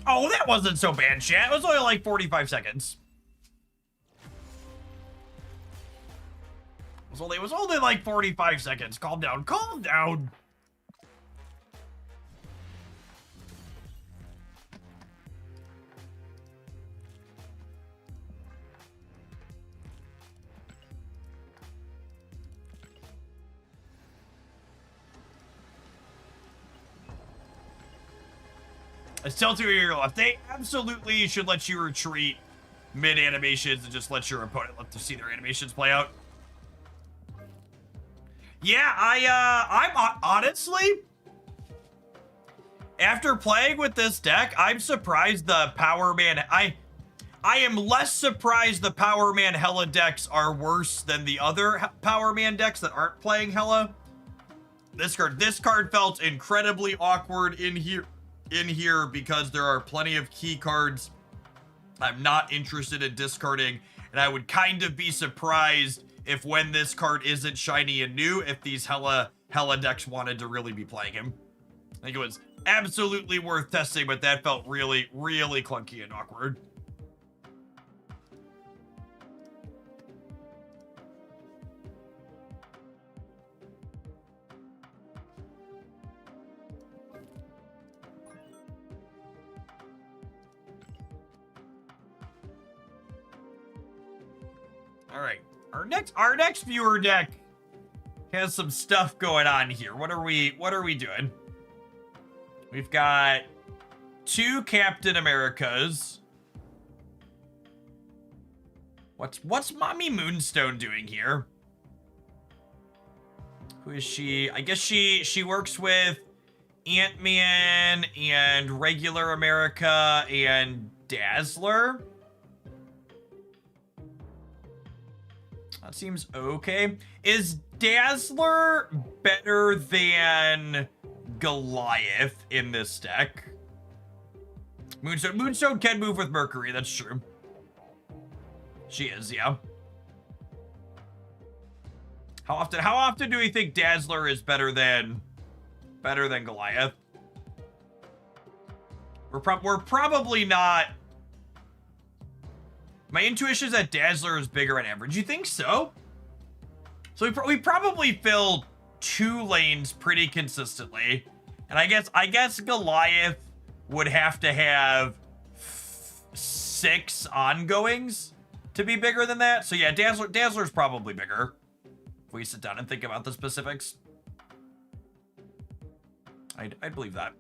Oh, that wasn't so bad, chat. It was only like 45 seconds. It was only like 45 seconds. Calm down. Calm down. It's still 2 years left. They absolutely should let you retreat mid-animations and just let your opponent let to see their animations play out. Yeah, I'm honestly, after playing with this deck, I'm surprised the Power Man, I am less surprised the Power Man Hella decks are worse than the other Power Man decks that aren't playing Hella. This card felt incredibly awkward in here because there are plenty of key cards I'm not interested in discarding, and I would kind of be surprised if when this card isn't shiny and new, if these Hella decks wanted to really be playing him. I think it was absolutely worth testing, but that felt really, really clunky and awkward. All right. Our next viewer deck has some stuff going on here. What are we doing? We've got 2 Captain Americas. What's Mommy Moonstone doing here? Who is she? I guess she works with Ant-Man and regular America and Dazzler. That seems okay. Is Dazzler better than Goliath in this deck? Moonstone can move with Mercury, that's true. She is, yeah. How often do we think Dazzler is better than Goliath? We're probably not. My intuition is that Dazzler is bigger on average. You think so? So we probably fill 2 lanes pretty consistently. And I guess Goliath would have to have 6 ongoings to be bigger than that. So yeah, Dazzler's probably bigger. If we sit down and think about the specifics. I'd believe that.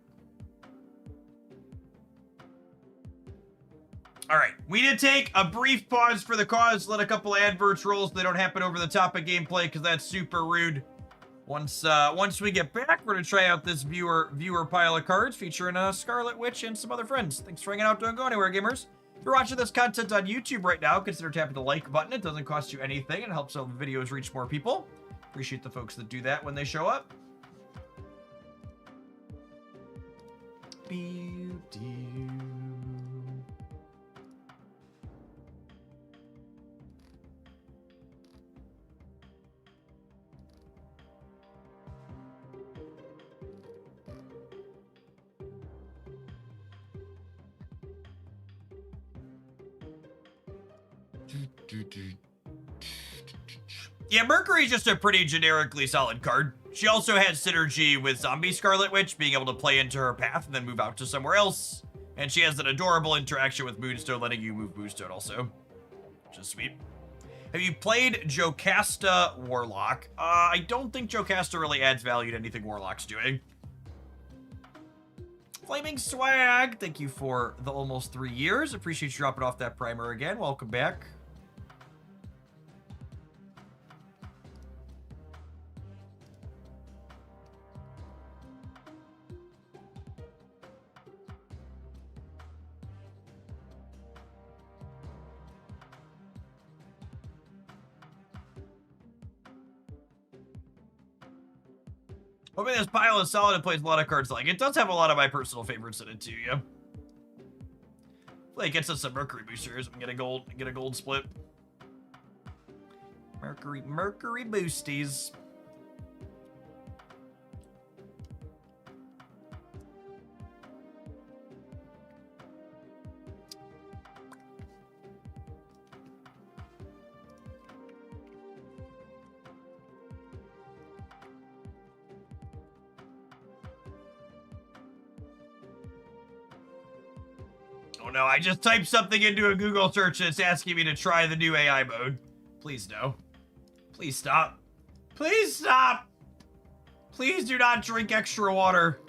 All right, we need to take a brief pause for the cause, let a couple of adverts roll so they don't happen over the top of gameplay, because that's super rude. Once we get back, we're gonna try out this viewer pile of cards featuring Scarlet Witch and some other friends. Thanks for hanging out. Don't go anywhere, gamers. If you're watching this content on YouTube right now, consider tapping the like button. It doesn't cost you anything and helps all the videos reach more people. Appreciate the folks that do that when they show up. Yeah, Mercury's just a pretty generically solid card. She also has synergy with Zombie Scarlet Witch, being able to play into her path and then move out to somewhere else. And she has an adorable interaction with Moonstone, letting you move Moonstone also, which is sweet. Have you played Jocasta Warlock? I don't think Jocasta really adds value to anything Warlock's doing. Flaming Swag, thank you for the almost 3 years. Appreciate you dropping off that primer again. Welcome back. I mean, this pile is solid and plays a lot of cards. Like, it does have a lot of my personal favorites in it too, yeah. Hopefully it gets us some Mercury boosters and get a gold split. Mercury boosties. Oh no, I just typed something into a Google search and it's asking me to try the new AI mode. Please no. Please stop. Please stop. Please do not drink extra water.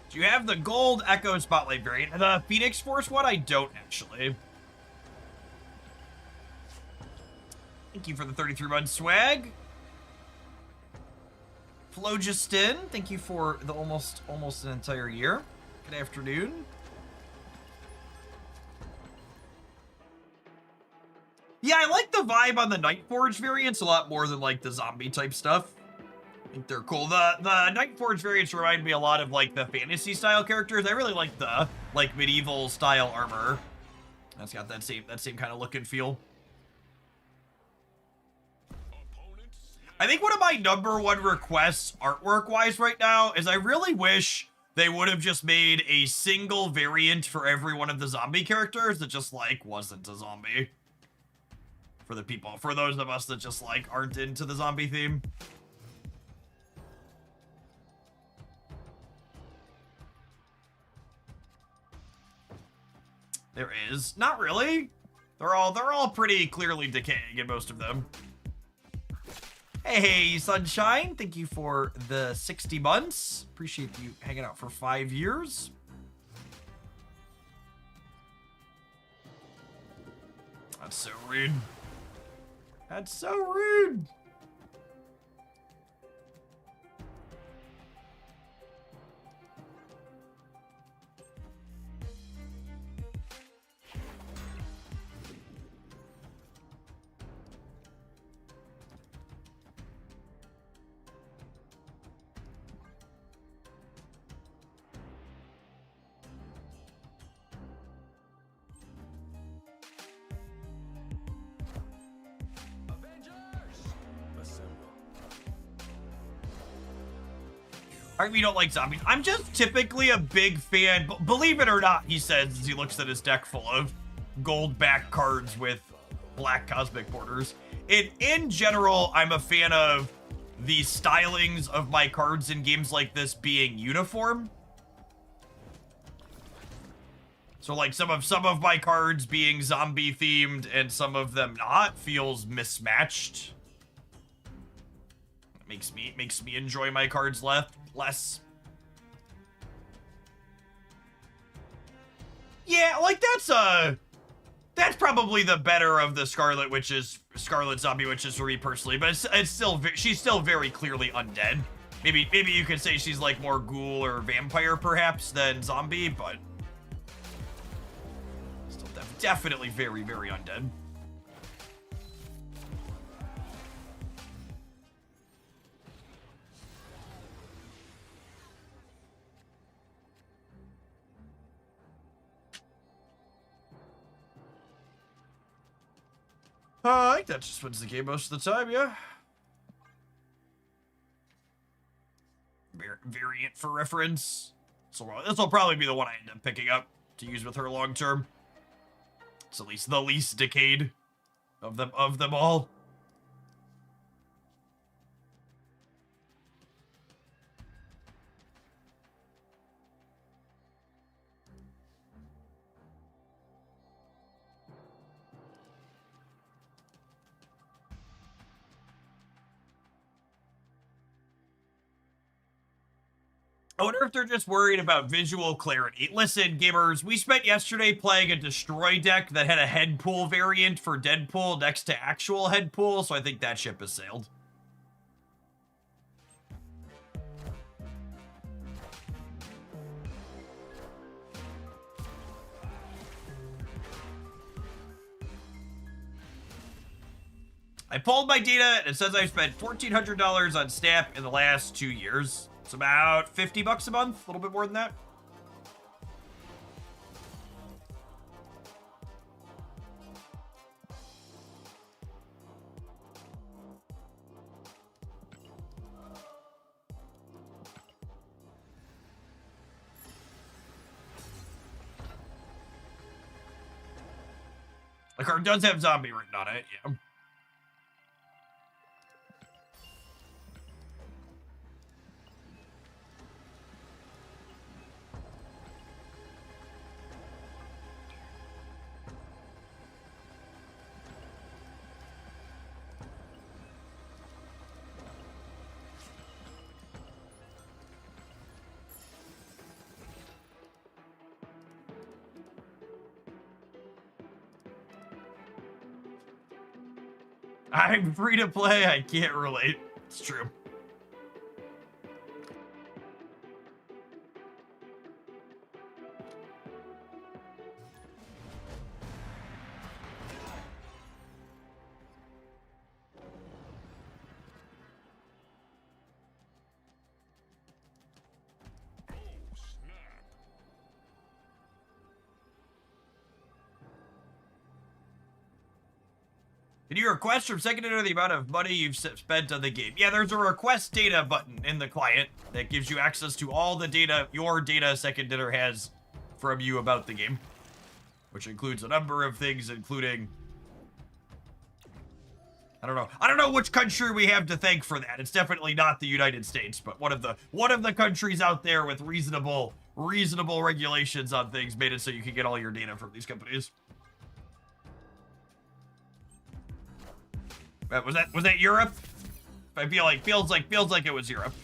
Do you have the gold Echo Spotlight variant? The Phoenix Force one? I don't, actually. Thank you for the 33-month swag. Phlogiston, thank you for the almost an entire year. Good afternoon. Yeah, I like the vibe on the Nightforge variants a lot more than, like, the zombie type stuff. I think they're cool. The Nightforge variants remind me a lot of, like, the fantasy style characters. I really like the, like, medieval style armor. That's got that same kind of look and feel. I think one of my #1 requests artwork-wise right now is I really wish they would have just made a single variant for every one of the zombie characters that just, like, wasn't a zombie. For those of us that just, like, aren't into the zombie theme. There is. Not really. They're all pretty clearly decaying in most of them. Hey, Sunshine. Thank you for the 60 months. Appreciate you hanging out for 5 years. That's so rude. That's so rude. We don't like zombies. I'm just typically a big fan, believe it or not, he says as he looks at his deck full of gold back cards with black cosmic borders. In general, I'm a fan of the stylings of my cards in games like this being uniform. So like some of my cards being zombie themed and some of them not feels mismatched. It makes me enjoy my cards less. Yeah, like that's probably the better of the Scarlet Zombie Witches for me personally, but it's still she's still very clearly undead. Maybe you could say she's like more ghoul or vampire perhaps than zombie, but still definitely very, very undead. I think that just wins the game most of the time, yeah. Variant for reference. So this will probably be the one I end up picking up to use with her long term. It's at least the least decayed of them all. I wonder if they're just worried about visual clarity. Listen, gamers, we spent yesterday playing a destroy deck that had a head pool variant for Deadpool next to actual head pool, so I think that ship has sailed. I pulled my data and it says I've spent $1,400 on Snap in the last 2 years. It's about $50 a month, a little bit more than that. The card does have zombie written on it, yeah. I'm free to play, I can't relate. It's true. Can you request from second enter the amount of money you've spent on the game? Yeah, there's a request data button in the client that gives you access to all the data your data second enter has from you about the game, which includes a number of things, including I don't know which country we have to thank for that. It's definitely not the United States, but one of the countries out there with reasonable regulations on things made it so you can get all your data from these companies. Was that Europe? I feel like feels like it was Europe.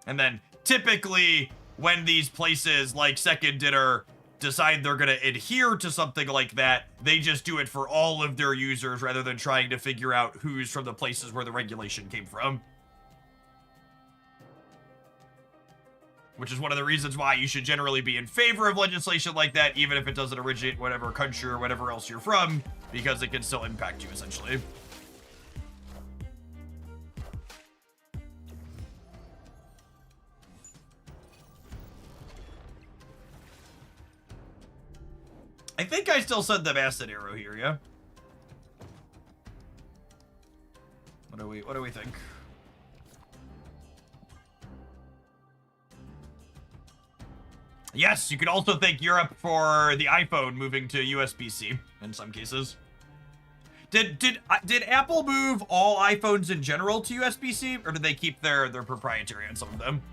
And then typically when these places like Second Dinner decide they're gonna adhere to something like that, they just do it for all of their users rather than trying to figure out who's from the places where the regulation came from. Which is one of the reasons why you should generally be in favor of legislation like that, even if it doesn't originate in whatever country or whatever else you're from, because it can still impact you, essentially. I think I still send them acid arrow here, yeah? What do we think? Yes, you could also thank Europe for the iPhone moving to USB-C in some cases. Did Apple move all iPhones in general to USB-C, or did they keep their proprietary on some of them?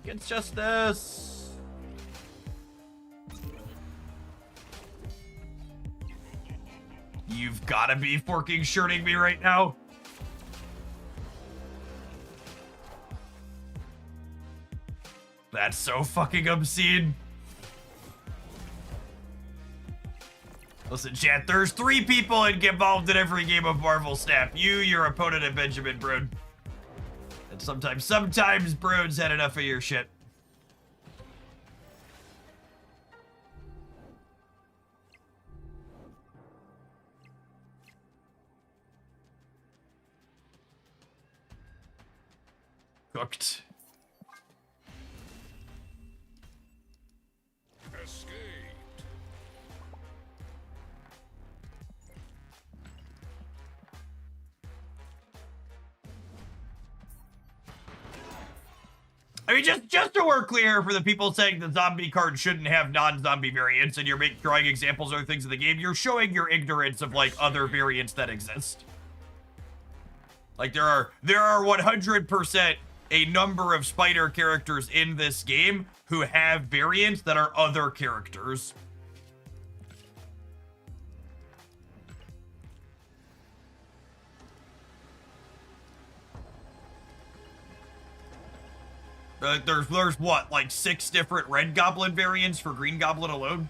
It's just this. You've gotta be forking shirting me right now. That's so fucking obscene. Listen, chat, there's 3 people involved in every game of Marvel Snap. You, your opponent, and Benjamin Brode. And sometimes Brode's had enough of your shit. Cooked. Escaped. I mean, just so we're clear for the people saying the zombie card shouldn't have non-zombie variants and you're drawing examples of things in the game, you're showing your ignorance of, like, other variants that exist. Like, there are 100% a number of spider characters in this game who have variants that are other characters. There's what, like 6 different Red Goblin variants for Green Goblin alone?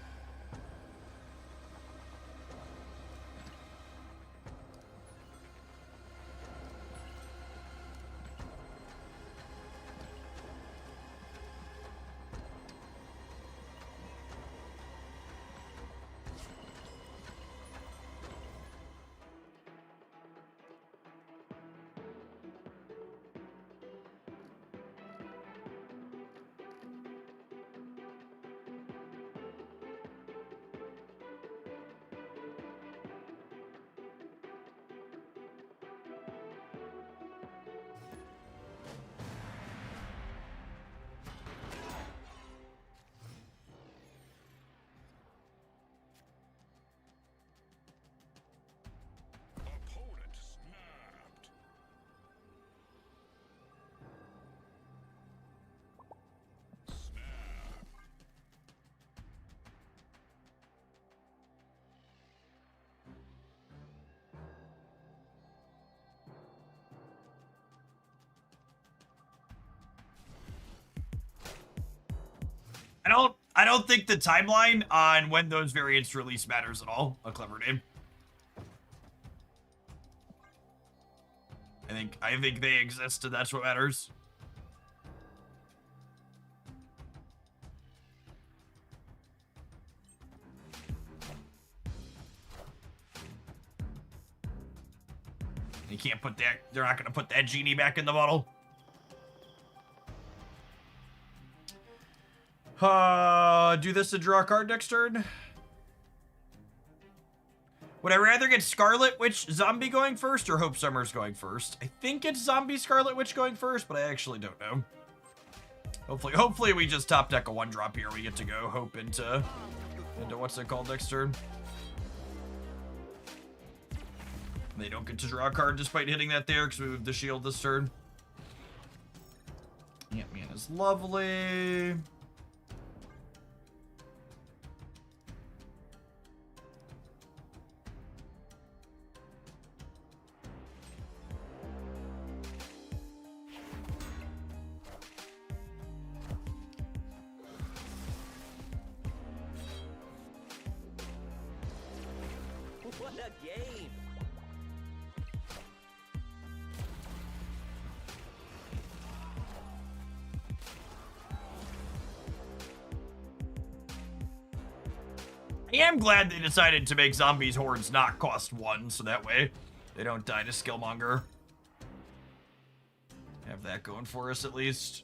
Opponent snapped. Snap. I don't think the timeline on when those variants release matters at all. A clever name. I think they exist and that's what matters. You can't put that, they're not gonna put that genie back in the bottle. Do this to draw a card next turn. Would I rather get Scarlet Witch Zombie going first or Hope Summers going first? I think it's Zombie Scarlet Witch going first, but I actually don't know. Hopefully we just top deck a 1-drop here. We get to go Hope into what's it called next turn. They don't get to draw a card despite hitting that there because we moved the shield this turn. Ant-Man is lovely. What a game! I am glad they decided to make zombies hordes not cost 1, so that way they don't die to Skillmonger. Have that going for us at least.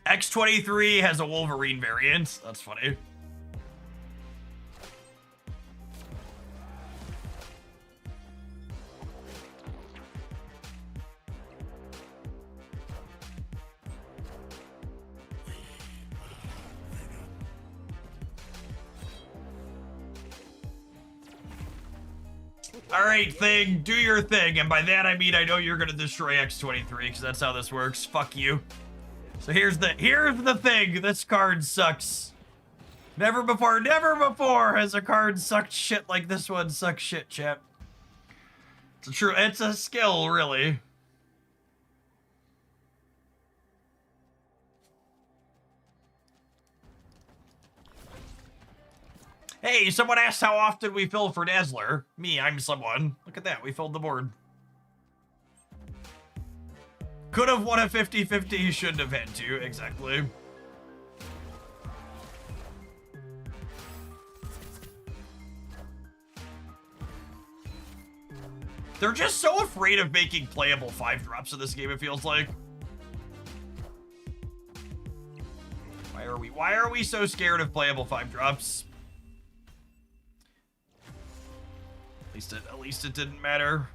X-23 has a Wolverine variant. That's funny. All right, thing, do your thing. And by that, I mean, I know you're going to destroy X-23 because that's how this works. Fuck you. So here's the thing. This card sucks. Never before has a card sucked shit like this one sucks shit, chap. It's a skill, really. Hey, someone asked how often we fill for Dazzler. Me, I'm someone. Look at that, we filled the board. Could have won a 50-50, shouldn't have had to, exactly. They're just so afraid of making playable 5-drops in this game, it feels like. Why are we so scared of playable 5-drops? At least it didn't matter.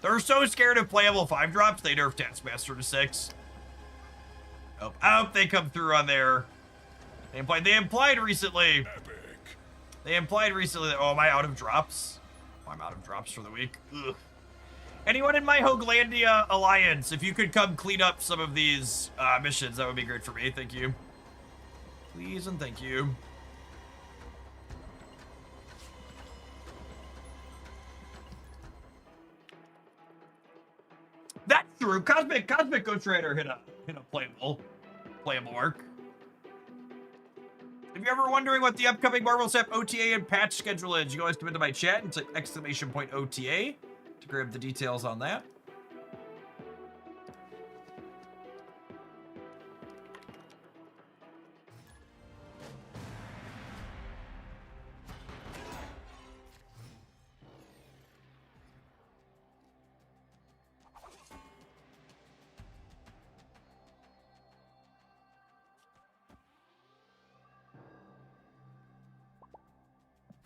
They're so scared of playable 5-drops, they nerfed Taskmaster to 6. Oh, I hope they come through on their... They implied recently... Epic. They implied recently that... Oh, am I out of drops? Oh, I'm out of drops for the week. Ugh. Anyone in my Hoaglandia alliance, if you could come clean up some of these missions, that would be great for me. Thank you. Please and thank you. That's true. Cosmic Ghost Rider hit a playable mark. If you're ever wondering what the upcoming Marvel Snap OTA and patch schedule is, you can always come into my chat and type !OTA to grab the details on that.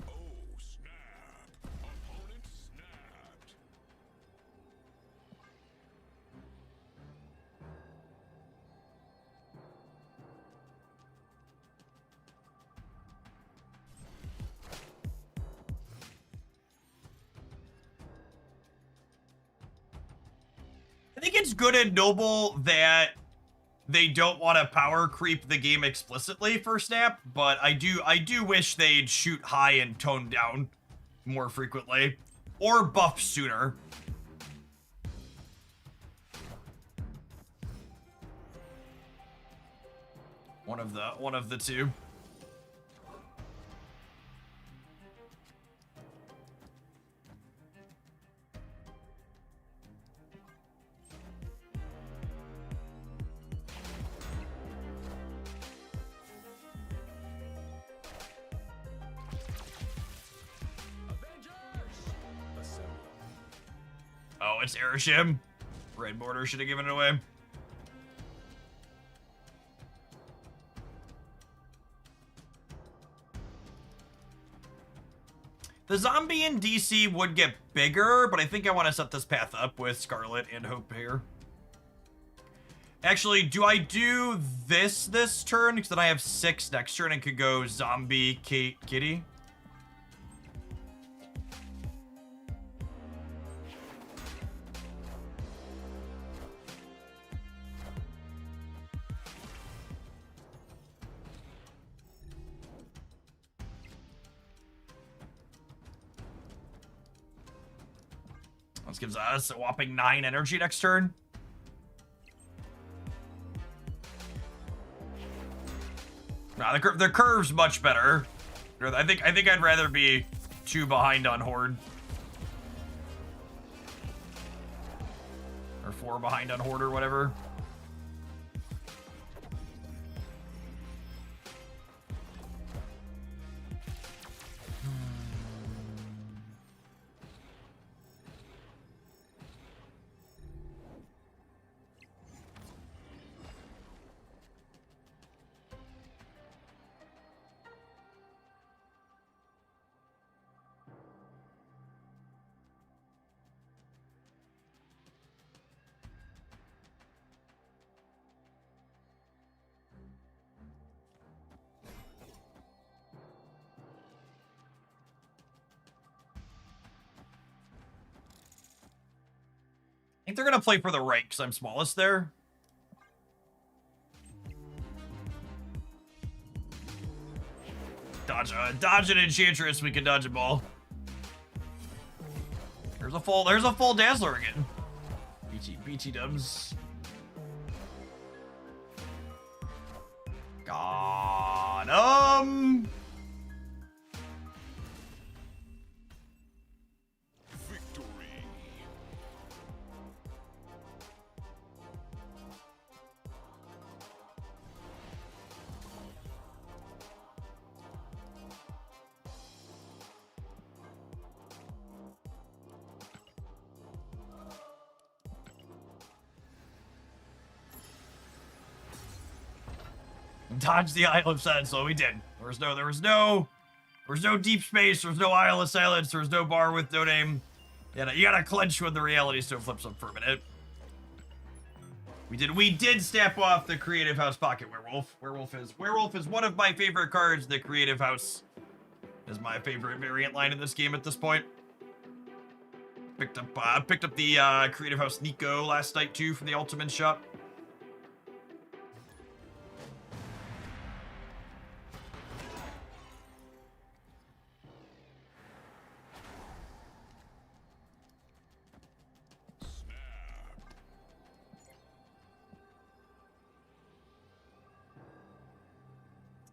Oh, snap. Opponent snapped. I think it's good and noble that they don't want to power creep the game explicitly for Snap, but I do wish they'd shoot high and tone down more frequently, or buff sooner. One of the two. Oh, it's Erishim. Red Border should have given it away. The zombie in DC would get bigger, but I think I want to set this path up with Scarlet and Hope here. Actually, do I do this turn? Because then I have 6 next turn and could go zombie kitty. This gives us a whopping 9 energy next turn. Nah, the curve's much better. I think I'd rather be 2 behind on Horde. Or 4 behind on Horde or whatever. I think they're gonna play for the right because I'm smallest there. Dodge an Enchantress, we can dodge a ball. There's a full Dazzler again. BT dubs. Got him. Victory. Dodge the Isle of Silence. So we did. There was no deep space. There was no Isle of Silence. There was no bar with no name. You gotta clench when the reality stone flips up for a minute. We did snap off the Creative House Pocket Werewolf. Werewolf is one of my favorite cards. The Creative House is my favorite variant line in this game at this point. Picked up the Creative House Nico last night too from the Ultimate shop.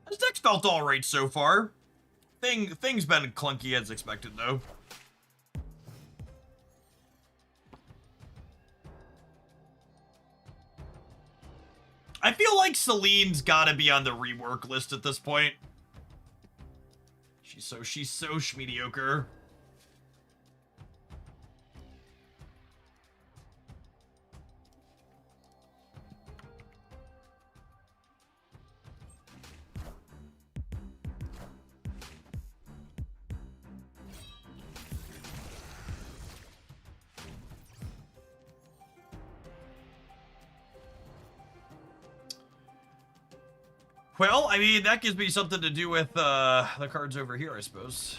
This deck's felt alright so far. Things been clunky as expected though. I feel like Celine's gotta be on the rework list at this point. She's so mediocre. Well, I mean, that gives me something to do with the cards over here, I suppose.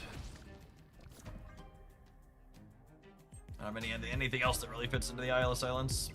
Anything else that really fits into the Isle of Silence?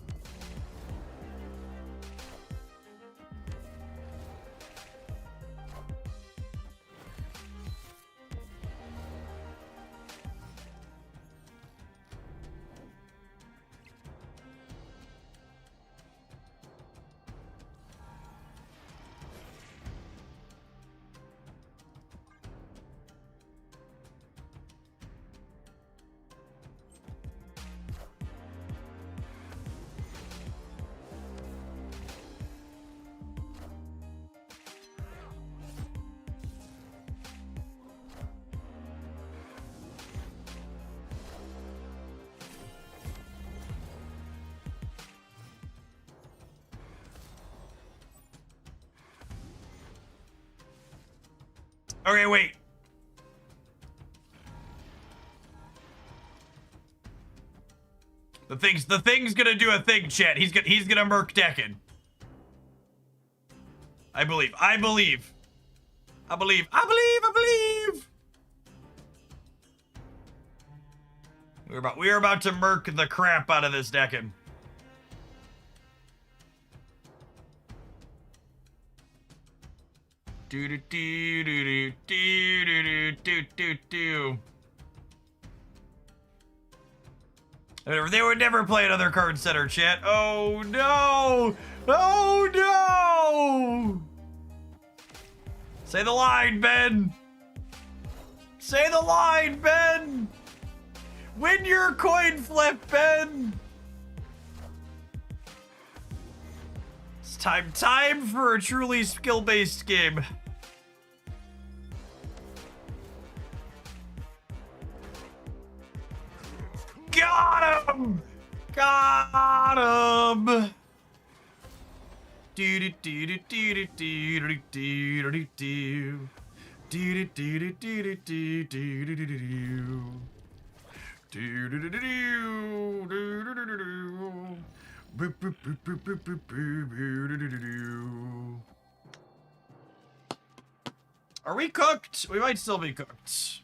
Okay, wait. The thing's gonna do a thing, chat. He's gonna murk Decken. I believe. We're about to murk the crap out of this Decken. Do do do do do do do do do. They would never play another card center, chat. Oh no! Oh no! Say the line, Ben. Say the line, Ben. Win your coin flip, Ben. It's time for a truly skill-based game. Got him! Got him! Do do do do do do do do do do do do do do do do do do do. Are we cooked? We might still be cooked.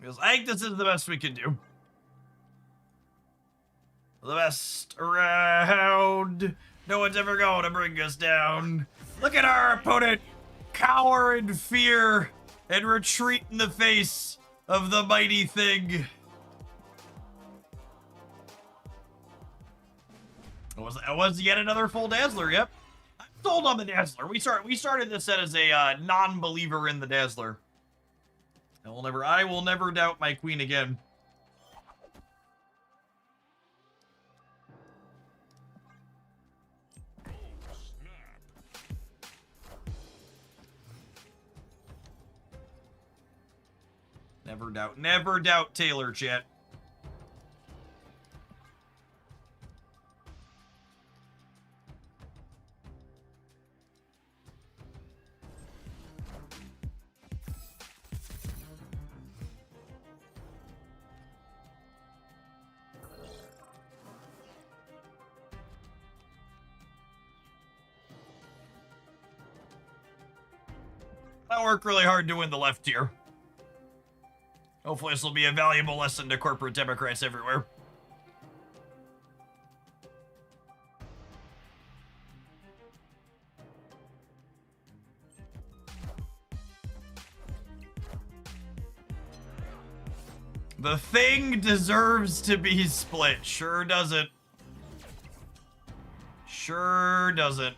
Because I think this is the best we can do. The best around. No one's ever going to bring us down. Look at our opponent cower in fear and retreat in the face of the mighty thing. It was yet another full Dazzler, yep. I'm sold on the Dazzler. We started this set as a non-believer in the Dazzler. I will never doubt my queen again. Never doubt Taylor, chat. I work really hard to win the left tier. Hopefully this will be a valuable lesson to corporate Democrats everywhere. The thing deserves to be split. Sure doesn't. Sure doesn't.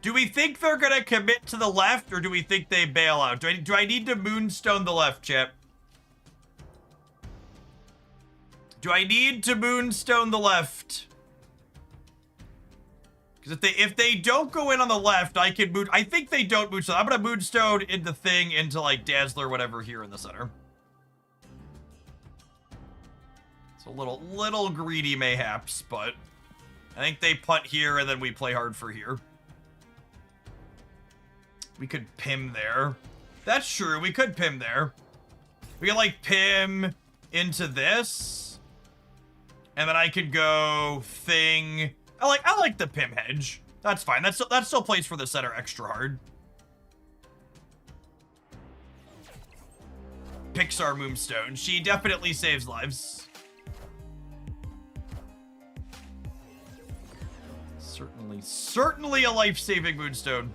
Do we think they're gonna commit to the left, or do we think they bail out? Do I need to moonstone the left, chip? Do I need to moonstone the left? Because if they don't go in on the left, I can moon. I think they don't moonstone. I'm gonna moonstone into thing into like Dazzler, whatever, here in the center. It's a little greedy mayhaps, but I think they punt here and then we play hard for here. We could pim there. That's true. We could pim there. We could like pim into this, and then I could go thing. I like the pim hedge. That's fine. That still plays for the center extra hard. Pixar Moonstone. She definitely saves lives. Certainly a life-saving Moonstone.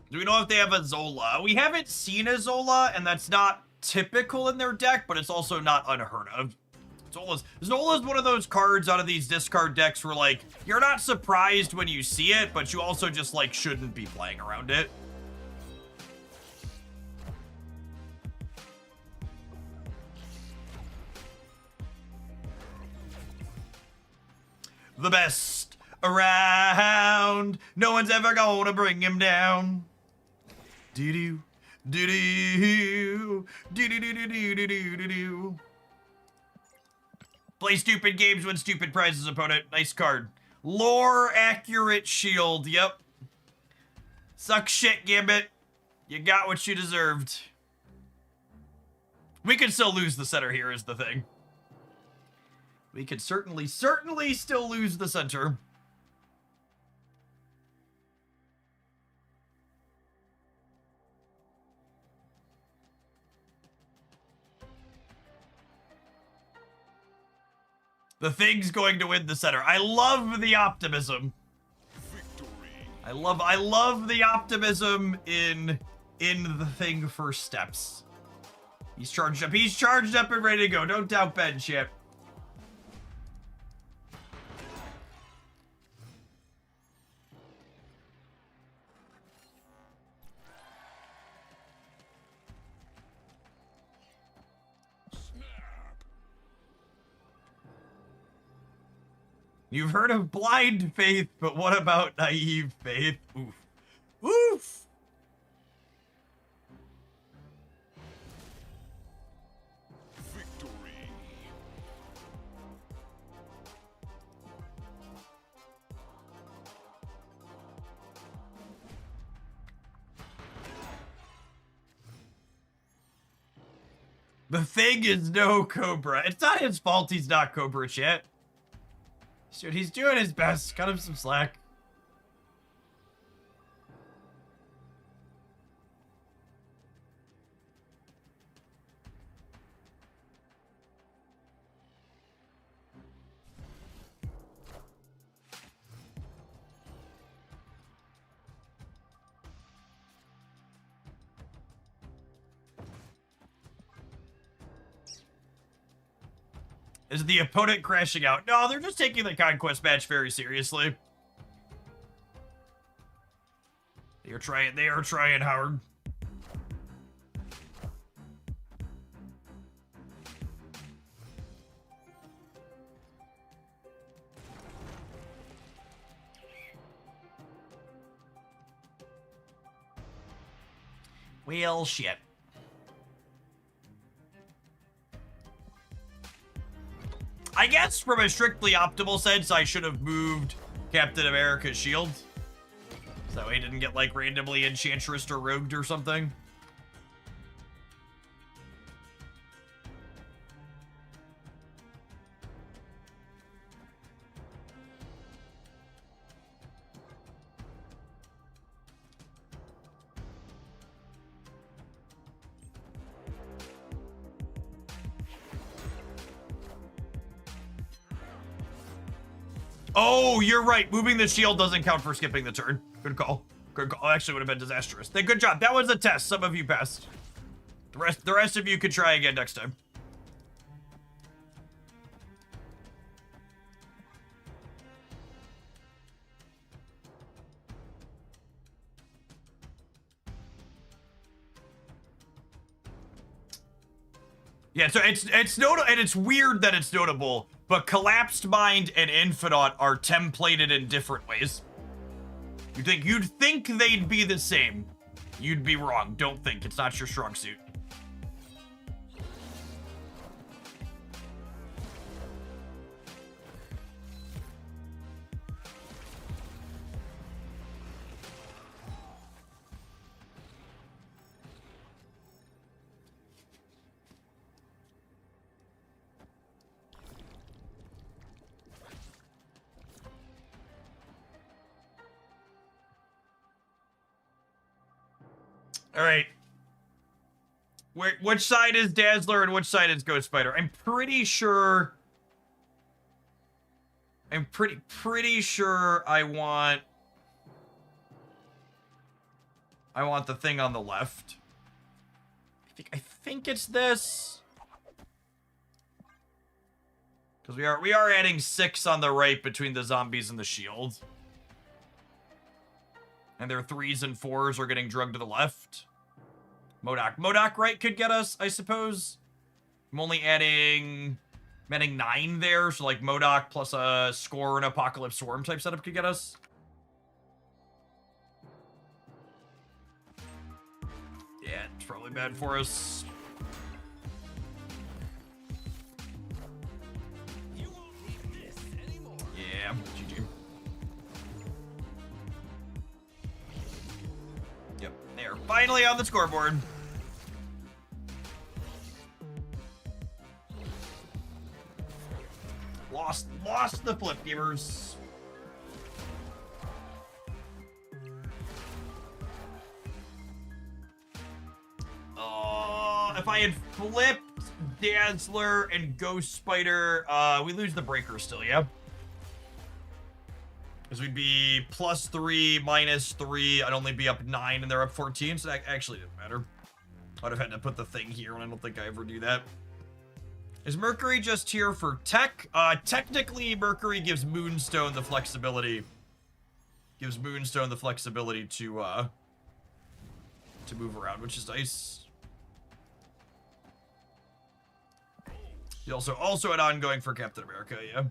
Do we know if they have a Zola? We haven't seen a Zola, and that's not typical in their deck, but it's also not unheard of. Zola's one of those cards out of these discard decks where, like, you're not surprised when you see it, but you also just, like, shouldn't be playing around it. The best around. No one's ever gonna bring him down. Do-do, do-do, do-do-do-do-do-do-do-do. Play stupid games, win stupid prizes, opponent. Nice card. Lore accurate shield. Yep. Suck shit, Gambit. You got what you deserved. We could still lose the center here is the thing. We could certainly still lose the center. The thing's going to win the center. I love the optimism. Victory. I love the optimism in the thing for steps. He's charged up. He's charged up and ready to go. Don't doubt Ben, Chip. You've heard of blind faith, but what about naive faith? Oof. Oof! Victory. The thing is no Cobra. It's not his fault he's not Cobra yet. Dude, he's doing his best. Cut him some slack. Is the opponent crashing out? No, they're just taking the Conquest match very seriously. They are trying hard. Well, shit. I guess from a strictly optimal sense, I should have moved Captain America's shield. So he didn't get, like, randomly enchantressed or rogued or something. Oh, you're right. Moving the shield doesn't count for skipping the turn. Good call. Good call. Actually, would have been disastrous. Good job. That was a test. Some of you passed. The rest of you could try again next time. Yeah, so it's notable, and it's weird that it's notable, but Collapsed Mind and Infinite are templated in different ways. You'd think they'd be the same. You'd be wrong. Don't think. It's not your strong suit. All right. Which side is Dazzler and which side is Ghost Spider? I'm pretty sure I want the thing on the left. I think it's this. Because we are adding 6 on the right between the zombies and the shield. And their 3s and 4s are getting drugged to the left. MODOK right could get us, I suppose. I'm only adding 9 there, so like MODOK plus a Score and Apocalypse Swarm type setup could get us. Yeah, it's probably bad for us. You won't need this anymore. Yeah, GG. Yep, they're finally on the scoreboard. Lost the flip gamers. If I had flipped Dazzler and Ghost Spider, we lose the breaker still, yeah? Because we'd be +3, -3. I'd only be up 9 and they're up 14, so that actually didn't matter. I'd have had to put the thing here, and I don't think I ever do that. Is Mercury just here for tech? Technically, Mercury gives Moonstone the flexibility. Gives Moonstone the flexibility to move around, which is nice. He also had ongoing for Captain America, yeah.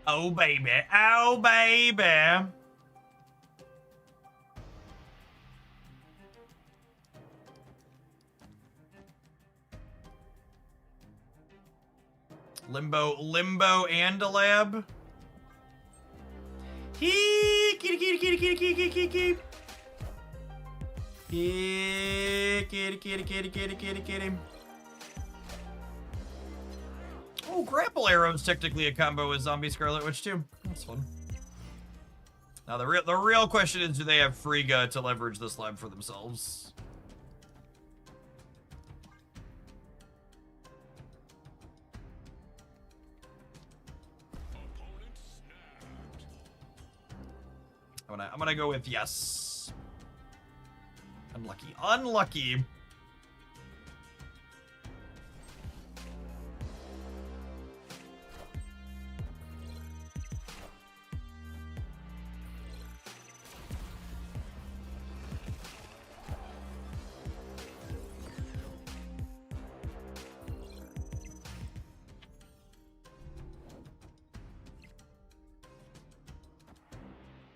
Oh, baby. Oh, baby. Limbo and a lab. Kitty. Kitty. Oh, grapple arrow is technically a combo with Zombie Scarlet Witch too. That's fun. Now the real question is, do they have Frigga to leverage this lab for themselves? Opponent snapped. I'm gonna go with yes. Unlucky. Unlucky.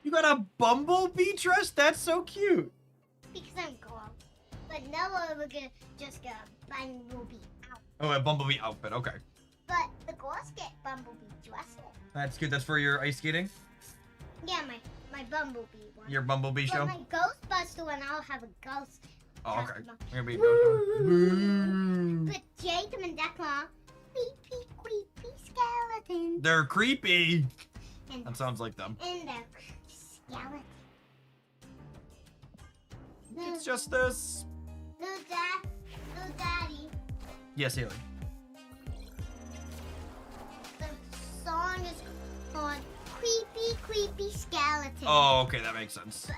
You got a bumblebee dress? That's so cute. Because I'm cool. But Noah, we're gonna just get a bumblebee out. Oh, a bumblebee outfit. Okay. But the girls get bumblebee dresses. That's good. That's for your ice skating? Yeah, my bumblebee one. Your bumblebee But show? my Ghostbuster one, I'll have a ghost. Oh, okay. customer. You're gonna be Boo. But Jacob and Declan, creepy skeletons. They're creepy. And, That sounds like them. and they're skeletons. It's just this. Little daddy, Yes, Haley. the song is called Creepy Skeletons. Oh, okay. That makes sense.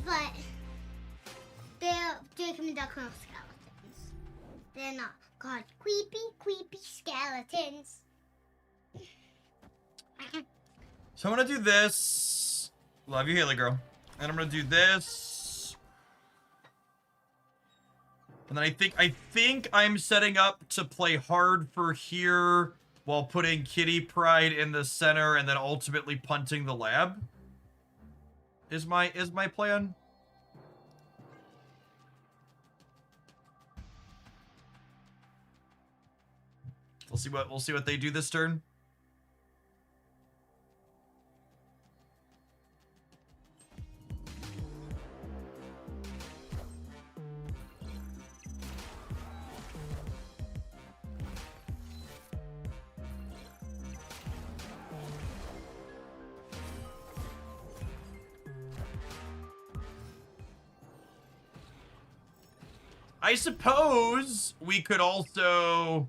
But they're Jacob and Duck are skeletons. They're not called creepy skeletons. So I'm gonna do this. Love you, Haley girl. And I'm gonna do this. And then I think I'm setting up to play hard for here while putting Kitty Pride in the center and then ultimately punting the lab. Is my plan? We'll see what they do this turn. I suppose we could also...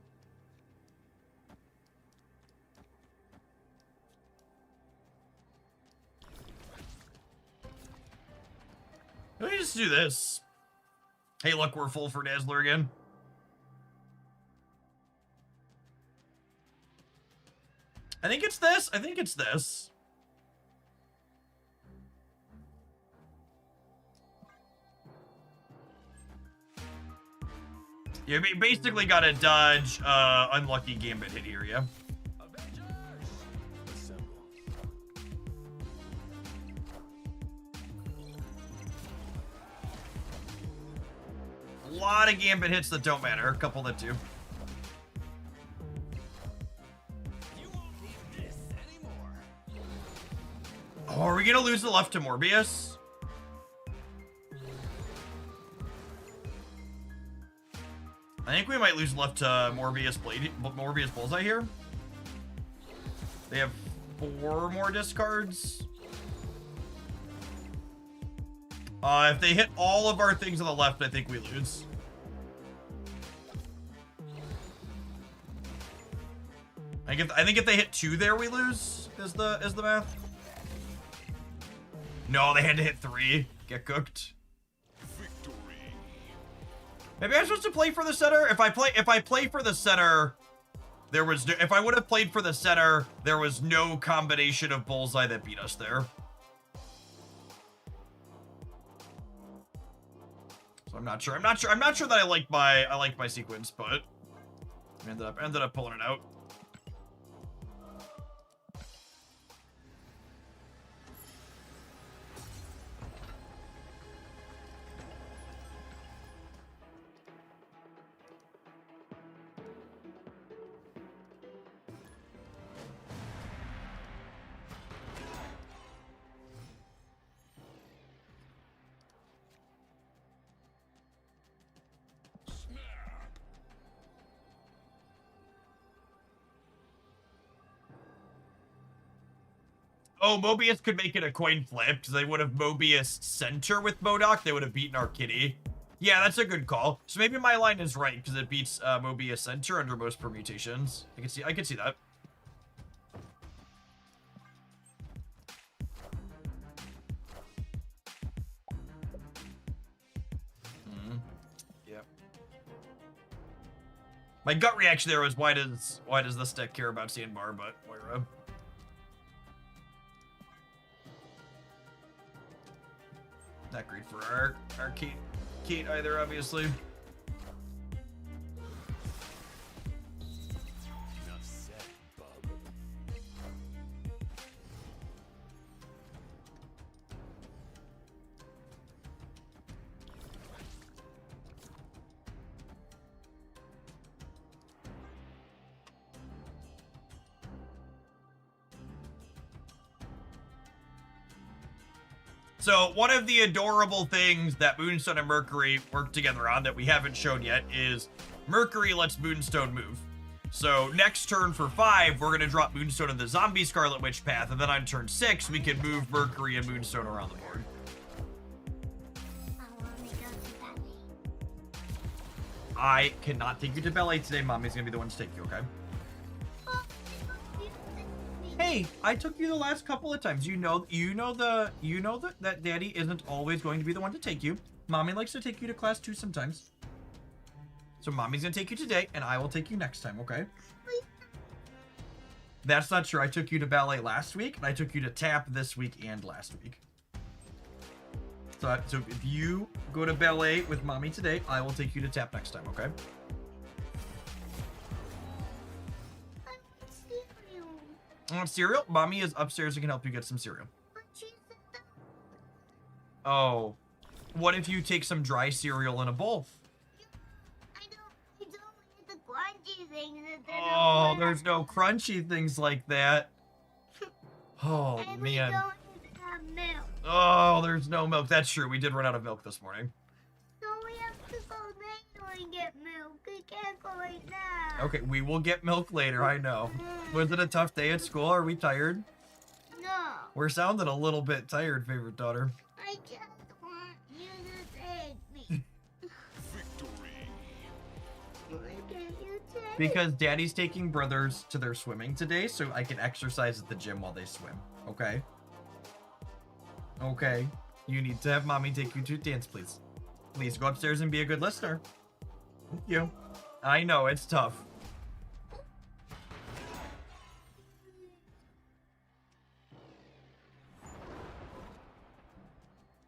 Let me just do this. Hey, look, we're full for Dazzler again. I think it's this. I think it's this. You basically gotta dodge unlucky gambit hit here, yeah? Avengers! Assemble. A lot of gambit hits that don't matter. A couple that do. You won't need this anymore. Oh, are we gonna lose the left to Morbius? I think we might lose left to Morbius Bullseye here. They have 4 more discards. If they hit all of our things on the left, I think we lose. I think if they hit 2 there, we lose. Is the math? No, they had to hit 3. Get cooked. Victory. Maybe I'm supposed to play for the center. If I play for the center, there was no, if I would have played for the center, there was no combination of Bullseye that beat us there. So I'm not sure. I'm not sure that I like my sequence, but I ended up pulling it out. Oh, Mobius could make it a coin flip because they would have Mobius center with MODOK. They would have beaten our kitty. Yeah, that's a good call. So maybe my line is right because it beats Mobius center under most permutations. I can see that. Yep. My gut reaction there was why does this deck care about Sandbar, but Moira. Not great for our Kate either, obviously. Enough said, bub. So one of the adorable things that Moonstone and Mercury work together on that we haven't shown yet is Mercury lets Moonstone move. So next turn for 5, we're going to drop Moonstone in the Zombie Scarlet Witch path, and then on turn 6, we can move Mercury and Moonstone around the board. I want to go to ballet. I cannot take you to ballet today. Mommy's going to be the one to take you, okay? Oh, you take me. Hey, I took you the last couple of times. You know that Daddy isn't always going to be the one to take you. Mommy likes to take you to class too sometimes. So Mommy's gonna take you today, and I will take you next time, okay? That's not true. I took you to ballet last week, and I took you to tap this week and last week. So if you go to ballet with Mommy today, I will take you to tap next time, okay? I want cereal. Want cereal? Mommy is upstairs and can help you get some cereal. But she's at the... Oh. What if you take some dry cereal in a bowl? I don't eat the crunchy things that they Oh, don't there's no crunchy things like that. Oh, And we man. don't even have milk. Oh, there's no milk. That's true. We did run out of milk this morning. So we have to go later and get milk. We can't go right now. Okay, we will get milk later. I know. Was it a tough day at school? Are we tired? No. We're sounding a little bit tired, favorite daughter. I just want you to take me. Victory. Why can't you take Because Daddy's taking brothers to their swimming today, so I can exercise at the gym while they swim. Okay? Okay. You need to have Mommy take you to dance, please. Please go upstairs and be a good listener. Thank you. I know, it's tough.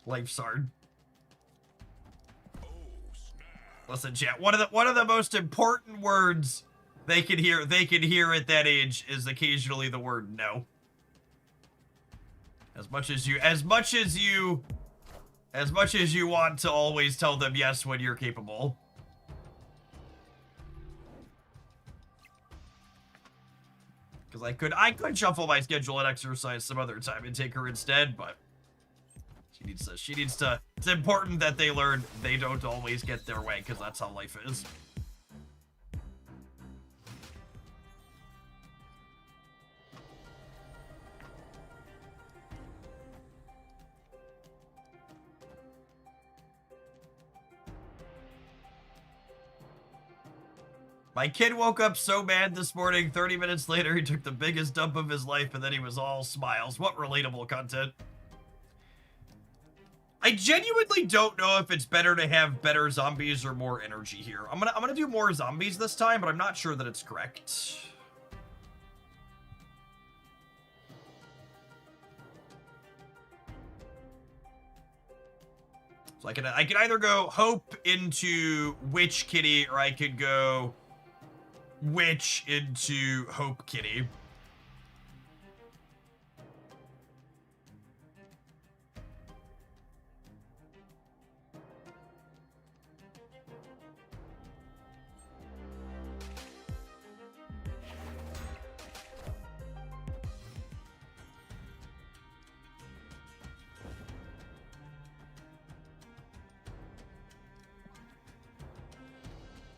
Life's hard. Oh, snap. Listen, chat. One of the most important words they can hear at that age is occasionally the word no. As much as you want to always tell them yes when you're capable. Because I could shuffle my schedule and exercise some other time and take her instead, but she needs to. It's important that they learn they don't always get their way, because that's how life is. My kid woke up so mad this morning. 30 minutes later, he took the biggest dump of his life, and then he was all smiles. What relatable content. I genuinely don't know if it's better to have better zombies or more energy here. I'm gonna do more zombies this time, but I'm not sure that it's correct. So I can either go Hope into Witch Kitty, or I could go Witch into Hope Kitty.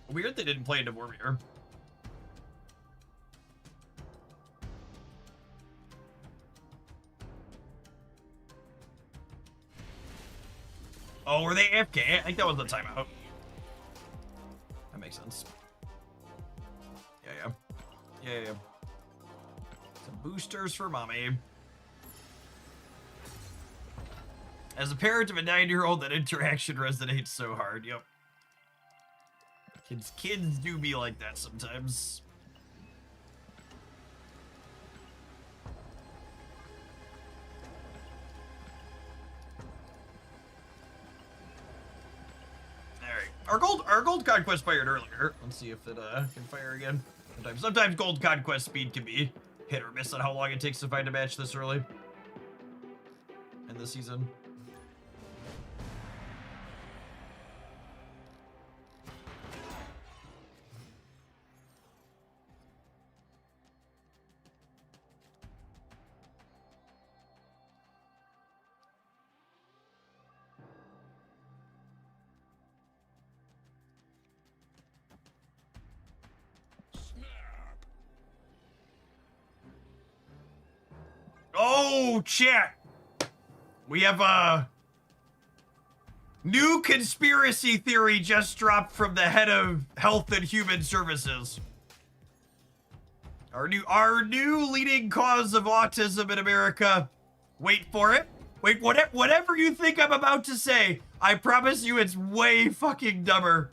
Weird they didn't play into Warrior. Oh, were they AFK? I think that was the timeout. That makes sense. Yeah. Some boosters for mommy. As a parent of a 9-year-old, that interaction resonates so hard. Yep. Kids do be like that sometimes. Alright. Our gold conquest fired earlier. Let's see if it can fire again. Sometimes gold conquest speed can be hit or miss on how long it takes to find a match this early in the season. Oh, chat. We have a new conspiracy theory just dropped from the head of Health and Human Services. Our new leading cause of autism in America. Wait for it. Wait, whatever you think I'm about to say, I promise you it's way fucking dumber.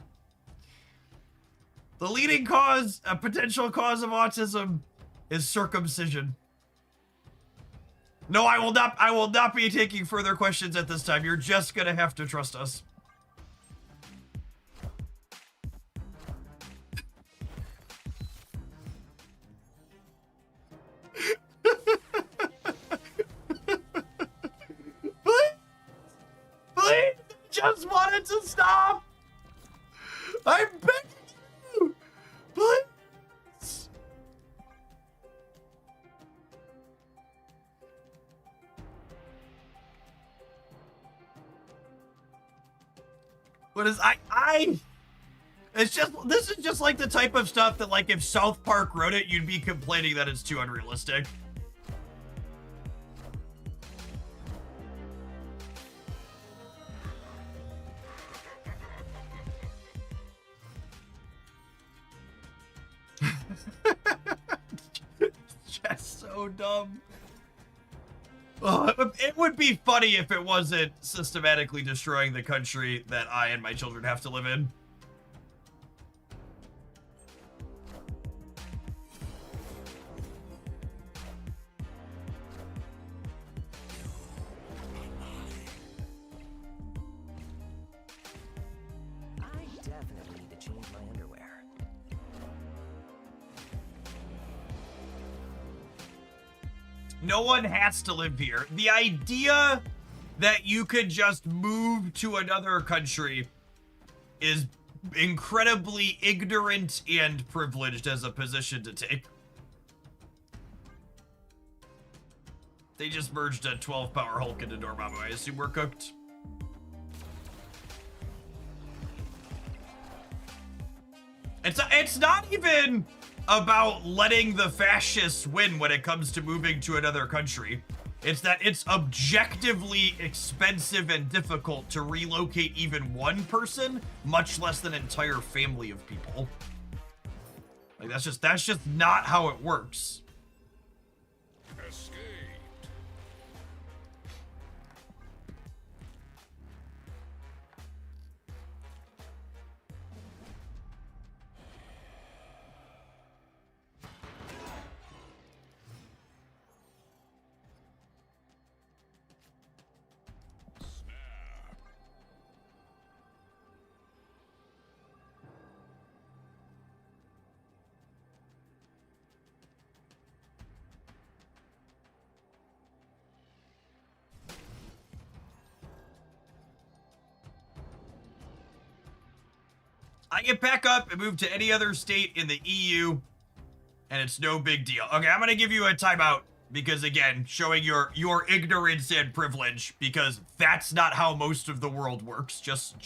The leading cause, a potential cause of autism, is circumcision. No, I will not be taking further questions at this time. You're just gonna have to trust us. Please, just wanted to stop. I'm begging you. Please. What is this is just like the type of stuff that, like, if South Park wrote it, you'd be complaining that it's too unrealistic. Just so dumb. Oh, it would be funny if it wasn't systematically destroying the country that I and my children have to live in. I definitely need to change my underwear. No one has to live here. The idea that you could just move to another country is incredibly ignorant and privileged as a position to take. They just merged a 12-power Hulk into Dormammu. I assume we're cooked. It's not even about letting the fascists win when it comes to moving to another country. It's that it's objectively expensive and difficult to relocate even one person, much less an entire family of people. Like, that's just not how it works. Escaped. I get back up and move to any other state in the EU, and it's no big deal. Okay, I'm gonna give you a timeout because, again, showing your ignorance and privilege, because that's not how most of the world works. Just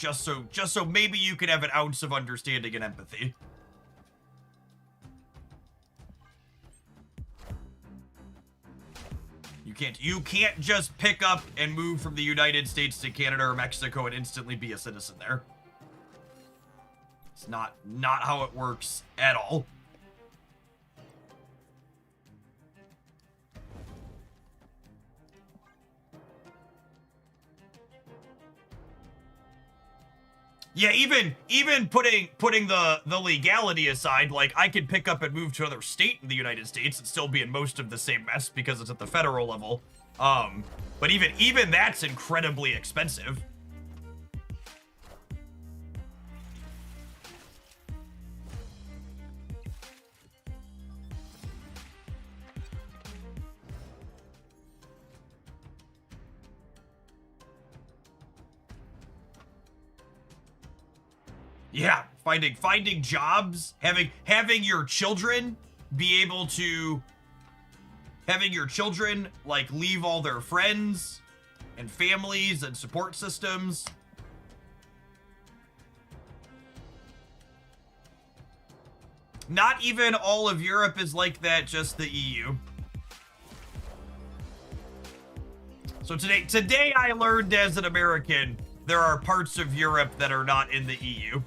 so maybe you can have an ounce of understanding and empathy. You can't just pick up and move from the United States to Canada or Mexico and instantly be a citizen there. It's not how it works at all. Yeah, even putting the legality aside, like, I could pick up and move to another state in the United States and still be in most of the same mess because it's at the federal level. But even that's incredibly expensive. Yeah, finding jobs, having your children be able to like leave all their friends and families and support systems. Not even all of Europe is like that, just the EU. So today I learned as an American, there are parts of Europe that are not in the EU.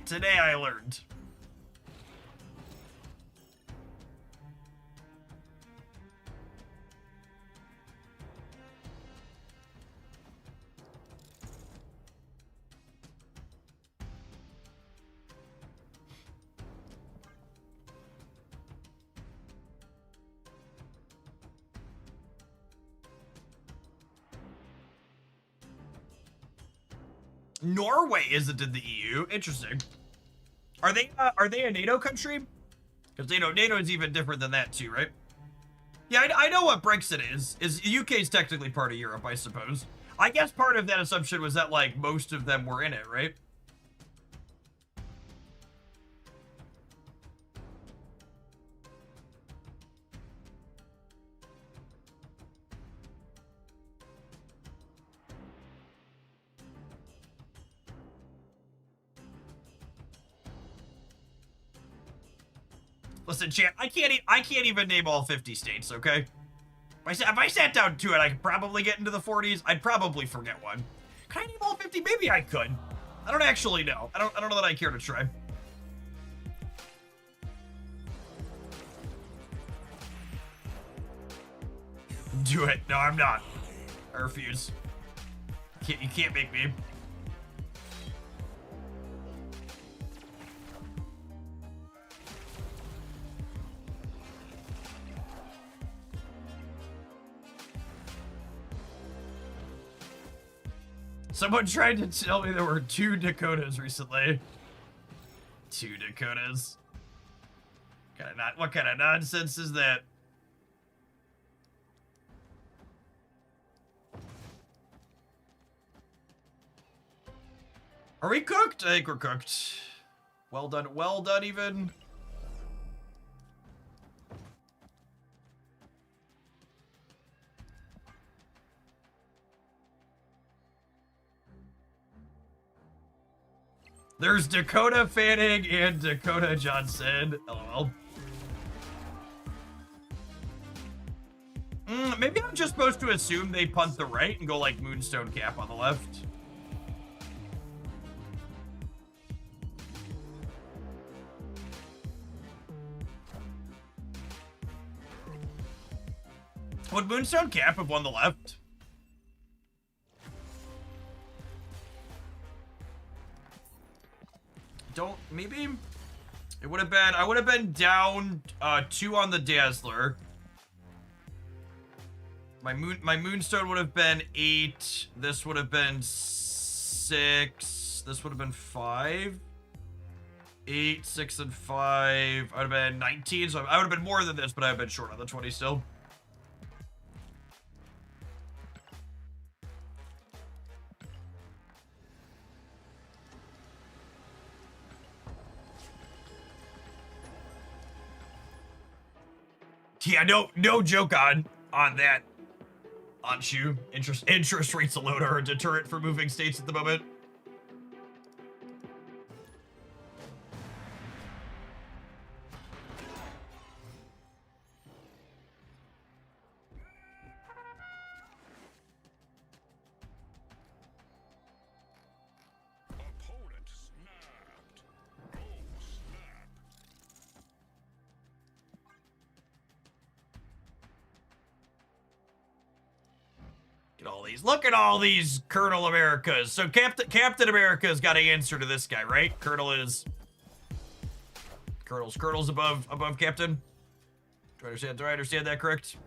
Today I learned. Norway isn't in the EU. Interesting. Are they a NATO country? Because NATO is even different than that too, right? Yeah, I know what Brexit is. UK is technically part of Europe, I suppose. I guess part of that assumption was that, like, most of them were in it, right? Listen, chat, I can't even name all 50 states, okay? If I sat down to it, I could probably get into the 40s. I'd probably forget one. Can I name all 50? Maybe I could. I don't actually know. I don't know that I care to try. Do it. No, I'm not. I refuse. You can't make me. Someone tried to tell me there were 2 Dakotas recently. 2 Dakotas. What kind of nonsense is that? Are we cooked? I think we're cooked. Well done even. There's Dakota Fanning and Dakota Johnson. LOL. Maybe I'm just supposed to assume they punt the right and go like Moonstone Cap on the left. Would Moonstone Cap have won the left? Maybe it would have been, I would have been down 2 on the Dazzler. My Moonstone would have been 8. This would have been 6. This would have been 5. 8, 6, and 5. I would have been 19, so I would have been more than this, but I would have been short on the 20 still. Yeah, no joke on that. On Shu. Interest rates alone are a deterrent for moving states at the moment. Look at all these Colonel Americas. So Captain America's got to answer to this guy, right? Colonel's above Captain. Do I understand that correct?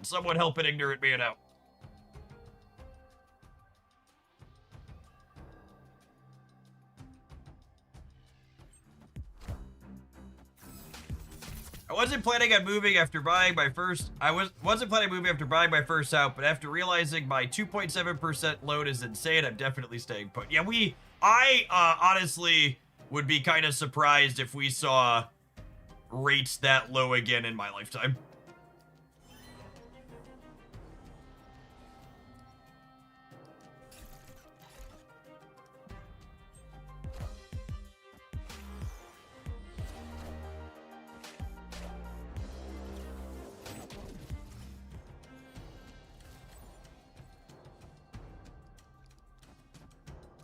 Someone help an ignorant man out. I wasn't planning on moving after buying my first. Wasn't planning on moving after buying my first house, but after realizing my 2.7% loan is insane, I'm definitely staying put. Yeah, I honestly would be kind of surprised if we saw rates that low again in my lifetime.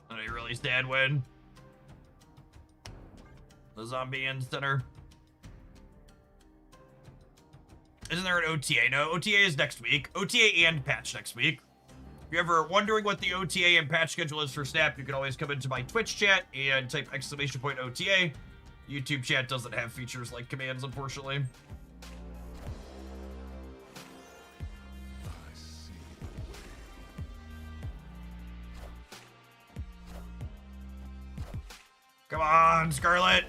I really sad when the zombie ends center. Isn't there an OTA? No, OTA is next week. OTA and patch next week. If you're ever wondering what the OTA and patch schedule is for Snap, you can always come into my Twitch chat and type !OTA. YouTube chat doesn't have features like commands, unfortunately. Come on, Scarlet.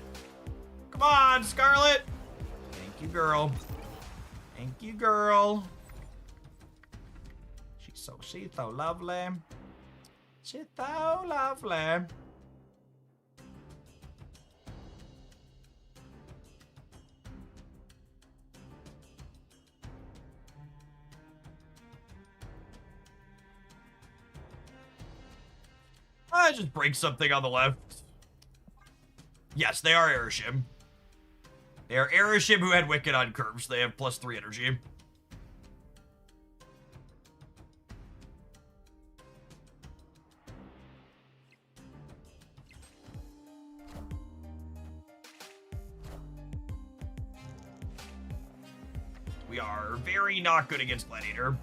Come on, Scarlet. Thank you, girl. Thank you, girl. She's so lovely. She's so lovely. I just break something on the left. Yes, they are Airship. They are Airship who had Wicked on curves. They have +3 energy. We are very not good against Gladiator.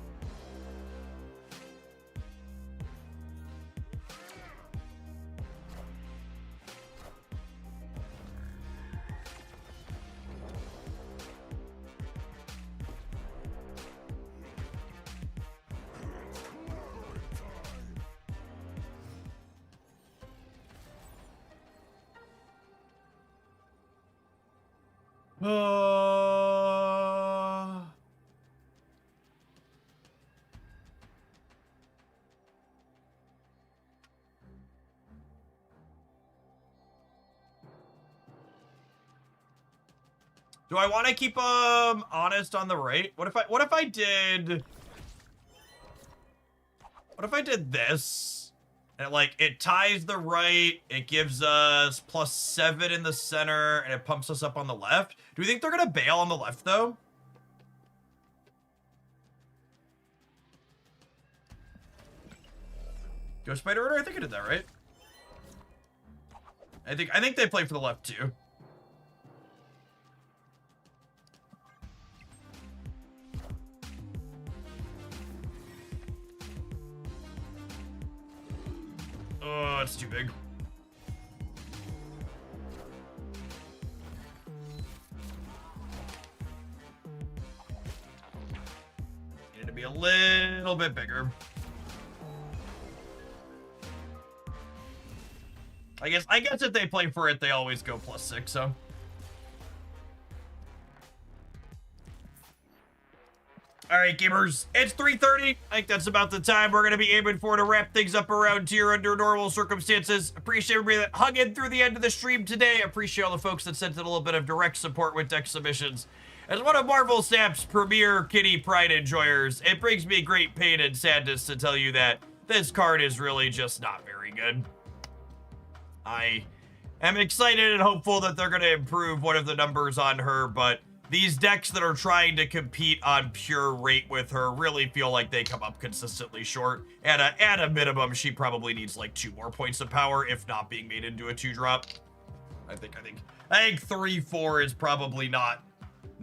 Do I want to keep honest on the right? What if I did this? And it ties the right, it gives us +7 in the center, and it pumps us up on the left. Do we think they're gonna bail on the left though? Go Spider Order? I think I did that right. I think they play for the left too. Oh, it's too big. Need to be a little bit bigger. I guess if they play for it, they always go +6, so. All right, gamers, it's 3:30. I think that's about the time we're going to be aiming for to wrap things up around here under normal circumstances. Appreciate everybody that hung in through the end of the stream today. Appreciate all the folks that sent in a little bit of direct support with deck submissions. As one of Marvel Snap's premier Kitty Pride enjoyers, it brings me great pain and sadness to tell you that this card is really just not very good. I am excited and hopeful that they're going to improve one of the numbers on her, but these decks that are trying to compete on pure rate with her really feel like they come up consistently short. At a minimum, she probably needs 2 more points of power, if not being made into a 2-drop. I think 3-4 is probably not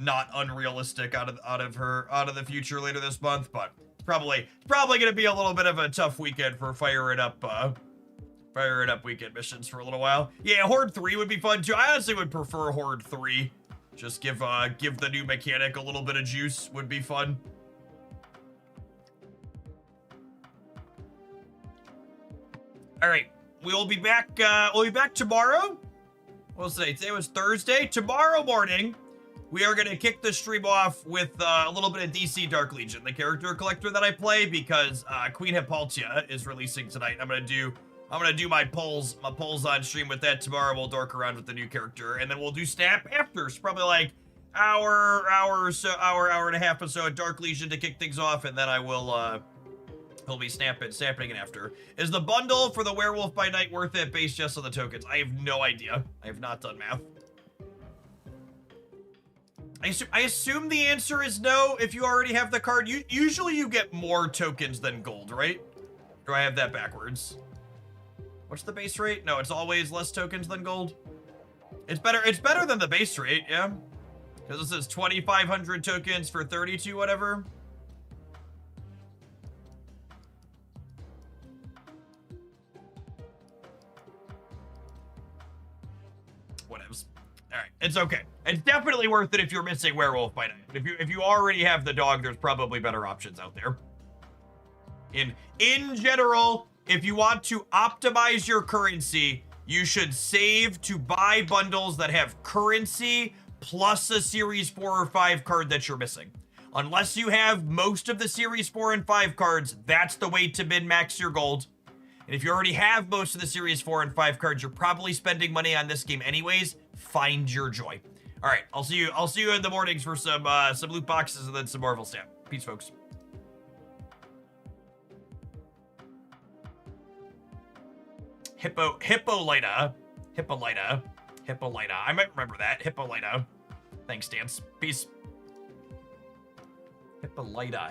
not unrealistic out of the future later this month, but it's probably gonna be a little bit of a tough weekend for firing up weekend missions for a little while. Yeah, Horde 3 would be fun too. I honestly would prefer Horde 3. Just give the new mechanic a little bit of juice would be fun. All right, we'll be back tomorrow. We'll say today was Thursday. Tomorrow morning, we are gonna kick the stream off with a little bit of DC Dark Legion, the character collector that I play, because Queen Hippolyta is releasing tonight. I'm gonna do my polls on stream with that tomorrow. We'll dork around with the new character, and then we'll do Snap after. It's probably like hour and a half or so at Dark Legion to kick things off, and then I will he'll be snapping after. Is the bundle for the Werewolf by Night worth it based just on the tokens? I have no idea. I have not done math. I assume the answer is no if you already have the card. Usually you get more tokens than gold, right? Or do I have that backwards? What's the base rate? No, it's always less tokens than gold. It's better than the base rate, yeah. Because this is 2,500 tokens for 32 whatever. Whatevs. All right, it's okay. It's definitely worth it if you're missing Werewolf by Night. If you already have the dog, there's probably better options out there. In general, if you want to optimize your currency, you should save to buy bundles that have currency plus a Series 4 or 5 card that you're missing. Unless you have most of the Series 4 and 5 cards, that's the way to min-max your gold. And if you already have most of the Series 4 and 5 cards, you're probably spending money on this game anyways. Find your joy. All right, I'll see you in the mornings for some loot boxes and then some Marvel Snap. Peace, folks. Hippolyta. I might remember that. Hippolyta. Thanks, Dance. Peace. Hippolyta.